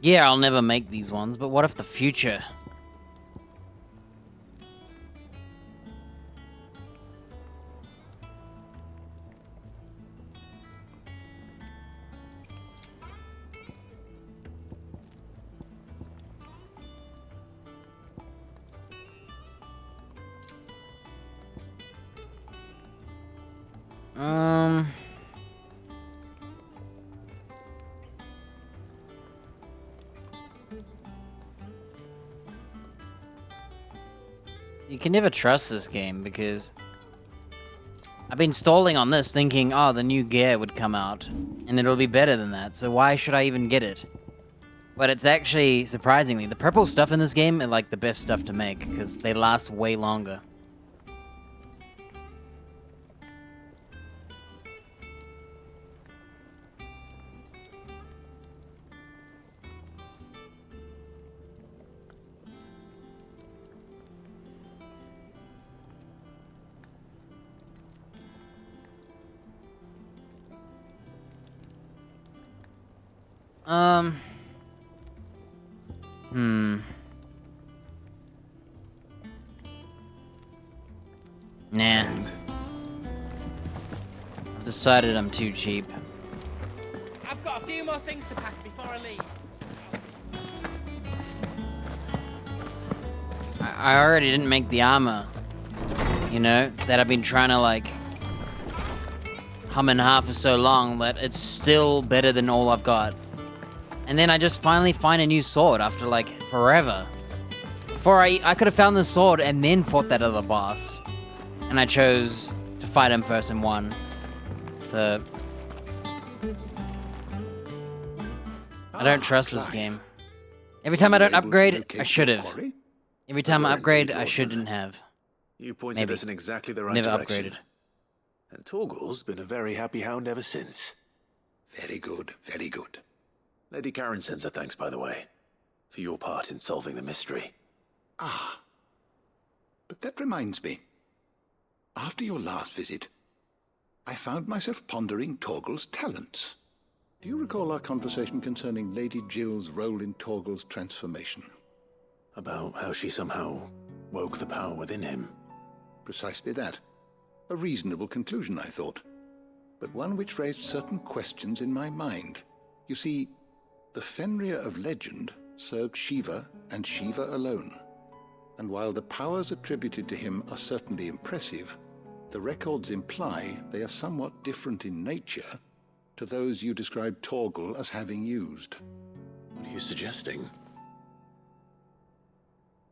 Yeah, I'll never make these ones, but what if the future? You can never trust this game because I've been stalling on this thinking, oh, the new gear would come out and it'll be better than that, so why should I even get it? But it's actually, surprisingly, the purple stuff in this game are like the best stuff to make because they last way longer. Nah. I've decided I'm too cheap. I've got a few more things to pack before I leave. I already didn't make the armor, you know, that I've been trying to like hum and ha for so long that it's still better than all I've got. And then I just finally find a new sword after like forever. Before I could have found the sword and then fought that other boss. And I chose to fight him first and won. So I don't trust this game. Every time I don't upgrade, I should have. Every time I upgrade, I shouldn't have. You pointed Maybe. us in exactly the right Never direction. upgraded. And Torgal's been a very happy hound ever since. Very good, very good. Lady Karen sends her thanks, by the way, for your part in solving the mystery. Ah. But that reminds me. After your last visit, I found myself pondering Torgal's talents. Do you recall our conversation concerning Lady Jill's role in Torgal's transformation? About how she somehow woke the power within him. Precisely that. A reasonable conclusion, I thought. But one which raised certain questions in my mind. You see, the Fenrir of legend served Shiva and Shiva alone. And while the powers attributed to him are certainly impressive, the records imply they are somewhat different in nature to those you describe Torgal as having used. What are you suggesting?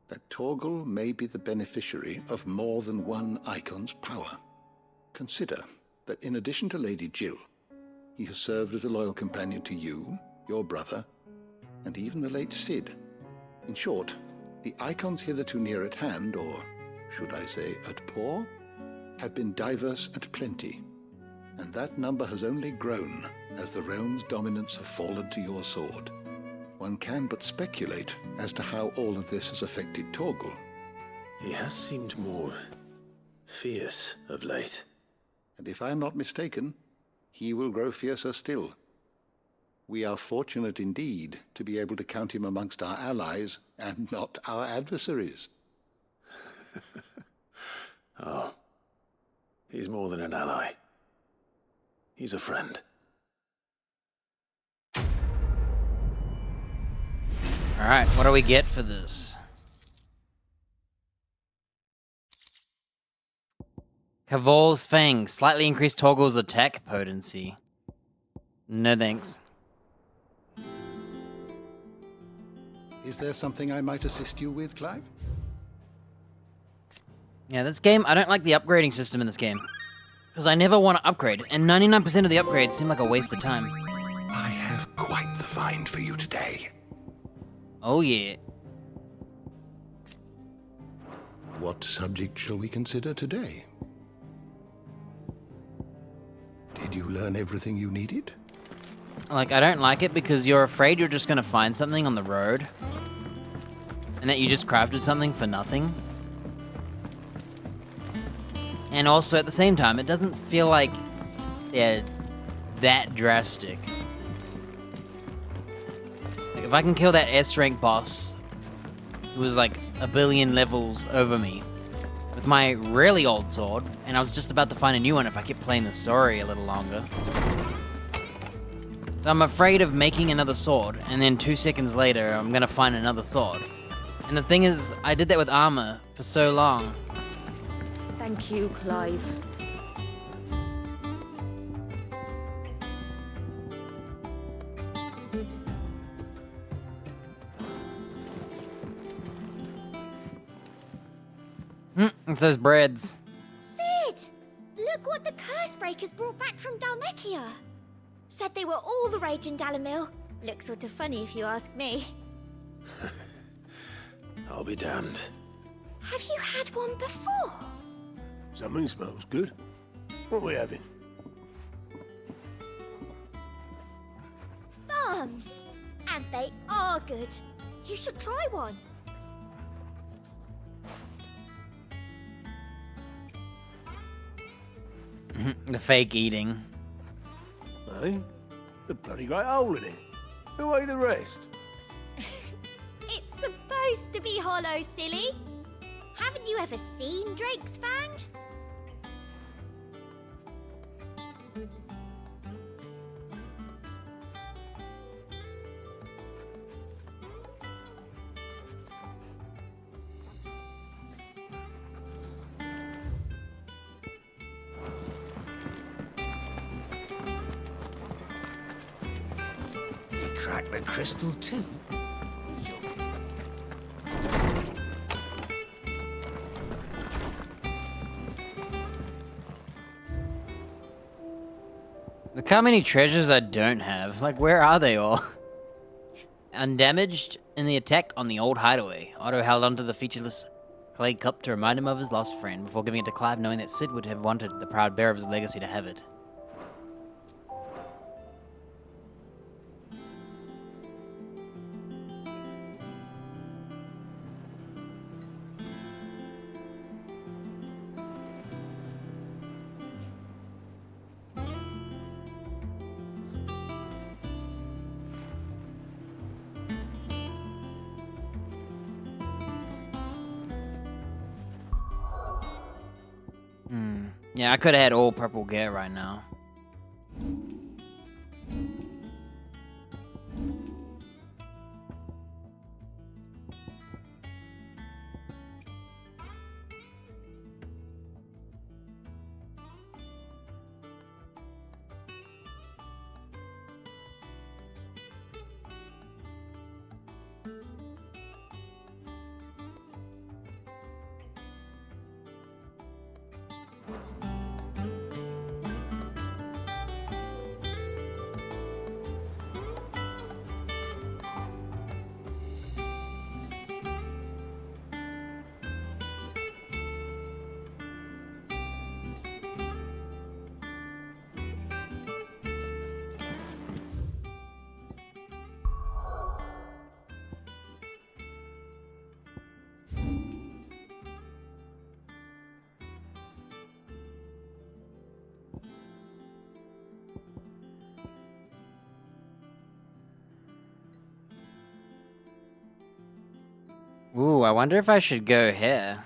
That Torgal may be the beneficiary of more than one icon's power. Consider that in addition to Lady Jill, he has served as a loyal companion to you, your brother, and even the late Cid. In short, the icons hitherto near at hand, or should I say at paw, have been diverse and plenty, and that number has only grown as the realm's dominance have fallen to your sword. One can but speculate as to how all of this has affected Torgal. He has seemed more fierce of late. And if I am not mistaken, he will grow fiercer still. We are fortunate indeed to be able to count him amongst our allies and not our adversaries. Oh, he's more than an ally. He's a friend. Alright, what do we get for this? Caval's Fang. Slightly increased Toggle's attack potency. No thanks. Is there something I might assist you with, Clive? Yeah, this game, I don't like the upgrading system in this game. Because I never want to upgrade, and 99% of the upgrades seem like a waste of time. I have quite the find for you today. Oh yeah. What subject shall we consider today? Did you learn everything you needed? Like, I don't like it because you're afraid you're just gonna find something on the road. And that you just crafted something for nothing. And also, at the same time, it doesn't feel like they're that drastic. Like, if I can kill that S-rank boss, who was like a billion levels over me, with my really old sword, and I was just about to find a new one if I kept playing the story a little longer. So I'm afraid of making another sword, and then 2 seconds later, I'm gonna find another sword. And the thing is, I did that with armor for so long. Thank you, Clive. It says breads. Sid! Look what the curse breakers brought back from Dalmekia. Said they were all the rage in Dalamil. Looks sort of funny if you ask me. I'll be damned. Have you had one before? Something smells good. What are we having? Bombs! And they are good. You should try one. The fake eating. Hey? A bloody great hole in it. Who ate the rest? It's supposed to be hollow, silly. Haven't you ever seen Drake's Fang? You cracked the crystal too? Look how many treasures I don't have. Like, where are they all? Undamaged in the attack on the old hideaway. Otto held onto the featureless clay cup to remind him of his lost friend before giving it to Clive, knowing that Sid would have wanted the proud bearer of his legacy to have it. Yeah, I could have had all purple gear right now. Ooh, I wonder if I should go here.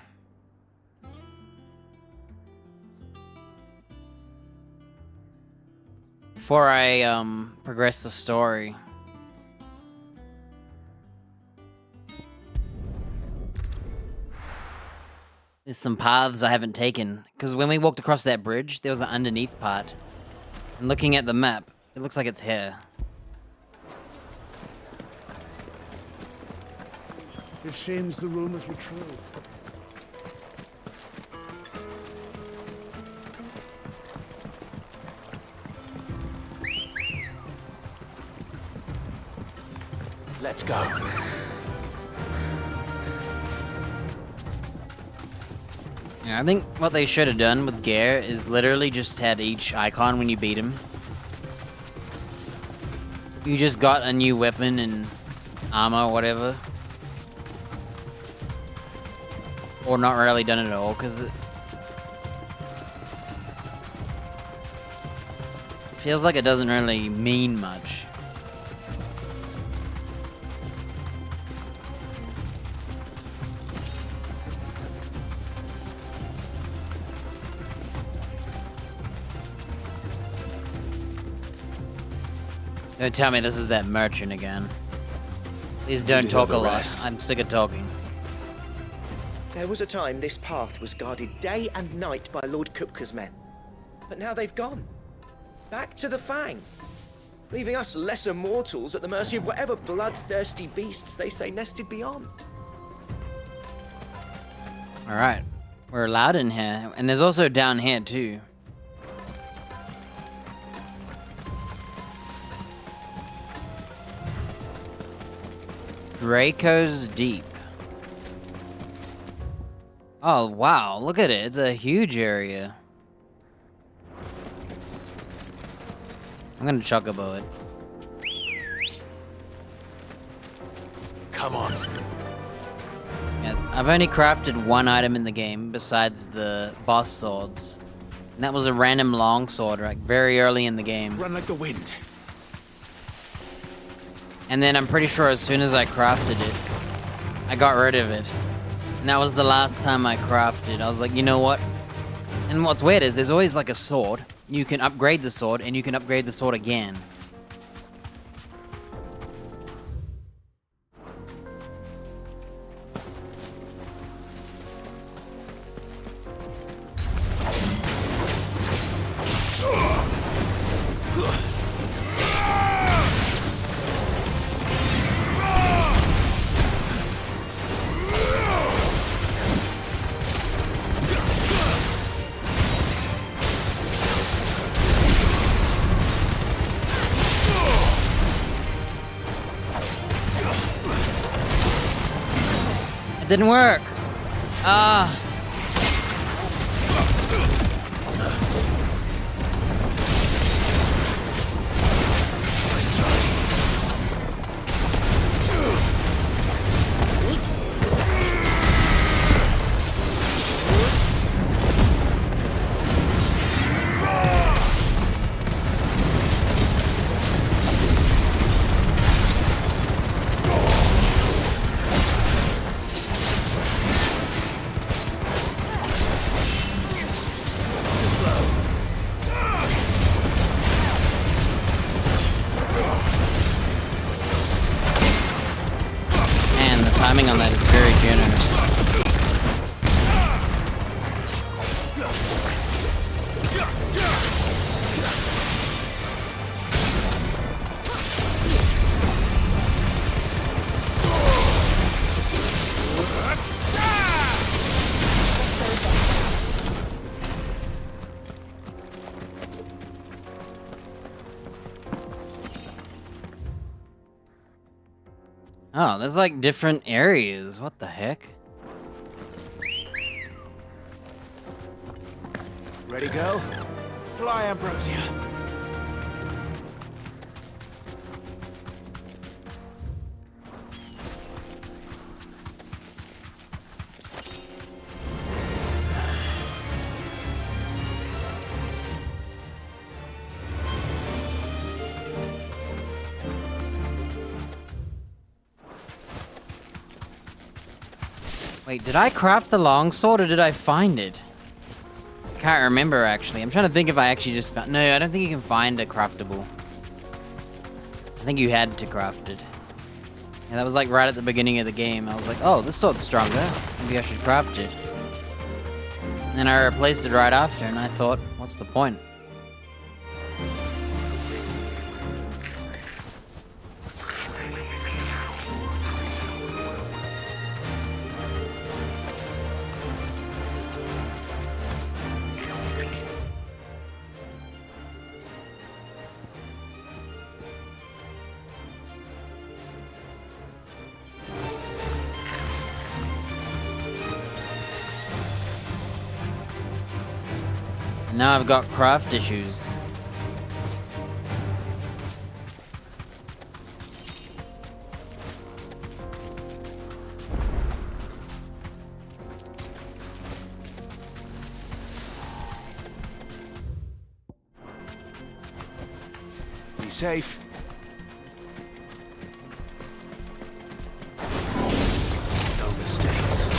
Before I, progress the story. There's some paths I haven't taken, because when we walked across that bridge, there was an underneath part. And looking at the map, it looks like it's here. It seems the rumors were true. Let's go. Yeah, I think what they should have done with Gare is literally just had each icon when you beat him. You just got a new weapon and armor or whatever. Or not really done it at all, because it feels like it doesn't really mean much. Don't tell me this is that merchant again. Please don't talk a lot. I'm sick of talking. There was a time this path was guarded day and night by Lord Kupka's men. But now they've gone. Back to the Fang. Leaving us lesser mortals at the mercy of whatever bloodthirsty beasts they say nested beyond. Alright. We're allowed in here. And there's also down here too. Draco's Deep. Oh, wow. Look at it. It's a huge area. I'm gonna chocobo it. Come on. Yeah, I've only crafted one item in the game besides the boss swords. And that was a random longsword, like very early in the game. Run like the wind. And then I'm pretty sure as soon as I crafted it, I got rid of it. And that was the last time I crafted. I was like, you know what? And what's weird is there's always like a sword. You can upgrade the sword, and you can upgrade the sword again. It didn't work. Ah. Timing on that is very generous. Oh, there's like different areas. What the heck? Ready, go? Fly, Ambrosia. Wait, did I craft the longsword or did I find it? I can't remember actually. I'm trying to think if I actually just found... No, I don't think you can find a craftable. I think you had to craft it. Yeah, that was like right at the beginning of the game. I was like, oh, this sword's stronger. Maybe I should craft it. And then I replaced it right after and I thought, what's the point? Now I've got craft issues. Be safe. No mistakes.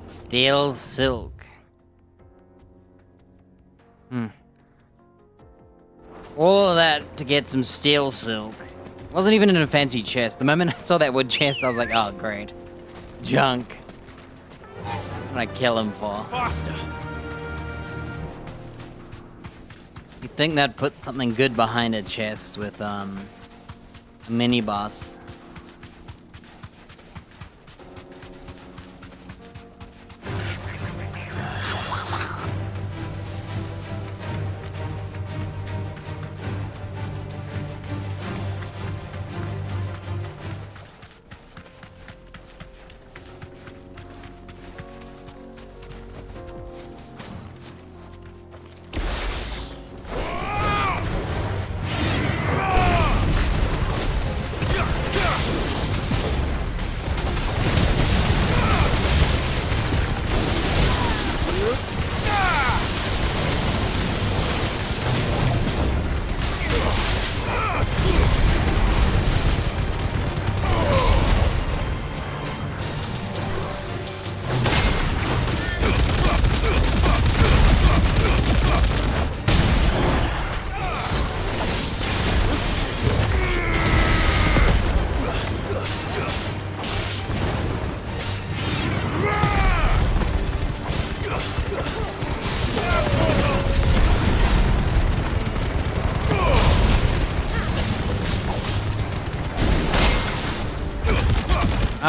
Steel silk. All of that to get some steel silk. Wasn't even in a fancy chest. The moment I saw that wood chest, I was like, oh, great. Junk. What can I kill him for? Faster. You think that put something good behind a chest with, a mini-boss.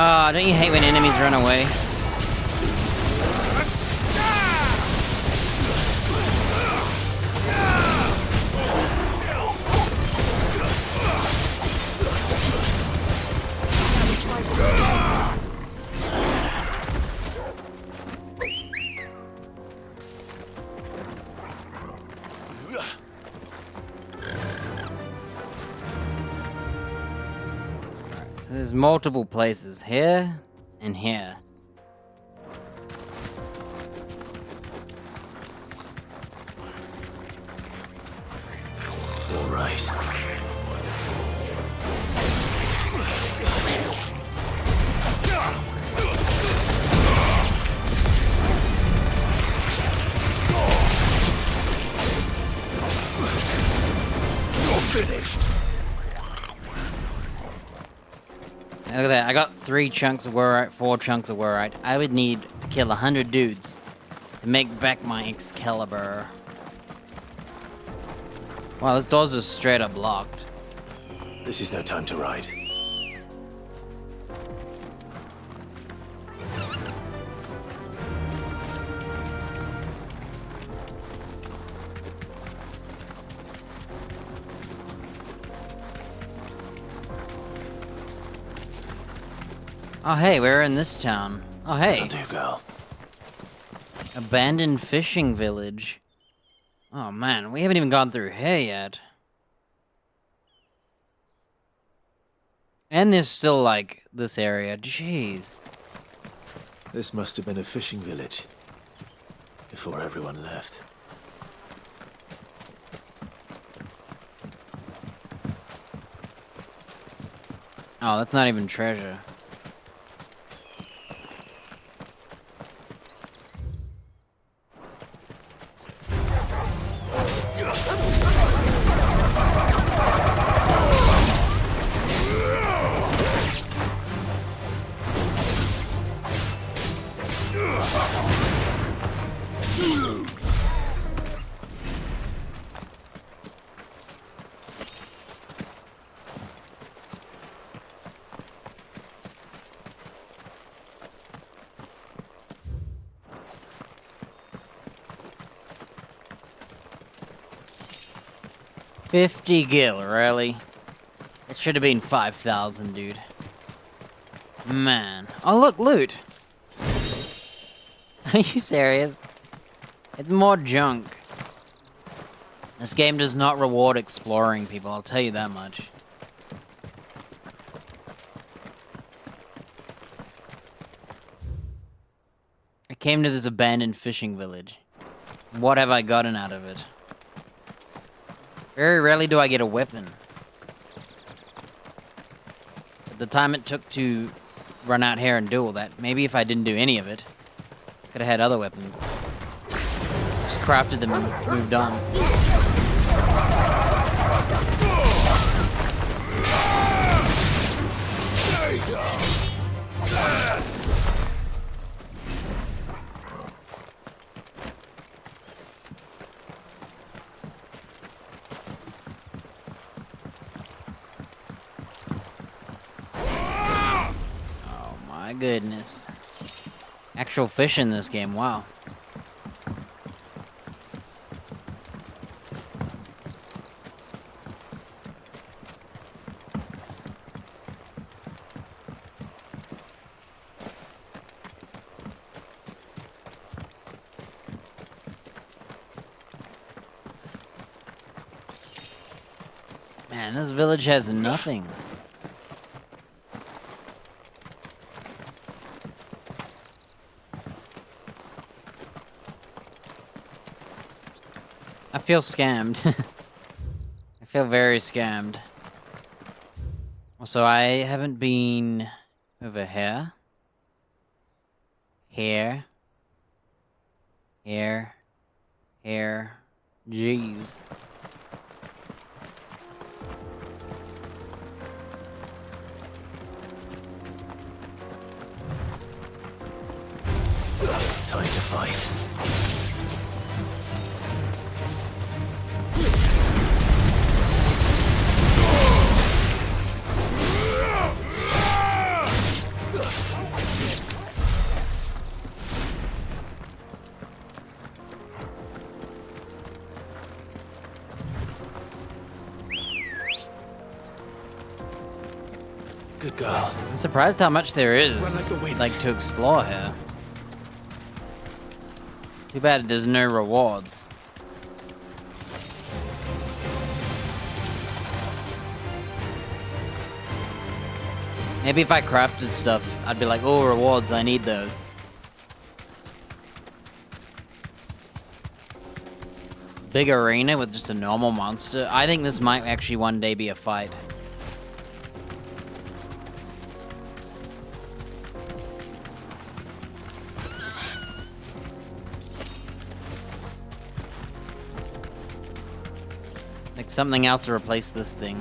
Oh, don't you hate when enemies run away? So there's multiple places here and here. All right. You're finished. 3 chunks of Warite, 4 chunks of Warite. I would need to kill 100 dudes to make back my Excalibur. Wow, this door's just straight up locked. This is no time to ride. Oh hey, we're in this town. Oh hey. That'll do, girl. Abandoned fishing village. Oh man, we haven't even gone through here yet. And there's still like this area. Jeez. This must have been a fishing village before everyone left. Oh, that's not even treasure. $50 gil, really? It should have been 5,000, dude. Man. Oh, look, loot! Are you serious? It's more junk. This game does not reward exploring people, I'll tell you that much. I came to this abandoned fishing village. What have I gotten out of it? Very rarely do I get a weapon. At the time it took to run out here and do all that, maybe if I didn't do any of it, could have had other weapons. Just crafted them and moved on. My goodness. Actual fish in this game, wow. Man, this village has nothing. I feel scammed. I feel very scammed. Also, I haven't been over here. Here. Here. Here. Jeez. Time to fight. Good girl. I'm surprised how much there is, like, to explore here. Too bad there's no rewards. Maybe if I crafted stuff, I'd be like, oh, rewards, I need those. Big arena with just a normal monster. I think this might actually one day be a fight. Like something else to replace this thing.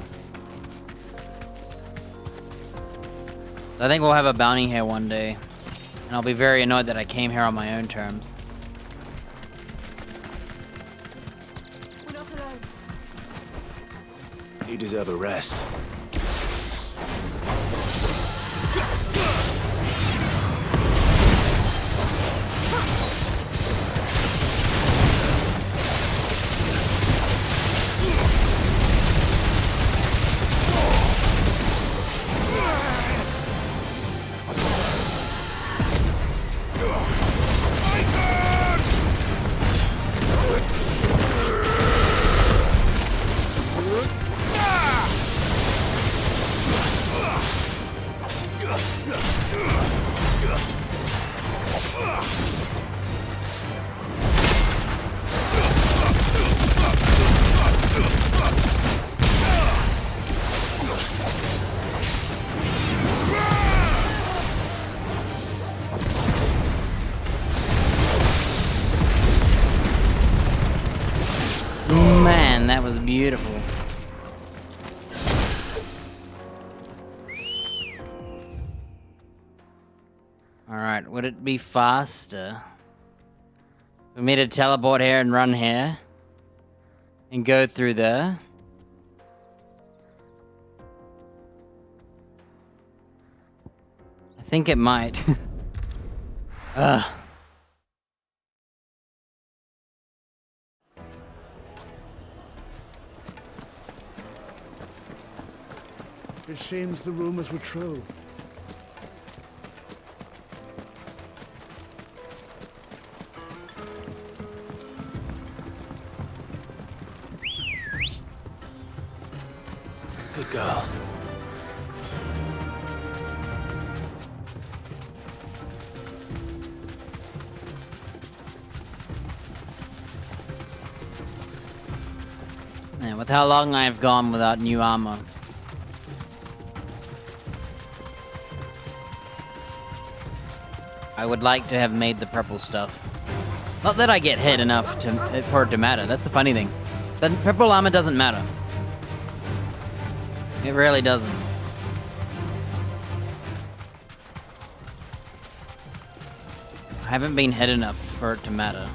So I think we'll have a bounty here one day. And I'll be very annoyed that I came here on my own terms. We're not alone. You deserve a rest. Man, that was beautiful. Alright, would it be faster for me to teleport here and run here? And go through there? I think it might. Ugh. It seems the rumors were true. Good girl. Yeah, with how long I've gone without new armor. I would like to have made the purple stuff. Not that I get hit enough for it to matter. That's the funny thing. The purple armor doesn't matter. It really doesn't. I haven't been hit enough for it to matter.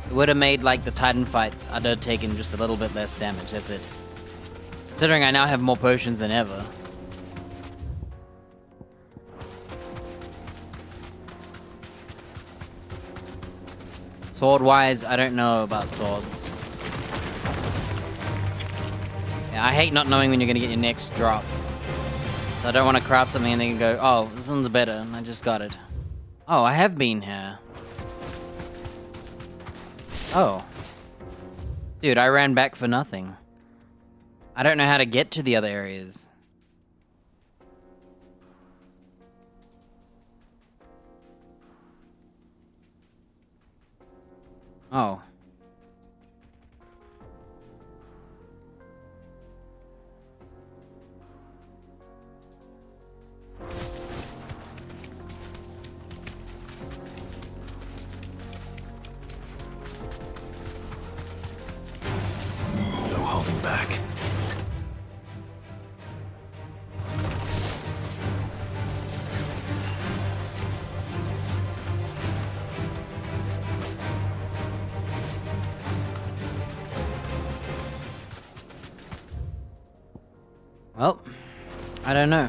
It would have made like the Titan fights, I'd have taken just a little bit less damage, that's it. Considering I now have more potions than ever. Sword-wise, I don't know about swords. Yeah, I hate not knowing when you're gonna get your next drop. So I don't want to craft something and then go, oh, this one's better, and I just got it. Oh, I have been here. Oh. Dude, I ran back for nothing. I don't know how to get to the other areas. Oh. No holding back. Well, I don't know.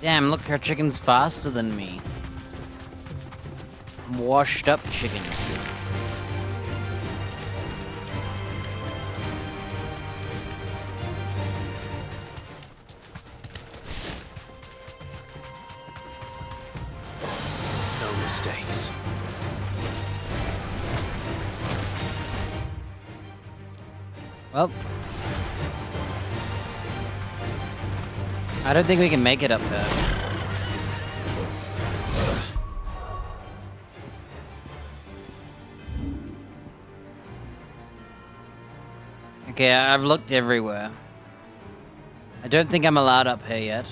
Damn, look, her chicken's faster than me. I'm washed up chicken. No mistakes. Well. I don't think we can make it up there. Okay, I've looked everywhere. I don't think I'm allowed up here yet.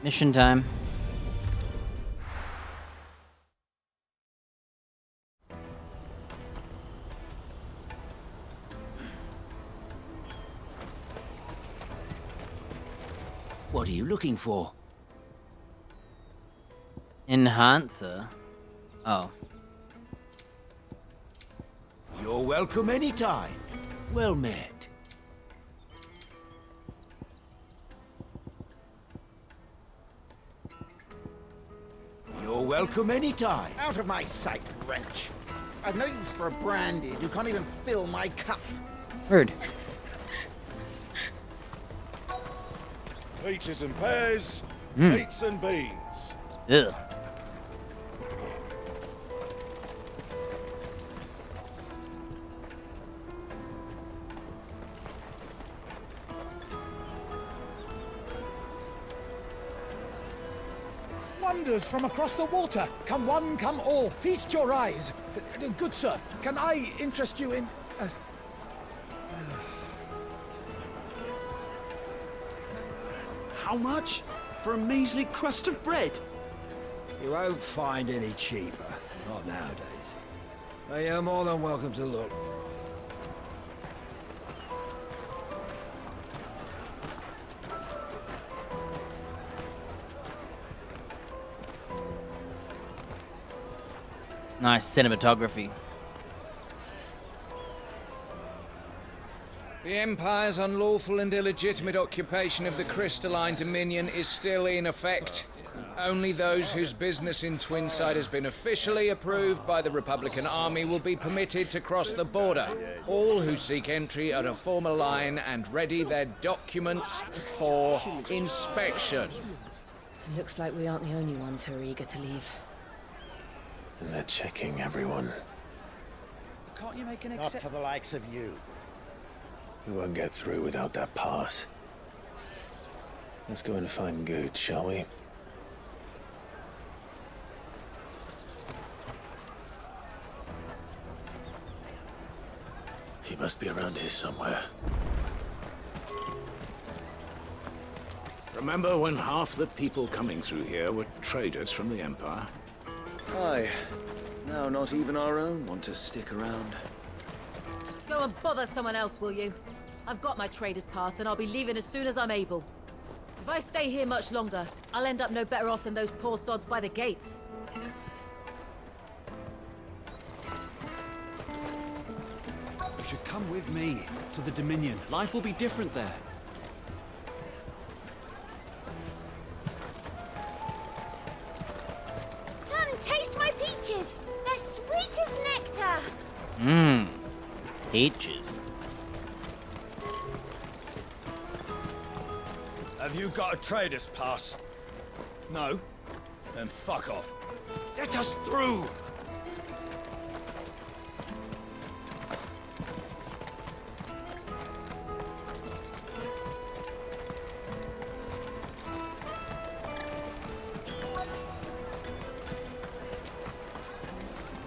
Mission time. What are you looking for? Enhancer? Oh. You're welcome anytime. Well met. You're welcome anytime. Out of my sight, wretch. I've no use for a branded who can't even fill my cup. Rude. Peaches and pears, Mm. meats and beans. Ugh. Wonders from across the water. Come one, come all. Feast your eyes. Good sir, can I interest you in... How much? For a measly crust of bread? You won't find any cheaper. Not nowadays. But you're more than welcome to look. Nice cinematography. The Empire's unlawful and illegitimate occupation of the Crystalline Dominion is still in effect. Only those whose business in Twinside has been officially approved by the Republican Army will be permitted to cross the border. All who seek entry are to form a line and ready their documents for inspection. Looks like we aren't the only ones who are eager to leave. And they're checking everyone. Can't you make an exception? Not for the likes of you. We won't get through without that pass. Let's go and find Good, shall we? He must be around here somewhere. Remember when half the people coming through here were traders from the Empire? Aye. Now not even our own want to stick around. Go and bother someone else, will you? I've got my trader's pass and I'll be leaving as soon as I'm able. If I stay here much longer, I'll end up no better off than those poor sods by the gates. You should come with me to the Dominion. Life will be different there. Come, taste my peaches. They're sweet as nectar. Mmm. Peaches. Have you got a trader's pass? No? Then fuck off. Let us through!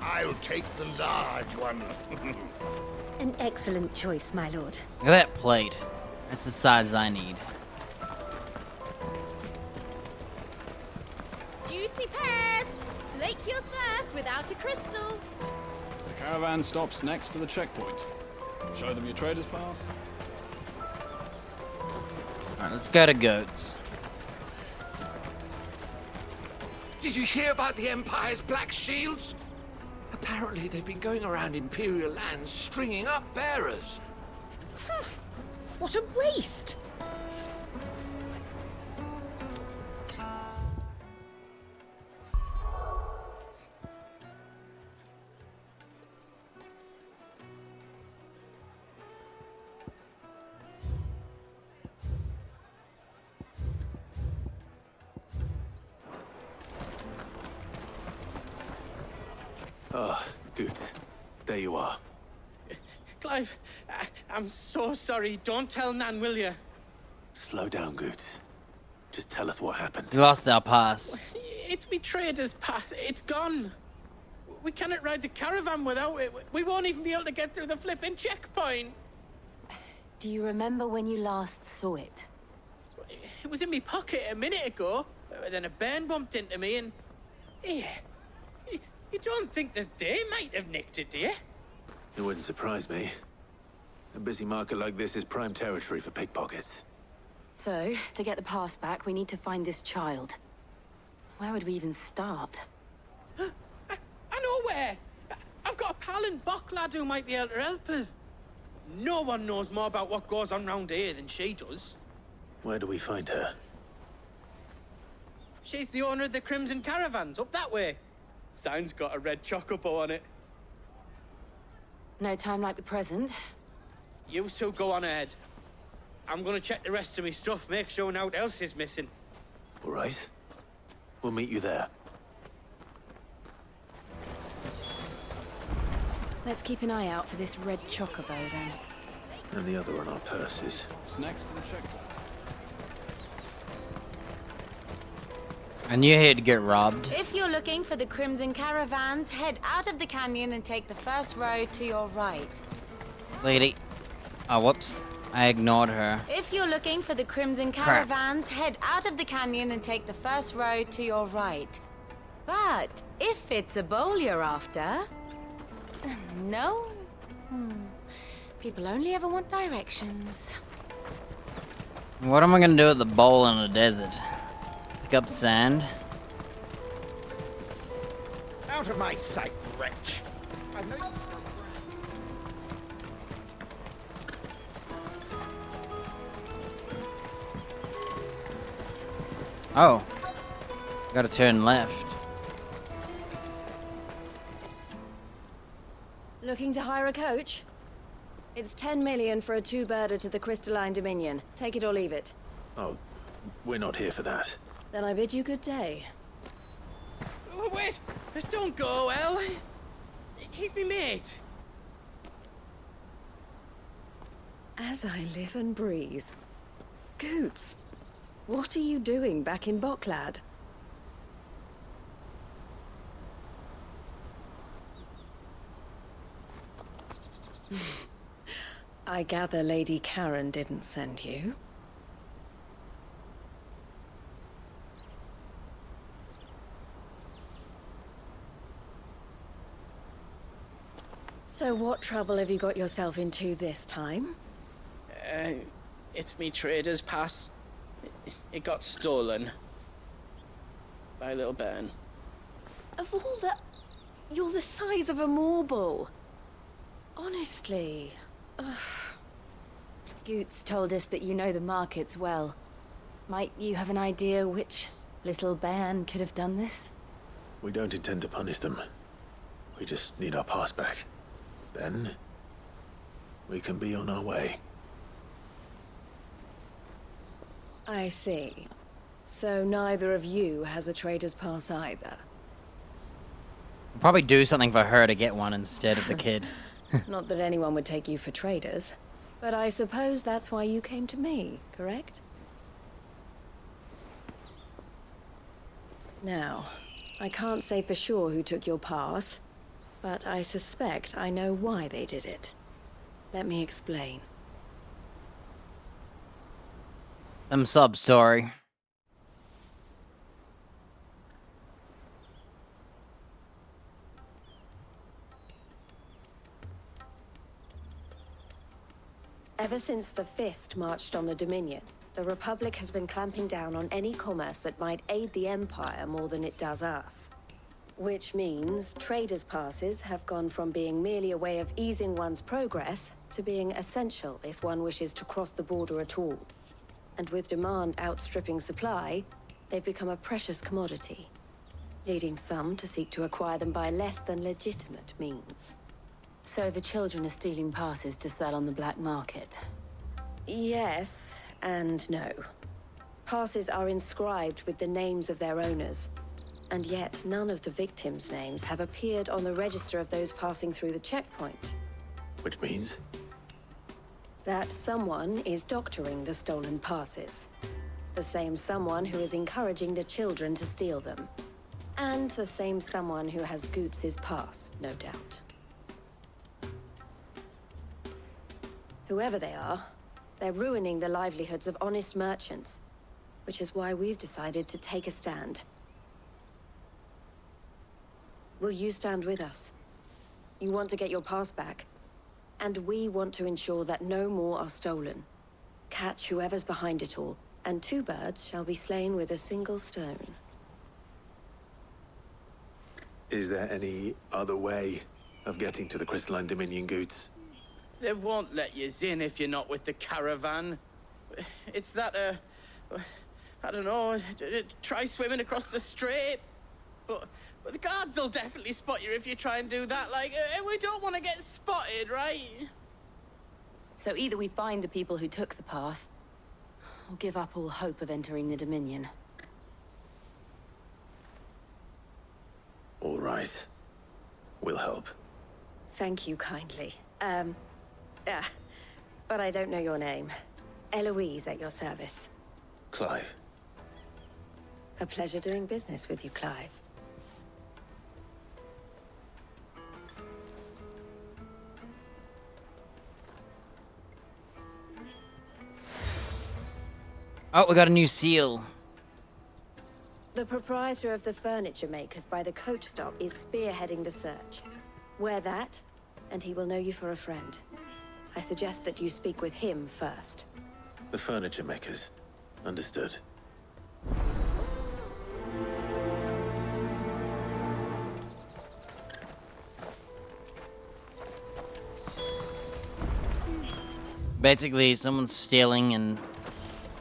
I'll take the large one. An excellent choice, my lord. Look at that plate. That's the size I need. Juicy pears! Slake your thirst without a crystal. The caravan stops next to the checkpoint. Show them your trader's pass. Alright, let's go to Goats. Did you hear about the Empire's Black Shields? Apparently they've been going around Imperial lands stringing up bearers. What a waste! Ah, good. There you are. Clive, I'm so sorry. Don't tell Nan, will you? Slow down, Goots. Just tell us what happened. We lost our pass. It's me trader's pass. It's gone. We cannot ride the caravan without it. We won't even be able to get through the flipping checkpoint. Do you remember when you last saw it? It was in my pocket a minute ago. Then a bairn bumped into me and... Yeah. You don't think that they might have nicked it, do you? It wouldn't surprise me. A busy market like this is prime territory for pickpockets. So, to get the pass back, we need to find this child. Where would we even start? I know where! I've got a pal in Bock lad who might be able to help us. No one knows more about what goes on round here than she does. Where do we find her? She's the owner of the Crimson Caravans, up that way. Sign's got a red chocobo on it. No time like the present. You two go on ahead. I'm gonna check the rest of my stuff, make sure naught else is missing. All right. We'll meet you there. Let's keep an eye out for this red chocobo, then. And the other on our purses. What's next to the checkpoint? And you're here to get robbed. If you're looking for the Crimson Caravans, head out of the canyon and take the first road to your right. Lady. Oh, whoops. I ignored her. If you're looking for the Crimson Caravans, head out of the canyon and take the first road to your right. But if it's a bowl you're after... No? People only ever want directions. What am I gonna do at the bowl in the desert? Pick up sand? Out of my sight, wretch! I know you... Oh. Gotta turn left. Looking to hire a coach? It's 10 million for a two-birder to the Crystalline Dominion. Take it or leave it. Oh, we're not here for that. Then I bid you good day. Wait! Don't go, El. He's me mate. As I live and breathe. Goots, what are you doing back in Bocklad? I gather Lady Karen didn't send you. So what trouble have you got yourself into this time? It's me trader's pass. It got stolen. By a little bairn. Of all the... You're the size of a marble. Honestly. Ugh. Goots told us that you know the markets well. Might you have an idea which little bairn could have done this? We don't intend to punish them. We just need our pass back. Then, we can be on our way. I see. So neither of you has a trader's pass either. I'll probably do something for her to get one instead of the kid. Not that anyone would take you for traders, but I suppose that's why you came to me, correct? Now, I can't say for sure who took your pass, but I suspect I know why they did it. Let me explain. Some sub-story. Ever since the Fist marched on the Dominion, the Republic has been clamping down on any commerce that might aid the Empire more than it does us. Which means traders' passes have gone from being merely a way of easing one's progress to being essential if one wishes to cross the border at all. And with demand outstripping supply, they've become a precious commodity, leading some to seek to acquire them by less than legitimate means. So the children are stealing passes to sell on the black market? Yes, and no. Passes are inscribed with the names of their owners, and yet none of the victims' names have appeared on the register of those passing through the checkpoint. Which means? That someone is doctoring the stolen passes. The same someone who is encouraging the children to steal them. And the same someone who has Goots's pass, no doubt. Whoever they are, they're ruining the livelihoods of honest merchants, which is why we've decided to take a stand. Will you stand with us? You want to get your pass back, and we want to ensure that no more are stolen. Catch whoever's behind it all, and 2 birds shall be slain with a single stone. Is there any other way of getting to the Crystalline Dominion, Goots? They won't let you in if you're not with the caravan. It's that, I don't know, try swimming across the strait. But the guards will definitely spot you if you try and do that. Like, we don't want to get spotted, right? So either we find the people who took the pass, or give up all hope of entering the Dominion. All right. We'll help. Thank you kindly. But I don't know your name. Eloise at your service. Clive. A pleasure doing business with you, Clive. Oh, we got a new seal. The proprietor of the furniture makers by the coach stop is spearheading the search. Wear that, and he will know you for a friend. I suggest that you speak with him first. The furniture makers. Understood. Basically, someone's stealing and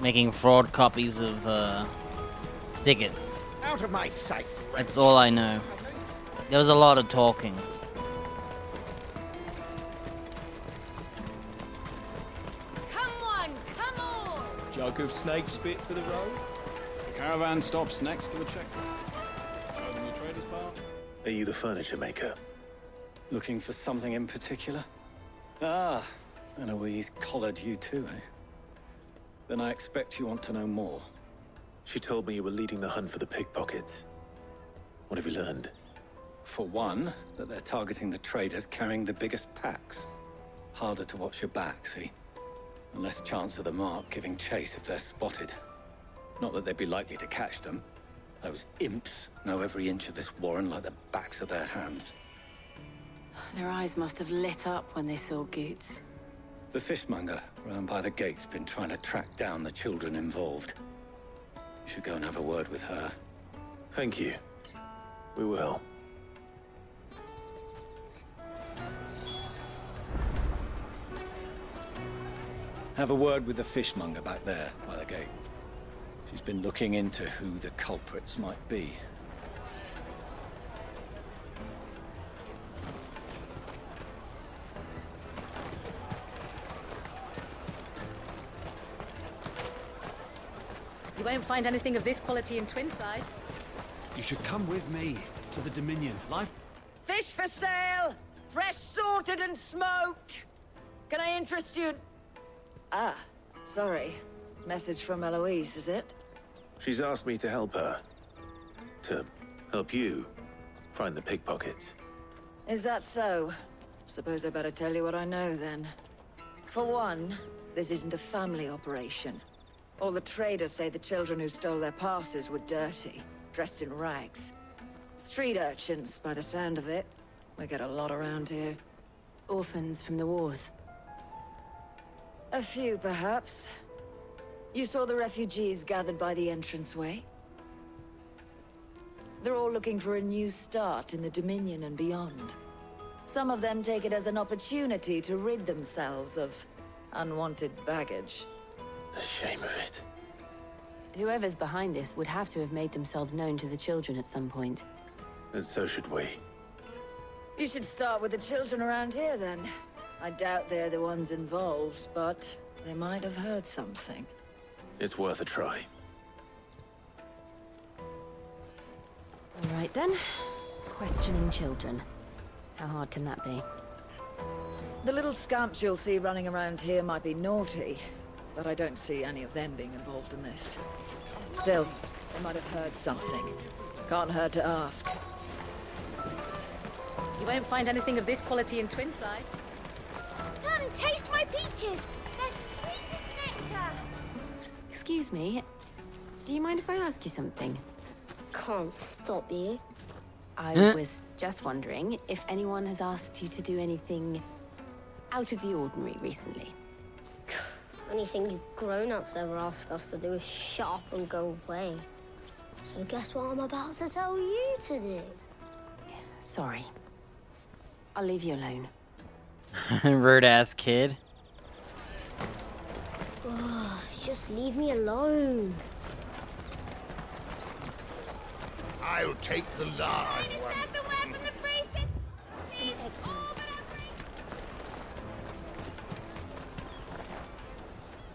making fraud copies of tickets. Out of my sight. That's all I know. There was a lot of talking. Come on! Jug of snake spit for the road? The caravan stops next to the checkpoint. Show them your trader's path. Are you the furniture maker? Looking for something in particular? Ah, Eloise collared you too, eh? Then I expect you want to know more. She told me you were leading the hunt for the pickpockets. What have you learned? For one, that they're targeting the traders carrying the biggest packs. Harder to watch your back, see? And less chance of the mark giving chase if they're spotted. Not that they'd be likely to catch them. Those imps know every inch of this warren like the backs of their hands. Their eyes must have lit up when they saw Goots. The fishmonger round by the gate's been trying to track down the children involved. You should go and have a word with her. Thank you. We will. Have a word with the fishmonger back there by the gate. She's been looking into who the culprits might be. You won't find anything of this quality in Twinside. You should come with me to the Dominion. Life... Fish for sale! Fresh sorted and smoked! Can I interest you? Ah, sorry. Message from Eloise, is it? She's asked me to help her. To help you find the pickpockets. Is that so? Suppose I better tell you what I know, then. For one, this isn't a family operation. All the traders say the children who stole their passes were dirty, dressed in rags. Street urchins, by the sound of it. We get a lot around here. Orphans from the wars. A few, perhaps. You saw the refugees gathered by the entranceway? They're all looking for a new start in the Dominion and beyond. Some of them take it as an opportunity to rid themselves of unwanted baggage. The shame of it. Whoever's behind this would have to have made themselves known to the children at some point. And so should we. You should start with the children around here, then. I doubt they're the ones involved, but they might have heard something. It's worth a try. All right, then. Questioning children. How hard can that be? The little scamps you'll see running around here might be naughty, but I don't see any of them being involved in this. Still, they might have heard something. Can't hurt to ask. You won't find anything of this quality in Twinside. Come, taste my peaches! They're sweet as nectar! Excuse me, do you mind if I ask you something? Can't stop you. I was just wondering if anyone has asked you to do anything out of the ordinary recently. Anything you grown-ups ever ask us to do is shut up and go away. So guess what I'm about to tell you to do? Sorry. I'll leave you alone. Rude-ass kid. Ugh, just leave me alone. I'll take the large one.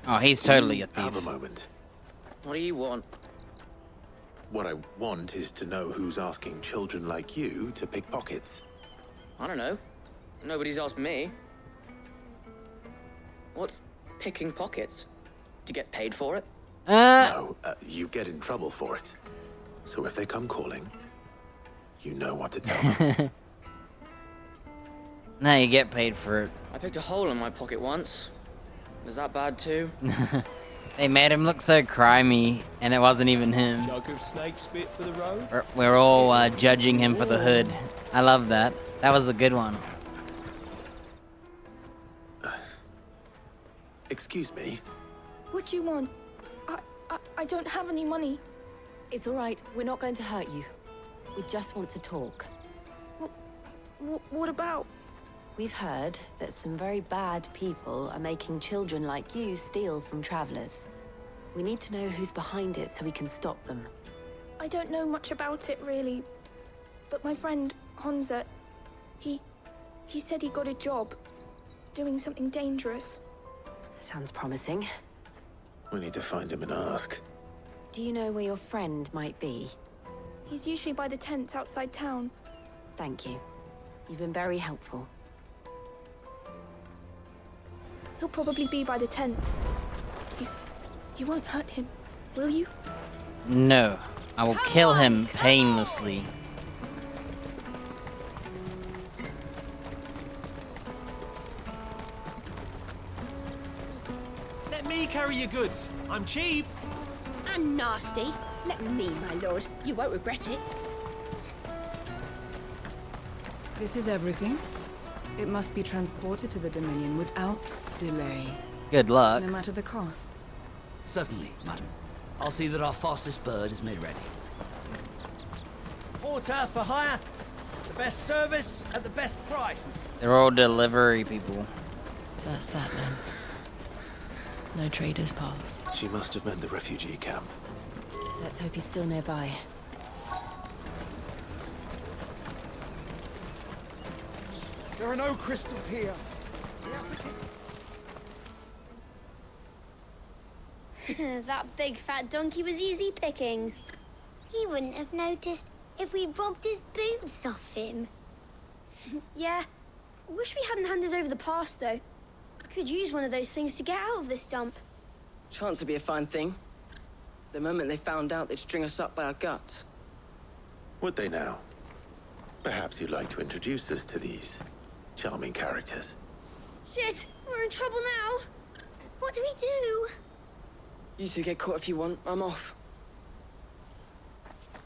Oh, he's totally a thief. Have a moment. What do you want? What I want is to know who's asking children like you to pick pockets. I don't know. Nobody's asked me. What's picking pockets? Do you get paid for it? No, you get in trouble for it. So if they come calling, you know what to tell them. Now you get paid for it. I picked a hole in my pocket once. Was that bad too? They made him look so crimey, and it wasn't even him. Jug of snake spit for the road? We're all judging him for the hood. I love that. That was a good one. Excuse me? What do you want? I don't have any money. It's all right. We're not going to hurt you. We just want to talk. What about? We've heard that some very bad people are making children like you steal from travelers. We need to know who's behind it so we can stop them. I don't know much about it, really. But my friend, Honza, he said he got a job doing something dangerous. Sounds promising. We need to find him and ask. Do you know where your friend might be? He's usually by the tents outside town. Thank you. You've been very helpful. He'll probably be by the tents. You won't hurt him, will you? No. I will kill him painlessly. Let me carry your goods. I'm cheap. And nasty. Let me, my lord. You won't regret it. This is everything. It must be transported to the Dominion without delay. Good luck. No matter the cost. Certainly, madam. I'll see that our fastest bird is made ready. Porter for hire. The best service at the best price. They're all delivery people. That's that then. No traders pass. She must have meant the refugee camp. Let's hope he's still nearby. There are no crystals here. We have to keep... That big fat donkey was easy pickings. He wouldn't have noticed if we'd robbed his boots off him. Yeah. Wish we hadn't handed over the pass, though. Could use one of those things to get out of this dump. Chance would be a fine thing. The moment they found out, they'd string us up by our guts. Would they now? Perhaps you'd like to introduce us to these charming characters. Shit, we're in trouble now. What do we do? You two get caught if you want. I'm off.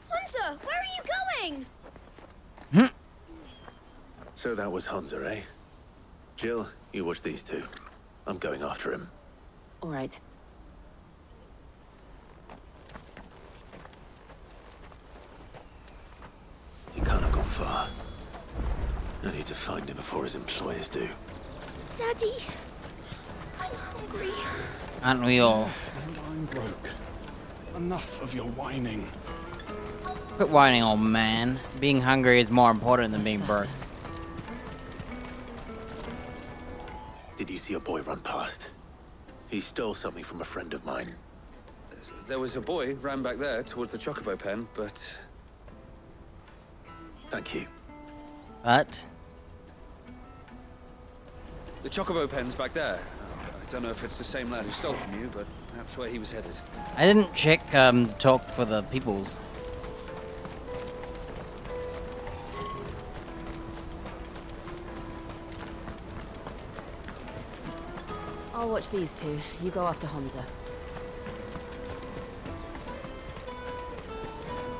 Hunter, where are you going? So that was Hunter, eh? Jill, you watch these two. I'm going after him. All right. He can't have gone far. I need to find him before his employers do. Daddy, I'm hungry. Aren't we all? And I'm broke. Enough of your whining. Quit whining, old man. Being hungry is more important than being broke. Did you see a boy run past? He stole something from a friend of mine. There was a boy ran back there towards the Chocobo pen, but... Thank you. But? The chocobo pen's back there. I don't know if it's the same lad who stole from you, but that's where he was headed. I didn't check the talk for the peoples. I'll watch these two. You go after Honza.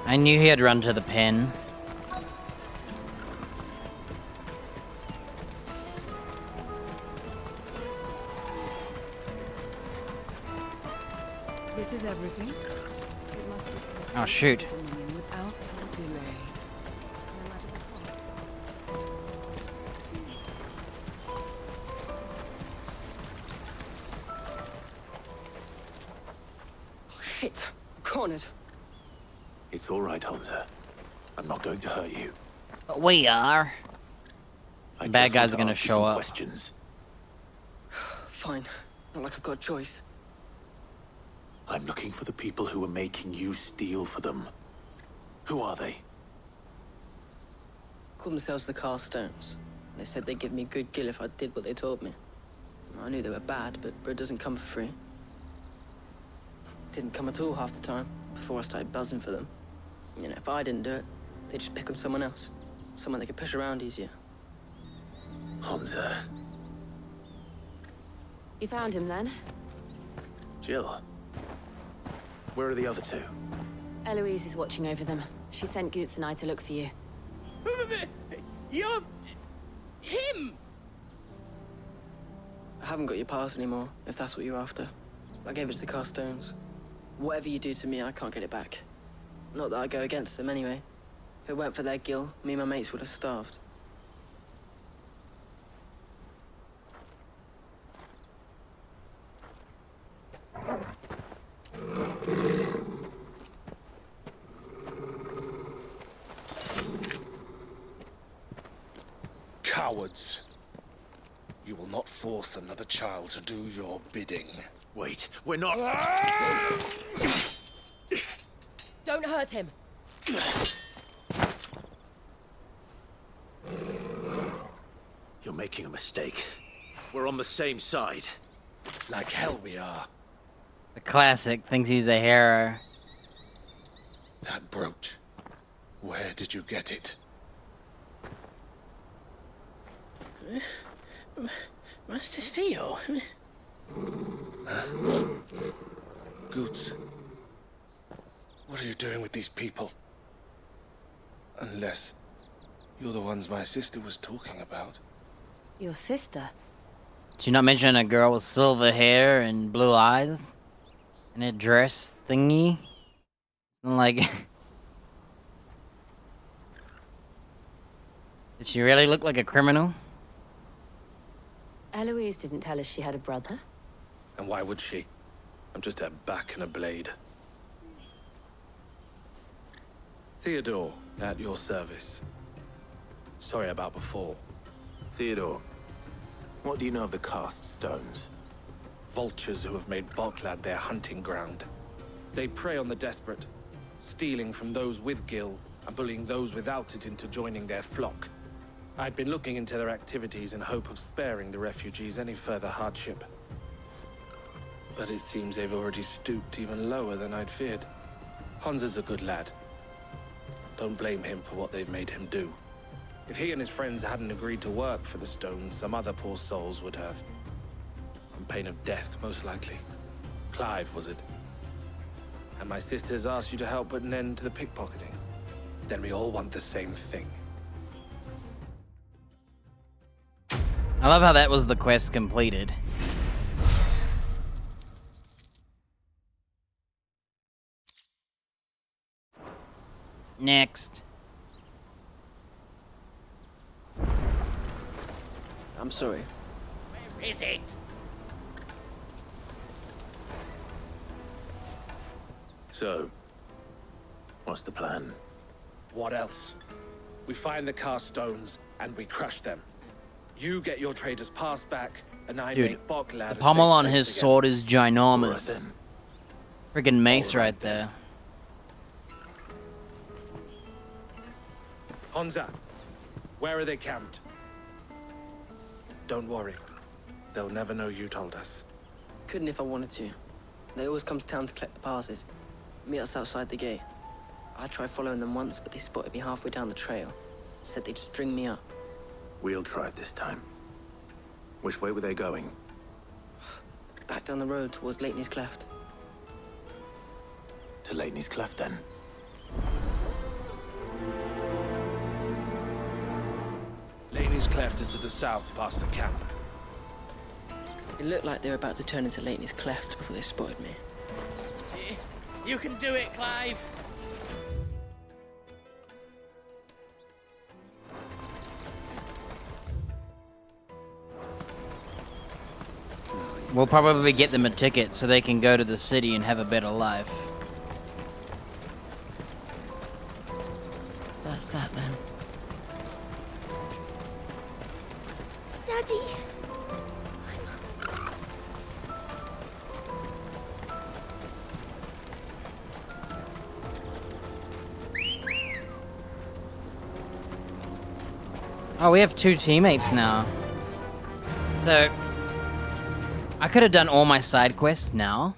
I knew he had run to the pen. This is everything. It must be Oh shoot. without delay. No matter the cost. Oh, shit. Cornered. It's all right, Honza. I'm not going to hurt you. But we are. The bad guys are gonna show up. Questions. Fine. Not like I've got a choice. I'm looking for the people who are making you steal for them. Who are they? Called themselves the Carstones. They said they'd give me good gill if I did what they told me. I knew they were bad, but bread doesn't come for free. Didn't come at all half the time, before I started buzzing for them. You know, if I didn't do it, they'd just pick on someone else. Someone they could push around easier. Honza. You found him then? Jill. Where are the other two? Eloise is watching over them. She sent Goots and I to look for you. You're... him! I haven't got your pass anymore, if that's what you're after. I gave it to the Carstones. Whatever you do to me, I can't get it back. Not that I go against them anyway. If it weren't for their gill, me and my mates would have starved. Cowards. You will not force another child to do your bidding. Wait, we're not... Don't hurt him. You're making a mistake. We're on the same side. Like hell we are. The classic thinks he's a hero. That brooch. Where did you get it? Master Theo? Goots. What are you doing with these people? Unless you're the ones my sister was talking about. Your sister? Did you not mention a girl with silver hair and blue eyes? And a dress thingy? Like... Did she really look like a criminal? Eloise didn't tell us she had a brother. And why would she? I'm just her back and a blade. Theodore, at your service. Sorry about before. Theodore, what do you know of the cast stones? Vultures who have made Boklad their hunting ground. They prey on the desperate, stealing from those with gil and bullying those without it into joining their flock. I'd been looking into their activities in hope of sparing the refugees any further hardship. But it seems they've already stooped even lower than I'd feared. Honza's a good lad. Don't blame him for what they've made him do. If he and his friends hadn't agreed to work for the stones, some other poor souls would have. On pain of death, most likely. Clive, was it? And my sisters asked you to help put an end to the pickpocketing. Then we all want the same thing. I love how that was the quest completed. Next. I'm sorry. Where is it? So, what's the plan? What else? We find the cast stones and we crush them. You get your trader's pass back, and I Dude, make Boklad the pommel on his sword is ginormous. Friggin' mace right there. Honza, where are they camped? Don't worry. They'll never know you told us. Couldn't if I wanted to. They always come to town to collect the passes. Meet us outside the gate. I tried following them once, but they spotted me halfway down the trail. Said they'd string me up. We'll try it this time. Which way were they going? Back down the road towards Lateney's Cleft. To Lateney's Cleft, then? Lateney's Cleft is to the south, past the camp. It looked like they were about to turn into Lateney's Cleft before they spotted me. You can do it, Clive! We'll probably get them a ticket so they can go to the city and have a better life. That's that then. Daddy! Oh, we have 2 teammates now. So, I could have done all my side quests now.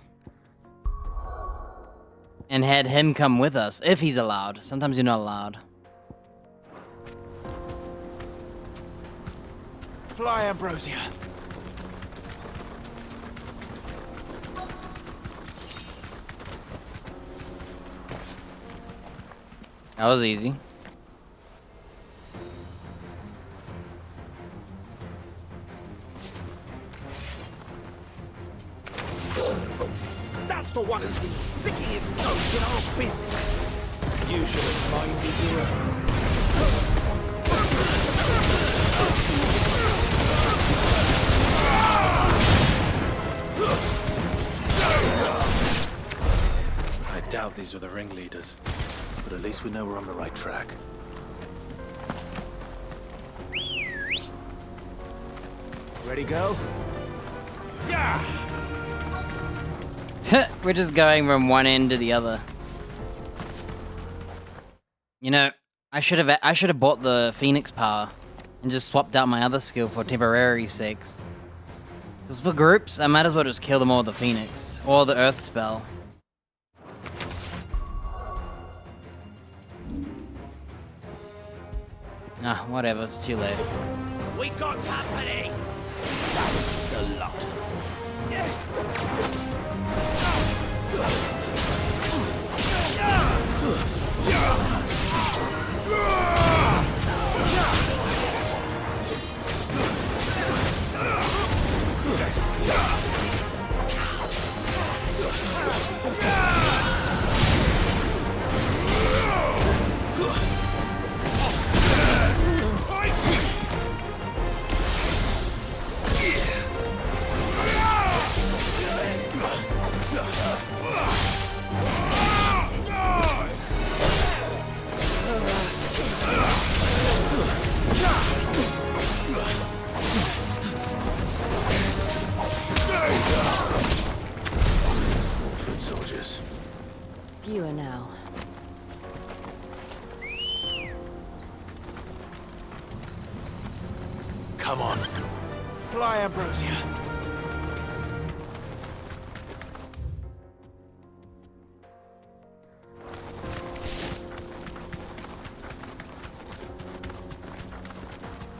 And had him come with us, if he's allowed. Sometimes you're not allowed. Fly, Ambrosia. That was easy. That's the one who's been sticking his nose in our business. You should have minded your own. I doubt these were the ringleaders. But at least we know we're on the right track. Ready, go? Yeah! We're just going from one end to the other. You know, I should have bought the Phoenix power and just swapped out my other skill for temporary sakes. Because for groups, I might as well just kill them all with the Phoenix or the Earth spell. Ah, whatever, it's too late. We got company! That's the lot of them. Fewer now. Come on. Fly, Ambrosia.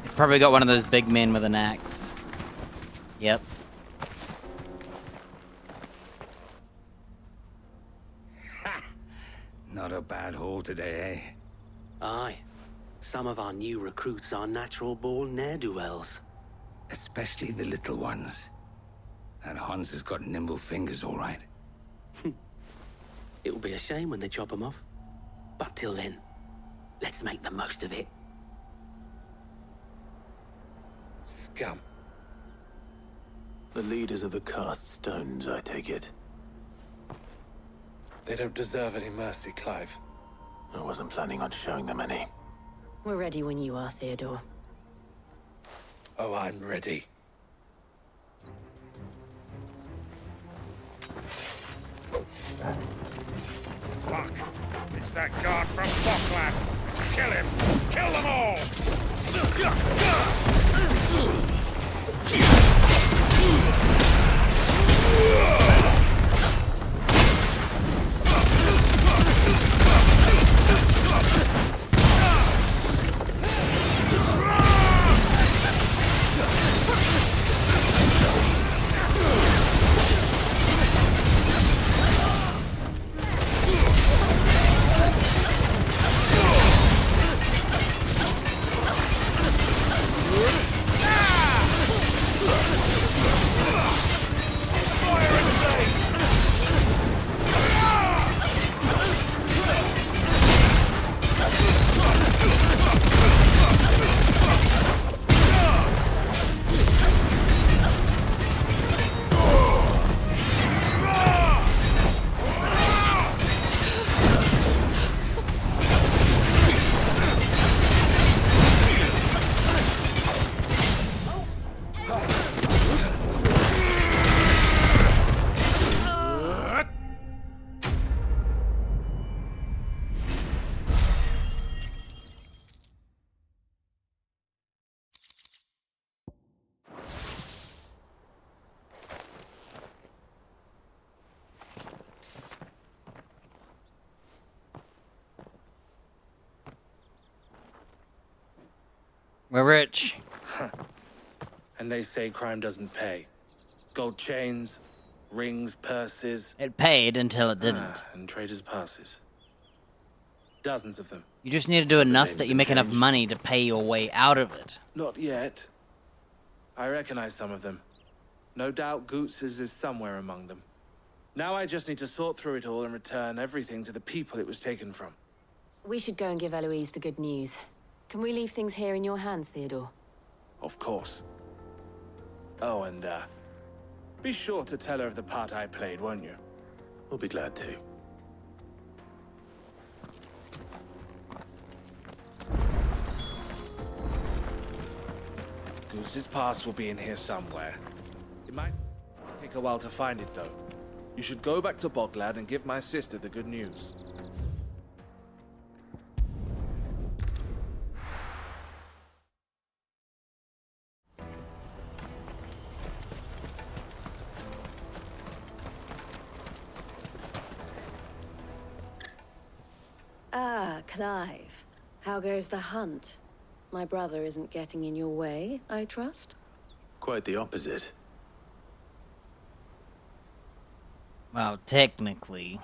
You've probably got one of those big men with an axe. Yep. Not a bad haul today, eh? Aye. Some of our new recruits are natural-born ne'er-do-wells. Especially the little ones. That Hans has got nimble fingers, all right. It will be a shame when they chop them off. But till then, let's make the most of it. Scum. The leaders of the cast stones, I take it. They don't deserve any mercy, Clive. I wasn't planning on showing them any. We're ready when you are, Theodore. Oh, I'm ready. Fuck! It's that guard from Bocklad! Kill him! Kill them all! We're rich. And they say crime doesn't pay. Gold chains, rings, purses. It paid until it didn't. And traders' passes. Dozens of them. You just need to do enough that you make enough money to pay your way out of it. Not yet. I recognize some of them. No doubt Goots's is somewhere among them. Now I just need to sort through it all and return everything to the people it was taken from. We should go and give Eloise the good news. Can we leave things here in your hands, Theodore? Of course. Oh, and, be sure to tell her of the part I played, won't you? We'll be glad to. Goose's pass will be in here somewhere. It might take a while to find it, though. You should go back to Boglad and give my sister the good news. Ah, Clive. How goes the hunt? My brother isn't getting in your way, I trust? Quite the opposite. Well, technically.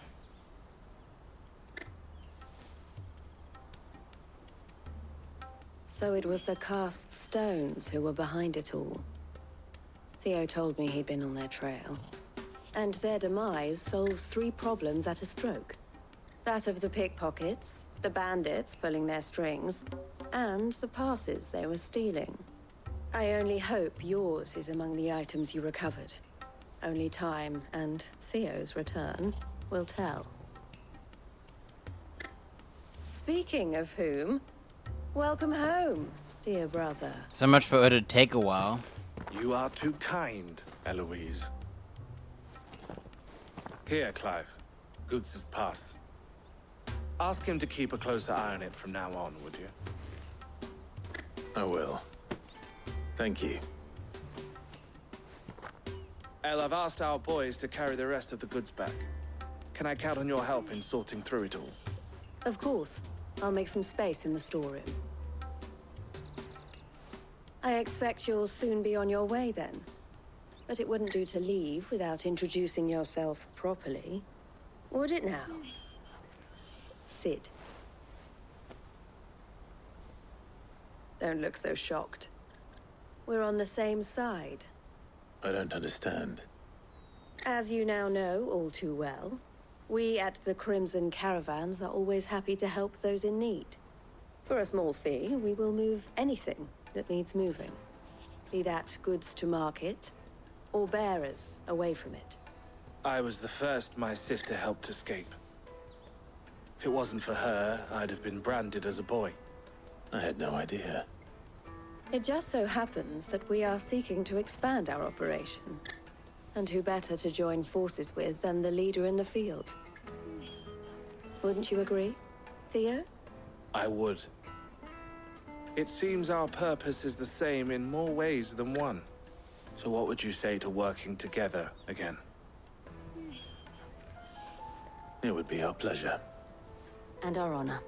So it was the cast stones who were behind it all. Theo told me he'd been on their trail. And their demise solves 3 problems at a stroke. That of the pickpockets, the bandits pulling their strings, and the passes they were stealing. I only hope yours is among the items you recovered. Only time and Theo's return will tell. Speaking of whom, welcome home, dear brother. So much for it to take a while. You are too kind, Eloise. Here, Clive. Goots's pass. Ask him to keep a closer eye on it from now on, would you? I will. Thank you. El, I've asked our boys to carry the rest of the goods back. Can I count on your help in sorting through it all? Of course. I'll make some space in the storeroom. I expect you'll soon be on your way then. But it wouldn't do to leave without introducing yourself properly. Would it now? Sid. Don't look so shocked. We're on the same side. I don't understand. As you now know all too well, we at the Crimson Caravans are always happy to help those in need. For a small fee, we will move anything that needs moving. Be that goods to market, or bearers away from it. I was the first my sister helped escape. If it wasn't for her, I'd have been branded as a boy. I had no idea. It just so happens that we are seeking to expand our operation. And who better to join forces with than the leader in the field? Wouldn't you agree, Theo? I would. It seems our purpose is the same in more ways than one. So what would you say to working together again? It would be our pleasure. And our honor.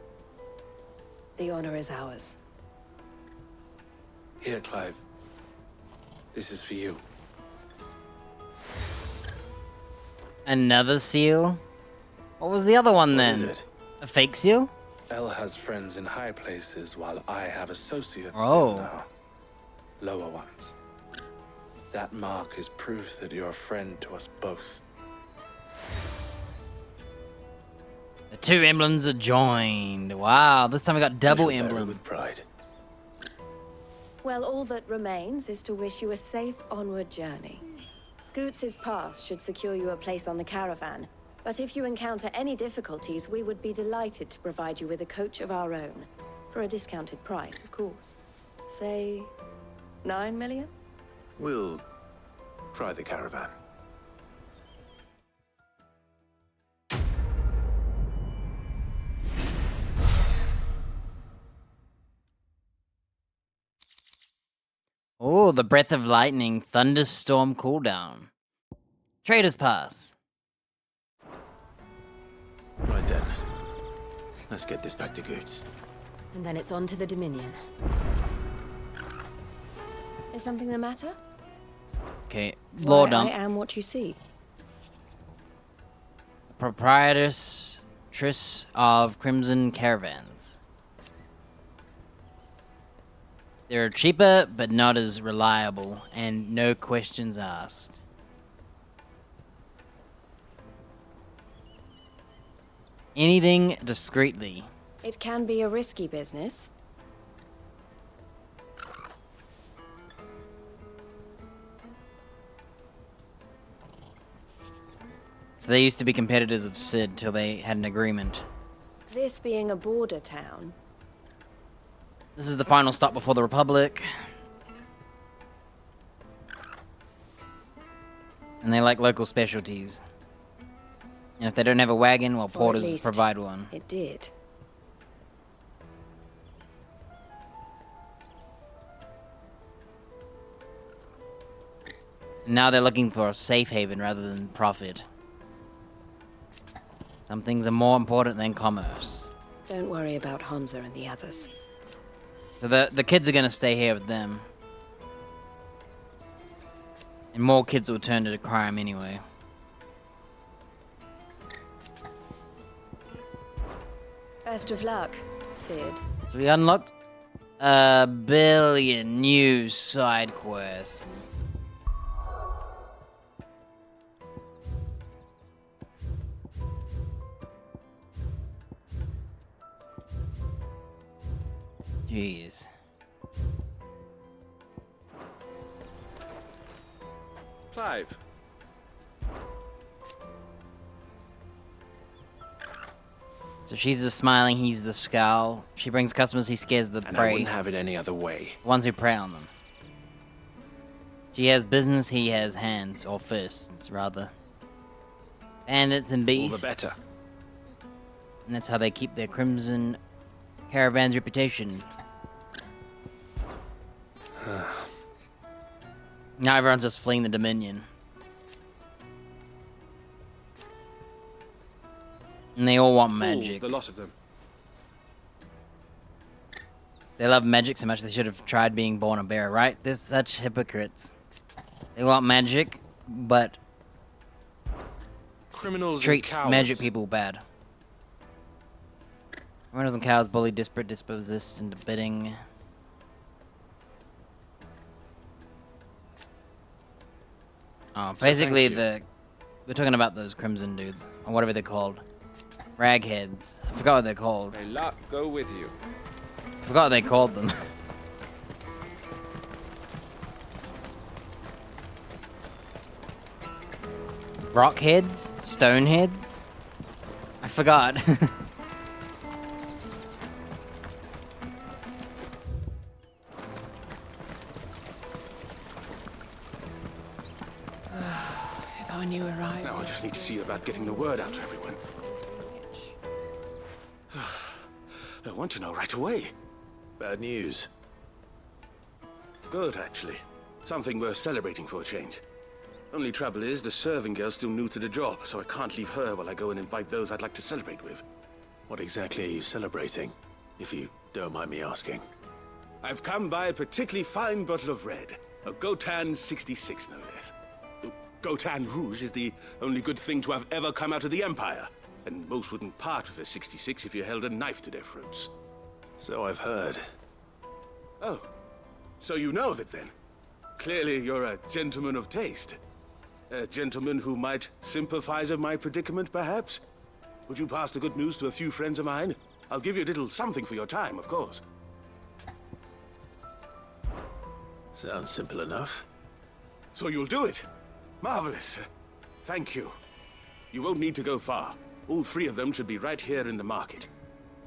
The honor is ours. Here, Clive. This is for you. Another seal? What was the other one then? What is it? A fake seal? Elle has friends in high places, while I have associates Oh. in lower ones. That mark is proof that you're a friend to us both. The two emblems are joined. Wow, this time we got double We shall bear it emblem. with pride. Well, all that remains is to wish you a safe onward journey. Goots's pass should secure you a place on the caravan, but if you encounter any difficulties, we would be delighted to provide you with a coach of our own. For a discounted price, of course. Say, 9 million? We'll try the caravan. Oh, the Breath of Lightning Thunderstorm cooldown. Trader's Pass. Right then. Let's get this back to Goots. And then it's on to the Dominion. Is something the matter? Okay, law Why, dump. I am what you see. Proprietress of Crimson Caravans. They're cheaper, but not as reliable, and no questions asked. Anything discreetly. It can be a risky business. So they used to be competitors of Sid till they had an agreement. This being a border town, This is the final stop before the Republic. And they like local specialties. And if they don't have a wagon, well, or at porters least provide one. it did. Now they're looking for a safe haven rather than profit. Some things are more important than commerce. Don't worry about Hansa and the others. So the kids are gonna stay here with them. And more kids will turn to crime anyway. Best of luck, Sid. So we unlocked a billion new side quests. Jeez. Clive. So she's the smiling, he's the scowl. She brings customers, he scares the And prey. I wouldn't have it any other way. The ones who prey on them. She has business, he has hands, or fists, rather. Bandits and beasts. All the better. And that's how they keep their Crimson Caravan's reputation. Now everyone's just fleeing the Dominion. And they all want Fools, magic. the lot of them. They love magic so much they should have tried being born a bear, right? They're such hypocrites. They want magic, but Criminals treat and cowards. magic people bad. Criminals and cowards bully, disparate, dispossessed into bidding. Oh, basically we're talking about those crimson dudes, or whatever they're called. Ragheads. I forgot what they're called. May luck go with you. I forgot what they called them. Rockheads? Stoneheads? I forgot. If I knew arrived. Now I just need to see about getting the word out to everyone. I want to know right away. Bad news. Good, actually. Something worth celebrating for a change. Only trouble is, the serving girl's still new to the job, so I can't leave her while I go and invite those I'd like to celebrate with. What exactly are you celebrating, if you don't mind me asking? I've come by a particularly fine bottle of red. A Gotan 66, no less. Gotan Rouge is the only good thing to have ever come out of the Empire. And most wouldn't part with a 66 if you held a knife to their throats. So I've heard. Oh, so you know of it then? Clearly you're a gentleman of taste. A gentleman who might sympathize with my predicament, perhaps? Would you pass the good news to a few friends of mine? I'll give you a little something for your time, of course. Sounds simple enough. So you'll do it? Marvelous. Thank you. You won't need to go far. All three of them should be right here in the market.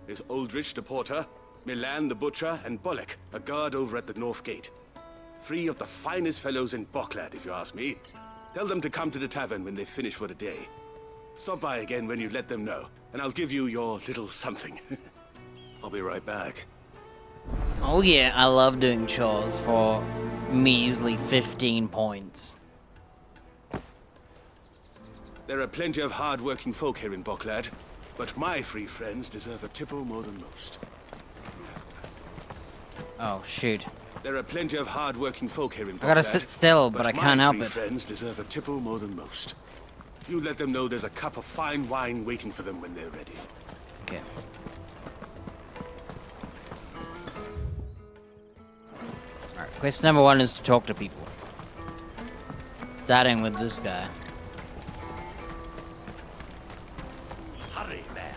There's Aldrich the porter, Milan the butcher, and Bolek, a guard over at the north gate. Three of the finest fellows in Boklad, if you ask me. Tell them to come to the tavern when they finish for the day. Stop by again when you let them know, and I'll give you your little something. I'll be right back. Oh yeah, I love doing chores for measly 15 points. There are plenty of hard-working folk here in Boklad, but my three friends deserve a tipple more than most. Oh, shoot. There are plenty of hard-working folk here in Boklad. I gotta sit still, but I can't help my it. three friends deserve a tipple more than most. You let them know there's a cup of fine wine waiting for them when they're ready. Okay. Alright, quest number 1 is to talk to people. Starting with this guy. Hurry, man.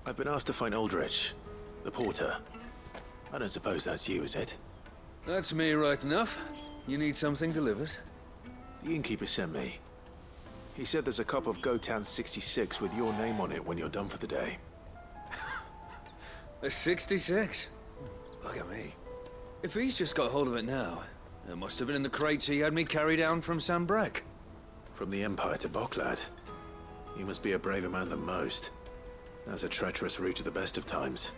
I've been asked to find Aldrich, the porter. I don't suppose that's you, is it? That's me right enough. You need something delivered? The innkeeper sent me. He said there's a cup of Gotan 66 with your name on it when you're done for the day. A 66? Look at me. If he's just got hold of it now, it must have been in the crates he had me carry down from Sambrek. From the Empire to Boklad. You must be a braver man than most. That's a treacherous route at the best of times.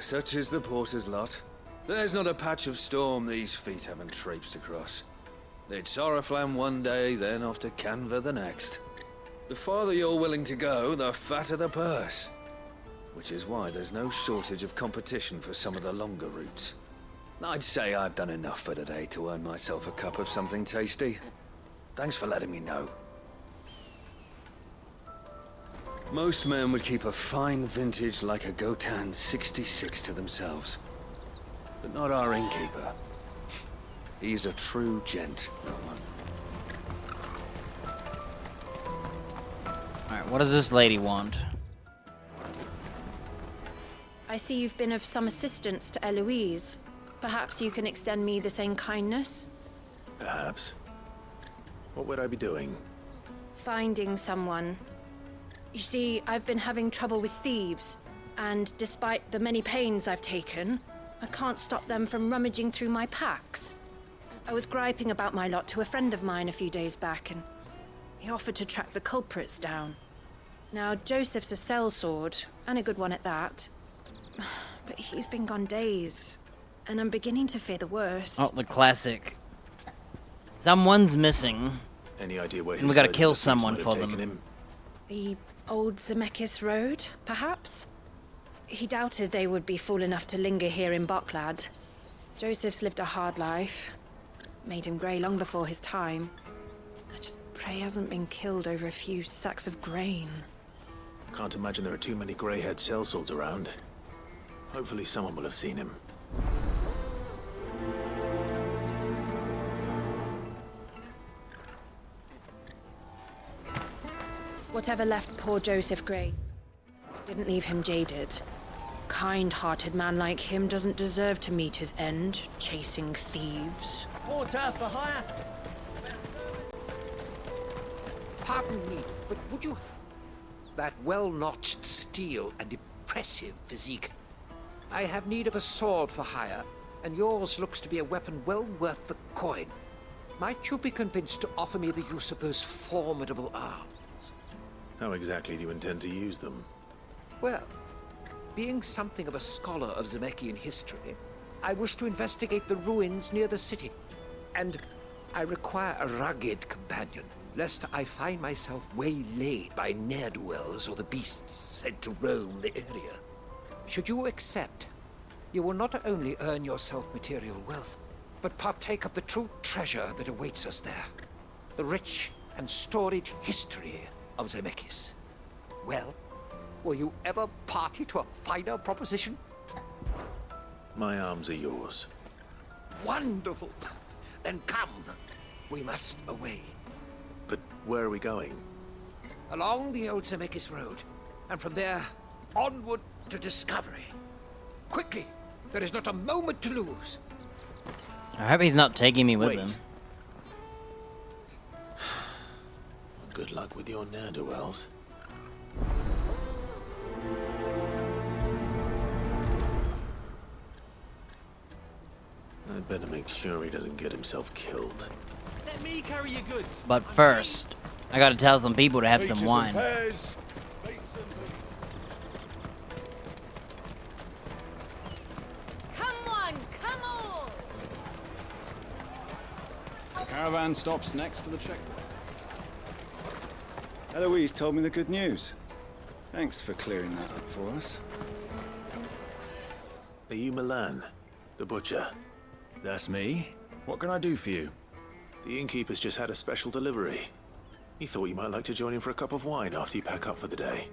Such is the porter's lot. There's not a patch of storm these feet haven't traipsed across. It's Oriflamme one day, then off to Canva the next. The farther you're willing to go, the fatter the purse. Which is why there's no shortage of competition for some of the longer routes. I'd say I've done enough for today to earn myself a cup of something tasty. Thanks for letting me know. Most men would keep a fine vintage like a Gotan 66 to themselves. But not our innkeeper. He's a true gent, that one. Alright, what does this lady want? I see you've been of some assistance to Eloise. Perhaps you can extend me the same kindness? Perhaps. What would I be doing? Finding someone. You see, I've been having trouble with thieves, and despite the many pains I've taken, I can't stop them from rummaging through my packs. I was griping about my lot to a friend of mine a few days back, and he offered to track the culprits down. Now, Joseph's a sellsword, and a good one at that. But he's been gone days, and I'm beginning to fear the worst. Oh, the classic. Someone's missing. Any idea where and we gotta kill someone for them. The old Zemeckis Road, perhaps? He doubted they would be fool enough to linger here in Boklad. Joseph's lived a hard life. Made him grey long before his time. I just pray he hasn't been killed over a few sacks of grain. Can't imagine there are too many grey-haired sellswords around. Hopefully someone will have seen him. Whatever left poor Joseph Grey didn't leave him jaded. Kind-hearted man like him doesn't deserve to meet his end, chasing thieves. Porter for hire? Pardon me, but would you... That well-notched steel and impressive physique. I have need of a sword for hire, and yours looks to be a weapon well worth the coin. Might you be convinced to offer me the use of those formidable arms? How exactly do you intend to use them? Well, being something of a scholar of Zemekian history, I wish to investigate the ruins near the city. And I require a rugged companion, lest I find myself waylaid by ne'er-do-wells or the beasts sent to roam the area. Should you accept, you will not only earn yourself material wealth, but partake of the true treasure that awaits us there. The rich and storied history of Zemeckis. Well, were you ever party to a finer proposition? My arms are yours. Wonderful! Then come. We must away. But where are we going? Along the old Zemeckis Road, and from there, onward to discovery. Quickly! There is not a moment to lose. I hope he's not taking me with him. Good luck with your ne'er-do-wells. I'd better make sure he doesn't get himself killed. Let me carry your goods. But first, I gotta tell some people to have some Peaches wine. and pears. Come on, come on! The caravan stops next to the checkpoint. Eloise told me the good news. Thanks for clearing that up for us. Are you Milan, the butcher? That's me. What can I do for you? The innkeeper's just had a special delivery. He thought you might like to join him for a cup of wine after you pack up for the day.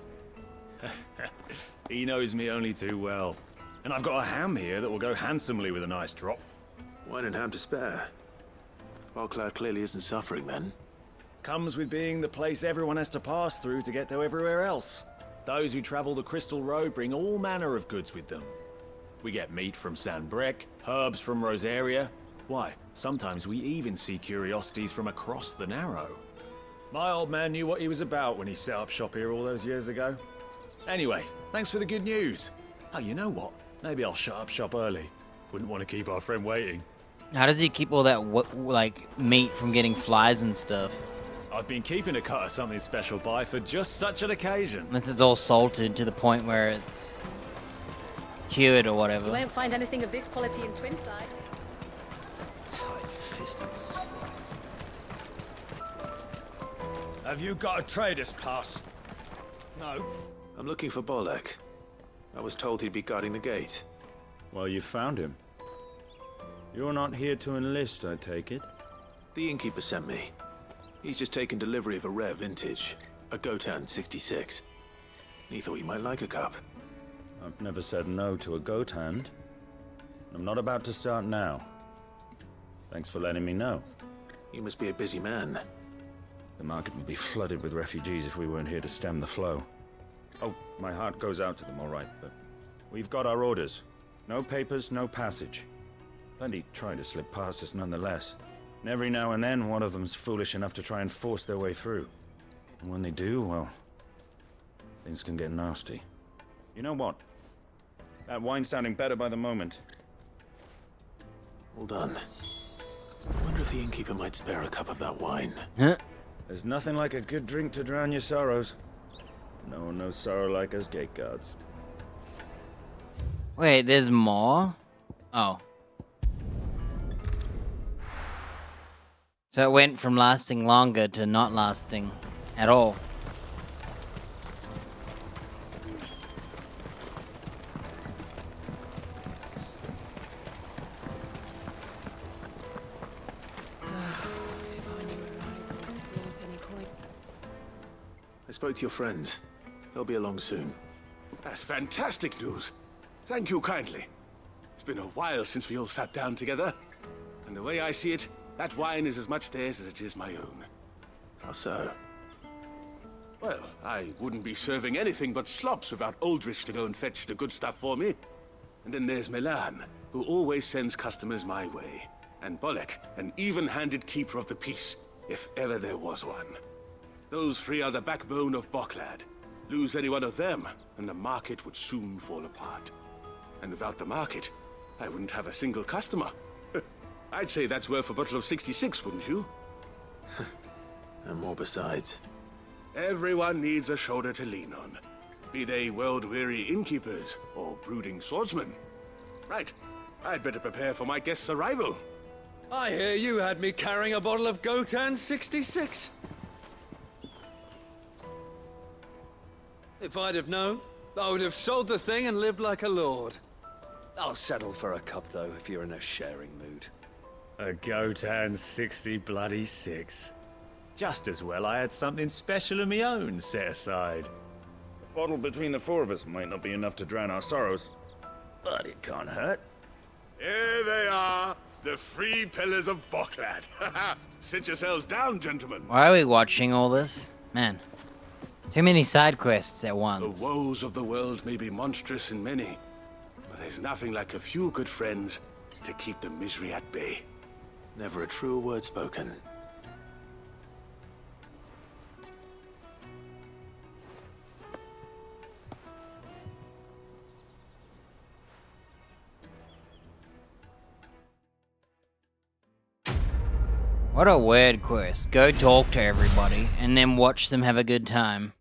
He knows me only too well. And I've got a ham here that will go handsomely with a nice drop. Wine and ham to spare. Bocklad clearly isn't suffering then. Comes with being the place everyone has to pass through to get to everywhere else. Those who travel the Crystal Road bring all manner of goods with them. We get meat from San Brec, herbs from Rosaria. Why, sometimes we even see curiosities from across the Narrow. My old man knew what he was about when he set up shop here all those years ago. Anyway, thanks for the good news. Oh, you know what? Maybe I'll shut up shop early. Wouldn't want to keep our friend waiting. How does he keep all that like meat from getting flies and stuff? I've been keeping a cut of something special by for just such an occasion. Unless it's all salted to the point where it's cured or whatever. You won't find anything of this quality in Twinside. Tight-fisted swines. Have you got a trader's pass? No. I'm looking for Bolek. I was told he'd be guarding the gate. Well, you found him. You're not here to enlist, I take it? The innkeeper sent me. He's just taken delivery of a rare vintage, a Gotan 66. He thought you might like a cup. I've never said no to a goat hand. I'm not about to start now. Thanks for letting me know. You must be a busy man. The market would be flooded with refugees if we weren't here to stem the flow. Oh, my heart goes out to them, all right, but we've got our orders. No papers, no passage. Plenty trying to slip past us nonetheless. And every now and then, one of them's foolish enough to try and force their way through. And when they do, well, things can get nasty. You know what? That wine's sounding better by the moment. Well done. I wonder if the innkeeper might spare a cup of that wine. Huh? There's nothing like a good drink to drown your sorrows. No sorrow like us gate guards. Wait, there's more? Oh. So it went from lasting longer to not lasting at all. I spoke to your friends. They'll be along soon. That's fantastic news. Thank you kindly. It's been a while since we all sat down together. And the way I see it, that wine is as much theirs as it is my own. How so? Well, I wouldn't be serving anything but slops without Aldrich to go and fetch the good stuff for me. And then there's Milan, who always sends customers my way. And Bolek, an even-handed keeper of the peace, if ever there was one. Those three are the backbone of Bocklad. Lose any one of them, and the market would soon fall apart. And without the market, I wouldn't have a single customer. I'd say that's worth a bottle of 66, wouldn't you? And more besides. Everyone needs a shoulder to lean on. Be they world-weary innkeepers or brooding swordsmen. Right, I'd better prepare for my guest's arrival. I hear you had me carrying a bottle of Gotan 66. If I'd have known, I would have sold the thing and lived like a lord. I'll settle for a cup, though, if you're in a sharing mood. A Gotan 66. Just as well I had something special of my own set aside. A bottle between the four of us might not be enough to drown our sorrows, but it can't hurt. Here they are, the 3 pillars of Boklad. Sit yourselves down, gentlemen. Why are we watching all this? Man, too many side quests at once. The woes of the world may be monstrous in many, but there's nothing like a few good friends to keep the misery at bay. Never a truer word spoken. What a weird quest. Go talk to everybody, and then watch them have a good time.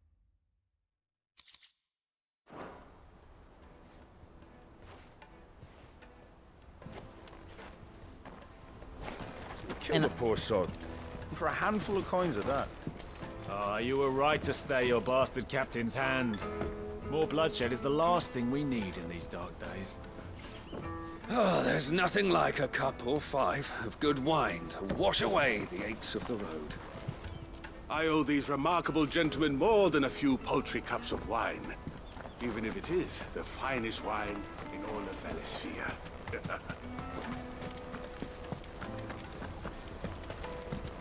Kill the poor sod. For a handful of coins of that. Ah, you were right to stay your bastard captain's hand. More bloodshed is the last thing we need in these dark days. Oh, there's nothing like a cup or 5 of good wine to wash away the aches of the road. I owe these remarkable gentlemen more than a few paltry cups of wine, even if it is the finest wine in all of Valisphere.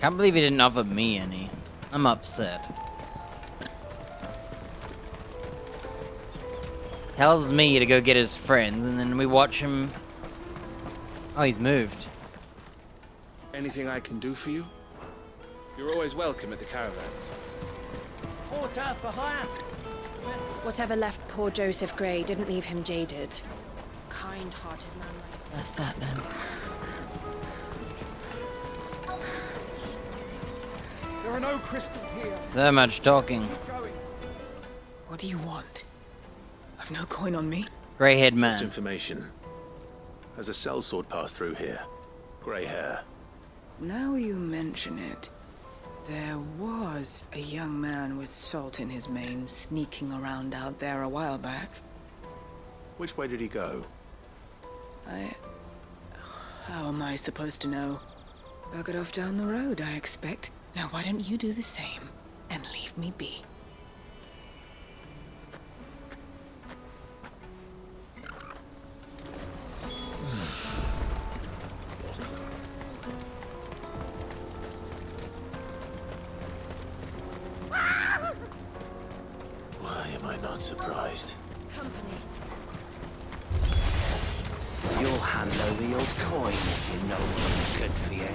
Can't believe he didn't offer me any. I'm upset. Tells me to go get his friends, and then we watch him. Oh, he's moved. Anything I can do for you? You're always welcome at the caravans. Porter for hire. Whatever left poor Joseph Grey didn't leave him jaded. Kind-hearted man like That's that then. There are no crystals here. So much talking. What do you want? I've no coin on me. Grey-haired man. Just information. Has a sellsword passed through here? Grey hair. Now you mention it, there was a young man with salt in his mane sneaking around out there a while back. Which way did he go? How am I supposed to know? Buggered off down the road, I expect. Now why don't you do the same and leave me be? Why am I not surprised? company. You'll hand over your coin if you know what's good for you.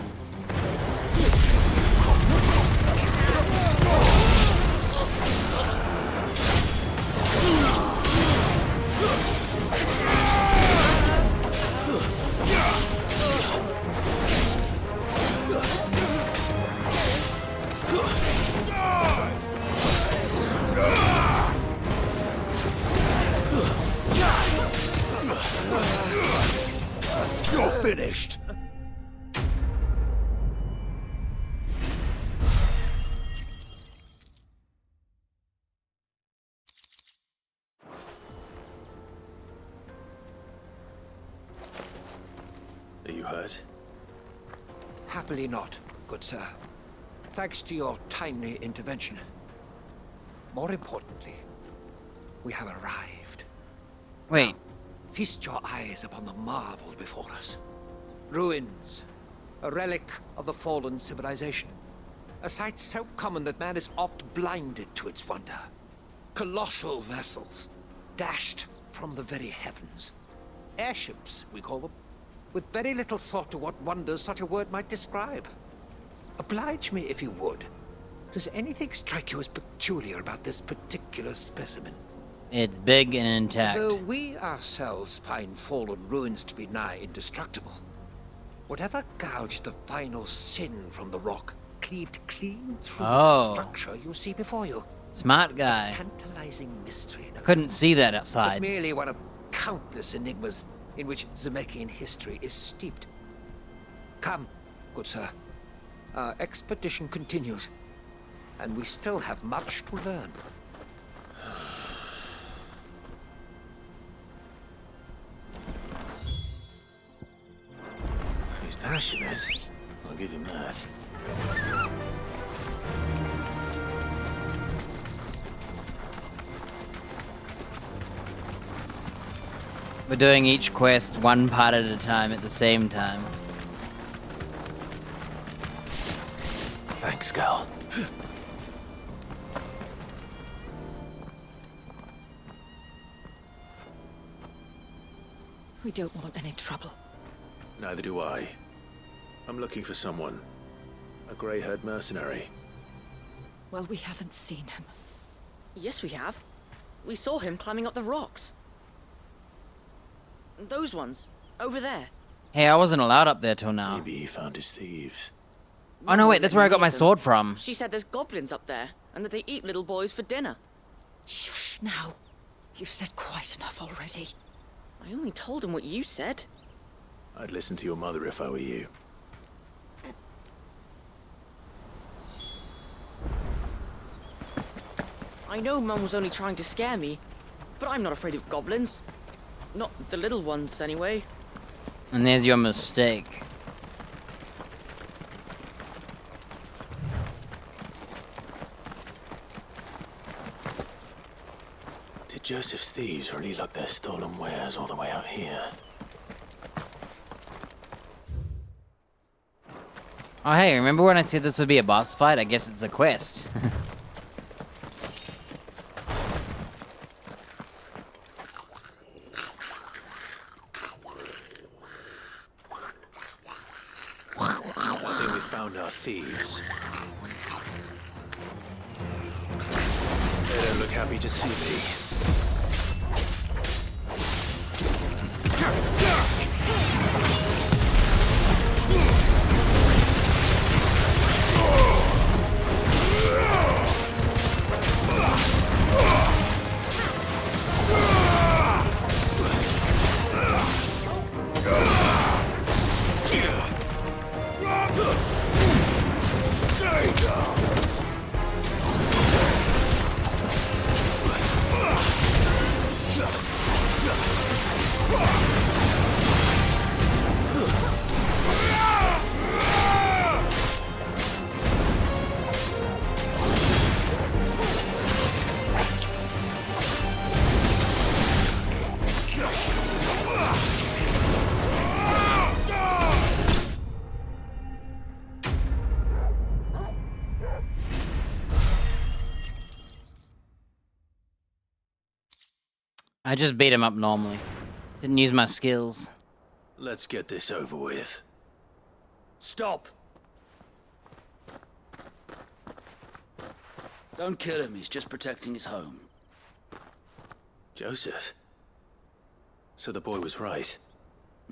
You're finished. Are you hurt? Happily not, good sir. Thanks to your timely intervention. More importantly, we have arrived. Wait. Feast your eyes upon the marvel before us. Ruins, a relic of the fallen civilization. A sight so common that man is oft blinded to its wonder. Colossal vessels, dashed from the very heavens. Airships, we call them, with very little thought to what wonders such a word might describe. Oblige me if you would. Does anything strike you as peculiar about this particular specimen? It's big and intact. Though we ourselves find fallen ruins to be nigh indestructible, whatever gouged the final sin from the rock cleaved clean through the structure you see before you. Smart guy. A tantalizing mystery. No Couldn't doubt, see that but outside. merely one of countless enigmas in which Zemeckis history is steeped. Come, good sir. Our expedition continues, and we still have much to learn. He's passionate. I'll give him that. We're doing each quest one part at a time at the same time. Thanks, Gal. We don't want any trouble. Neither do I. I'm looking for someone. A grey-haired mercenary. Well, we haven't seen him. Yes, we have. We saw him climbing up the rocks. Those ones, over there. Hey, I wasn't allowed up there till now. Maybe he found his thieves. Oh no, wait, that's where I got my sword from. She said there's goblins up there, and that they eat little boys for dinner. Shush now. You've said quite enough already. I only told him what you said. I'd listen to your mother if I were you. I know Mum was only trying to scare me, but I'm not afraid of goblins. Not the little ones, anyway. And there's your mistake. Did Joseph's thieves really lug their stolen wares all the way out here? Oh hey, remember when I said this would be a boss fight? I guess it's a quest. I think we found our thieves. They don't look happy to see me. I just beat him up normally. Didn't use my skills. Let's get this over with. Stop! Don't kill him, he's just protecting his home. Joseph? So the boy was right.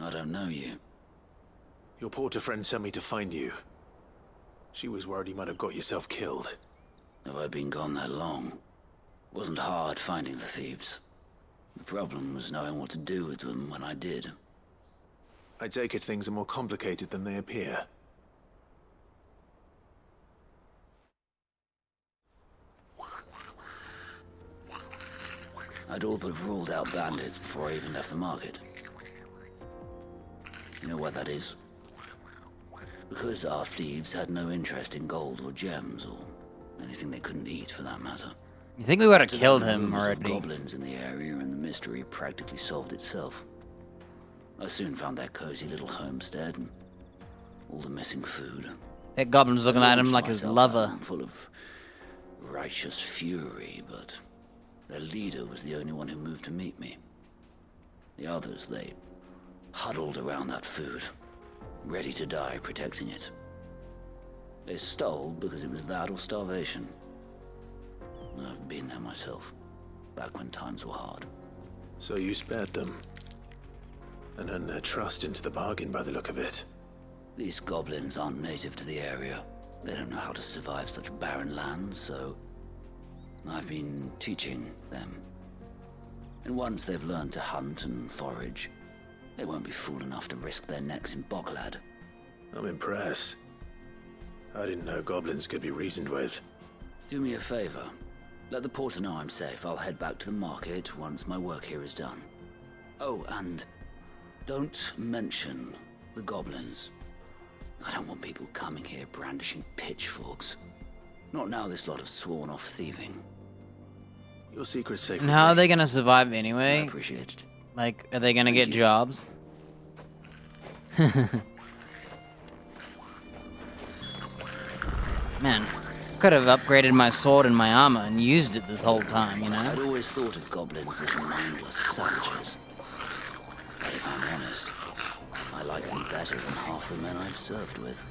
I don't know you. Your porter friend sent me to find you. She was worried you might have got yourself killed. Have I been gone that long? It wasn't hard finding the thieves. The problem was knowing what to do with them when I did. I take it things are more complicated than they appear. I'd all but ruled out bandits before I even left the market. You know why that is? Because our thieves had no interest in gold or gems or anything they couldn't eat, for that matter. You think we would have To killed them, the him rumors of already? goblins in the area, and the mystery practically solved itself. I soon found that cozy little homestead and all the missing food. That goblin was looking at him like his lover. Full of righteous fury, but their leader was the only one who moved to meet me. The others, they huddled around that food, ready to die protecting it. They stole because it was that or starvation. I've been there myself, back when times were hard. So you spared them? And earned their trust into the bargain by the look of it. These goblins aren't native to the area. They don't know how to survive such barren lands, so I've been teaching them. And once they've learned to hunt and forage, they won't be fool enough to risk their necks in Boglad. I'm impressed. I didn't know goblins could be reasoned with. Do me a favor. Let the porter know I'm safe. I'll head back to the market once my work here is done. Oh, and don't mention the goblins. I don't want people coming here brandishing pitchforks. Not now this lot have sworn off thieving. Your secret's safe. And how are they gonna survive anyway? I appreciate it. Like, are they gonna get jobs? Man, could have upgraded my sword and my armor and used it this whole time, you know? I'd always thought of goblins as mindless savages. But if I'm honest, I like them better than half the men I've served with.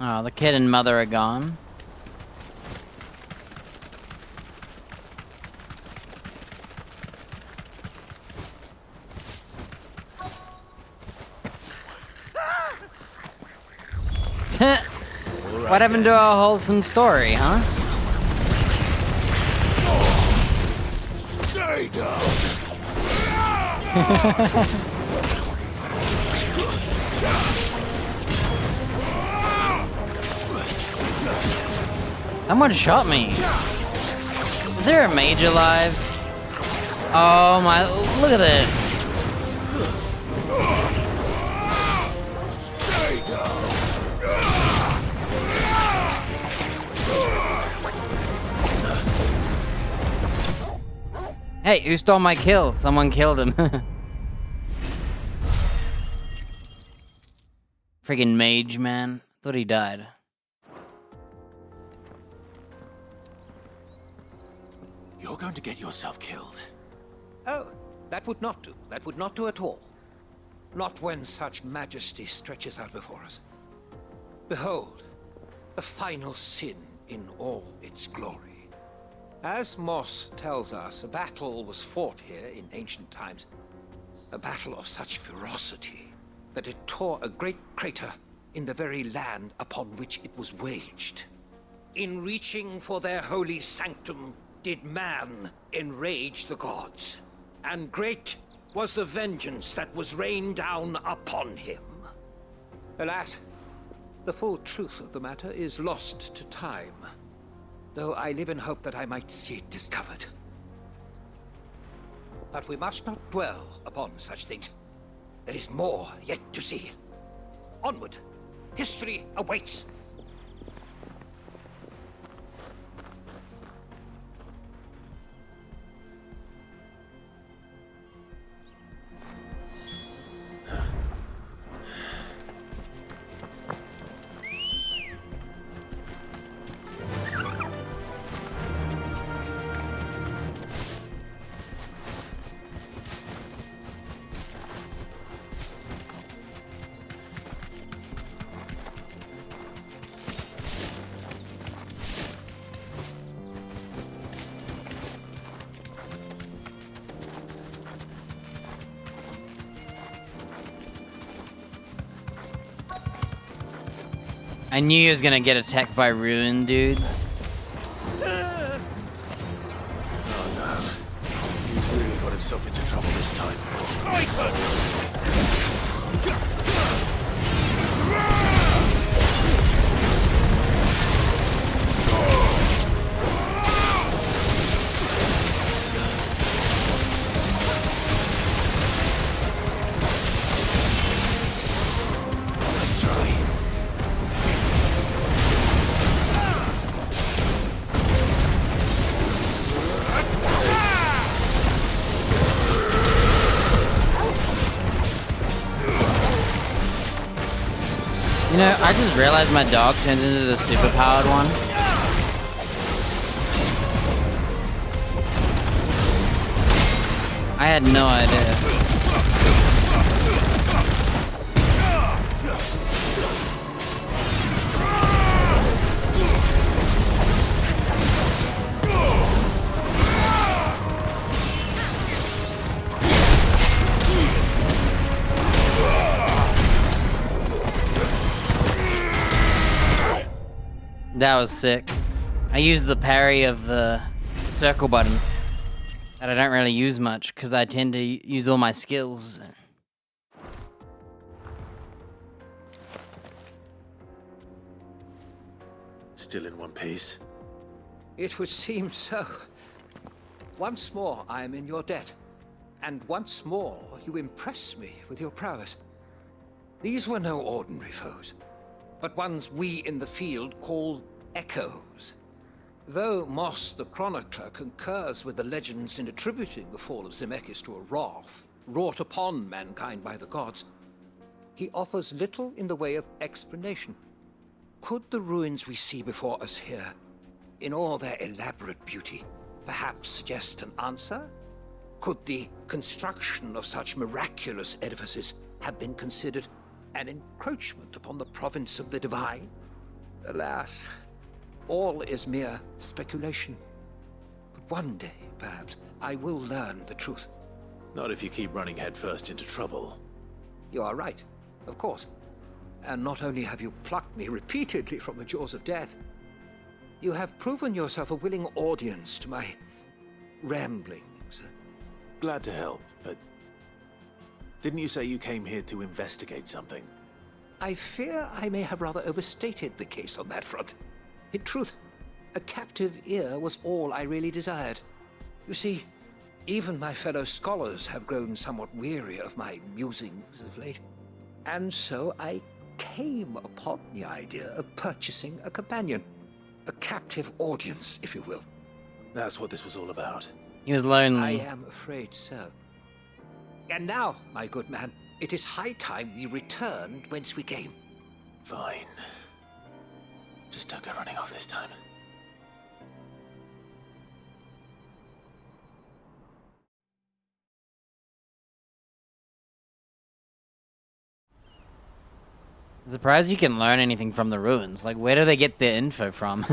Oh, the kid and mother are gone. What happened to our wholesome story, huh? Stay down. Someone shot me. Is there a mage alive? Oh my, look at this. Hey, who stole my kill? Someone killed him. Friggin' mage, man. Thought he died. You're going to get yourself killed. Oh, that would not do. That would not do at all. Not when such majesty stretches out before us. Behold, the final sin in all its glory. As Moss tells us, a battle was fought here in ancient times. A battle of such ferocity that it tore a great crater in the very land upon which it was waged. In reaching for their holy sanctum, did man enrage the gods, and great was the vengeance that was rained down upon him. Alas, the full truth of the matter is lost to time, though I live in hope that I might see it discovered. But we must not dwell upon such things. There is more yet to see. Onward, history awaits. I knew he was gonna get attacked by ruin dudes. Oh no. He's really got himself into trouble this time. Let's try. You know, I just realized my dog turns into the superpowered one. I had no idea. That was sick. I used the parry of the circle button that I don't really use much because I tend to use all my skills. Still in one piece? It would seem so. Once more I am in your debt. And once more you impress me with your prowess. These were no ordinary foes, but ones we in the field call echoes. Though Moss the Chronicler concurs with the legends in attributing the fall of Zemeckis to a wrath wrought upon mankind by the gods, he offers little in the way of explanation. Could the ruins we see before us here, in all their elaborate beauty, perhaps suggest an answer? Could the construction of such miraculous edifices have been considered an encroachment upon the province of the divine? Alas, all is mere speculation. But one day, perhaps, I will learn the truth. Not if you keep running headfirst into trouble. You are right, of course. And not only have you plucked me repeatedly from the jaws of death, you have proven yourself a willing audience to my ramblings. Glad to help, but didn't you say you came here to investigate something? I fear I may have rather overstated the case on that front. In truth, a captive ear was all I really desired. You see, even my fellow scholars have grown somewhat weary of my musings of late. And so I came upon the idea of purchasing a companion. A captive audience, if you will. That's what this was all about. He was lonely. I am afraid so. And now, my good man, it is high time we returned whence we came. Fine. Just don't go running off this time. I'm surprised you can learn anything from the ruins. Like, where do they get their info from?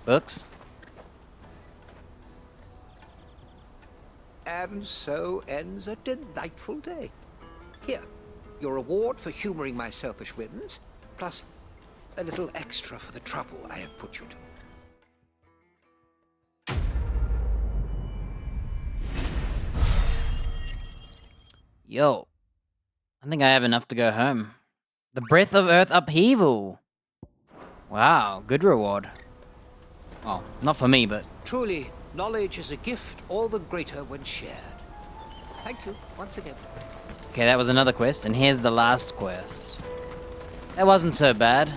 Books? And so ends a delightful day. Here, your reward for humoring my selfish whims, plus a little extra for the trouble I have put you to. Yo. I think I have enough to go home. The Breath of Earth Upheaval. Wow, good reward. Well, not for me, but... Truly, knowledge is a gift all the greater when shared. Thank you, once again. Okay, that was another quest, and here's the last quest. That wasn't so bad.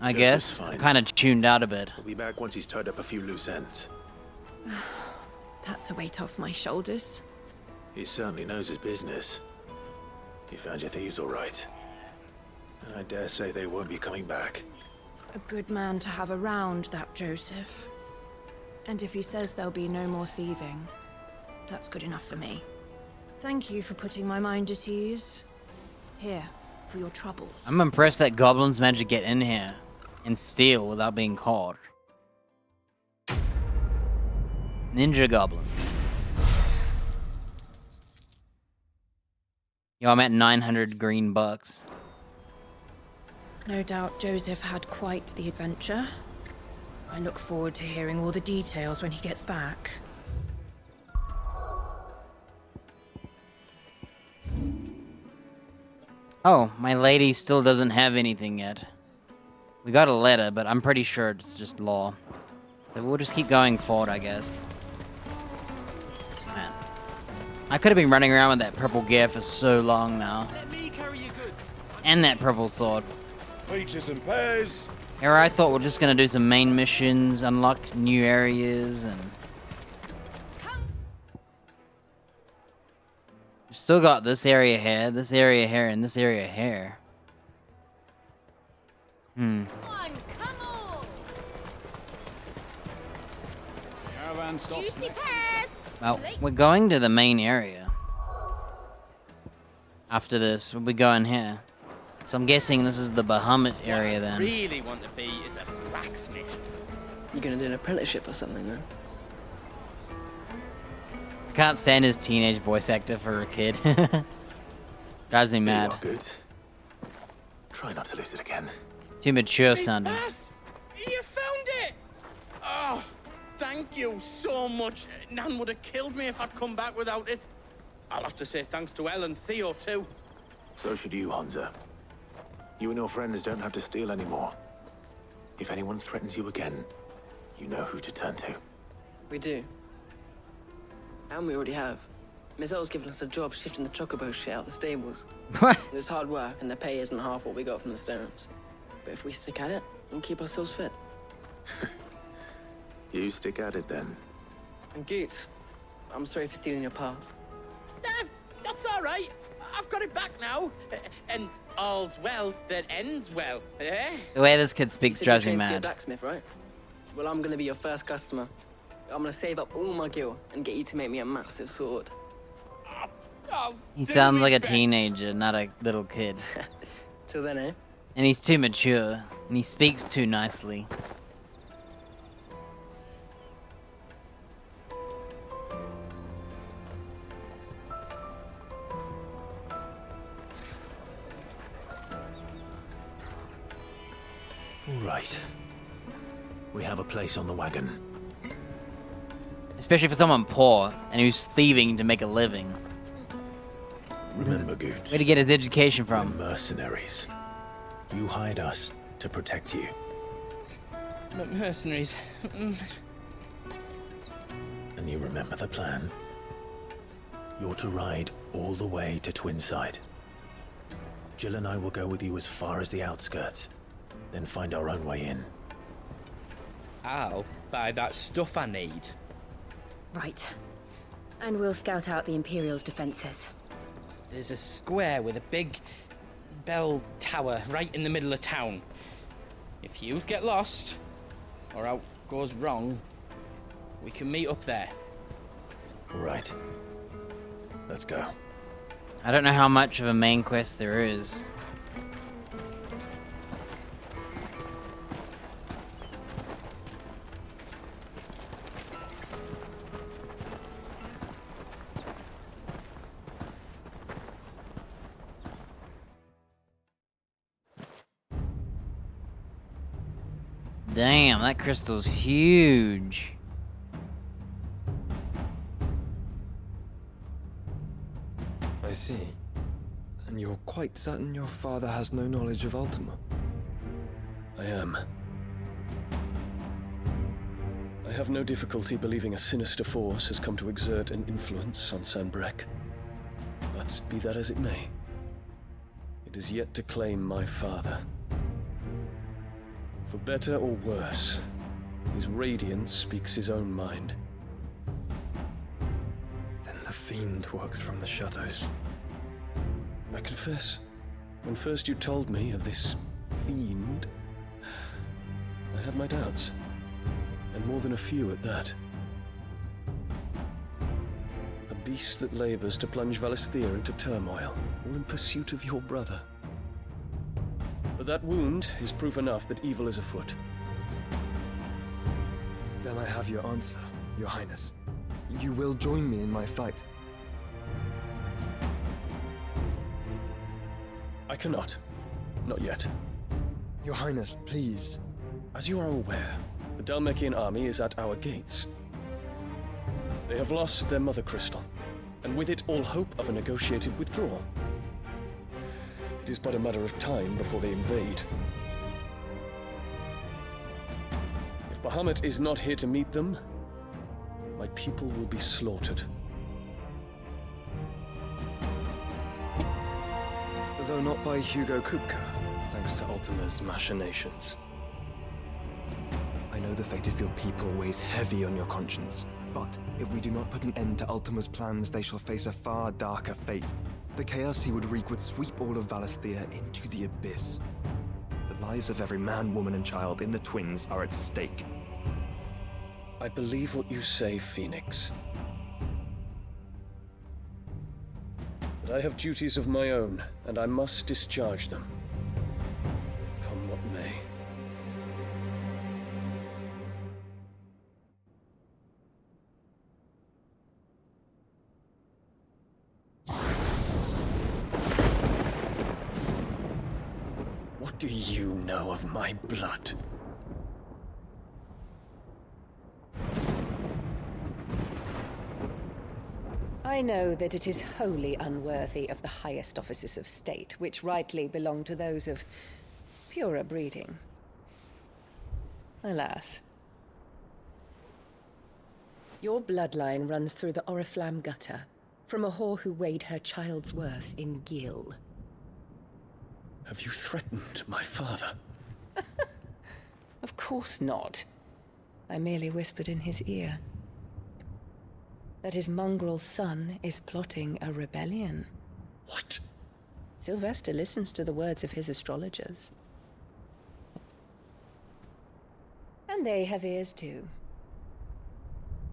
I guess. Kind of tuned out a bit. We'll be back once he's tied up a few loose ends. That's a weight off my shoulders. He certainly knows his business. You found your thieves all right. And I dare say they won't be coming back. A good man to have around, that Joseph. And if he says there'll be no more thieving, that's good enough for me. Thank you for putting my mind at ease. Here, for your troubles. I'm impressed that goblins managed to get in here and steal without being caught. Ninja goblins. Yo, I'm at 900 green bucks. No doubt Joseph had quite the adventure. I look forward to hearing all the details when he gets back. Oh, my lady still doesn't have anything yet. We got a letter, but I'm pretty sure it's just law. So we'll just keep going forward, I guess. Man. I could have been running around with that purple gear for so long now. Let me carry your goods. And that purple sword. Peaches and pears. Here I thought we're just gonna do some main missions, unlock new areas, and... We've still got this area here, and this area here. Caravan stops next. Well, we're going to the main area. After this, we'll be going here. So I'm guessing this is the Bahamut area then. Really want to be is a blacksmith. You gonna do an apprenticeship or something then? I can't stand his teenage voice actor for a kid. Drives me mad. Good. Try not to lose it again. Too mature sounding. You found it! Oh, thank you so much. Nan would have killed me if I'd come back without it. I'll have to say thanks to Elle and Theo, too. So should you, Hansa. You and your friends don't have to steal anymore. If anyone threatens you again, you know who to turn to. We do. And we already have. Miss L's given us a job shifting the chocobo shit out the stables. What? It's hard work, and the pay isn't half what we got from the stones. But if we stick at it, we'll keep ourselves fit. You stick at it, then. And Goots, I'm sorry for stealing your path. That's all right. I've got it back now. And all's well that ends well, eh? The way this kid speaks You said drives you're me trained to be a mad. blacksmith, right? Well, I'm gonna be your first customer. I'm gonna save up all my gil and get you to make me a massive sword. He sounds like a teenager, not a little kid. Till then, eh? And he's too mature, and he speaks too nicely. All right. We have a place on the wagon. Especially for someone poor and who's thieving to make a living. Remember, Goots. Where to get his education from? We're mercenaries. You hired us to protect you. But mercenaries. And you remember the plan? You're to ride all the way to Twinside. Jill and I will go with you as far as the outskirts, then find our own way in. I'll buy that stuff I need. Right. And we'll scout out the Imperial's defenses. There's a square with a big bell tower right in the middle of town. If you get lost, or out goes wrong, we can meet up there. All right. Let's go. I don't know how much of a main quest there is. Damn, that crystal's huge. I see. And you're quite certain your father has no knowledge of Ultima? I am. I have no difficulty believing a sinister force has come to exert an influence on Sanbreque. But be that as it may, it is yet to claim my father. For better or worse, his radiance speaks his own mind. Then the fiend works from the shadows. I confess, when first you told me of this fiend, I had my doubts. And more than a few at that. A beast that labors to plunge Valisthea into turmoil, all in pursuit of your brother. But that wound is proof enough that evil is afoot. Then I have your answer, Your Highness. You will join me in my fight. I cannot. Not yet. Your Highness, please. As you are aware, the Dhalmekian army is at our gates. They have lost their mother crystal, and with it all hope of a negotiated withdrawal. It is but a matter of time before they invade. If Bahamut is not here to meet them, my people will be slaughtered. Though not by Hugo Kupka, thanks to Ultima's machinations. I know the fate of your people weighs heavy on your conscience, but if we do not put an end to Ultima's plans, they shall face a far darker fate. The chaos he would wreak would sweep all of Valisthea into the abyss. The lives of every man, woman, and child in the Twins are at stake. I believe what you say, Phoenix. But I have duties of my own, and I must discharge them. Come what may. What do you know of my blood? I know that it is wholly unworthy of the highest offices of state, which rightly belong to those of purer breeding. Alas. Your bloodline runs through the Oriflamme gutter, from a whore who weighed her child's worth in gil. Have you threatened my father? Of course not. I merely whispered in his ear that his mongrel son is plotting a rebellion. What? Sylvester listens to the words of his astrologers. And they have ears too.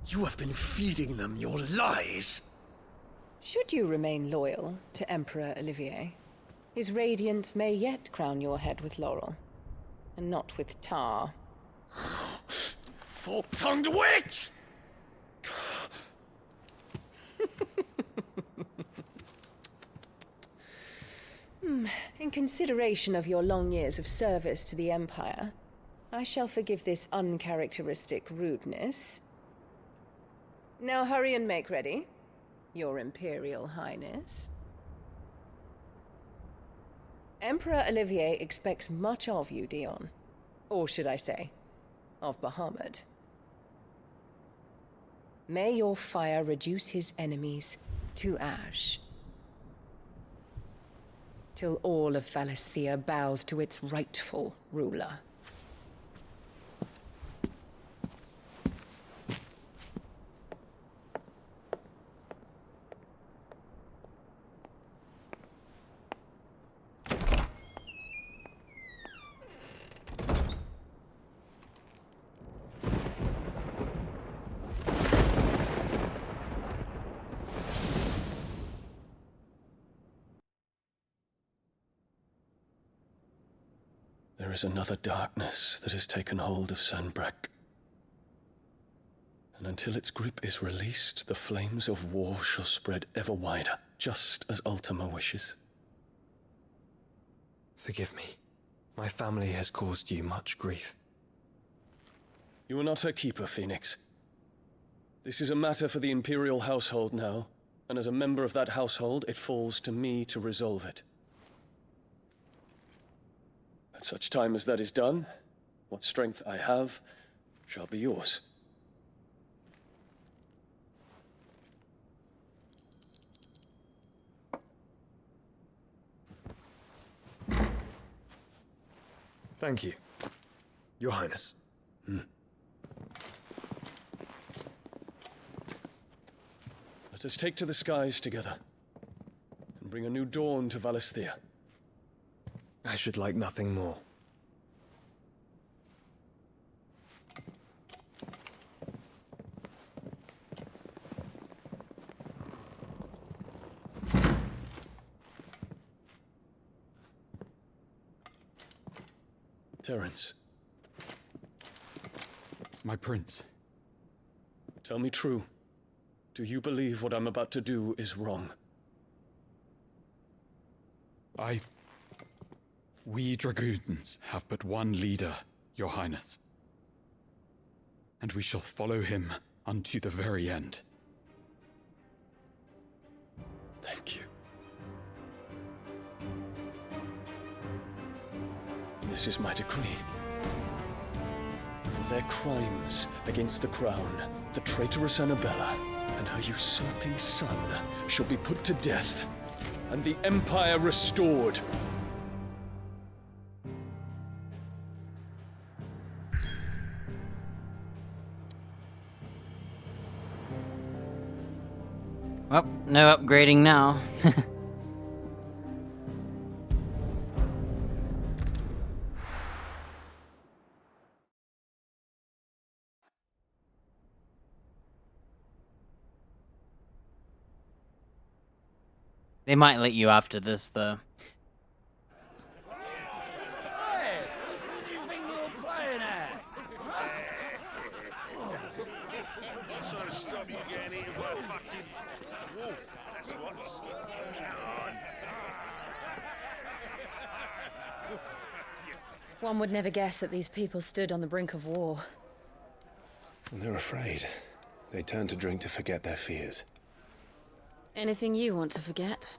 You have been feeding them your lies! Should you remain loyal to Emperor Olivier, his radiance may yet crown your head with laurel, and not with tar. Fork-tongued witch! In consideration of your long years of service to the Empire, I shall forgive this uncharacteristic rudeness. Now hurry and make ready, Your Imperial Highness. Emperor Olivier expects much of you, Dion. Or should I say, of Bahamut. May your fire reduce his enemies to ash, till all of Valisthea bows to its rightful ruler. There is another darkness that has taken hold of Sanbreque. And until its grip is released, the flames of war shall spread ever wider, just as Ultima wishes. Forgive me. My family has caused you much grief. You are not her keeper, Phoenix. This is a matter for the Imperial household now, and as a member of that household, it falls to me to resolve it. At such time as that is done, what strength I have shall be yours. Thank you, Your Highness. Let us take to the skies together, and bring a new dawn to Valisthea. I should like nothing more. Terence. My prince. Tell me true. Do you believe what I'm about to do is wrong? We dragoons have but one leader, Your Highness. And we shall follow him unto the very end. Thank you. This is my decree. For their crimes against the crown, the traitorous Annabella and her usurping son shall be put to death, and the Empire restored. Well, no upgrading now. They might let you after this, though. Hey, what did you think you were playing at? So to stop you getting eaten by a fucking wolf, that's what. Come on. One would never guess that these people stood on the brink of war. And they're afraid. They turn to drink to forget their fears. Anything you want to forget?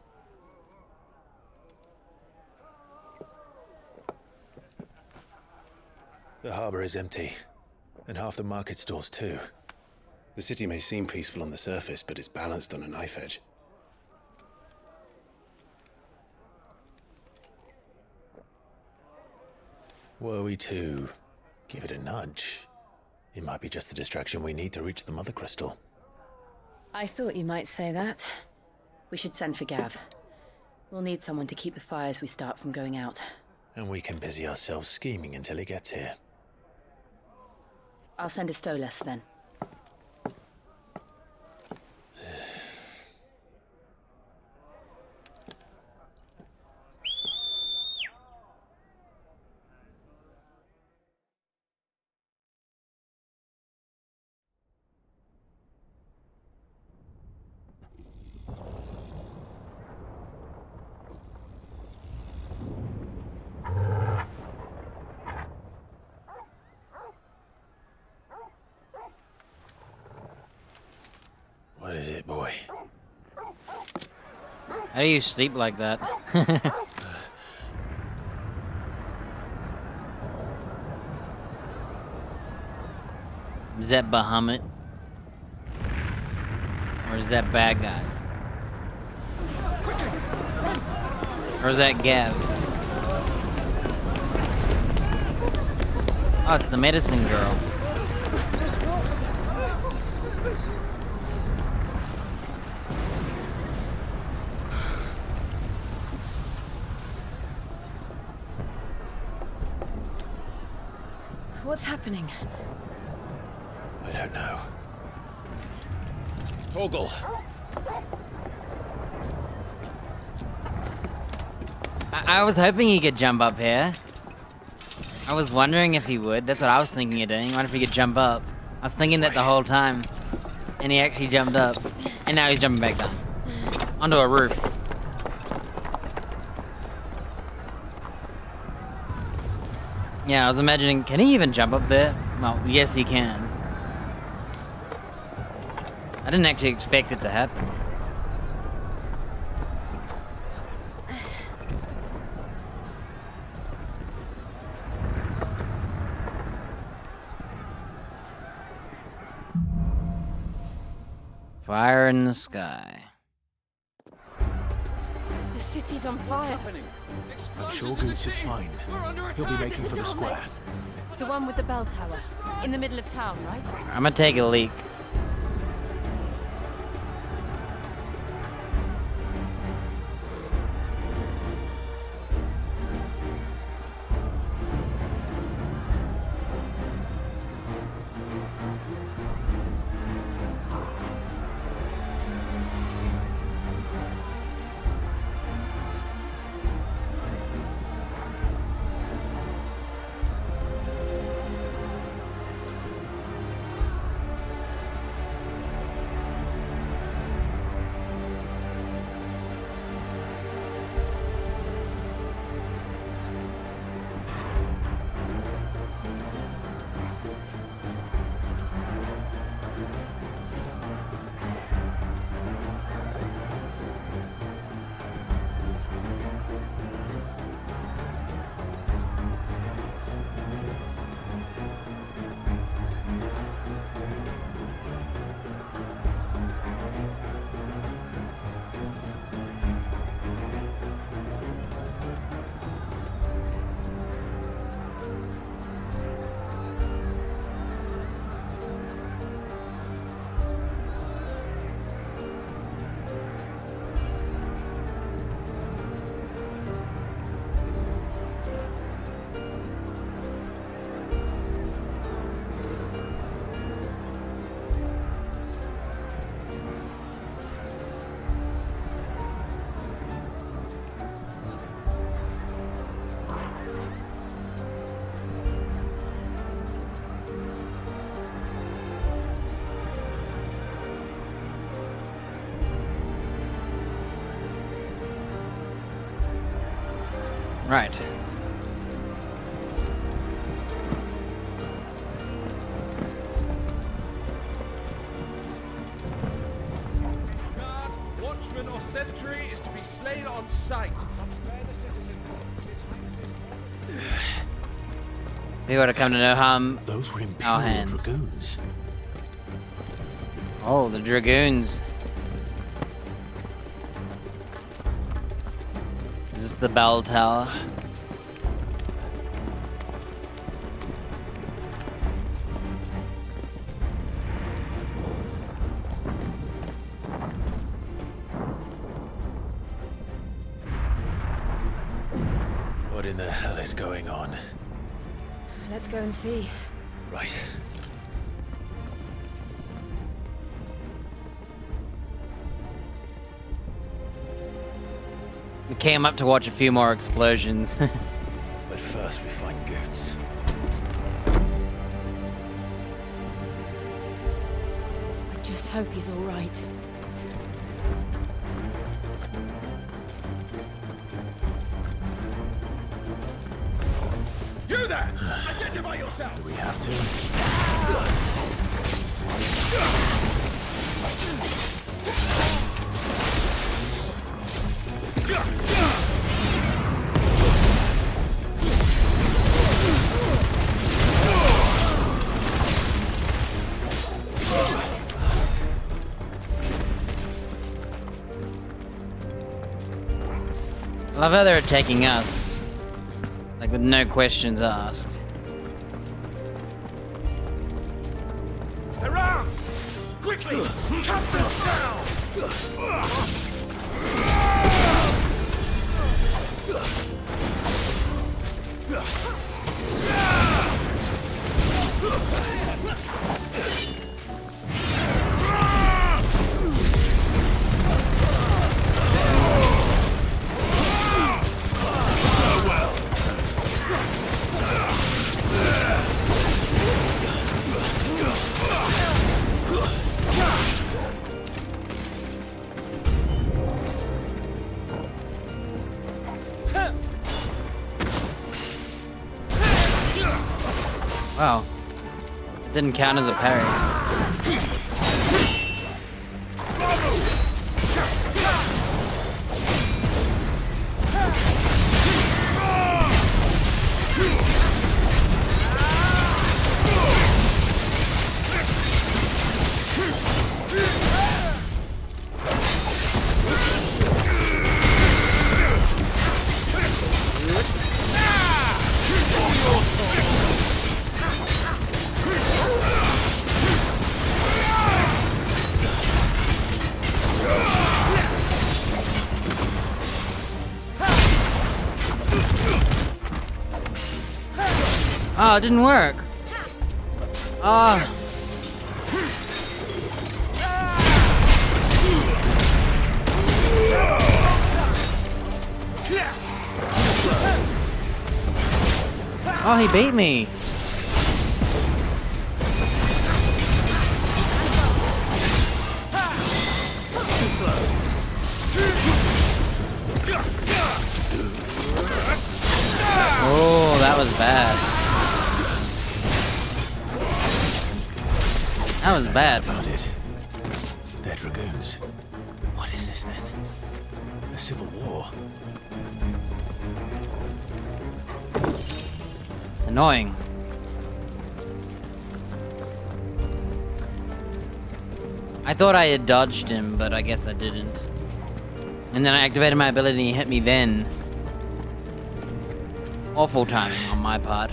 The harbor is empty, and half the market stalls too. The city may seem peaceful on the surface, but it's balanced on a knife edge. Were we to give it a nudge, it might be just the distraction we need to reach the Mother Crystal. I thought you might say that. We should send for Gav. We'll need someone to keep the fires we start from going out. And we can busy ourselves scheming until he gets here. I'll send a Stolas then. What is it, boy? How do you sleep like that? Is that Bahamut? Or is that bad guys? Or is that Gav? Oh, it's the medicine girl. What's happening? I don't know. Torgal! I was hoping he could jump up here. I was wondering if he would. That's what I was thinking of doing. I wonder if he could jump up. I was thinking that the whole time. And he actually jumped up. And now he's jumping back down. Onto a roof. Yeah, I was imagining, can he even jump up there? Well, yes he can. I didn't actually expect it to happen. Fire in the sky. The city's on fire. I'm sure Goots is fine. He'll be making for the square. The one with the bell tower. In the middle of town, right? I'm gonna take a leak. Right. Watch slain on sight. Not spare the citizen. His Highness's We would have come to no harm. Those were our Imperial hands. dragoons. Oh, the dragoons. Is this the bell tower? What in the hell is going on? Let's go and see. Right. We came up to watch a few more explosions. But first we find Goots. I just hope he's all right. You there! Identify yourself! Do we have to? I love how they're attacking us. Like with no questions asked. Around! Quickly! Cut them down! Wow. It didn't count as a parry. Oh, it didn't work. Ah. Oh, he beat me. Oh, that was bad. That was bad. About it. They're dragoons. What is this then? A civil war? Annoying. I thought I had dodged him, but I guess I didn't. And then I activated my ability and he hit me then. Awful timing on my part.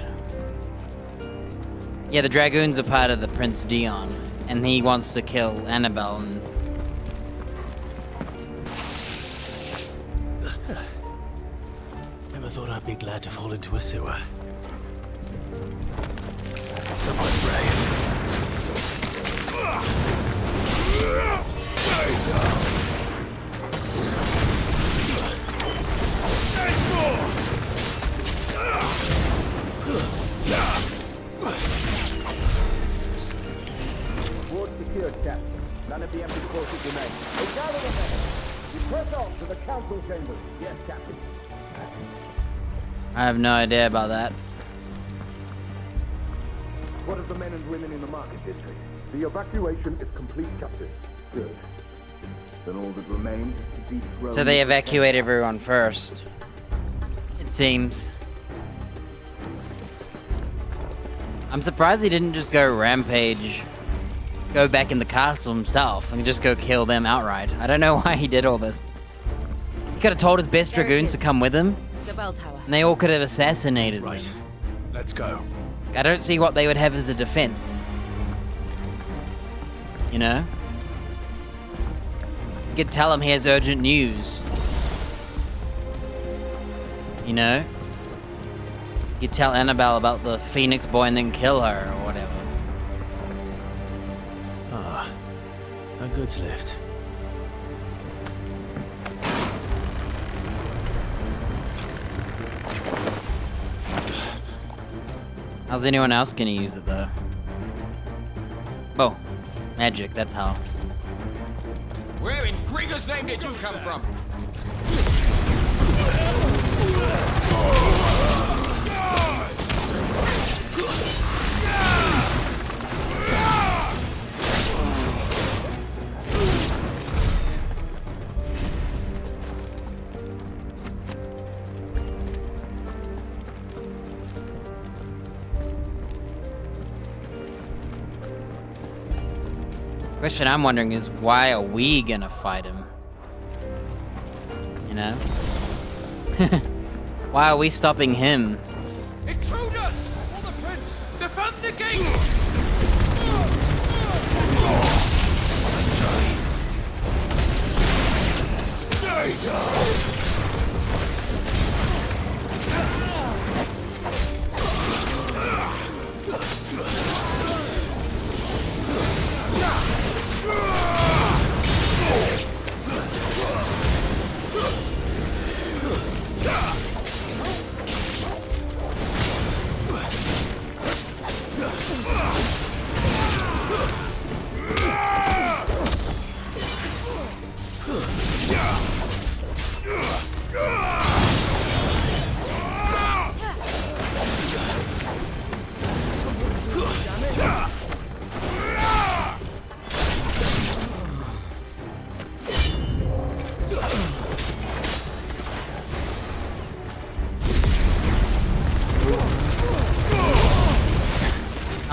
Yeah, the Dragoons are part of the Prince Dion, and he wants to kill Annabelle and... Never thought I'd be glad to fall into a sewer. Someone's brave. Ward secured, Captain. None of the empty forces remain. They gather them there. We press on to the council chambers. Yes, Captain. I have no idea about that. What of the men and women in the market district? The evacuation is complete, Captain. Good. Then all that remains is to dethrone... So they evacuate everyone first, it seems. I'm surprised he didn't just go rampage, go back in the castle himself, and just go kill them outright. I don't know why he did all this. He could have told his best dragoons to come with him, The bell tower. and they all could have assassinated Right. them. Let's go. I don't see what they would have as a defense. You know? You could tell him he has urgent news. You know? You could tell Annabelle about the Phoenix boy and then kill her or whatever. Ah, a goods lift. How's anyone else gonna use it though? Oh, magic, that's how. Where in Grigger's name did you come from? Question I'm wondering is, why are we gonna fight him? You know? Why are we stopping him? Intruders! For the prince! Defend the gate! Let's try. Stay down!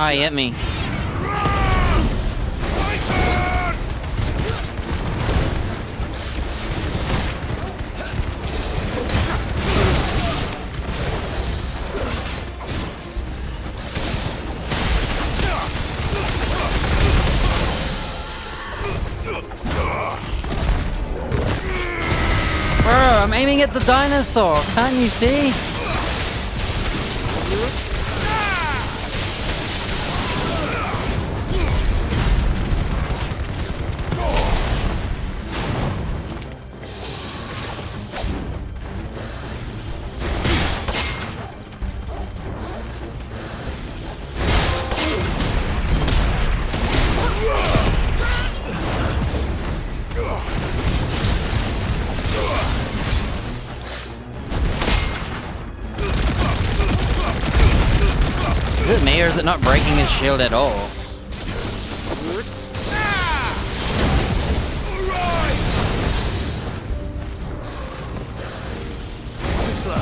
Oh, he hit me. Bro, I'm aiming at the dinosaur. Can't you see? Is it me or is it not breaking his shield at all? Too slow.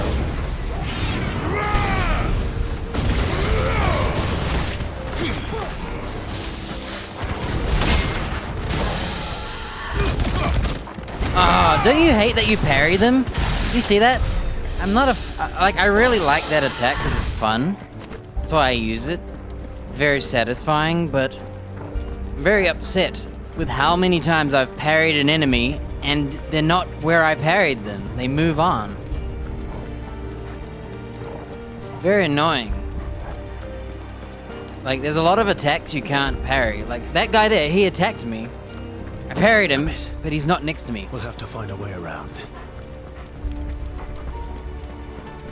Ah, don't you hate that you parry them? You see that? I'm not I really like that attack because it's fun. That's why I use it. It's very satisfying, but I'm very upset with how many times I've parried an enemy and they're not where I parried them. They move on. It's very annoying. Like, there's a lot of attacks you can't parry. Like, that guy there, he attacked me. I parried him, but he's not next to me. We'll have to find a way around.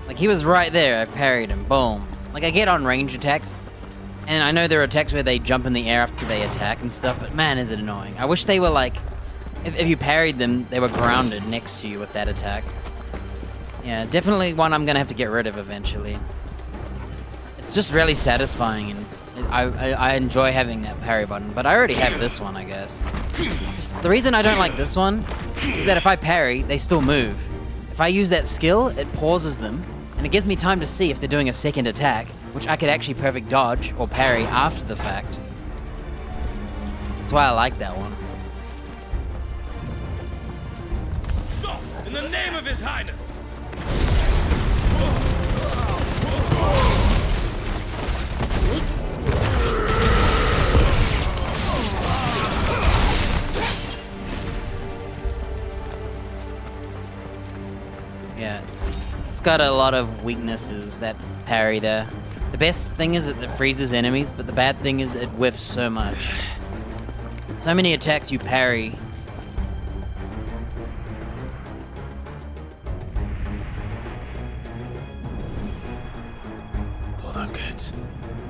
Like, he was right there, I parried him, boom. Like, I get on range attacks, and I know there are attacks where they jump in the air after they attack and stuff, but man, is it annoying. I wish they were like, if you parried them, they were grounded next to you with that attack. Yeah, definitely one I'm gonna have to get rid of eventually. It's just really satisfying I enjoy having that parry button, but I already have this one, I guess. The reason I don't like this one is that if I parry, they still move. If I use that skill, it pauses them, and it gives me time to see if they're doing a second attack, which I could actually perfect dodge or parry after the fact. That's why I like that one. Stop! In the name of His Highness! Yeah, it's got a lot of weaknesses, that parry there. The best thing is that it freezes enemies, but the bad thing is it whiffs so much. So many attacks you parry. Hold on, kids.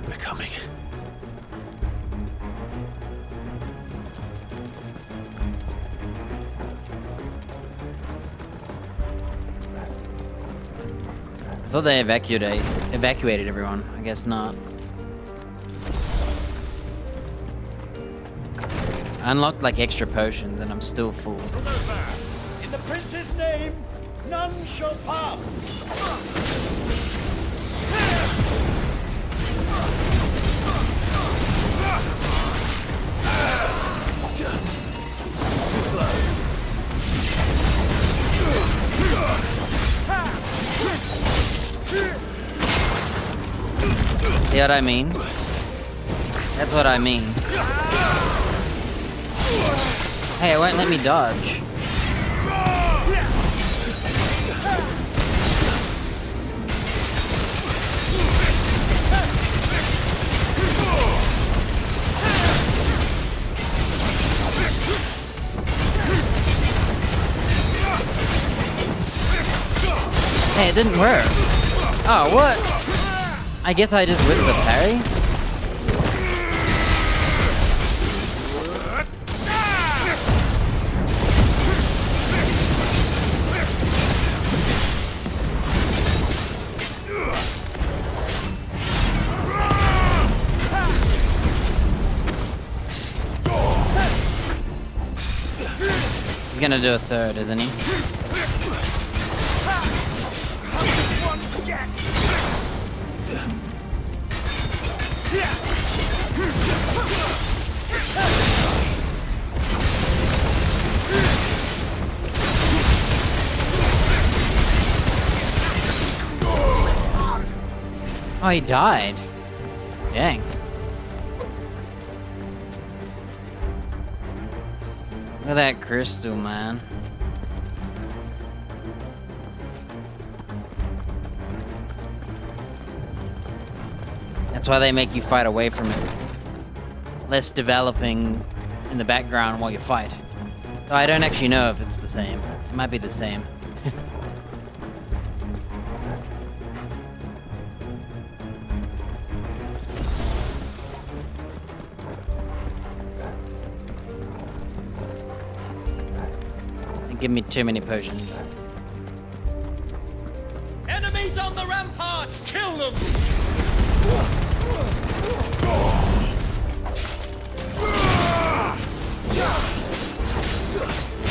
We're coming. I thought they evacuated everyone. I guess not. I unlocked like extra potions and I'm still full. In the prince's name, none shall pass. Too slow. See what I mean? That's what I mean. Hey, it won't let me dodge. Hey, it didn't work. Oh, what? I guess I just whipped the parry? He's gonna do a third, isn't he? Oh, he died. Dang. Look at that crystal, man. That's why they make you fight away from it. Less developing in the background while you fight. So I don't actually know if it's the same. It might be the same. Give me too many potions. Enemies on the ramparts! Kill them!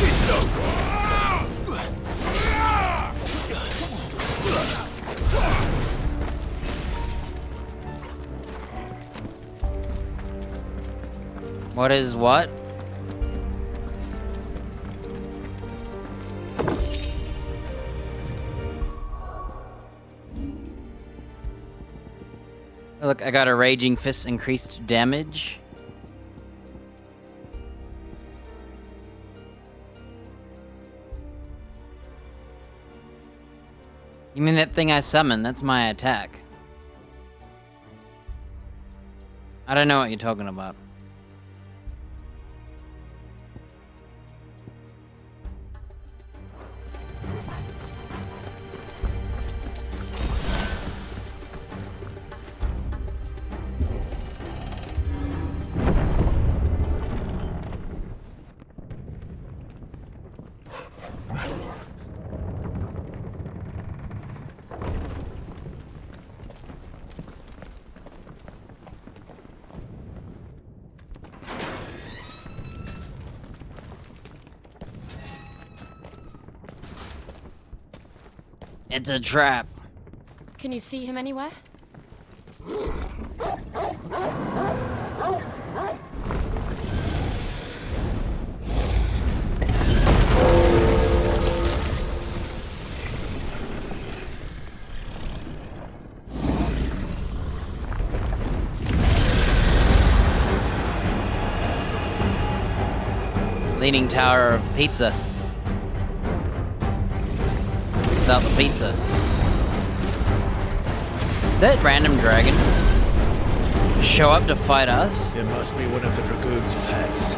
It's over. What is what? Look, I got a Raging Fist increased damage. You mean that thing I summoned? That's my attack. I don't know what you're talking about. It's a trap. Can you see him anywhere? Leaning tower of pizza. Without the pizza. That random dragon show up to fight us? It must be one of the Dragoon's pets.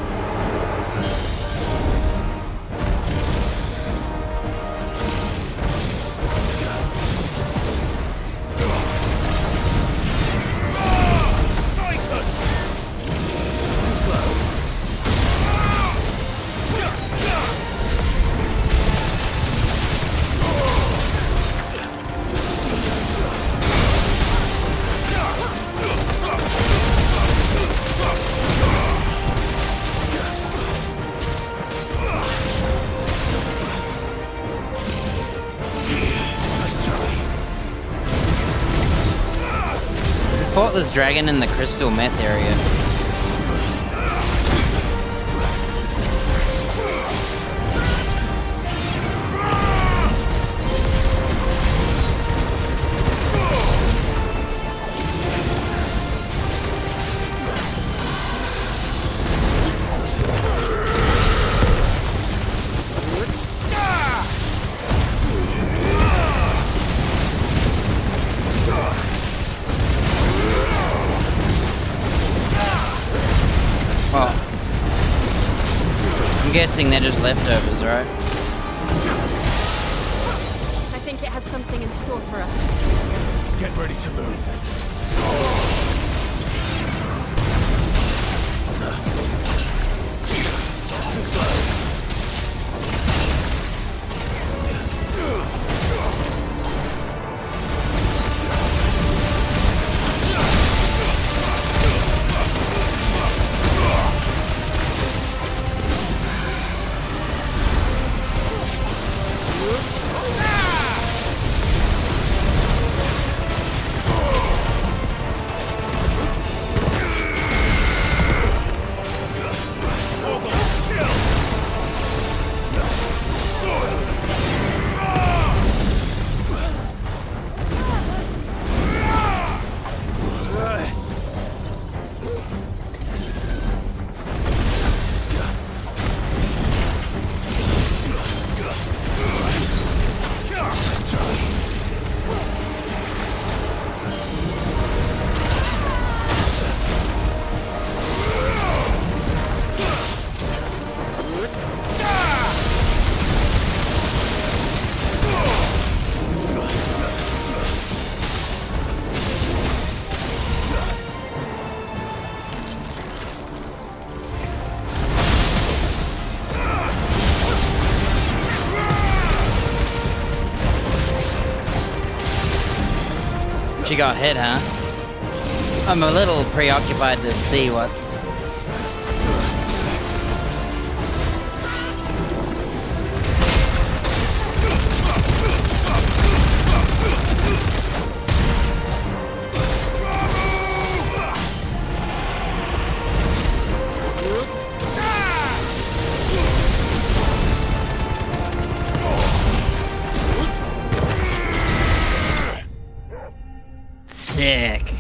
Fought this dragon in the crystal meth area. I'm guessing they're just leftovers, right? I think it has something in store for us. Get ready to move. Too slow. She got hit, huh? I'm a little preoccupied to see what... Sick.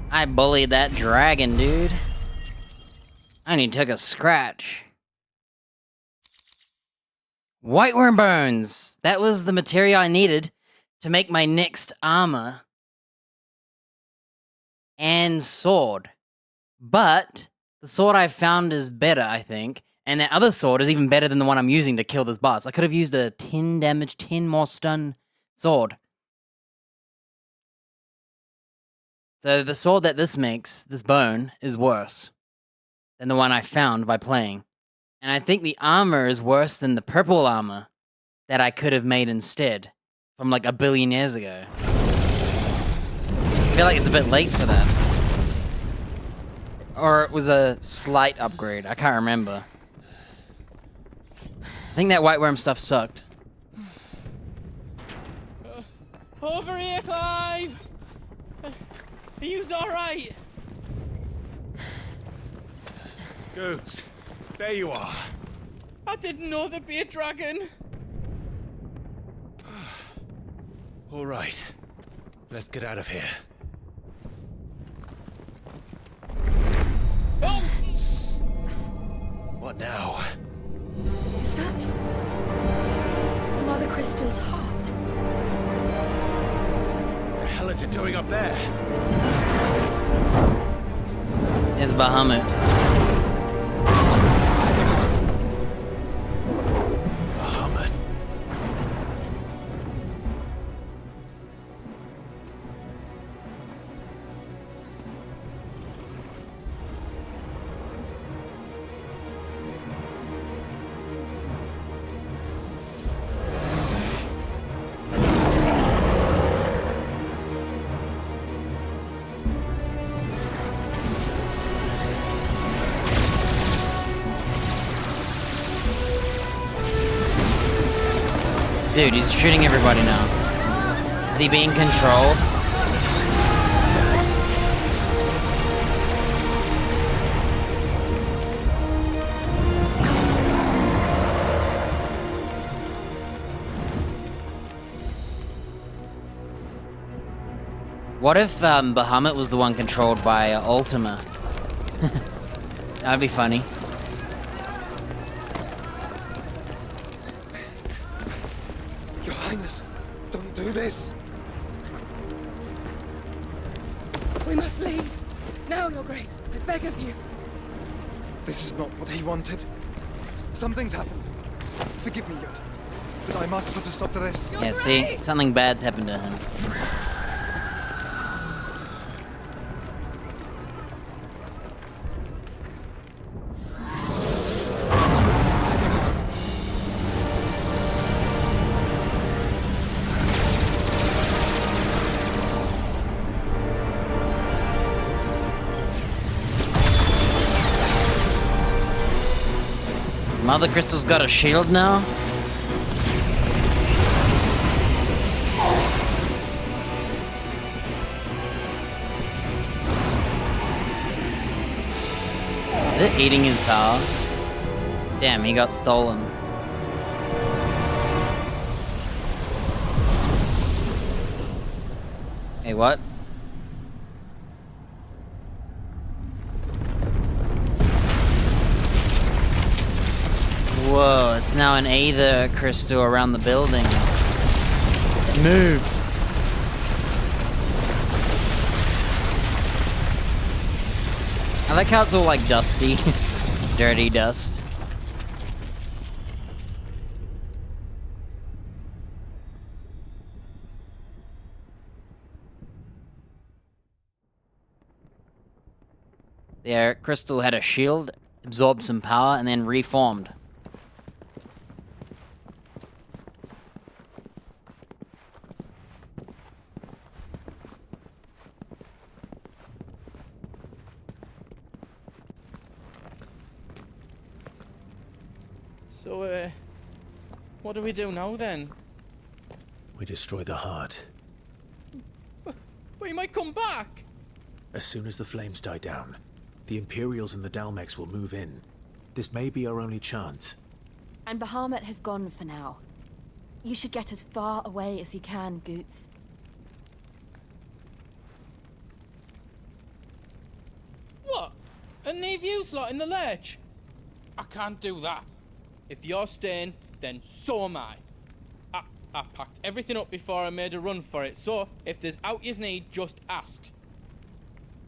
I bullied that dragon, dude. I only took a scratch. Whiteworm bones! That was the material I needed to make my next armor. And sword. But the sword I found is better, I think. And that other sword is even better than the one I'm using to kill this boss. I could have used a 10 damage, 10 more stun sword. So the sword that this makes, this bone, is worse than the one I found by playing. And I think the armor is worse than the purple armor that I could have made instead from like 1 billion years ago. I feel like it's a bit late for that. Or it was a slight upgrade, I can't remember. I think that whiteworm stuff sucked. Over here, Clive! Are you alright? Goods, there you are. I didn't know there'd be a dragon. All right, let's get out of here. Oh! What now? Is that Mother Crystal's heart? What the hell is it doing up there? It's Bahamut. Bahamut. Dude, he's shooting everybody now. Is he being controlled? What if Bahamut was the one controlled by Ultima? That'd be funny. Your Highness, don't do this. We must leave. Now, Your Grace. I beg of you. This is not what he wanted. Something's happened. Forgive me, Yod. But I must put a stop to this. Yeah, see? Something bad's happened to him. Mother Crystal's got a shield now? Is it eating his power? Damn, he got stolen. Hey, what? Whoa, it's now an Aether crystal around the building. It moved. I like how it's all like dusty. Dirty dust. The crystal had a shield, absorbed some power, and then reformed. So, what do we do now then? We destroy the heart. Well, he might come back! As soon as the flames die down, the Imperials and the Dalmex will move in. This may be our only chance. And Bahamut has gone for now. You should get as far away as you can, Goots. What? And leave you lot in the lurch? I can't do that. If you're staying, then so am I. I packed everything up before I made a run for it, so if there's out you need, just ask.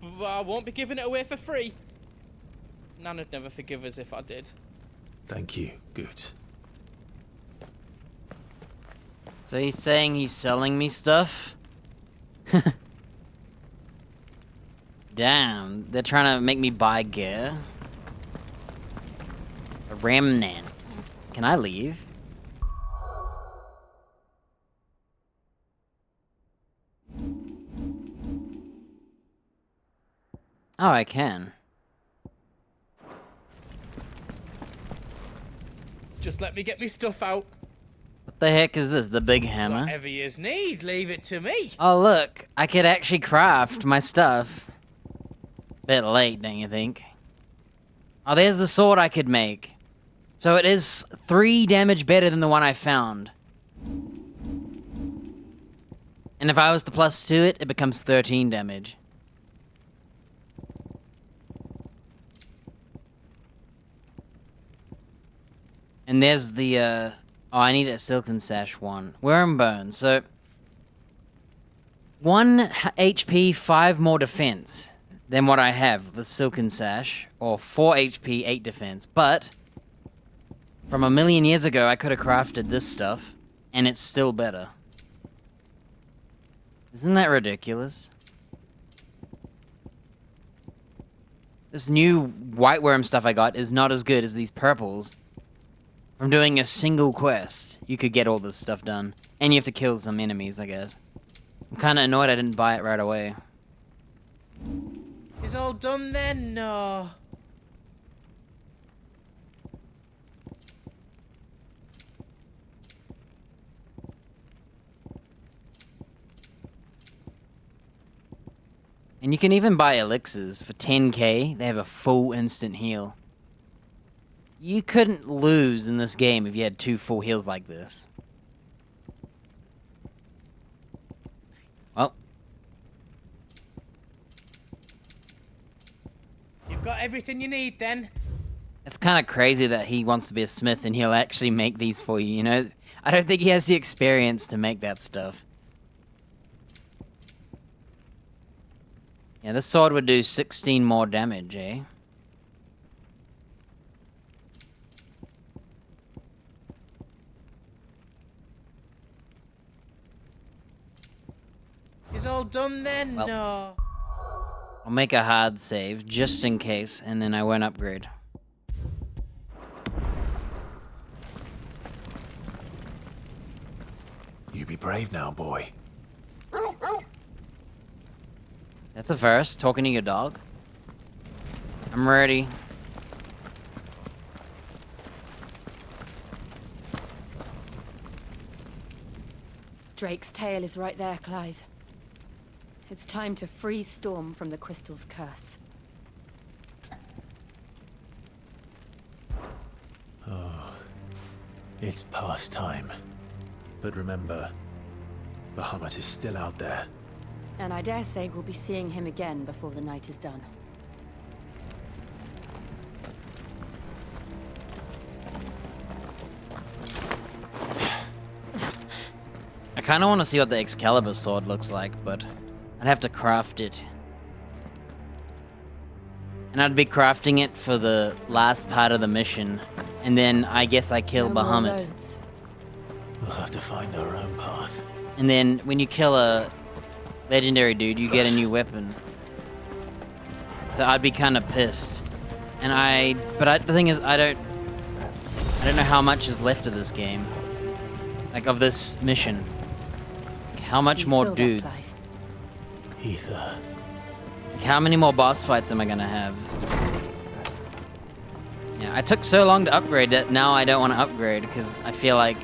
But I won't be giving it away for free. Nana'd never forgive us if I did. Thank you, Goots. So he's saying he's selling me stuff? Damn, they're trying to make me buy gear. Remnants. Can I leave? Oh, I can. Just let me get me stuff out. What What the heck is this? The big hammer? Whatever yous need, leave it to me. Oh, look. I could actually craft my stuff. Bit late, don't you think? Oh, there's the sword I could make. So it is 3 damage better than the one I found. And if I was to +2 it, it becomes 13 damage. And there's the, oh, I need a Silken Sash 1. Worm Bone, so... 1 HP, 5 more defense than what I have, the Silken Sash. Or 4 HP, 8 defense. But, from a million years ago, I could have crafted this stuff, and it's still better. Isn't that ridiculous? This new White Worm stuff I got is not as good as these purples. From doing a single quest, you could get all this stuff done. And you have to kill some enemies, I guess. I'm kinda annoyed I didn't buy it right away. Is all done then? No. And you can even buy elixirs for 10k. They have a full instant heal. You couldn't lose in this game if you had 2 full heals like this. Well. You've got everything you need then? It's kind of crazy that he wants to be a smith and he'll actually make these for you, you know? I don't think he has the experience to make that stuff. Yeah, this sword would do 16 more damage, eh? Is all done then? Well. No. I'll make a hard save, just in case, and then I won't upgrade. You be brave now, boy. That's a first, talking to your dog. I'm ready. Drake's tail is right there, Clive. It's time to free Storm from the crystal's curse. Oh, it's past time. But remember, Bahamut is still out there. And I dare say we'll be seeing him again before the night is done. I kind of want to see what the Excalibur sword looks like, but I'd have to craft it. And I'd be crafting it for the last part of the mission. And then I guess I kill Bahamut. We'll have to find our own path. And then when you kill a legendary dude, you get a new weapon. So I'd be kind of pissed. And the thing is, I don't know how much is left of this game. Like, of this mission. How much more dudes? Ether. Like, how many more boss fights am I gonna have? Yeah, I took so long to upgrade that now I don't want to upgrade because I feel like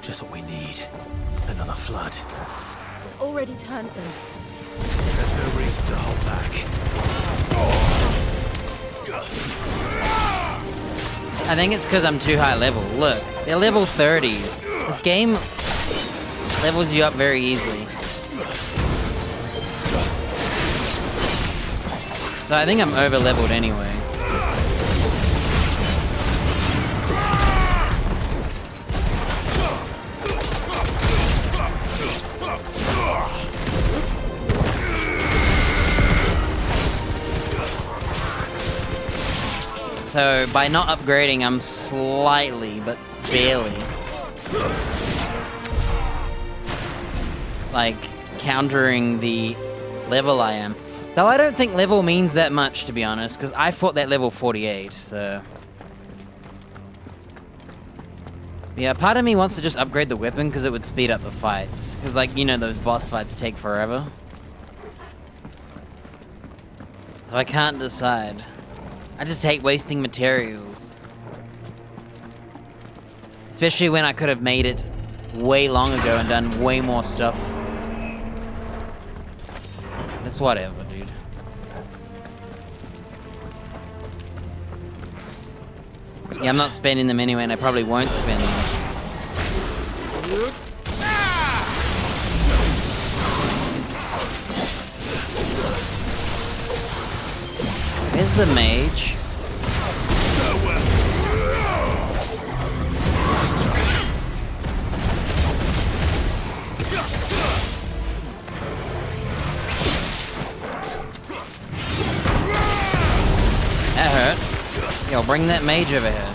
just what we need. Another flood. It's already turned them. There's no reason to hold back. I think it's because I'm too high level. Look, they're level 30s. This game levels you up very easily. So I think I'm over leveled anyway. So by not upgrading, I'm slightly, but barely, like, countering the level I am. Though I don't think level means that much, to be honest, because I fought that level 48, so. Yeah, part of me wants to just upgrade the weapon because it would speed up the fights. Because, like, you know, those boss fights take forever. So I can't decide. I just hate wasting materials. Especially when I could have made it way long ago and done way more stuff. It's whatever, dude. Yeah, I'm not spending them anyway, and I probably won't spend them. Where's the mage? That hurt. Yo, bring that mage over here.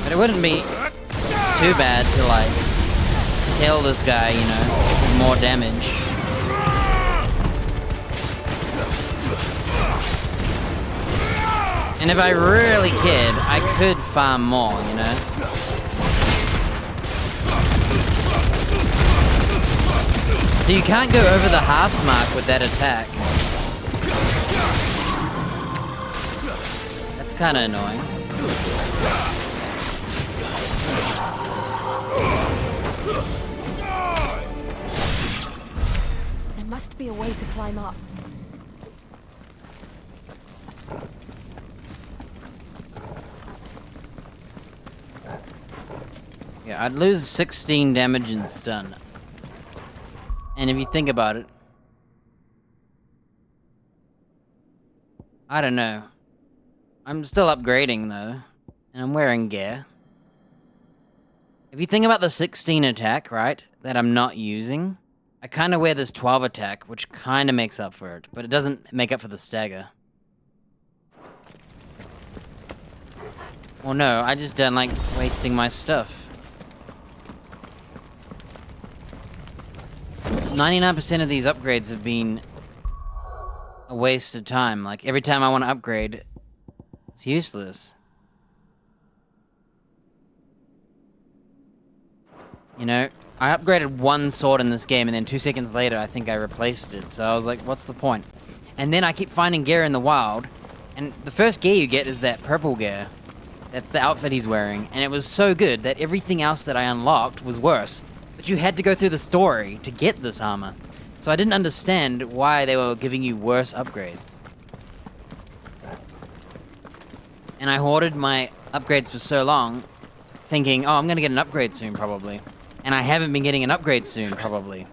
But it wouldn't be too bad to, like, kill this guy, you know, with more damage. And if I really cared, I could farm more, you know? So you can't go over the half mark with that attack. That's kind of annoying. There must be a way to climb up. Yeah, I'd lose 16 damage and stun. And if you think about it, I don't know. I'm still upgrading though, and I'm wearing gear. If you think about the 16 attack, right, that I'm not using, I kind of wear this 12 attack, which kind of makes up for it, but it doesn't make up for the stagger. Well, no, I just don't like wasting my stuff. 99% of these upgrades have been a waste of time. Like, every time I want to upgrade, it's useless. You know, I upgraded one sword in this game, and then 2 seconds later, I think I replaced it. So I was like, what's the point? And then I keep finding gear in the wild, and the first gear you get is that purple gear. That's the outfit he's wearing, and it was so good that everything else that I unlocked was worse. But you had to go through the story to get this armor. So I didn't understand why they were giving you worse upgrades. And I hoarded my upgrades for so long, thinking, oh, I'm gonna get an upgrade soon, probably. And I haven't been getting an upgrade soon, probably.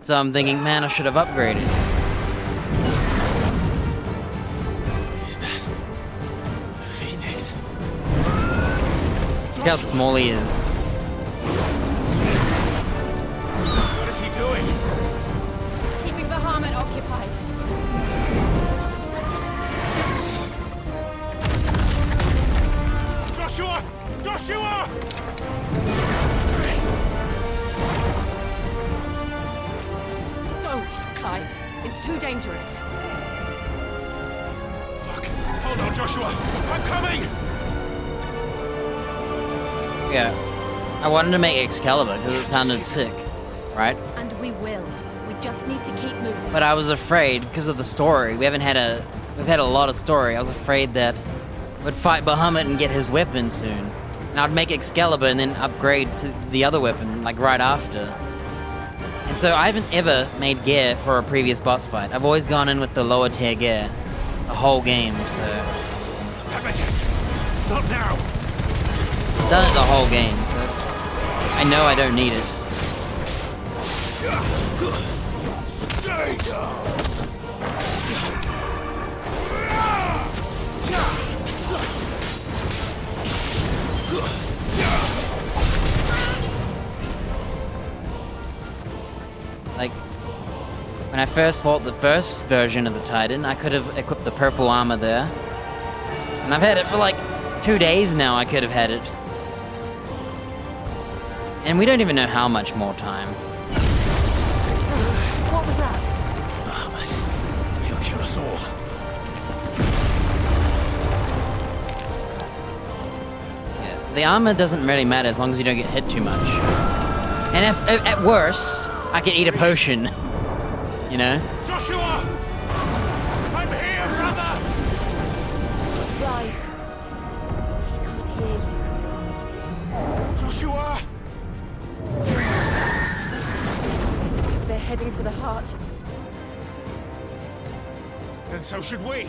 So I'm thinking, man, I should have upgraded. Is that Phoenix? Look how small he is. What is he doing? Keeping the Harmon occupied. Joshua! Joshua! Don't, Clive. It's too dangerous. Fuck. Hold on, Joshua. I'm coming! Yeah. I wanted to make Excalibur because it sounded sick, right? And we will. We just need to keep moving. But I was afraid because of the story. We've had a lot of story. I was afraid that we'd fight Bahamut and get his weapon soon. And I'd make Excalibur and then upgrade to the other weapon, like right after. And so I haven't ever made gear for a previous boss fight. I've always gone in with the lower tier gear. The whole game, so... Not now! I've done it the whole game, so I know I don't need it. Stay down! When I first fought the first version of the Titan, I could have equipped the purple armor there. And I've had it for like 2 days now, I could have had it. And we don't even know how much more time. What was that? Bahamut. He'll kill us all. Yeah, the armor doesn't really matter as long as you don't get hit too much. And if at worst, I can eat a potion. You know? Joshua! I'm here, brother! Clive. He can't hear you. Joshua! They're heading for the heart. Then so should we.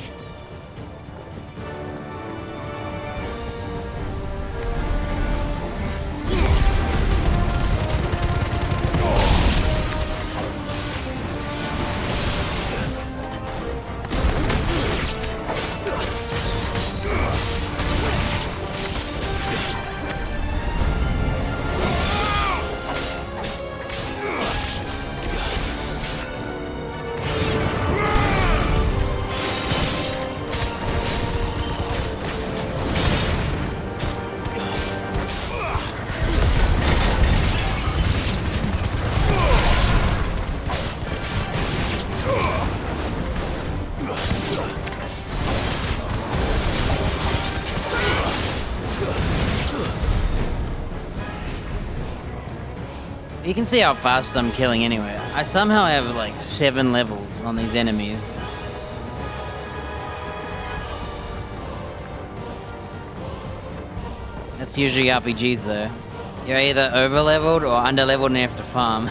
You can see how fast I'm killing anyway. I somehow have like 7 levels on these enemies. That's usually RPGs though. You're either over-leveled or under-leveled and you have to farm.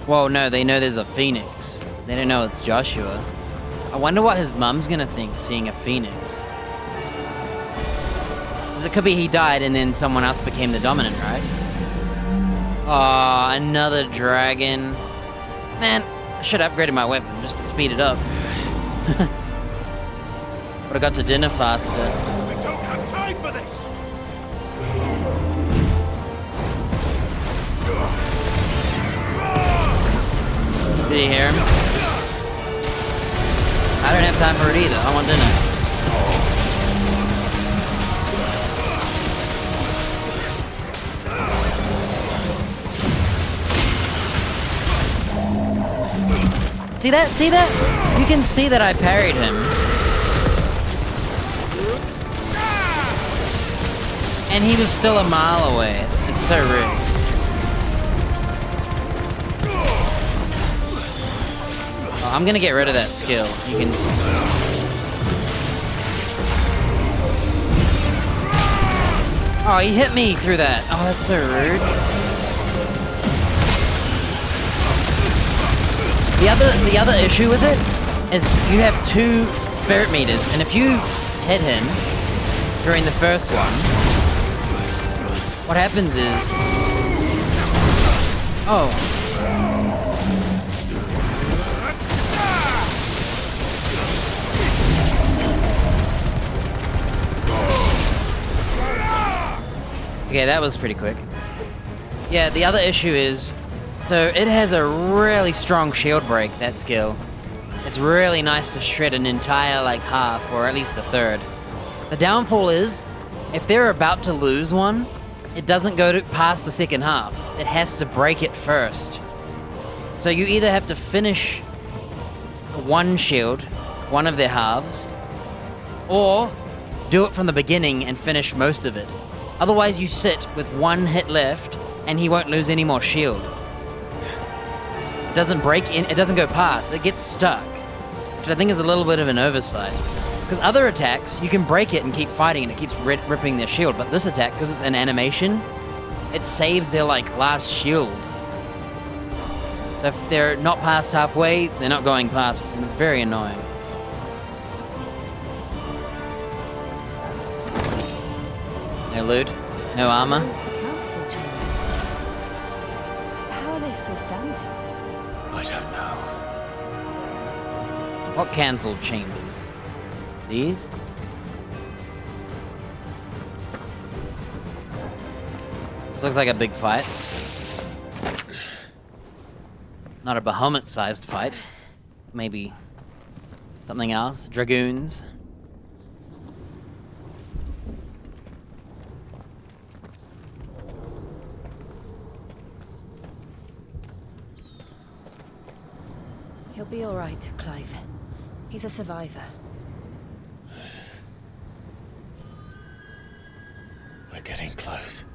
Well, no, they know there's a phoenix. They don't know it's Joshua. I wonder what his mum's gonna think seeing a phoenix. Because it could be he died and then someone else became the dominant, right? Oh, another dragon. Man, I should have upgraded my weapon just to speed it up. Would have got to dinner faster. We don't have time for this! Did you hear him? I don't have time for it either. I want dinner. See that? See that? You can see that I parried him. And he was still a mile away. It's so rude. Oh, I'm gonna get rid of that skill. You can... Oh, he hit me through that. Oh, that's so rude. The other issue with it is you have 2 spirit meters, and if you hit him during the first one, what happens is... Oh. Okay, that was pretty quick. Yeah, the other issue is, so it has a really strong shield break, that skill. It's really nice to shred an entire, like, half, or at least a third. The downfall is, if they're about to lose one, it doesn't go past the second half. It has to break it first. So you either have to finish one shield, one of their halves, or do it from the beginning and finish most of it. Otherwise you sit with 1 hit left and he won't lose any more shield. It doesn't break in, it doesn't go past, it gets stuck. Which I think is a little bit of an oversight. Because other attacks, you can break it and keep fighting and it keeps ripping their shield, but this attack, because it's an animation, it saves their, like, last shield. So if they're not past halfway, they're not going past, and it's very annoying. No loot, no armor. Where's the council chambers? How are they still standing? I don't know. What cancelled chambers? These? This looks like a big fight. Not a Bahamut-sized fight. Maybe something else. Dragoons. He'll be all right, Clive. He's a survivor. We're getting close.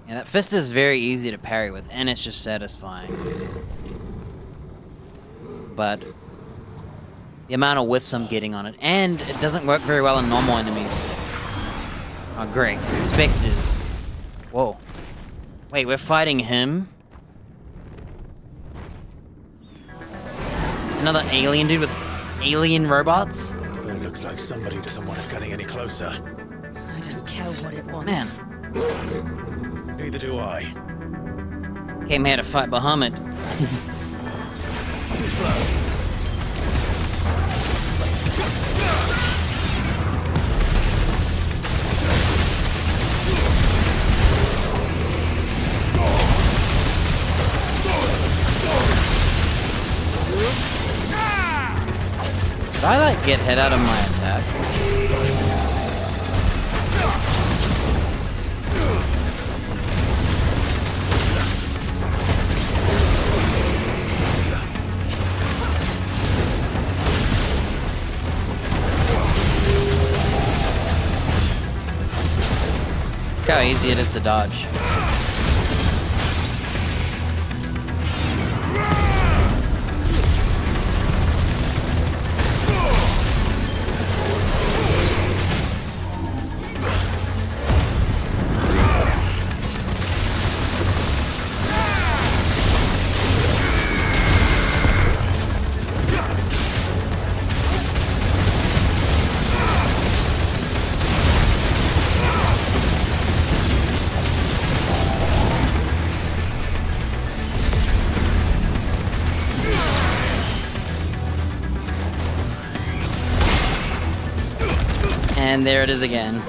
Yeah, that fist is very easy to parry with, and it's just satisfying. But the amount of whiffs I'm getting on it, and it doesn't work very well on normal enemies. Oh, great. Spectres. Whoa. Wait, we're fighting him? Another alien dude with alien robots? It looks like somebody doesn't want us getting any closer. I don't care what it wants. Man. Neither do I. Came here to fight Bahamut. Too slow. Did I, like, get hit out of my attack? Look how easy it is to dodge. And there it is again.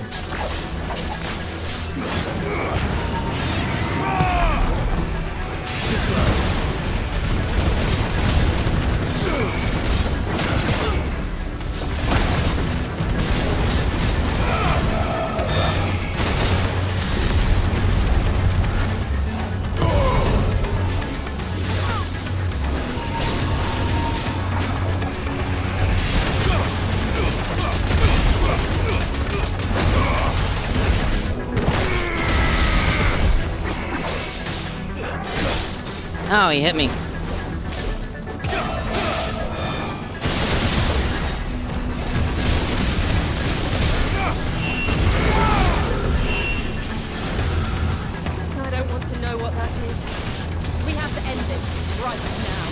Oh, he hit me. I don't want to know what that is. We have to end this right now.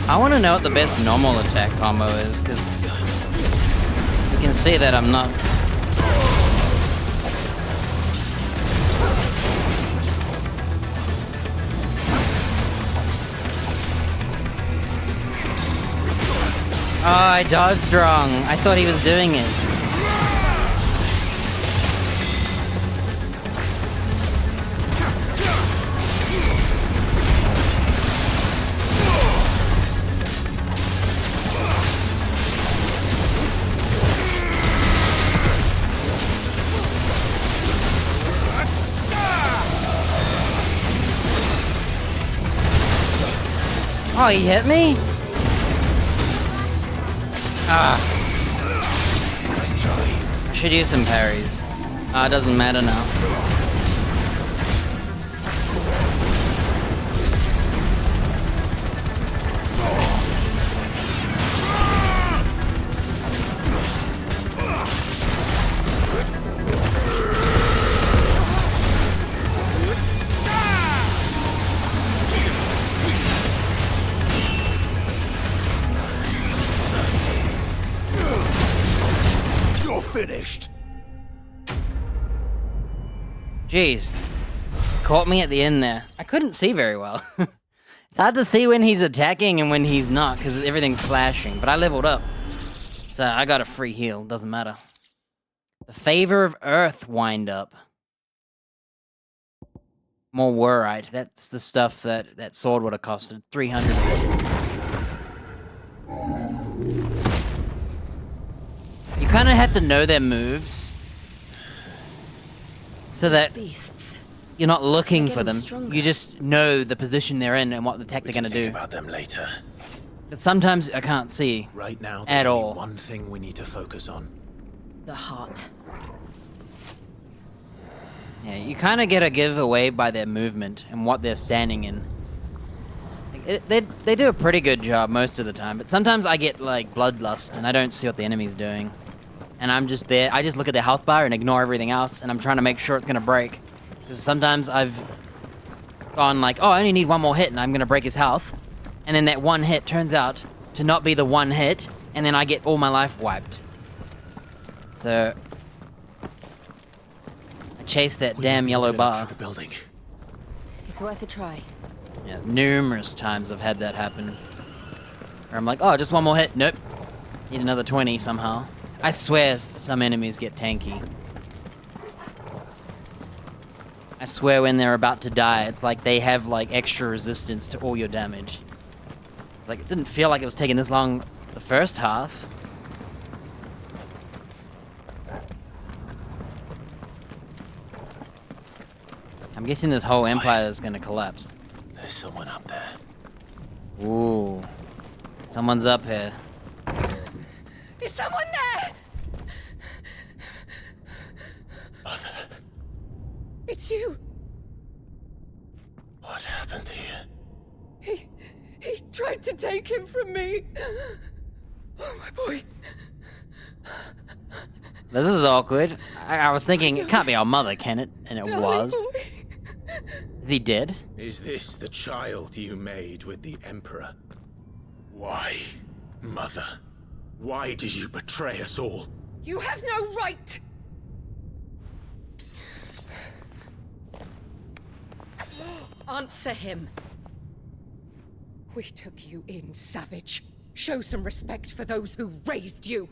I want to know what the best normal attack combo is, because you can see that I'm not... Oh, I dodged wrong. I thought he was doing it. Oh, he hit me? Ah. I should use some parries. It doesn't matter now. finished. Jeez. Caught me at the end there. I couldn't see very well. It's hard to see when he's attacking and when he's not, because everything's flashing. But I leveled up. So I got a free heal. Doesn't matter. The Favor of Earth wind up. More Warite. That's the stuff that sword would have costed. 300. You kind of have to know their moves. So that you're not looking for them. You just know the position they're in and what the tech they're going to do. Think about them later. But sometimes I can't see. Right now, there's there's only only one thing we need to focus on. The heart. Yeah, you kind of get a giveaway by their movement and what they're standing in. They do a pretty good job most of the time, but sometimes I get like bloodlust and I don't see what the enemy's doing. And I'm just there, I just look at their health bar and ignore everything else, and I'm trying to make sure it's gonna break. Because sometimes I've gone like, oh, I only need one more hit and I'm gonna break his health. And then that one hit turns out to not be the one hit, and then I get all my life wiped. So I chase that damn yellow bar. The building. It's worth a try. Yeah, numerous times I've had that happen. Where I'm like, oh, just one more hit. Nope. Need another 20 somehow. I swear some enemies get tanky. I swear when they're about to die, it's like they have like extra resistance to all your damage. It's like, it didn't feel like it was taking this long the first half. I'm guessing this whole empire is gonna collapse. There's someone up there. Ooh. Someone's up here. Is someone there? Mother. It's you. What happened here? He tried to take him from me. Oh, my boy. This is awkward. I was thinking, it can't be our mother, can it? And it was. Boy. Is he dead? Is this the child you made with the Emperor? Why, Mother? Why did you betray us all? You have no right. Answer him. We took you in, savage. Show some respect for those who raised you.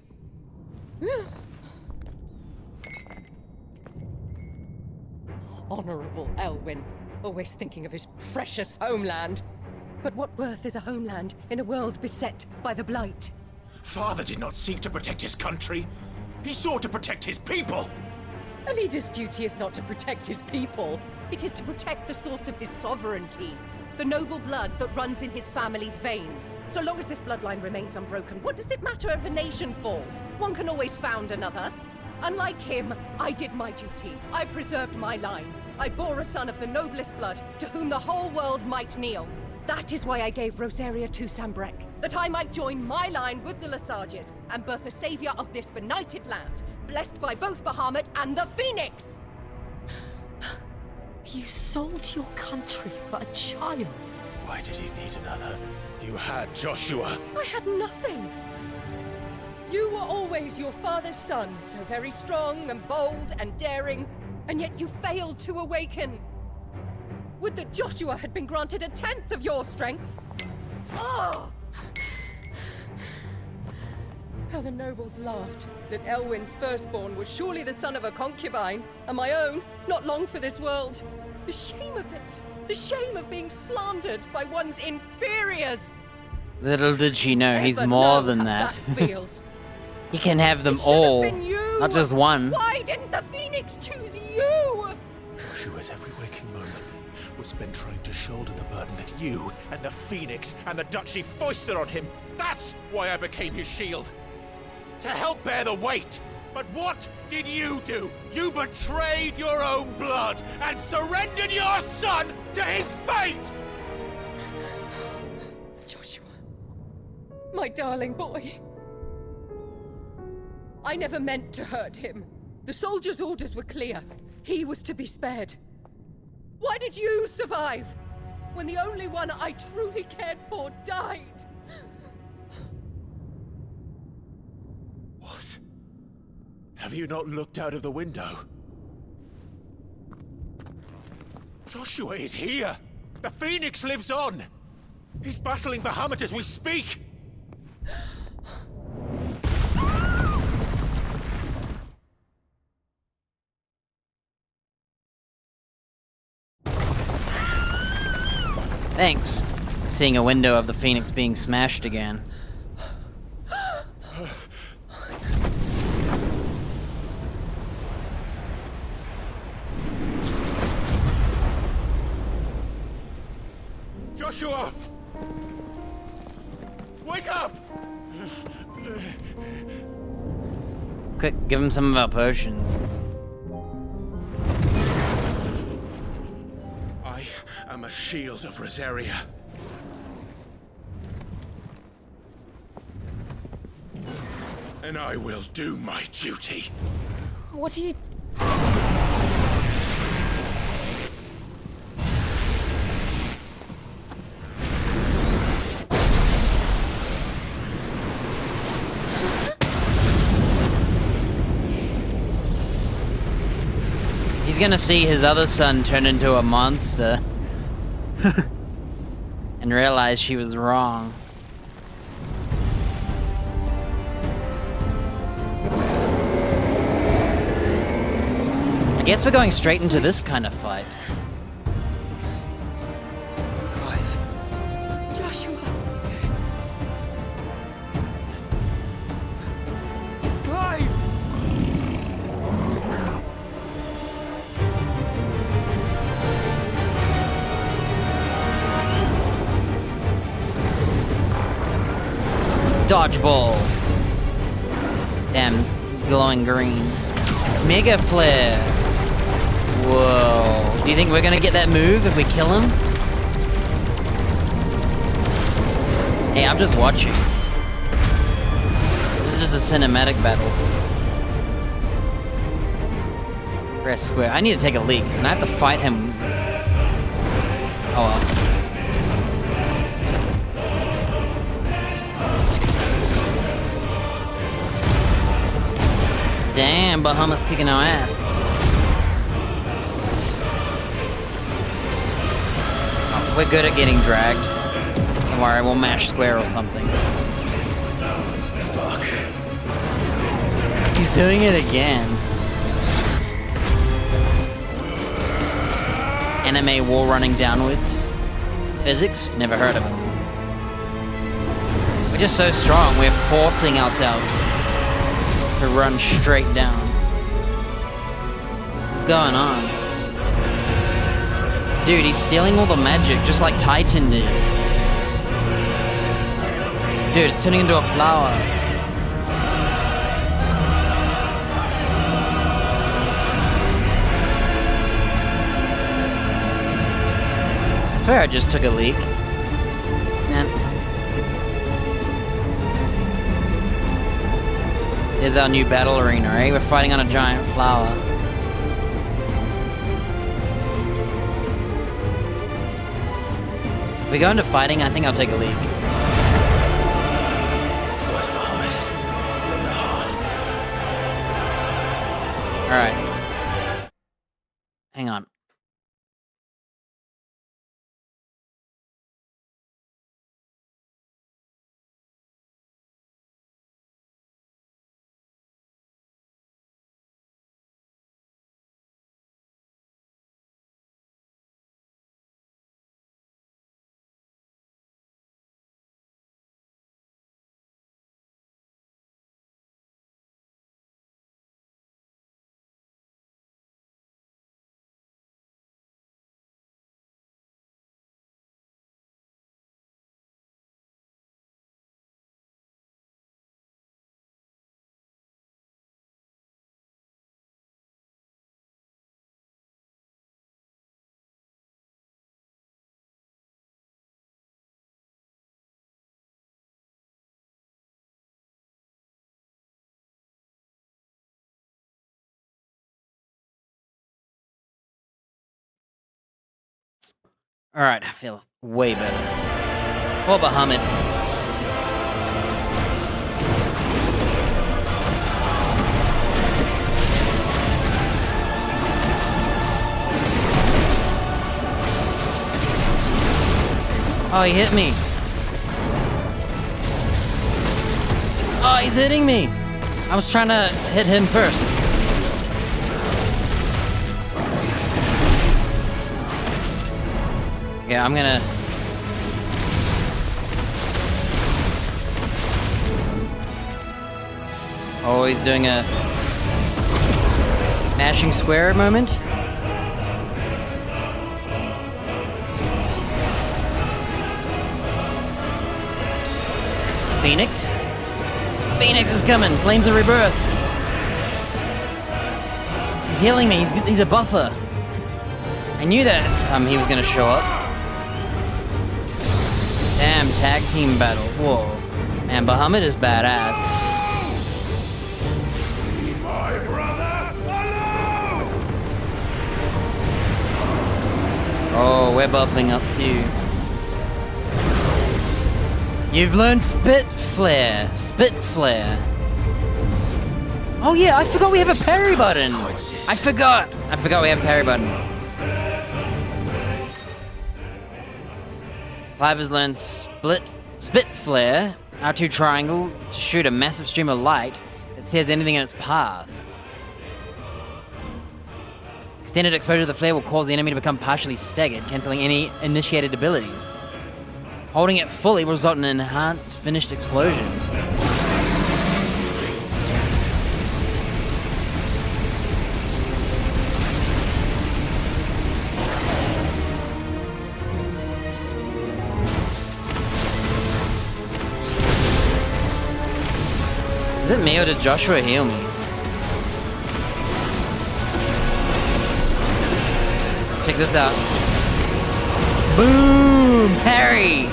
Honorable Elwyn, always thinking of his precious homeland. But what worth is a homeland in a world beset by the Blight? Father did not seek to protect his country. He sought to protect his people. A leader's duty is not to protect his people. It is to protect the source of his sovereignty. The noble blood that runs in his family's veins. So long as this bloodline remains unbroken, what does it matter if a nation falls? One can always found another. Unlike him, I did my duty. I preserved my line. I bore a son of the noblest blood, to whom the whole world might kneel. That is why I gave Rosaria to Sambrek, that I might join my line with the Lesages and birth a savior of this benighted land, blessed by both Bahamut and the Phoenix! You sold your country for a child. Why did he need another? You had Joshua. I had nothing. You were always your father's son, so very strong and bold and daring, and yet you failed to awaken. Would that Joshua had been granted 1/10 of your strength? Oh! How the nobles laughed that Elwyn's firstborn was surely the son of a concubine, and my own, not long for this world. The shame of it! The shame of being slandered by one's inferiors! Little did she know, he's more than that. Feels. He can have them all, not just one. Why didn't the Phoenix choose you? Joshua's every waking moment was spent trying to shoulder the burden that you and the Phoenix and the Duchy foisted on him. That's why I became his shield. To help bear the weight. But what did you do? You betrayed your own blood and surrendered your son to his fate! Joshua, my darling boy. I never meant to hurt him. The soldiers' orders were clear. He was to be spared. Why did you survive when the only one I truly cared for died? What Have you not looked out of the window? Joshua is here! The Phoenix lives on! He's battling Bahamut as we speak! Thanks. Seeing a window of the Phoenix being smashed again. Joshua! Wake up! Quick, give him some of our potions. I am a shield of Rosaria. And I will do my duty. What are you... He's gonna see his other son turn into a monster. And realize she was wrong. I guess we're going straight into this kind of fight. Joshua! Clive! Dodgeball. Damn, he's glowing green. Mega Flare. Whoa. Do you think we're gonna get that move if we kill him? Hey, I'm just watching. This is just a cinematic battle. Press square. I need to take a leak, and I have to fight him. Oh well. Damn, Bahamut's kicking our ass. Oh, we're good at getting dragged. Don't worry, we'll mash square or something. Fuck. He's doing it again. Anime wall running downwards. Physics? Never heard of him. We're just so strong, we're forcing ourselves to run straight down. What's going on? Dude, he's stealing all the magic, just like Titan did. Dude, it's turning into a flower. I swear I just took a leak. Nah. Here's our new battle arena, right? We're fighting on a giant flower. If we go into fighting, I think I'll take a leak. First Bahamut, then the heart. Alright. Hang on. Alright, I feel way better. Oh, Bahamut. Oh, he hit me. Oh, he's hitting me. I was trying to hit him first. Yeah, I'm gonna... Oh, he's doing a mashing square moment. Phoenix? Phoenix is coming. Flames of Rebirth. He's healing me. He's a buffer. I knew that he was gonna show up. Damn, tag team battle. Whoa. Man, Bahamut is badass. My brother alone! Oh, we're buffing up too. You've learned Spit Flare. Spit Flare. Oh yeah, I forgot we have a parry button. I forgot we have a parry button. Clive has learned Spit Flare, R2 triangle, to shoot a massive stream of light that sears anything in its path. Extended exposure to the flare will cause the enemy to become partially staggered, cancelling any initiated abilities. Holding it fully will result in an enhanced finished explosion. Is it me or did Joshua heal me? Check this out. Boom! Harry!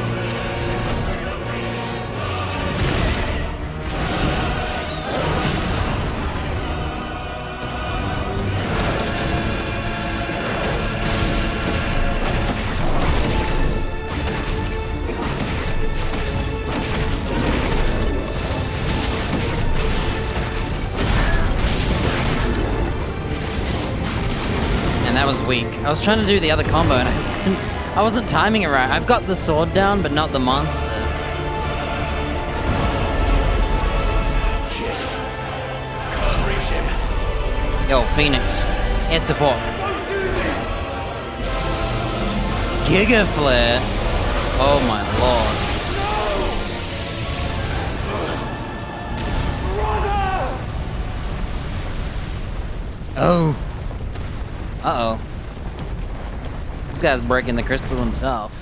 That was weak. I was trying to do the other combo and I wasn't timing it right. I've got the sword down, but not the monster. Shit. Can't reach him. Yo, Phoenix. Air support. Giga Flare. Oh my lord. Oh. Uh-oh. This guy's breaking the crystal himself.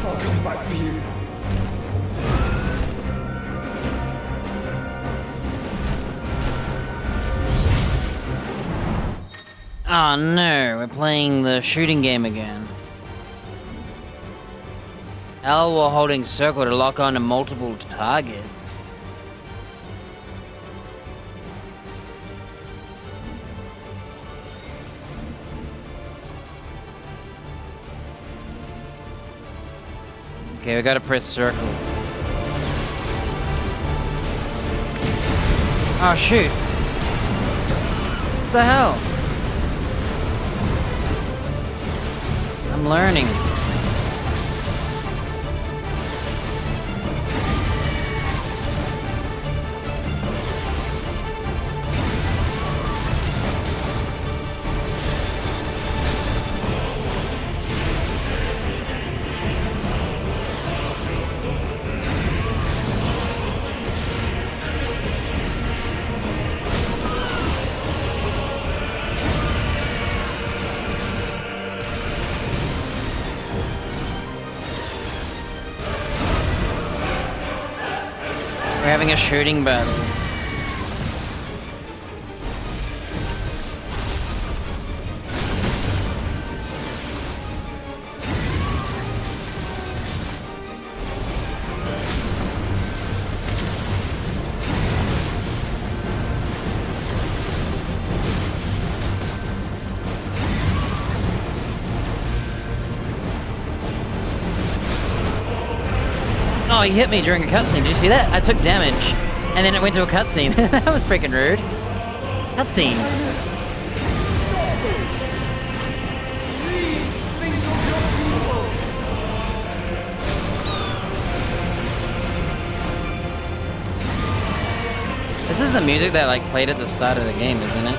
I'll come back for you. Oh no, we're playing the shooting game again. L while holding circle to lock on to multiple targets. Okay, we gotta press circle. Oh shoot. What the hell? I'm learning. We're having a shooting battle. Oh, he hit me during a cutscene. Did you see that? I took damage, and then it went to a cutscene. That was freaking rude. Cutscene. This is the music that like played at the start of the game, isn't it?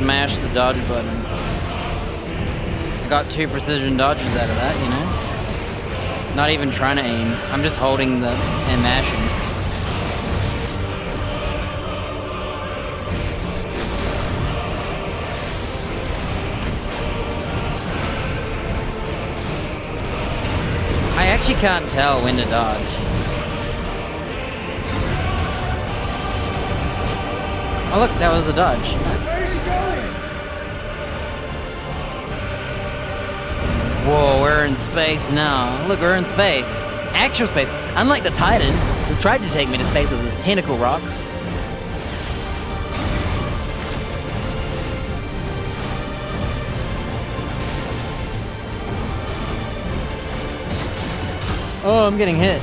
Mash the dodge button. I got 2 precision dodges out of that, you know? Not even trying to aim. I'm just holding the and mashing. I actually can't tell when to dodge. Oh look, that was a dodge. Nice. Whoa, we're in space now. Look, we're in space. Actual space. Unlike the Titan, who tried to take me to space with his tentacle rocks. Oh, I'm getting hit.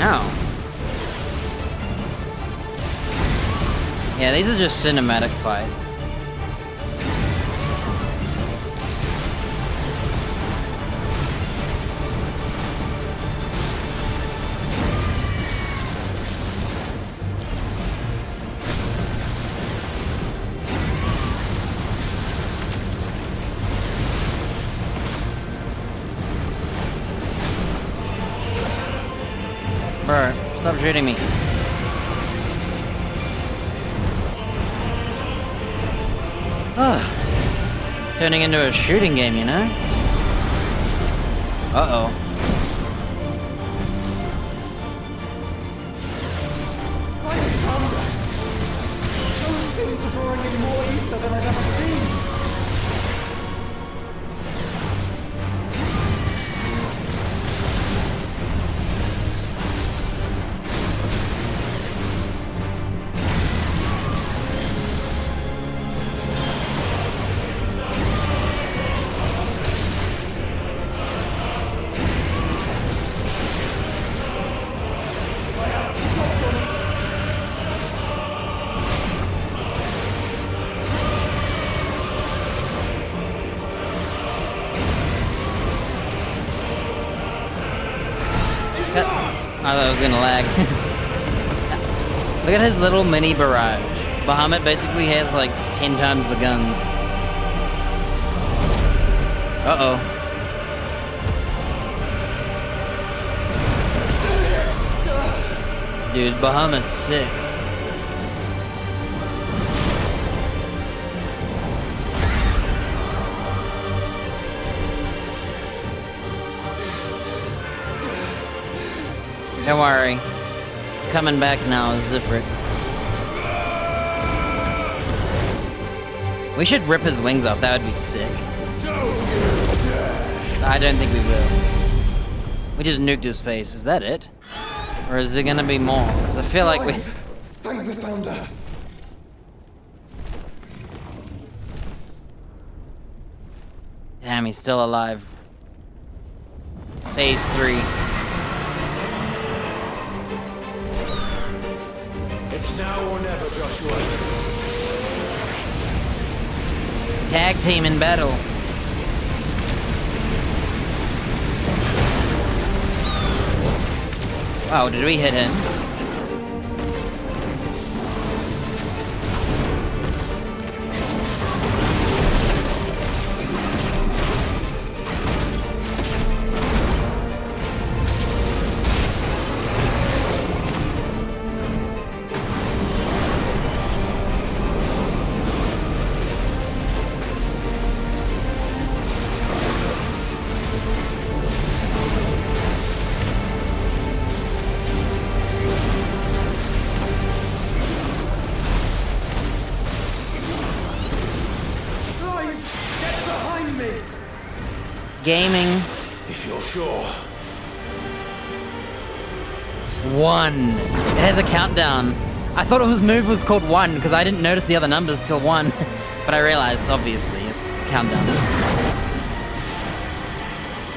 Ow. Yeah, these are just cinematic fights. Bro, stop shooting me. Turning into a shooting game, you know? Uh-oh. Those things are drawing in more ether than I've ever seen. I thought I was gonna lag. Look at his little mini barrage. Bahamut basically has like 10 times the guns. Uh-oh. Dude, Bahamut's sick. Don't worry. Coming back now is Zifrit. We should rip his wings off. That would be sick. I don't think we will. We just nuked his face. Is that it? Or is there gonna be more? Because I feel like we... Thank the Founder. Damn, he's still alive. Phase 3. It's now or never, Joshua. Tag team in battle. Oh, did we hit him? Gaming. If you're sure. 1. It has a countdown. I thought his move was called 1 because I didn't notice the other numbers till 1. But I realized, obviously, it's a countdown.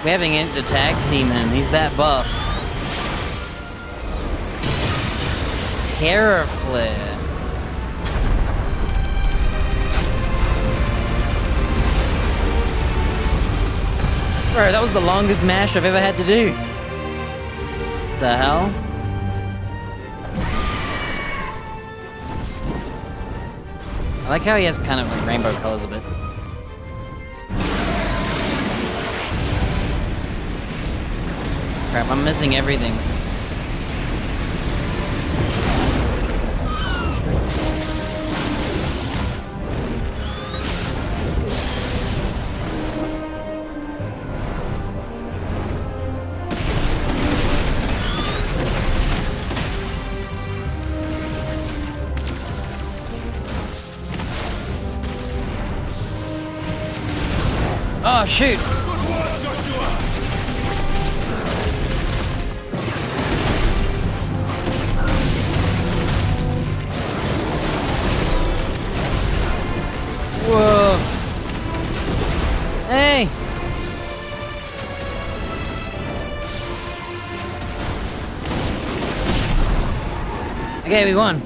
We're having it to tag team him. He's that buff. Terror Flare. Bro, that was the longest mash I've ever had to do. The hell? I like how he has kind of like rainbow colors a bit. Crap, I'm missing everything. Oh, shoot! Whoa! Hey! Okay, we won.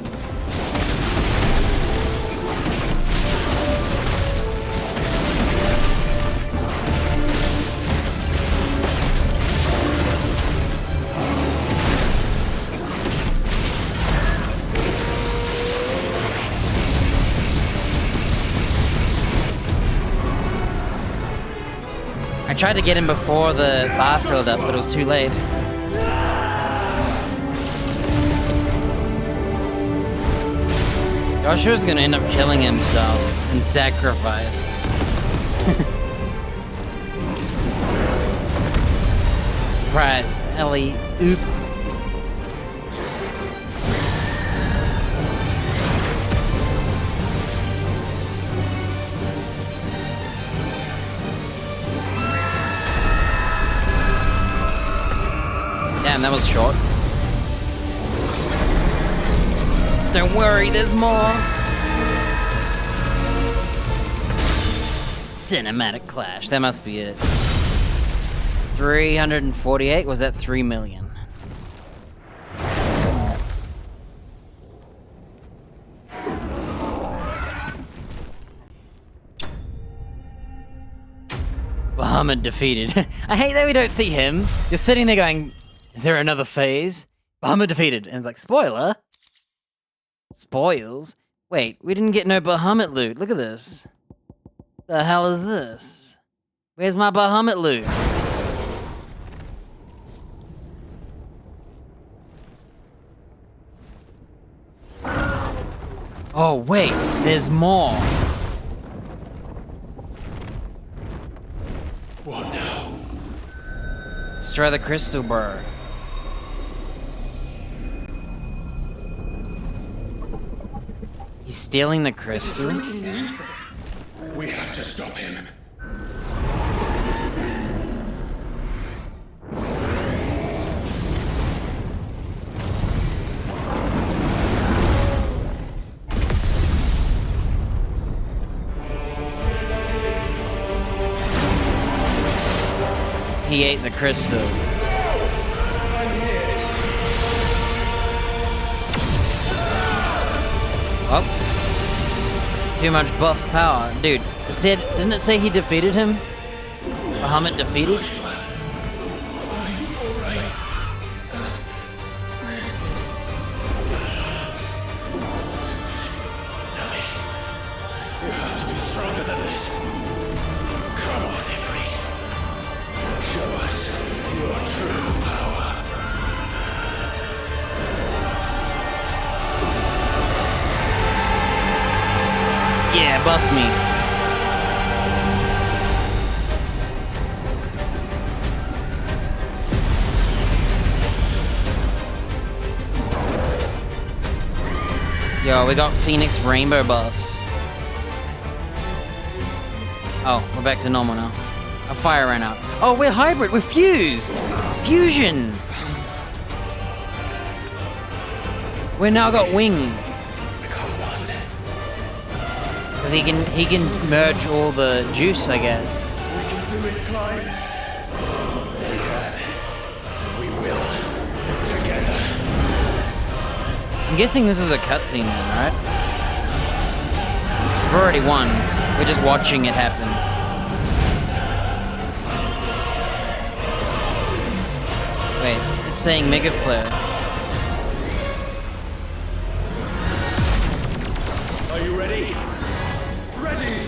I tried to get him before the bar filled up, but it was too late. Joshua's gonna end up killing himself in sacrifice. Surprise, Ellie. Oop. Damn, that was short. Don't worry, there's more. Cinematic Clash, that must be it. 348, was that 3 million? Bahamut defeated. I hate that we don't see him. You're sitting there going, is there another phase? Bahamut defeated. And it's like, spoiler? Spoils? Wait, we didn't get no Bahamut loot. Look at this. The hell is this? Where's my Bahamut loot? Oh, wait, there's more. What now? Destroy the crystal bird. He's stealing the crystal? We have to stop him. He ate the crystal. Oh. Too much buff power. Dude, didn't it say he defeated him? Bahamut defeated? stronger than this. Come on, Ifrit. Show us your true power. Yeah, buff me. Yo, we got Phoenix Rainbow buffs. Oh, we're back to normal now. Our fire ran out. Oh, we're hybrid. We're fused. Fusion. We now got wings. Cause he can merge all the juice, I guess. We can do it, Clive. We can. We will. Together. I'm guessing this is a cutscene then, right? We've already won. We're just watching it happen. Wait, it's saying Mega Flare. Are you ready? Ready!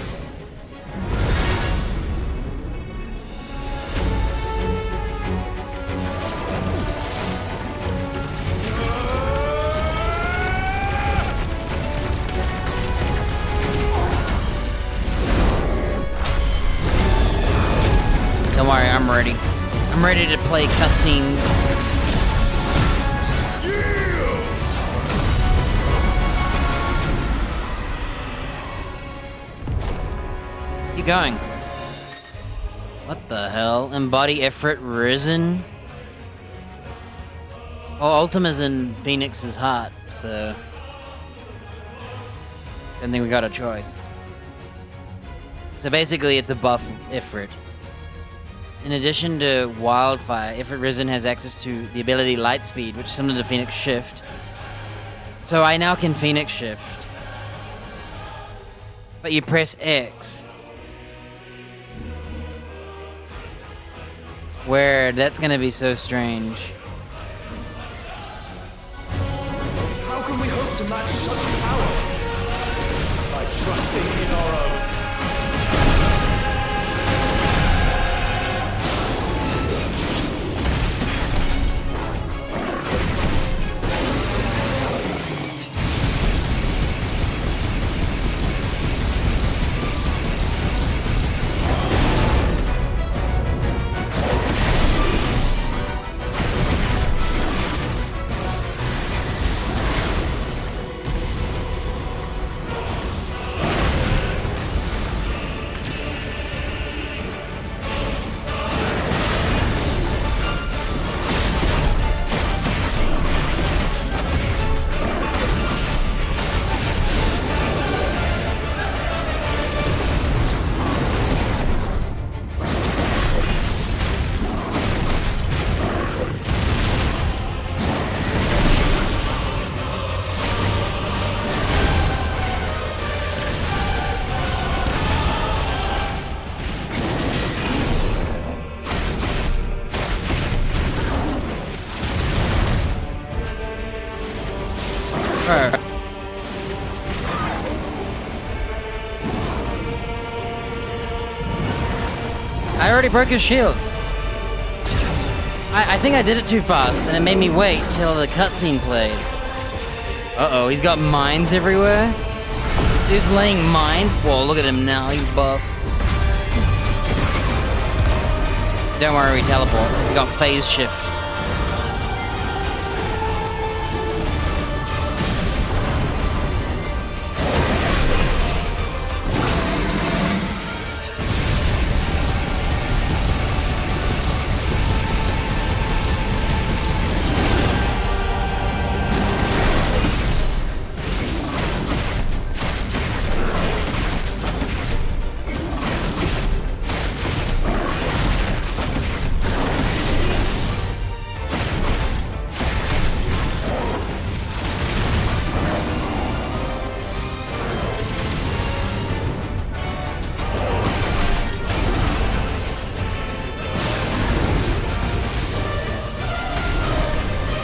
Don't worry, I'm ready. I'm ready to play cutscenes. Keep going. What the hell? Embody Ifrit Risen? Oh, Ultima's in Phoenix's heart, so... I don't think we got a choice. So basically, it's a buff Ifrit. In addition to Wildfire, Ifrit Risen has access to the ability Lightspeed, which is similar to Phoenix Shift. So I now can Phoenix Shift. But you press X. Weird, that's gonna be so strange. How can we hope to match such power? By trusting in our own. I already broke his shield. I think I did it too fast, and it made me wait till the cutscene played. Uh-oh, he's got mines everywhere? Dude's laying mines? Whoa, look at him now, he's buff. Don't worry, we teleport. We got phase shift.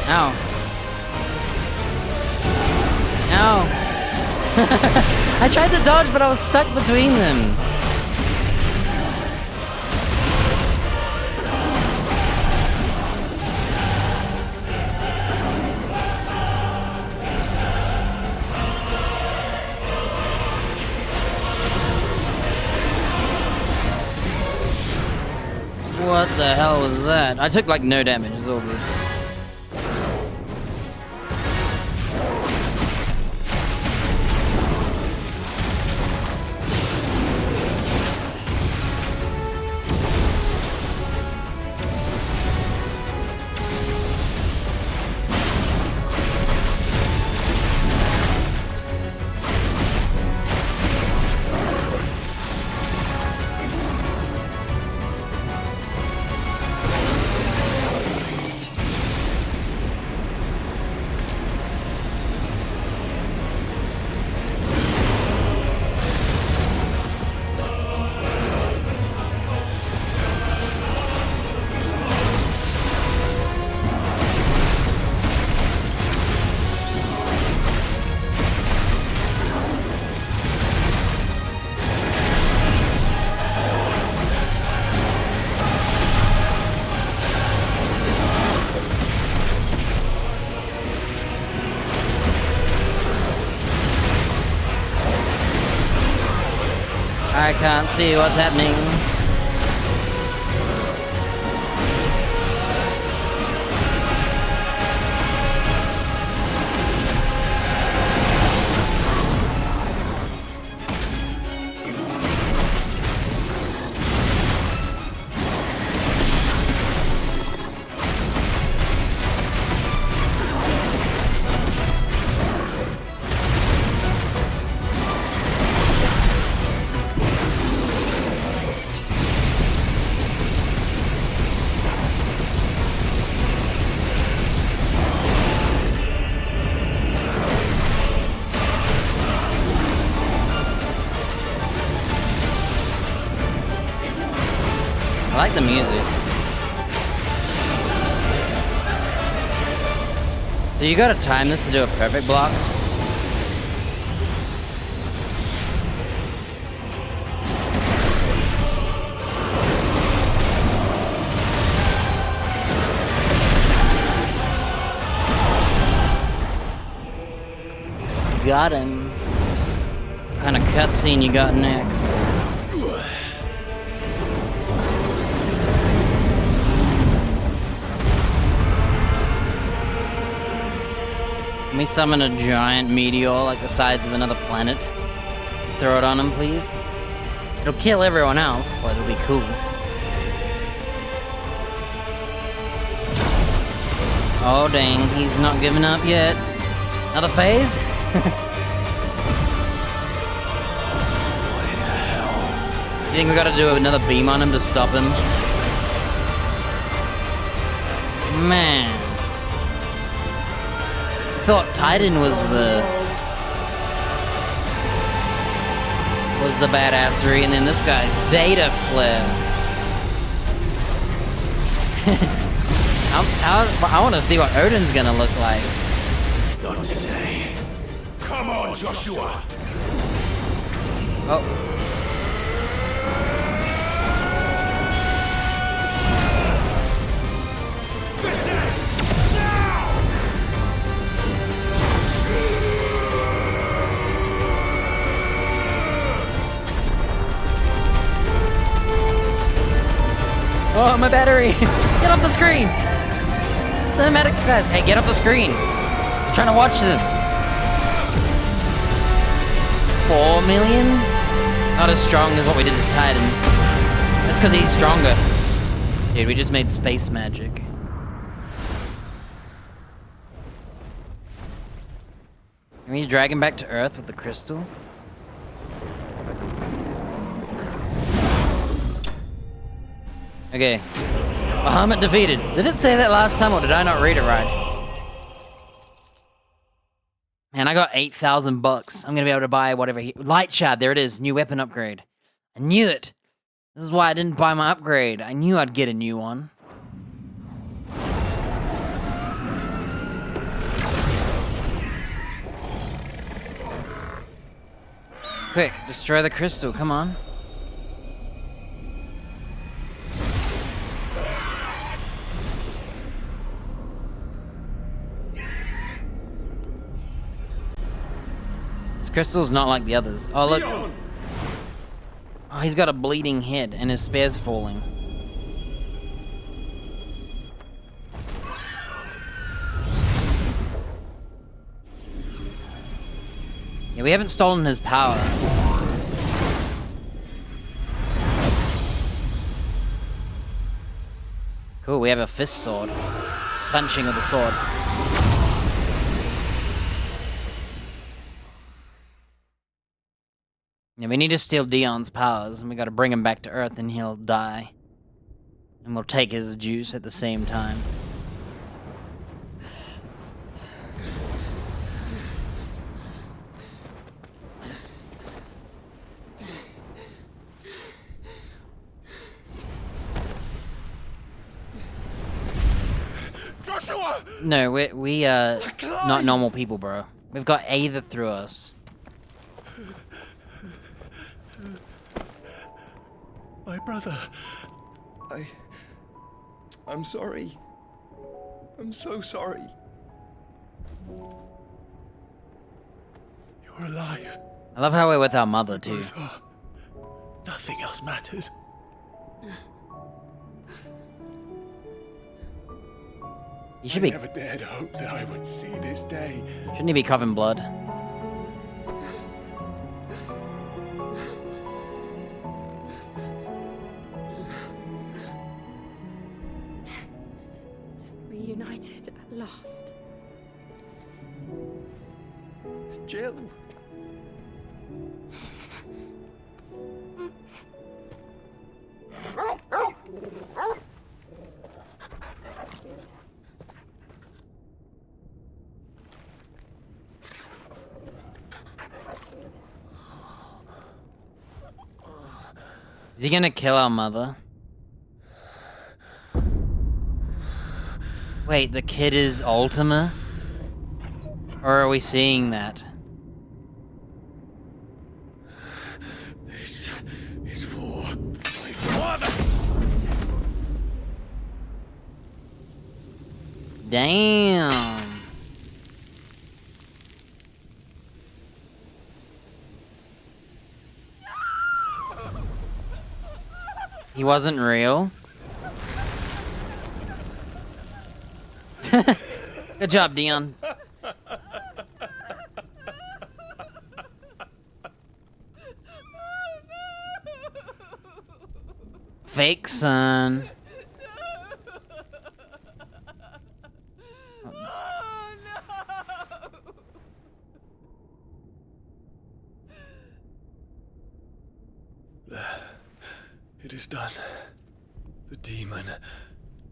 Ow. Ow. I tried to dodge, but I was stuck between them. What the hell was that? I took like no damage, it's all good. I can't see what's happening. I like the music. So you gotta time this to do a perfect block? Got him. What kind of cutscene you got next? Can we summon a giant meteor like the size of another planet? Throw it on him, please. It'll kill everyone else, but it'll be cool. Oh dang, he's not giving up yet. Another phase? You think we gotta do another beam on him to stop him? Man. I thought Titan was the badassery, and then this guy, Zeta Flare. I want to see what Odin's gonna look like. Not today. Come on, Joshua. Oh. This ends now. Oh, my battery! Get off the screen! Cinematics, guys! Hey, get off the screen! I'm trying to watch this. 4 million? Not as strong as what we did to Titan. That's because he's stronger. Dude, we just made space magic. Can we drag him back to Earth with the crystal? Okay. Bahamut defeated. Did it say that last time, or did I not read it right? Man, I got 8,000 bucks. I'm gonna be able to buy whatever Light Shard, there it is. New weapon upgrade. I knew it. This is why I didn't buy my upgrade. I knew I'd get a new one. Quick, destroy the crystal, come on. This crystal's not like the others. Oh, look. Oh, he's got a bleeding head and his spear's falling. Yeah, we haven't stolen his power. Cool, we have a fist sword. Punching with a sword. Yeah, we need to steal Dion's powers, and we gotta bring him back to Earth and he'll die. And we'll take his juice at the same time. Joshua! No, we not normal people, bro. We've got Aether through us. My brother. I'm sorry. I'm so sorry. You're alive. I love how we're with our mother, too. Nothing else matters. You should be... I never dared hope that I would see this day. Shouldn't he be coughing blood? Reunited at last. Jill. Is he gonna kill our mother? Wait, the kid is Ultima? Or are we seeing that? This is for my father. Damn. He wasn't real? Good job, Dion. Fake son. It is done. The demon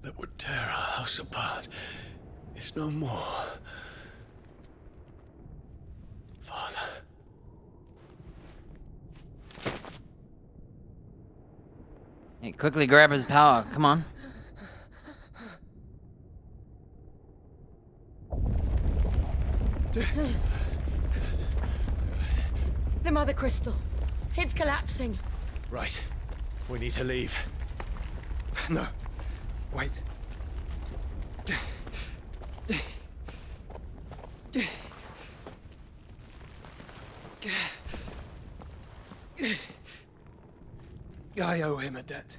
that would tear our house apart is no more. Father. Hey, quickly grab his power. Come on. The Mother Crystal. It's collapsing. Right. We need to leave. No. Wait. I owe him a debt.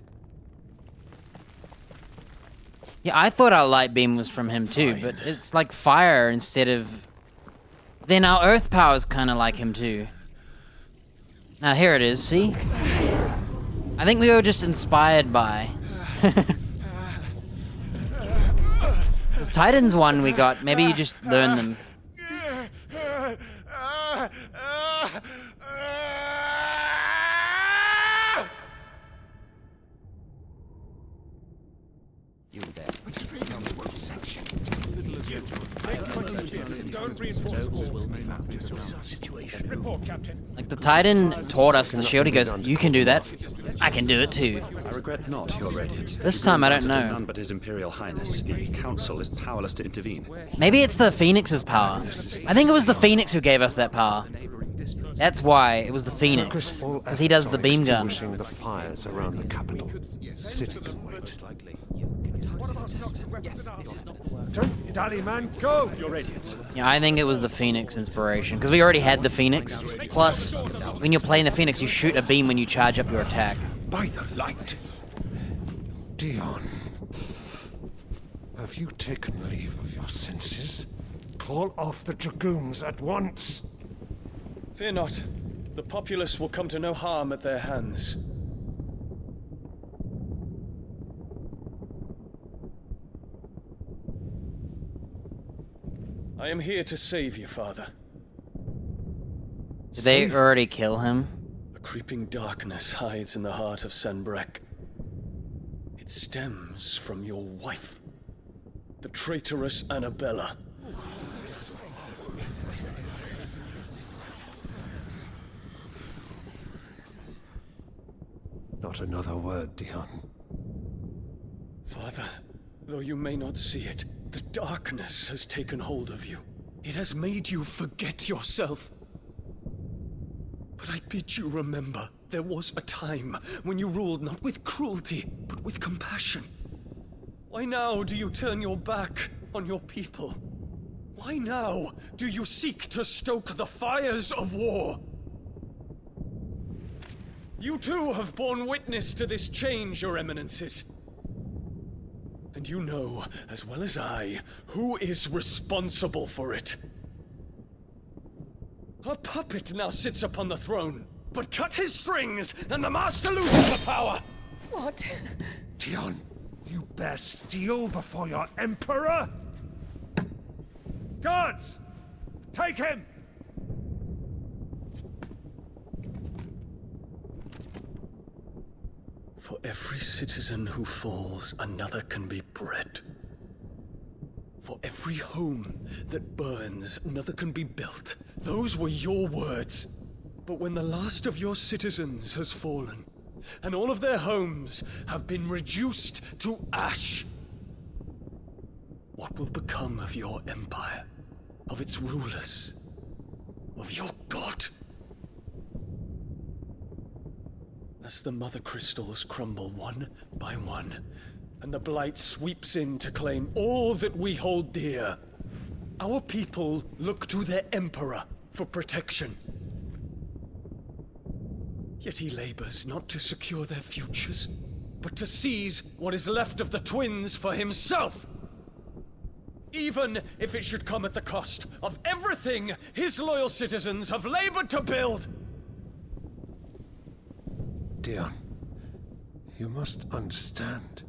Yeah, I thought our light beam was from him too, but it's like fire instead of... Then our earth power is kind of like him too. Now here it is, see? I think we were just inspired by... This Titan's one we got, maybe you just learn them. You there. Don't reinforce Report, Captain. Like the Titan taught us the shield, he goes, you can do that. I can do it too. I regret not, Your Radiance. This time I don't know. None but His Imperial Highness. The Council is powerless to intervene. Maybe it's the Phoenix's power. I think it was the Phoenix who gave us that power. That's why it was the Phoenix, because he does the beam gun. The fires around the capital. City can wait. Don't dally, man. Go! You're idiots. Yeah, I think it was the Phoenix inspiration, because we already had the Phoenix. Plus, when you're playing the Phoenix, you shoot a beam when you charge up your attack. By the light. Dion. Have you taken leave of your senses? Call off the dragoons at once. Fear not. The populace will come to no harm at their hands. I am here to save you, Father. Did they already kill him? A creeping darkness hides in the heart of Sanbreque. It stems from your wife, the traitorous Annabella. Not another word, Dion. Father, though you may not see it, the darkness has taken hold of you. It has made you forget yourself. But I bid you remember, there was a time when you ruled not with cruelty, but with compassion. Why now do you turn your back on your people? Why now do you seek to stoke the fires of war? You too have borne witness to this change, Your Eminences. And you know, as well as I, who is responsible for it. A puppet now sits upon the throne, but cut his strings, and the master loses the power! What? Dion, you bear steel before your emperor? Guards! Take him! For every citizen who falls, another can be bred. For every home that burns, another can be built. Those were your words. But when the last of your citizens has fallen, and all of their homes have been reduced to ash, what will become of your empire, of its rulers, of your god? As the mother crystals crumble one by one, and the blight sweeps in to claim all that we hold dear, our people look to their emperor for protection. Yet he labors not to secure their futures, but to seize what is left of the twins for himself. Even if it should come at the cost of everything his loyal citizens have labored to build. Dion, you must understand.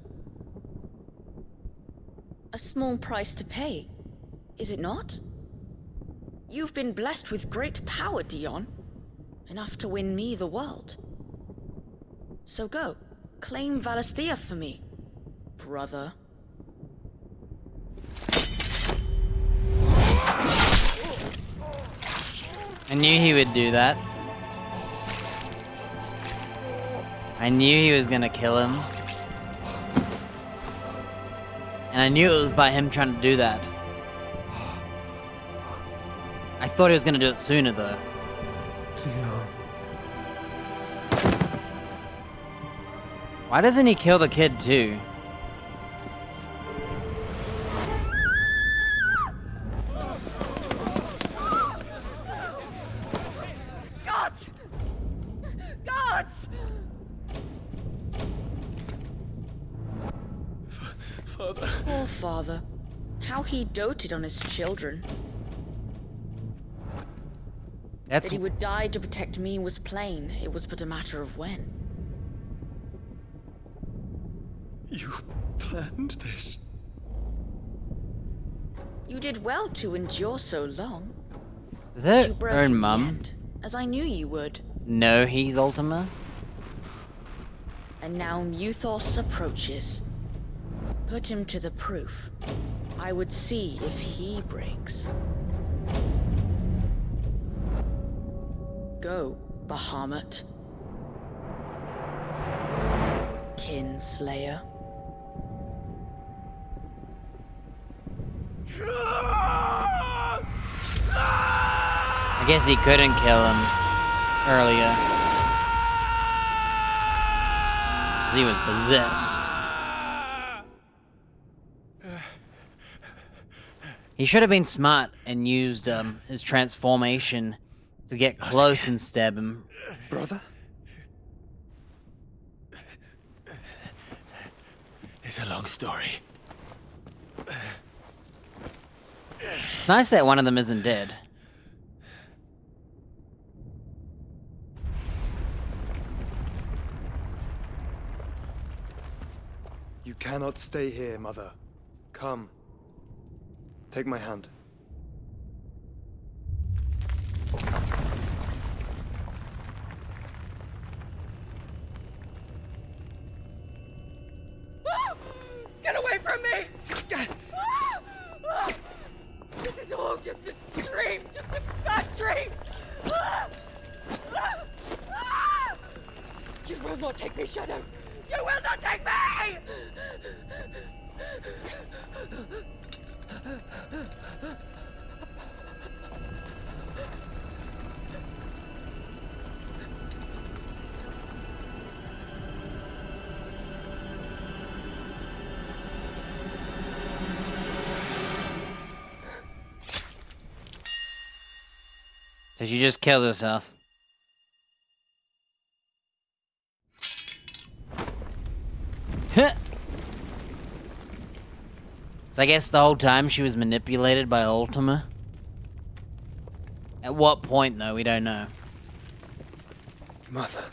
A small price to pay, is it not? You've been blessed with great power, Dion. Enough to win me the world. So go, claim Valisthea for me, brother. I knew he would do that. I knew he was gonna kill him. And I knew it was by him trying to do that. I thought he was gonna do it sooner though. Why doesn't he kill the kid too? Guards! Guards! Father. Poor father. How he doted on his children. That he would die to protect me was plain. It was but a matter of when. You planned this? You did well to endure so long. Is that You broke her in the mum? end, as I knew you would. No, he's Ultima. And now Muthos approaches. Put him to the proof. I would see if he breaks. Go, Bahamut. Kinslayer. I guess he couldn't kill him. earlier. He was possessed. He should have been smart and used his transformation to get close and stab him. Brother? It's a long story. It's nice that one of them isn't dead. You cannot stay here, Mother. Come. Take my hand. Get away from me! This is all just a dream, just a bad dream! You will not take me, Shadow! You will not take me! So she just kills herself. So I guess the whole time she was manipulated by Ultima. At what point, though, we don't know. Mother.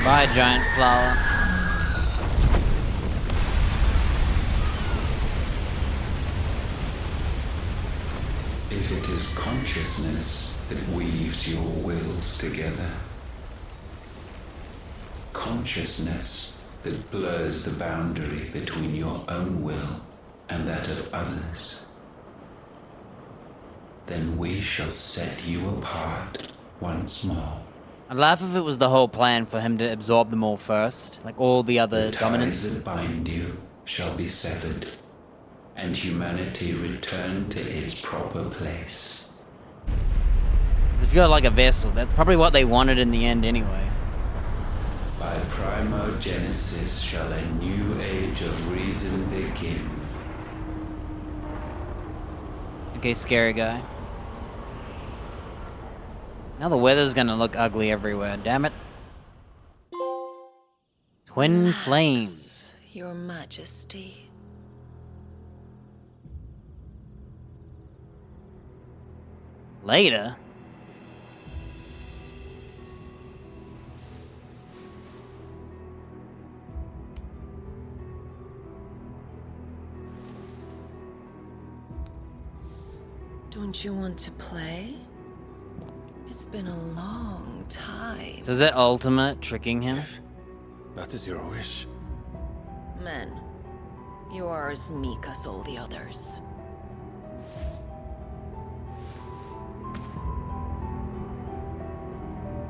Bye, giant flower. If it is consciousness that weaves your wills together, consciousness that blurs the boundary between your own will and that of others, then we shall set you apart once more. I'd laugh if it was the whole plan for him to absorb them all first, like all the other dominants. The ties that bind you shall be severed, and humanity return to its proper place. If you're like a vessel, that's probably what they wanted in the end anyway. By primogenesis shall a new age of reason begin. Okay, scary guy. Now the weather's gonna look ugly everywhere, damn it. Twin flames. Your Majesty. Later? Don't you want to play? It's been a long time. So is that Ultima tricking him? That is your wish. Men, you are as meek as all the others.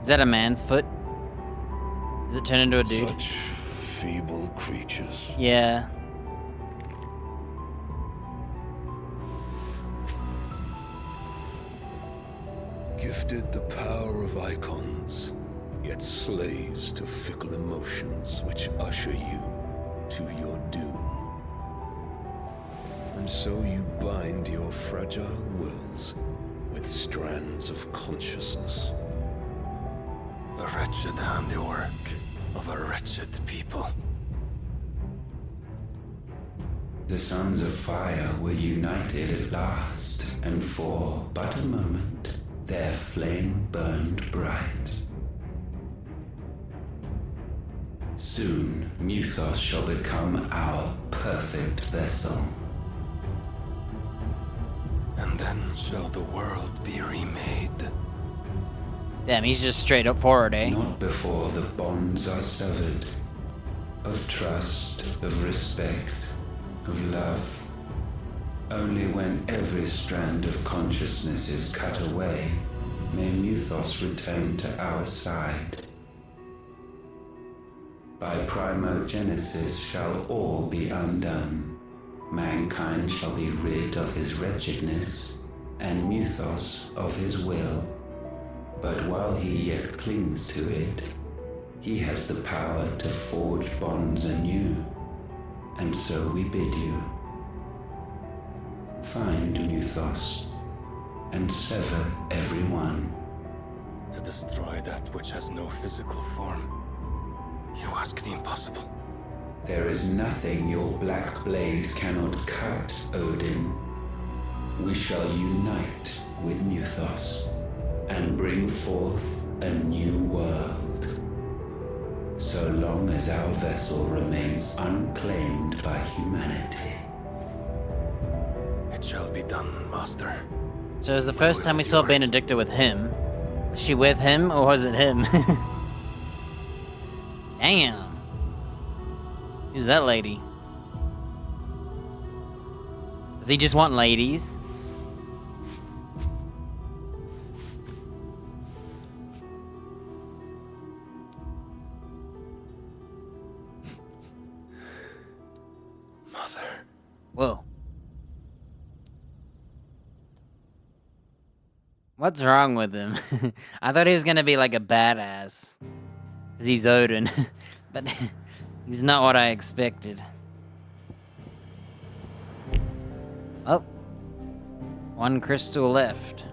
Is that a man's foot? Does it turn into a dude? Such feeble creatures. Yeah. Gifted the power of icons, yet slaves to fickle emotions which usher you to your doom. And so you bind your fragile wills with strands of consciousness. The wretched handiwork of a wretched people. The sons of fire were united at last, and for but a moment, their flame burned bright. Soon, Muthos shall become our perfect vessel. And then shall the world be remade. Damn, he's just straight up forward, eh? Not before the bonds are severed. Of trust, of respect, of love. Only when every strand of consciousness is cut away, may Muthos return to our side. By primogenesis shall all be undone. Mankind shall be rid of his wretchedness, and Muthos of his will. But while he yet clings to it, he has the power to forge bonds anew. And so we bid you. Find Muthos, and sever everyone. To destroy that which has no physical form, you ask the impossible. There is nothing your black blade cannot cut, Odin. We shall unite with Muthos, and bring forth a new world. So long as our vessel remains unclaimed by humanity. It shall be done, Master. So it was the first time we saw Benedicta with him. Was she with him, or was it him? Damn. Who's that lady? Does he just want ladies? Mother. Whoa. What's wrong with him? I thought he was gonna be like a badass. Cause he's Odin. But he's not what I expected. Oh. One crystal left.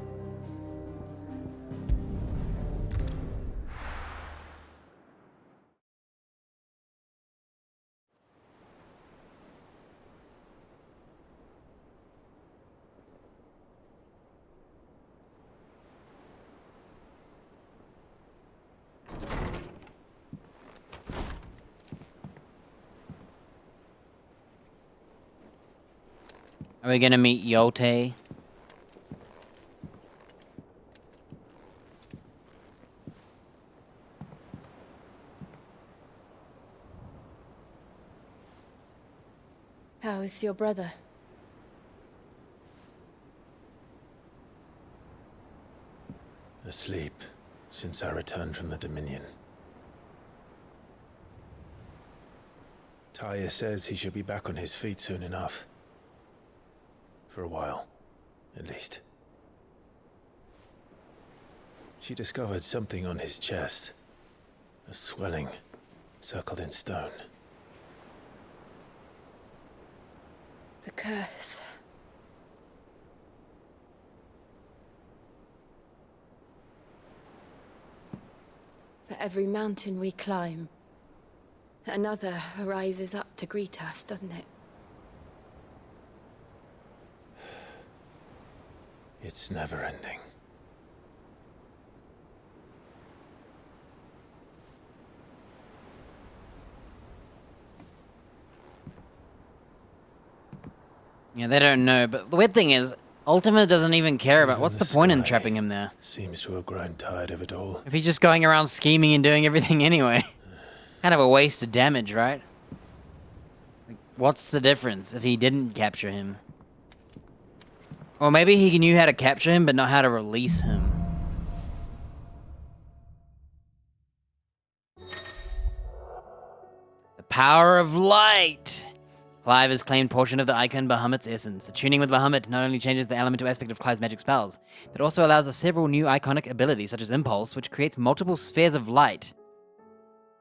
Are we gonna meet Yote? How is your brother? Asleep since I returned from the Dominion. Taya says he should be back on his feet soon enough. For a while, at least. She discovered something on his chest. A swelling, circled in stone. The curse. For every mountain we climb, another rises up to greet us, doesn't it? It's never ending. Yeah, they don't know, but the weird thing is, Ultima doesn't even care about what's the point in trapping him there? Seems to have grown tired of it all. If he's just going around scheming and doing everything anyway. Kind of a waste of damage, right? Like, what's the difference if he didn't capture him? Or maybe he knew how to capture him, but not how to release him. The power of light! Clive has claimed portion of the icon Bahamut's essence. The tuning with Bahamut not only changes the elemental aspect of Clive's magic spells, but also allows us several new iconic abilities, such as Impulse, which creates multiple spheres of light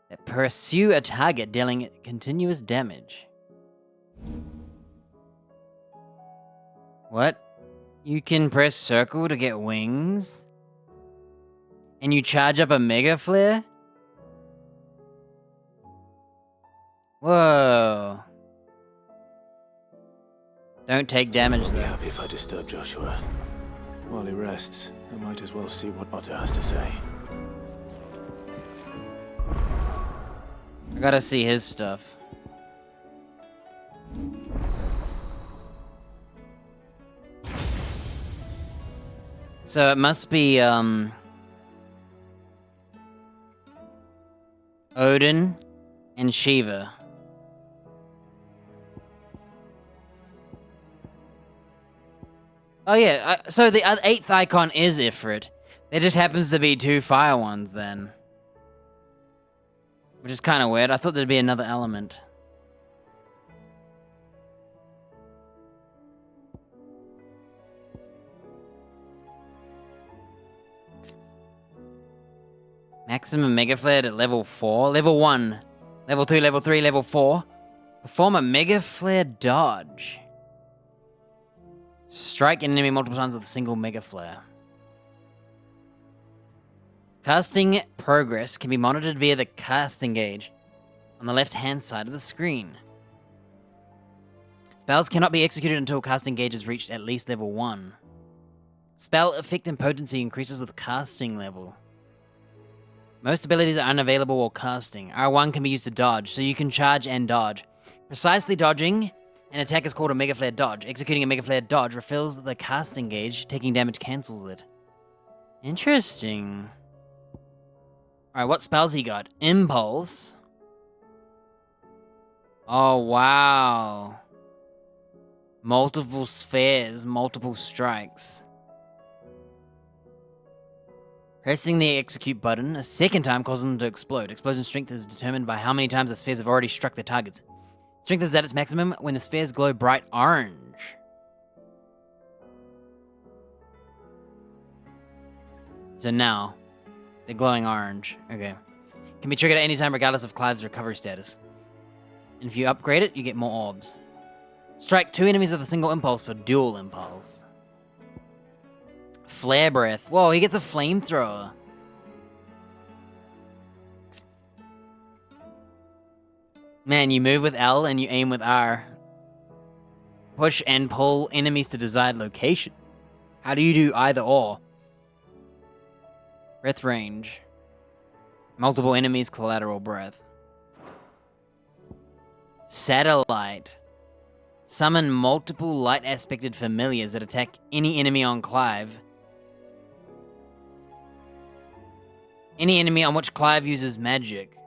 that pursue a target, dealing continuous damage. What? You can press circle to get wings? And you charge up a mega flare? Whoa. Don't take damage I'll be though. happy if I disturb Joshua. While he rests, I might as well see what Otter has to say. I gotta see his stuff. So it must be, Odin and Shiva. Oh yeah, so the 8th icon is Ifrit. There just happens to be 2 fire ones then. Which is kind of weird. I thought there'd be another element. Maximum Mega Flare at level 4. Level 1. Level 2, level 3, level 4. Perform a Mega Flare dodge. Strike an enemy multiple times with a single Mega Flare. Casting progress can be monitored via the casting gauge on the left-hand side of the screen. Spells cannot be executed until casting gauge is reached at least level 1. Spell effect and potency increases with casting level. Most abilities are unavailable while casting. R1 can be used to dodge, so you can charge and dodge. Precisely dodging an attack is called a Mega Flare dodge. Executing a Mega Flare dodge refills the casting gauge. Taking damage cancels it. Interesting. Alright, what spells he got? Impulse. Oh, wow. Multiple spheres, multiple strikes. Pressing the execute button a second time causes them to explode. Explosion strength is determined by how many times the spheres have already struck their targets. Strength is at its maximum when the spheres glow bright orange. So now, they're glowing orange. Okay. Can be triggered at any time regardless of Clive's recovery status. And if you upgrade it, you get more orbs. Strike 2 enemies with a single impulse for dual impulse. Flare breath. Whoa, he gets a flamethrower. Man, you move with L and you aim with R. Push and pull enemies to desired location. How do you do either or? Breath range. Multiple enemies, collateral breath. Satellite. Summon multiple light-aspected familiars that attack any enemy on Clive. Any enemy on which Clive uses magic.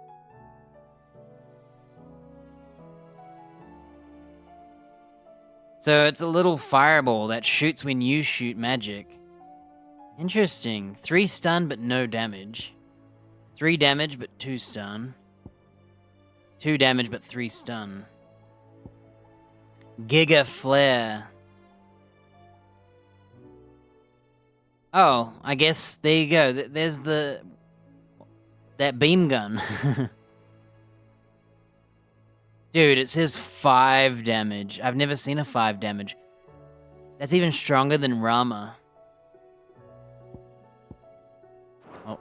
So it's a little fireball that shoots when you shoot magic. Interesting. 3 stun but no damage. 3 damage but 2 stun. 2 damage but 3 stun. Giga Flare. Oh, I guess there you go. There's that beam gun. Dude, it says 5 damage. I've never seen a 5 damage. That's even stronger than Rama. Oh.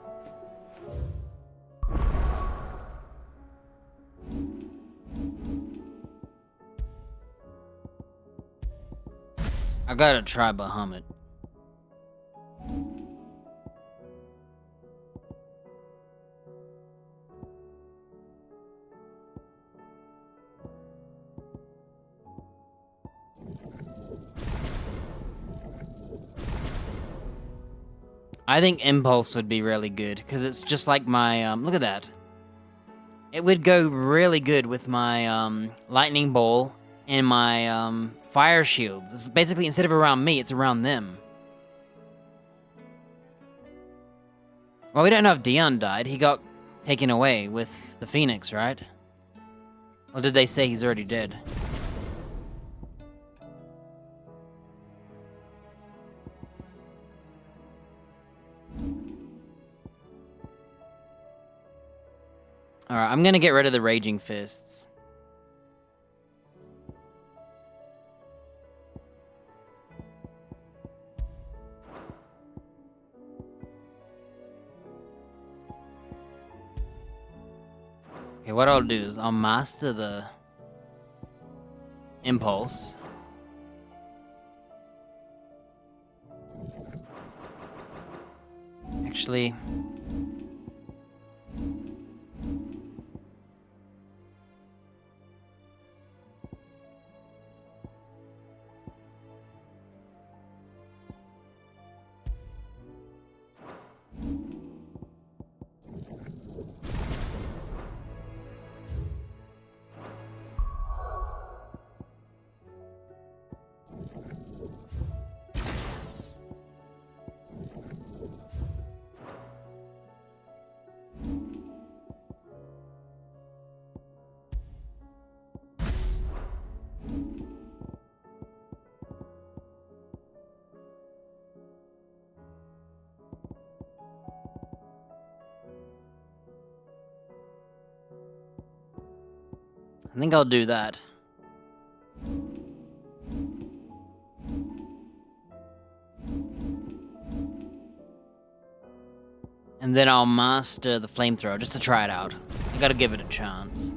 I gotta try Bahamut. I think Impulse would be really good, because it's just like my, look at that. It would go really good with my, Lightning Ball and my, Fire Shields. It's basically, instead of around me, it's around them. Well, we don't know if Dion died. He got taken away with the Phoenix, right? Or did they say he's already dead? Alright, I'm gonna get rid of the Raging Fists. Okay, what I'll do is I'll master the Impulse. Actually... I think I'll do that. And then I'll master the flamethrower just to try it out. I gotta give it a chance.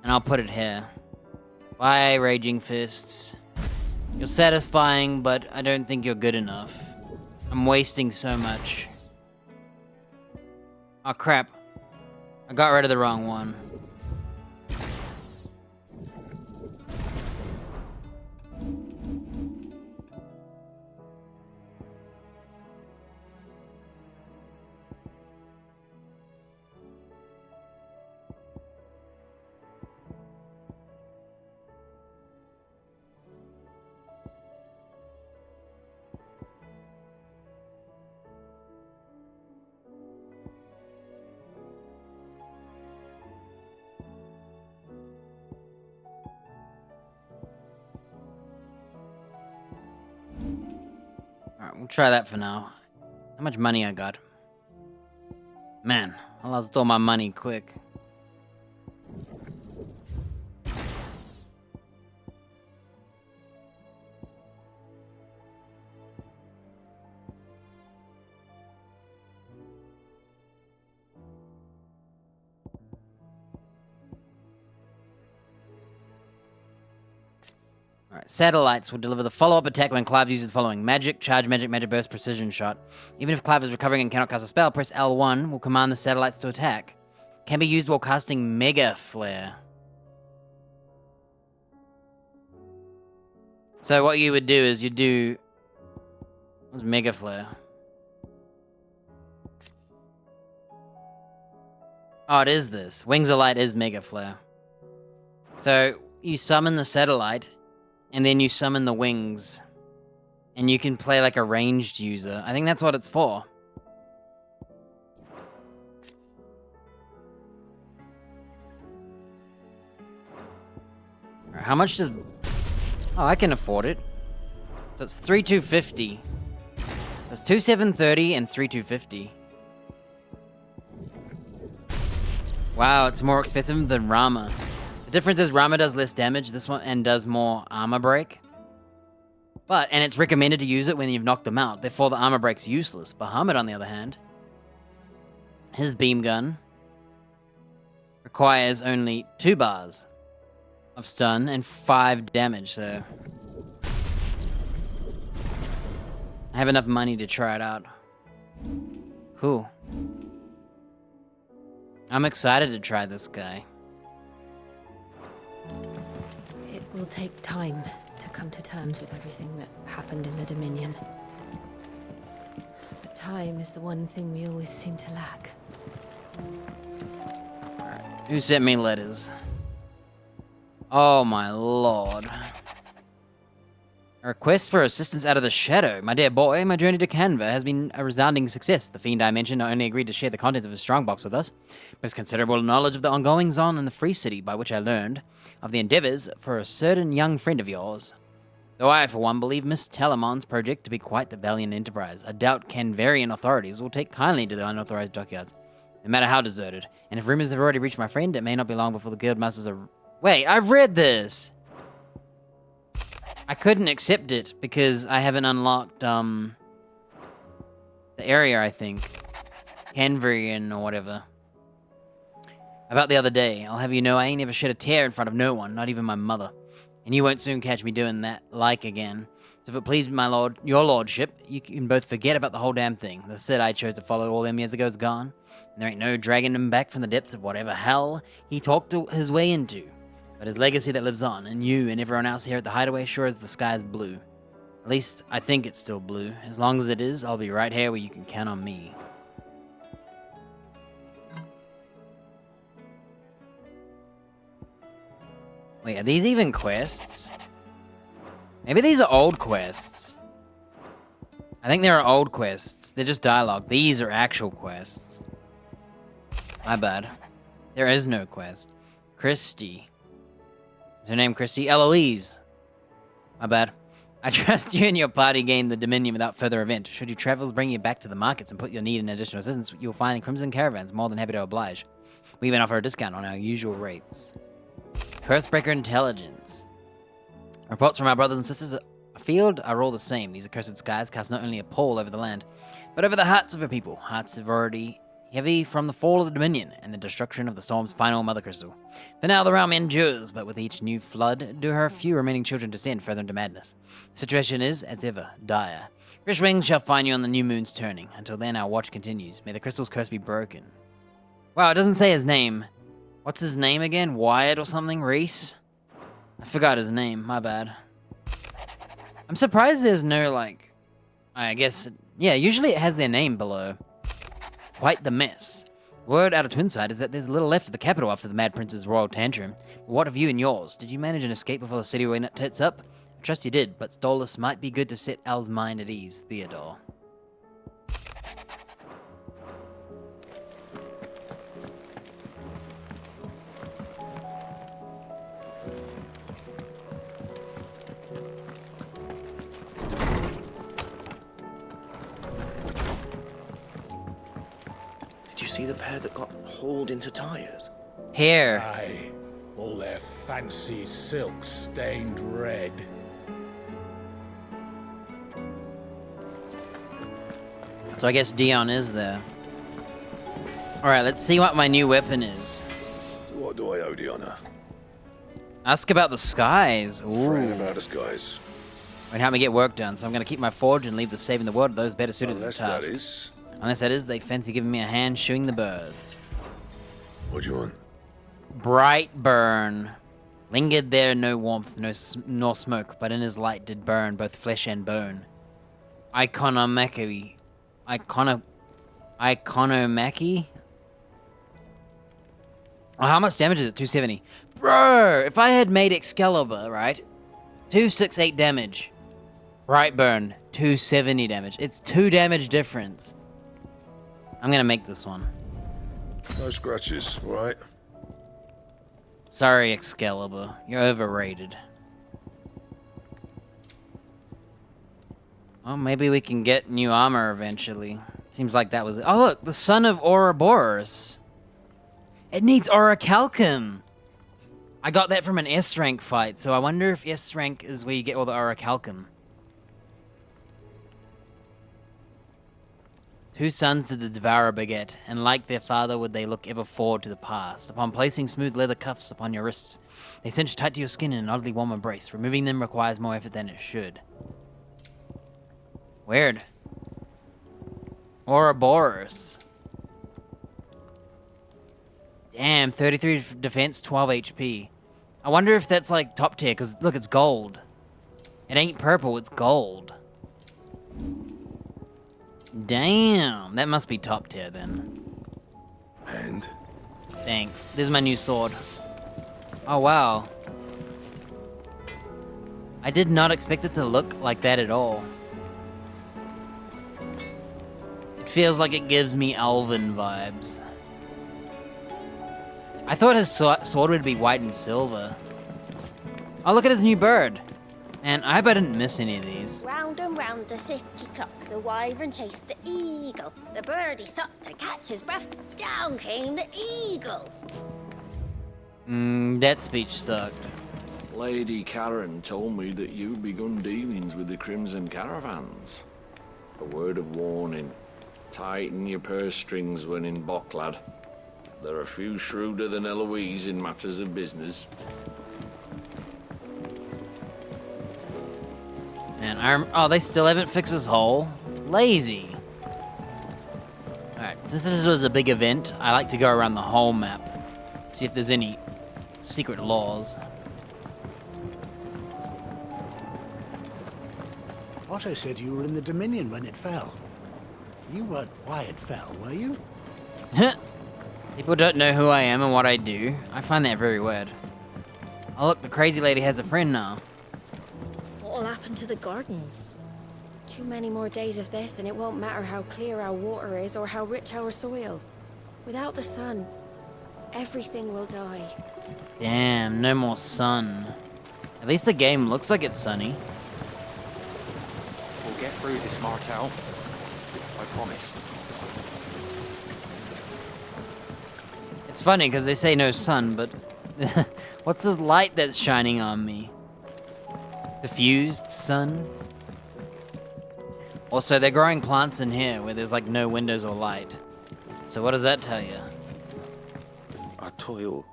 And I'll put it here. Bye, Raging Fists. You're satisfying, but I don't think you're good enough. I'm wasting so much. Oh crap. I got rid of the wrong one. Alright, we'll try that for now. How much money I got? Man, I lost all my money quick. Alright, satellites will deliver the follow-up attack when Clive uses the following. Magic, charge, magic, magic burst, precision shot. Even if Clive is recovering and cannot cast a spell, press L1 will command the satellites to attack. Can be used while casting Mega Flare. So what you would do is you do... What's Mega Flare? Oh, it is this. Wings of Light is Mega Flare. So you summon the satellite, and then you summon the wings. And you can play like a ranged user. I think that's what it's for. Alright, how much does... Oh, I can afford it. So it's 3,250. So it's 2,730 and 3,250. Wow, it's more expensive than Rama. The difference is Rama does less damage, this one, and does more armor break. And it's recommended to use it when you've knocked them out, therefore the armor break's useless. Bahamut, on the other hand, his beam gun requires only 2 bars of stun and 5 damage, so... I have enough money to try it out. Cool. I'm excited to try this guy. It will take time to come to terms with everything that happened in the Dominion. But time is the one thing we always seem to lack. Who sent me letters? Oh my lord. A request for assistance out of the shadow. My dear boy, my journey to Canva has been a resounding success. The fiend I mentioned not only agreed to share the contents of his strongbox with us, but his considerable knowledge of the ongoings-on in the Free City, by which I learned of the endeavors for a certain young friend of yours. Though I, for one, believe Miss Telemon's project to be quite the valiant enterprise, I doubt Canvarian authorities will take kindly to the unauthorized dockyards, no matter how deserted. And if rumors have already reached my friend, it may not be long before the guildmasters are... Wait, I've read this! I couldn't accept it because I haven't unlocked, the area, I think. Canvarian or whatever. About the other day, I'll have you know I ain't ever shed a tear in front of no one, not even my mother. And you won't soon catch me doing that like again. So if it please my lord, your lordship, you can both forget about the whole damn thing. The Sid I chose to follow all them years ago is gone. And there ain't no dragging him back from the depths of whatever hell he talked his way into. But his legacy that lives on, and you and everyone else here at the Hideaway sure as the sky's blue. At least, I think it's still blue. As long as it is, I'll be right here where you can count on me. Wait, are these even quests? Maybe these are old quests. I think they're old quests. They're just dialogue. These are actual quests. My bad. There is no quest. Christy. Is her name Christy? Eloise. My bad. I trust you and your party gain the Dominion without further event. Should your travels bring you back to the markets and put your need in additional assistance, you'll find Crimson Caravans more than happy to oblige. We even offer a discount on our usual rates. Cursebreaker intelligence. Reports from our brothers and sisters afield are all the same. These accursed skies cast not only a pall over the land, but over the hearts of her people. Hearts have already heavy from the fall of the Dominion and the destruction of the Storm's final Mother Crystal. For now, the realm endures, but with each new flood, do her few remaining children descend further into madness. The situation is, as ever, dire. Fresh wings shall find you on the new moon's turning. Until then, our watch continues. May the crystal's curse be broken. Wow, it doesn't say his name. What's his name again? Wyatt or something? Reese? I forgot his name. My bad. I'm surprised there's no, like... I guess... Yeah, usually it has their name below. Quite the mess. Word out of Twinside is that there's little left of the capital after the Mad Prince's royal tantrum. What of you and yours? Did you manage an escape before the city went tits up? I trust you did, but Stolas might be good to set Al's mind at ease, Theodore. Did you see the pair that got hauled into tires? Here. Aye. All their fancy silks stained red. So I guess Dion is there. Alright, let's see what my new weapon is. What do I owe the honor? Ask about the skies. Ooh. Fretting about the skies. Won't help me get work done, so I'm gonna keep my forge and leave the saving the world to those better suited to the task. Unless that is, they fancy giving me a hand shooing the birds. What do you want? Bright burn. Lingered there no warmth, nor smoke, but in his light did burn both flesh and bone. Iconomachy. Iconomachy? Oh, how much damage is it? 270. Bro, if I had made Excalibur, right? 268 damage. Bright burn, 270 damage. It's 2 damage difference. I'm gonna make this one. No scratches, right? Sorry, Excalibur. You're overrated. Well, maybe we can get new armor eventually. Seems like that was it. Oh, look! The son of Ouroboros. It needs Orichalcum. I got that from an S-rank fight, so I wonder if S-rank is where you get all the Orichalcum. 2 sons did the Devourer beget, and like their father would they look ever forward to the past. Upon placing smooth leather cuffs upon your wrists, they cinch tight to your skin in an oddly warm embrace. Removing them requires more effort than it should. Weird. Ouroboros. Damn, 33 defense, 12 HP. I wonder if that's like top tier, because look, it's gold. It ain't purple, it's gold. Damn, that must be top tier then. And? Thanks. This is my new sword. Oh, wow. I did not expect it to look like that at all. It feels like it gives me elven vibes. I thought his sword would be white and silver. Oh, look at his new bird. And I hope I didn't miss any of these. Round and round the city clock, the wyvern chased the eagle. The birdie stopped to catch his breath. Down came the eagle. That speech sucked. Lady Karen told me that you'd begun dealings with the Crimson Caravans. A word of warning. Tighten your purse strings when in Bocklad. There are few shrewder than Eloise in matters of business. Man, oh, they still haven't fixed this hole? Lazy. Alright, since this was a big event, I like to go around the whole map. See if there's any secret laws. Otto said you were in the Dominion when it fell. You weren't why it fell, were you? People don't know who I am and what I do. I find that very weird. Oh look, the crazy lady has a friend now. What'll happen to the gardens? Too many more days of this and it won't matter how clear our water is or how rich our soil. Without the sun, everything will die. Damn, no more sun. At least the game looks like it's sunny. We'll get through this, Martel. I promise. It's funny because they say no sun, but What's this light that's shining on me? Diffused sun? Also, they're growing plants in here where there's like no windows or light. So what does that tell you? Our toil,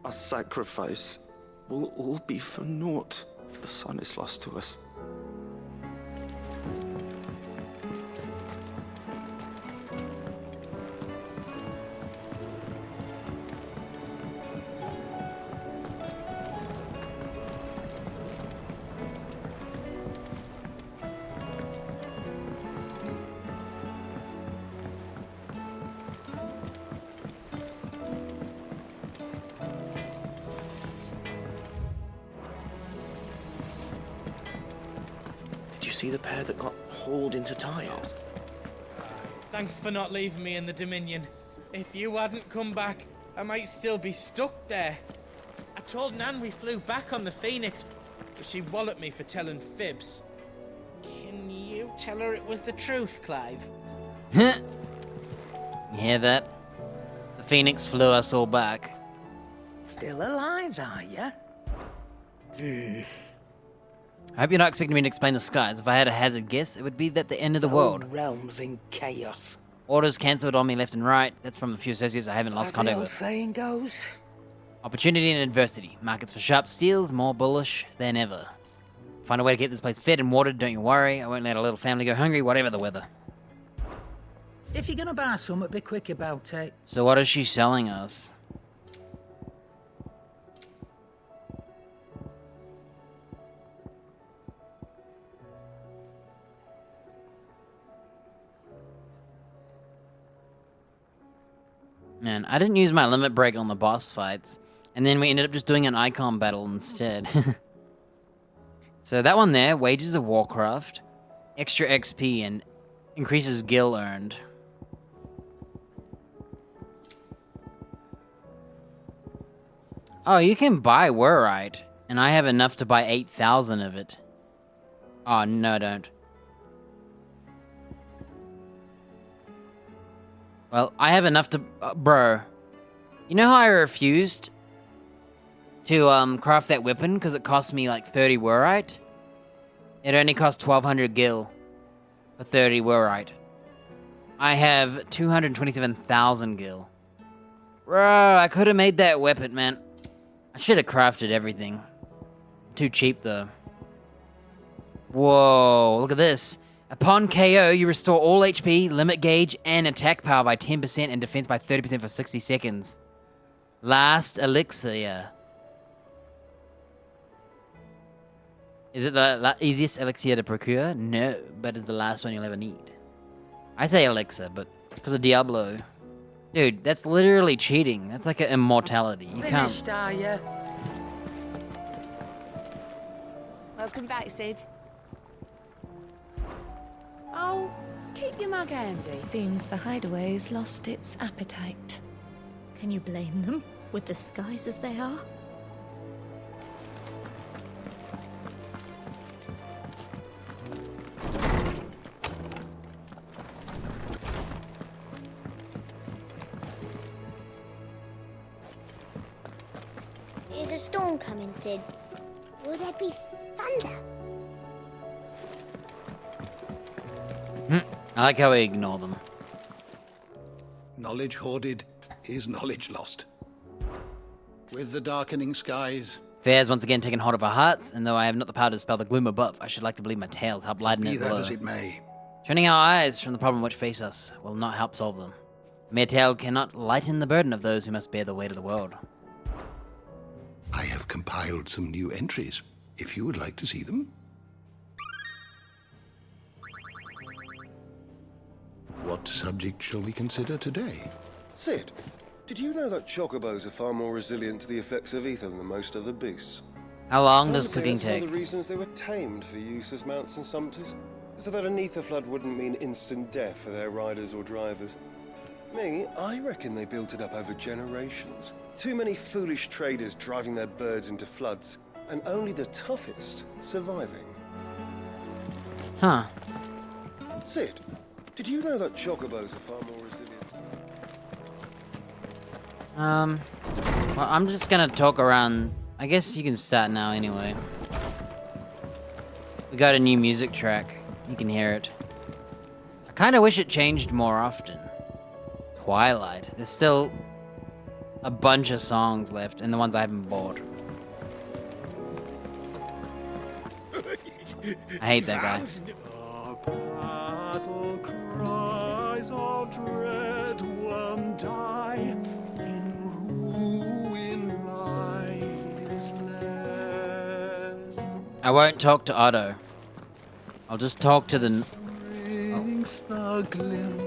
our sacrifice, will all be for naught if the sun is lost to us. Did you see the pair that got hauled into tires? Thanks for not leaving me in the Dominion. If you hadn't come back, I might still be stuck there. I told Nan we flew back on the Phoenix, but she walloped me for telling fibs. Can you tell her it was the truth, Clive? You hear that? The Phoenix flew us all back. Still alive, are ya? I hope you're not expecting me to explain the skies. If I had a hazard guess, it would be that the end of the world. Realms in chaos. Orders cancelled on me left and right. That's from a few associates I haven't lost As the contact old with. saying goes. Opportunity and adversity. Markets for sharp steels, more bullish than ever. Find a way to get this place fed and watered, don't you worry. I won't let a little family go hungry, whatever the weather. If you're gonna buy something, be quick about it. So what is she selling us? Man, I didn't use my limit break on the boss fights, and then we ended up just doing an icon battle instead. So that one there, Wages of Warcraft, extra XP, and increases gil earned. Oh, you can buy Wurite, and I have enough to buy 8,000 of it. Oh, no, I don't. Well, I have enough to... bro. You know how I refused to craft that weapon because it cost me like 30 Wurite? It only cost 1,200 gil for 30 Wurite. I have 227,000 gil. Bro, I could have made that weapon, man. I should have crafted everything. Too cheap, though. Whoa, look at this. Upon KO, you restore all HP, limit gauge, and attack power by 10% and defense by 30% for 60 seconds. Last elixir. Is it the easiest elixir to procure? No, but it's the last one you'll ever need. I say elixir, but because of Diablo. Dude, that's literally cheating. That's like an immortality. You Finished, can't. are ya? Welcome back, Sid. Oh, keep your mug handy. Seems the hideaway's lost its appetite. Can you blame them, with the skies as they are? Is a storm coming, Sid? Will there be thunder? I like how we ignore them. Knowledge hoarded is knowledge lost. With the darkening skies, Fear has once again taken hold of our hearts, and though I have not the power to dispel the gloom above, I should like to believe my tales help lighten be it that below. as it may, Turning our eyes from the problem which face us will not help solve them. A mere tale cannot lighten the burden of those who must bear the weight of the world. I have compiled some new entries, if you would like to see them. What subject shall we consider today? Sid, did you know that chocobos are far more resilient to the effects of ether than most other beasts? How long Some does say cooking it's one take? of the reasons they were tamed for use as mounts and sumpters, so that an ether flood wouldn't mean instant death for their riders or drivers. Me, I reckon they built it up over generations. Too many foolish traders driving their birds into floods, and only the toughest surviving. Huh. Sid, did you know that chocobos are far more resilient? Well, I'm just gonna talk around. I guess you can start now anyway. We got a new music track. You can hear it. I kind of wish it changed more often. Twilight. There's still a bunch of songs left, and the ones I haven't bought. I hate that guy. Battle cries of dread won't die. In ruin lies less. I won't talk to Otto. I'll just talk to the... Brings the glim,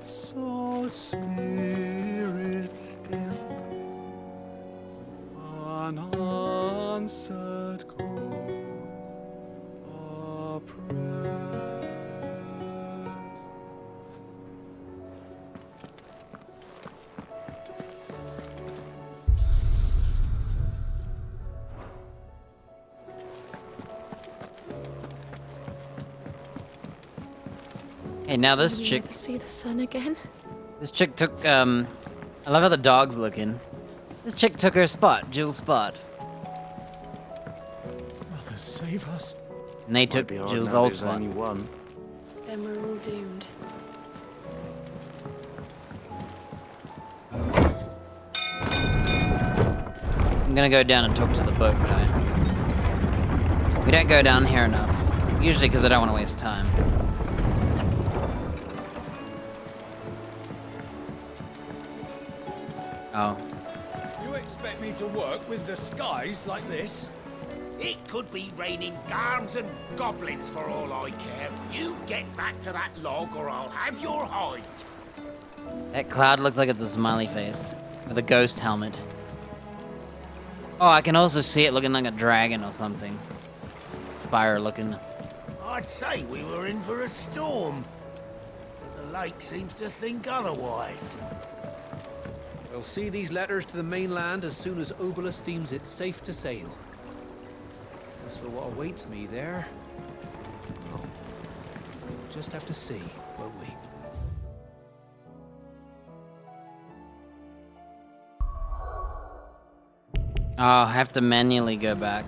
so spirit still. Unanswered call, a prayers. Hey, now this Will we chick... ever see the sun again? This chick took, I love how the dog's looking. This chick took her spot, Jill's spot. Mother, save us. And they took Jill's old spot. Only one. Then we're all doomed. I'm gonna go down and talk to the boat guy. We don't go down here enough. Usually because I don't want to waste time. Oh. You expect me to work with the skies like this? It could be raining garms and goblins for all I care. You get back to that log or I'll have your hide. That cloud looks like it's a smiley face. With a ghost helmet. Oh, I can also see it looking like a dragon or something. Spire looking. I'd say we were in for a storm. But the lake seems to think otherwise. We'll see these letters to the mainland as soon as Obelus deems it safe to sail. As for what awaits me there, well, we'll just have to see, won't we? Oh, I have to manually go back.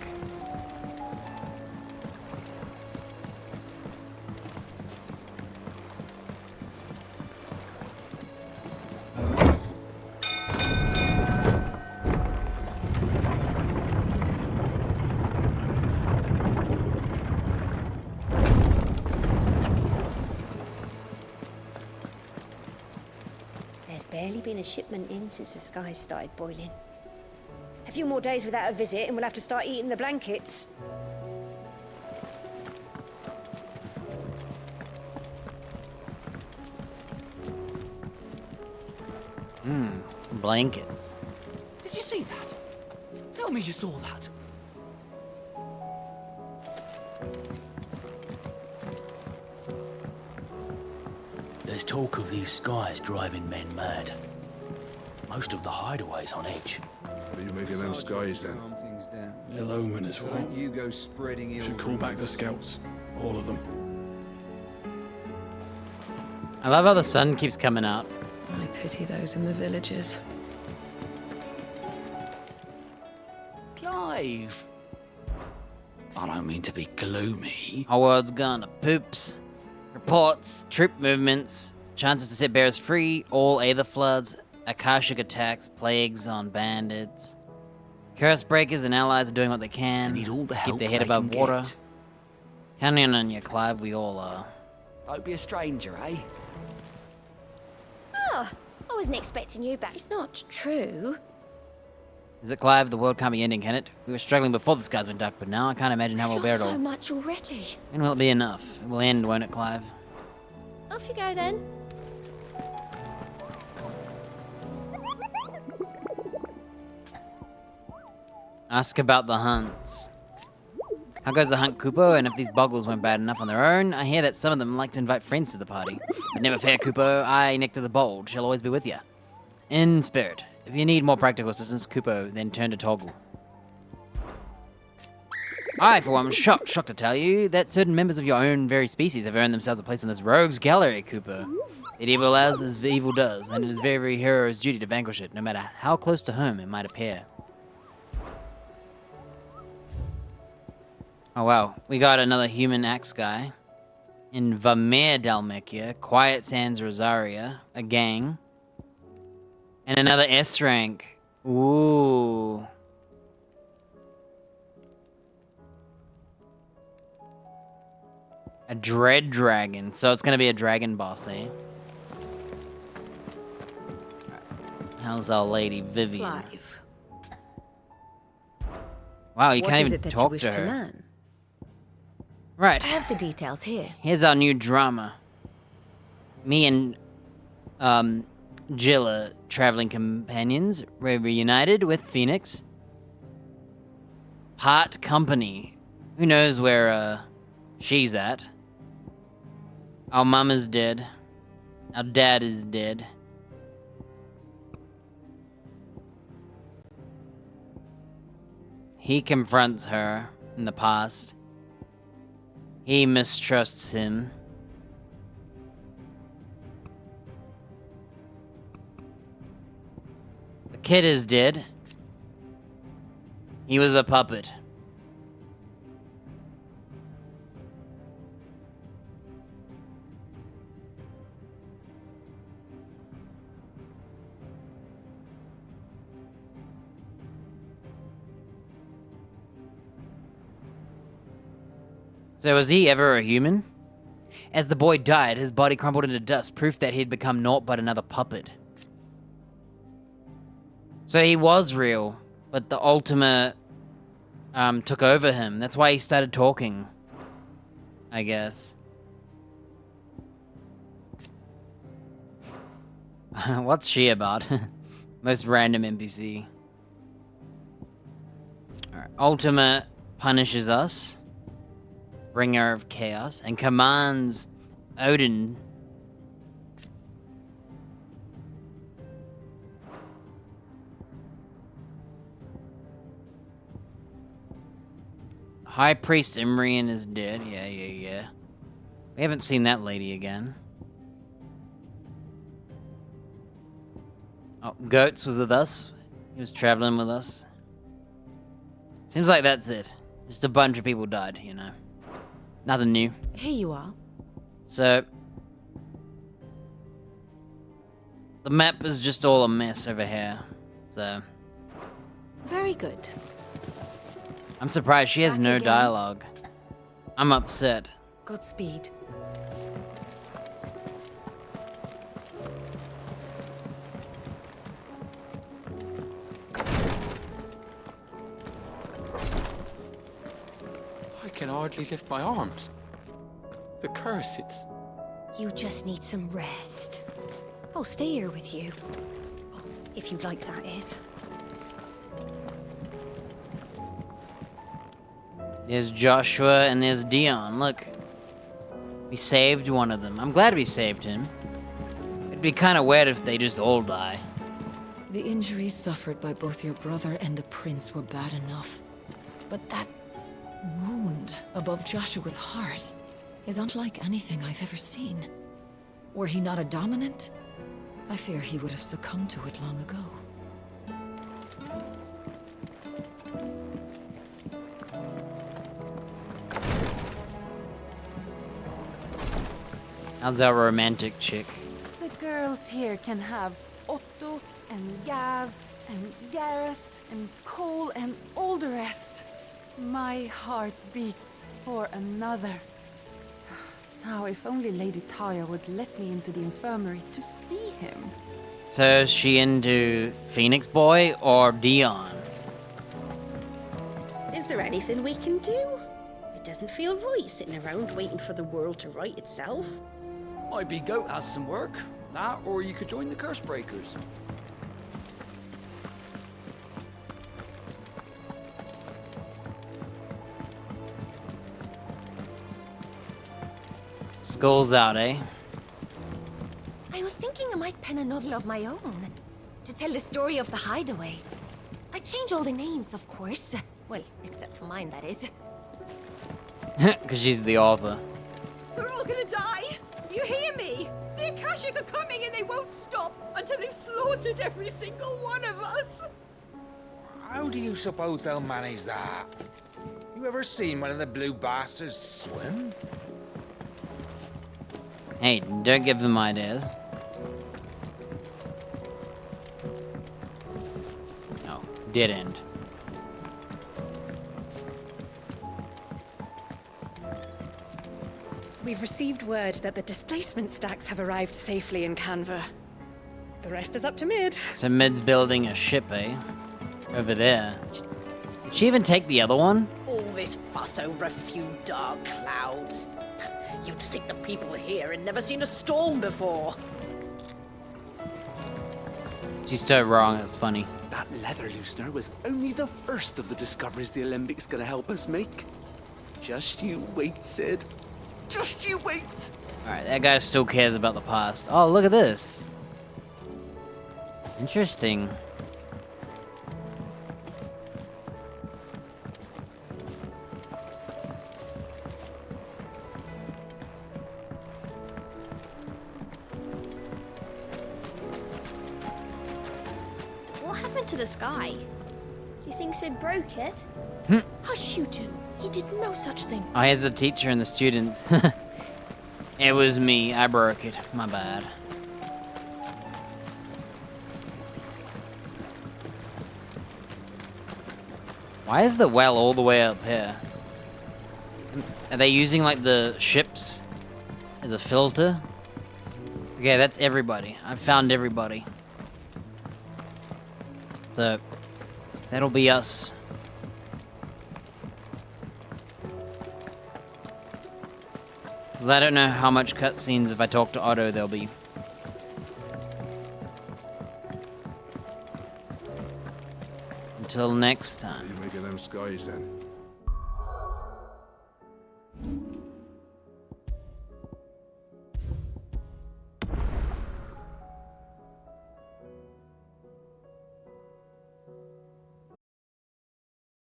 There's barely been a shipment in since the skies started boiling. A few more days without a visit and we'll have to start eating the blankets. Blankets. Did you see that? Tell me you saw that. There's talk of these skies driving men mad. Most of the hideaways on edge. What are you making them skies then? They're omen as well. You go spreading Should call back the scouts. All of them. I love how the sun keeps coming out. I pity those in the villages. Clive! I don't mean to be gloomy. Our world's gone to poops. Reports, troop movements, chances to set bears free, all aether floods, Akashic attacks, plagues on bandits. Curse breakers and allies are doing what they can They need all the to help keep their head they above can water. get. Counting on you, Clive, we all are. Don't be a stranger, eh? Oh, I wasn't expecting you back. It's not true. Is it, Clive? The world can't be ending, can it? We were struggling before the skies went dark, but now I can't imagine how we'll bear it so all. much already. When will it be enough? It will end, won't it, Clive? Off you go then. Ask about the hunts. How goes the hunt, Kupo? And if these boggles weren't bad enough on their own, I hear that some of them like to invite friends to the party. But never fear, Kupo. I, Nectar the Bold, shall always be with you. In spirit. If you need more practical assistance, Kupo, then turn to Toggle. I, for one, am shocked to tell you that certain members of your own very species have earned themselves a place in this rogues gallery, Kupo. It evil as evil does, and it is every hero's duty to vanquish it, no matter how close to home it might appear. Oh wow, we got another human axe guy. In Vamir Dalmekia, Quiet Sands Rosaria, a gang. And another S rank. Ooh. A Dread Dragon. So it's gonna be a dragon boss, eh? How's our lady Vivian? Clive. Wow, you What can't is even it that talk you wish to to her. learn? Right. I have the details here. Here's our new drama. Me and Jill are traveling companions. We're reunited with Phoenix. Part company. Who knows where she's at? Our mum is dead. Our dad is dead. He confronts her in the past. He mistrusts him. The kid is dead. He was a puppet. So was he ever a human? As the boy died, his body crumbled into dust, proof that he'd become naught but another puppet. So he was real, but the Ultima took over him. That's why he started talking, I guess. What's she about? Most random NPC. Alright, Ultima punishes us. Bringer of Chaos, and commands Odin. High Priest Imrian is dead. Yeah. We haven't seen that lady again. Oh, Goats was with us. He was traveling with us. Seems like that's it. Just a bunch of people died, you know. Nothing new. Here you are. So, the map is just all a mess over here. So, Very good. I'm surprised she has Back no again. dialogue. I'm upset. Godspeed. I can hardly lift my arms. The curse, it's... You just need some rest. I'll stay here with you. If you'd like, that is. There's Joshua and there's Dion. Look. We saved one of them. I'm glad we saved him. It'd be kind of weird if they just all die. The injuries suffered by both your brother and the prince were bad enough. But that wound above Joshua's heart is unlike anything I've ever seen. Were he not a dominant, I fear he would have succumbed to it long ago. How's our romantic chick? The girls here can have Otto and Gav and Gareth and Cole and all the rest. My heart beats for another. Now, if only Lady Taya would let me into the infirmary to see him. So is she into Phoenix Boy or Dion? Is there anything we can do? It doesn't feel right sitting around waiting for the world to right itself. Might be Goat has some work. That, or you could join the Curse Breakers. School's out, eh? I was thinking I might pen a novel of my own to tell the story of the hideaway. I change all the names, of course. Well, except for mine, that is. Because she's the author. We're all gonna die! You hear me? The Akashic are coming and they won't stop until they've slaughtered every single one of us. How do you suppose they'll manage that? You ever seen one of the blue bastards swim? Hey, don't give them ideas. No, dead end. We've received word that the displacement stacks have arrived safely in Canva. The rest is up to Mid. So Mid's building a ship, eh? Over there. Did she even take the other one? All this fuss over a few dark clouds. You'd think the people here had never seen a storm before. She's so wrong, it's funny. That leather loosener was only the first of the discoveries the Alembics gonna help us make. Just you wait, Sid. Just you wait. Alright, that guy still cares about the past. Oh, look at this. Interesting. What happened to the sky? Do you think Sid broke it? Hush, you two. He did no such thing. Oh, here's the teacher and the students. It was me. I broke it. My bad. Why is the well all the way up here? Are they using, like, the ships as a filter? Okay, that's everybody. I've found everybody. So, that'll be us. Because I don't know how much cutscenes if I talk to Otto there'll be. Until next time. You making them skies then?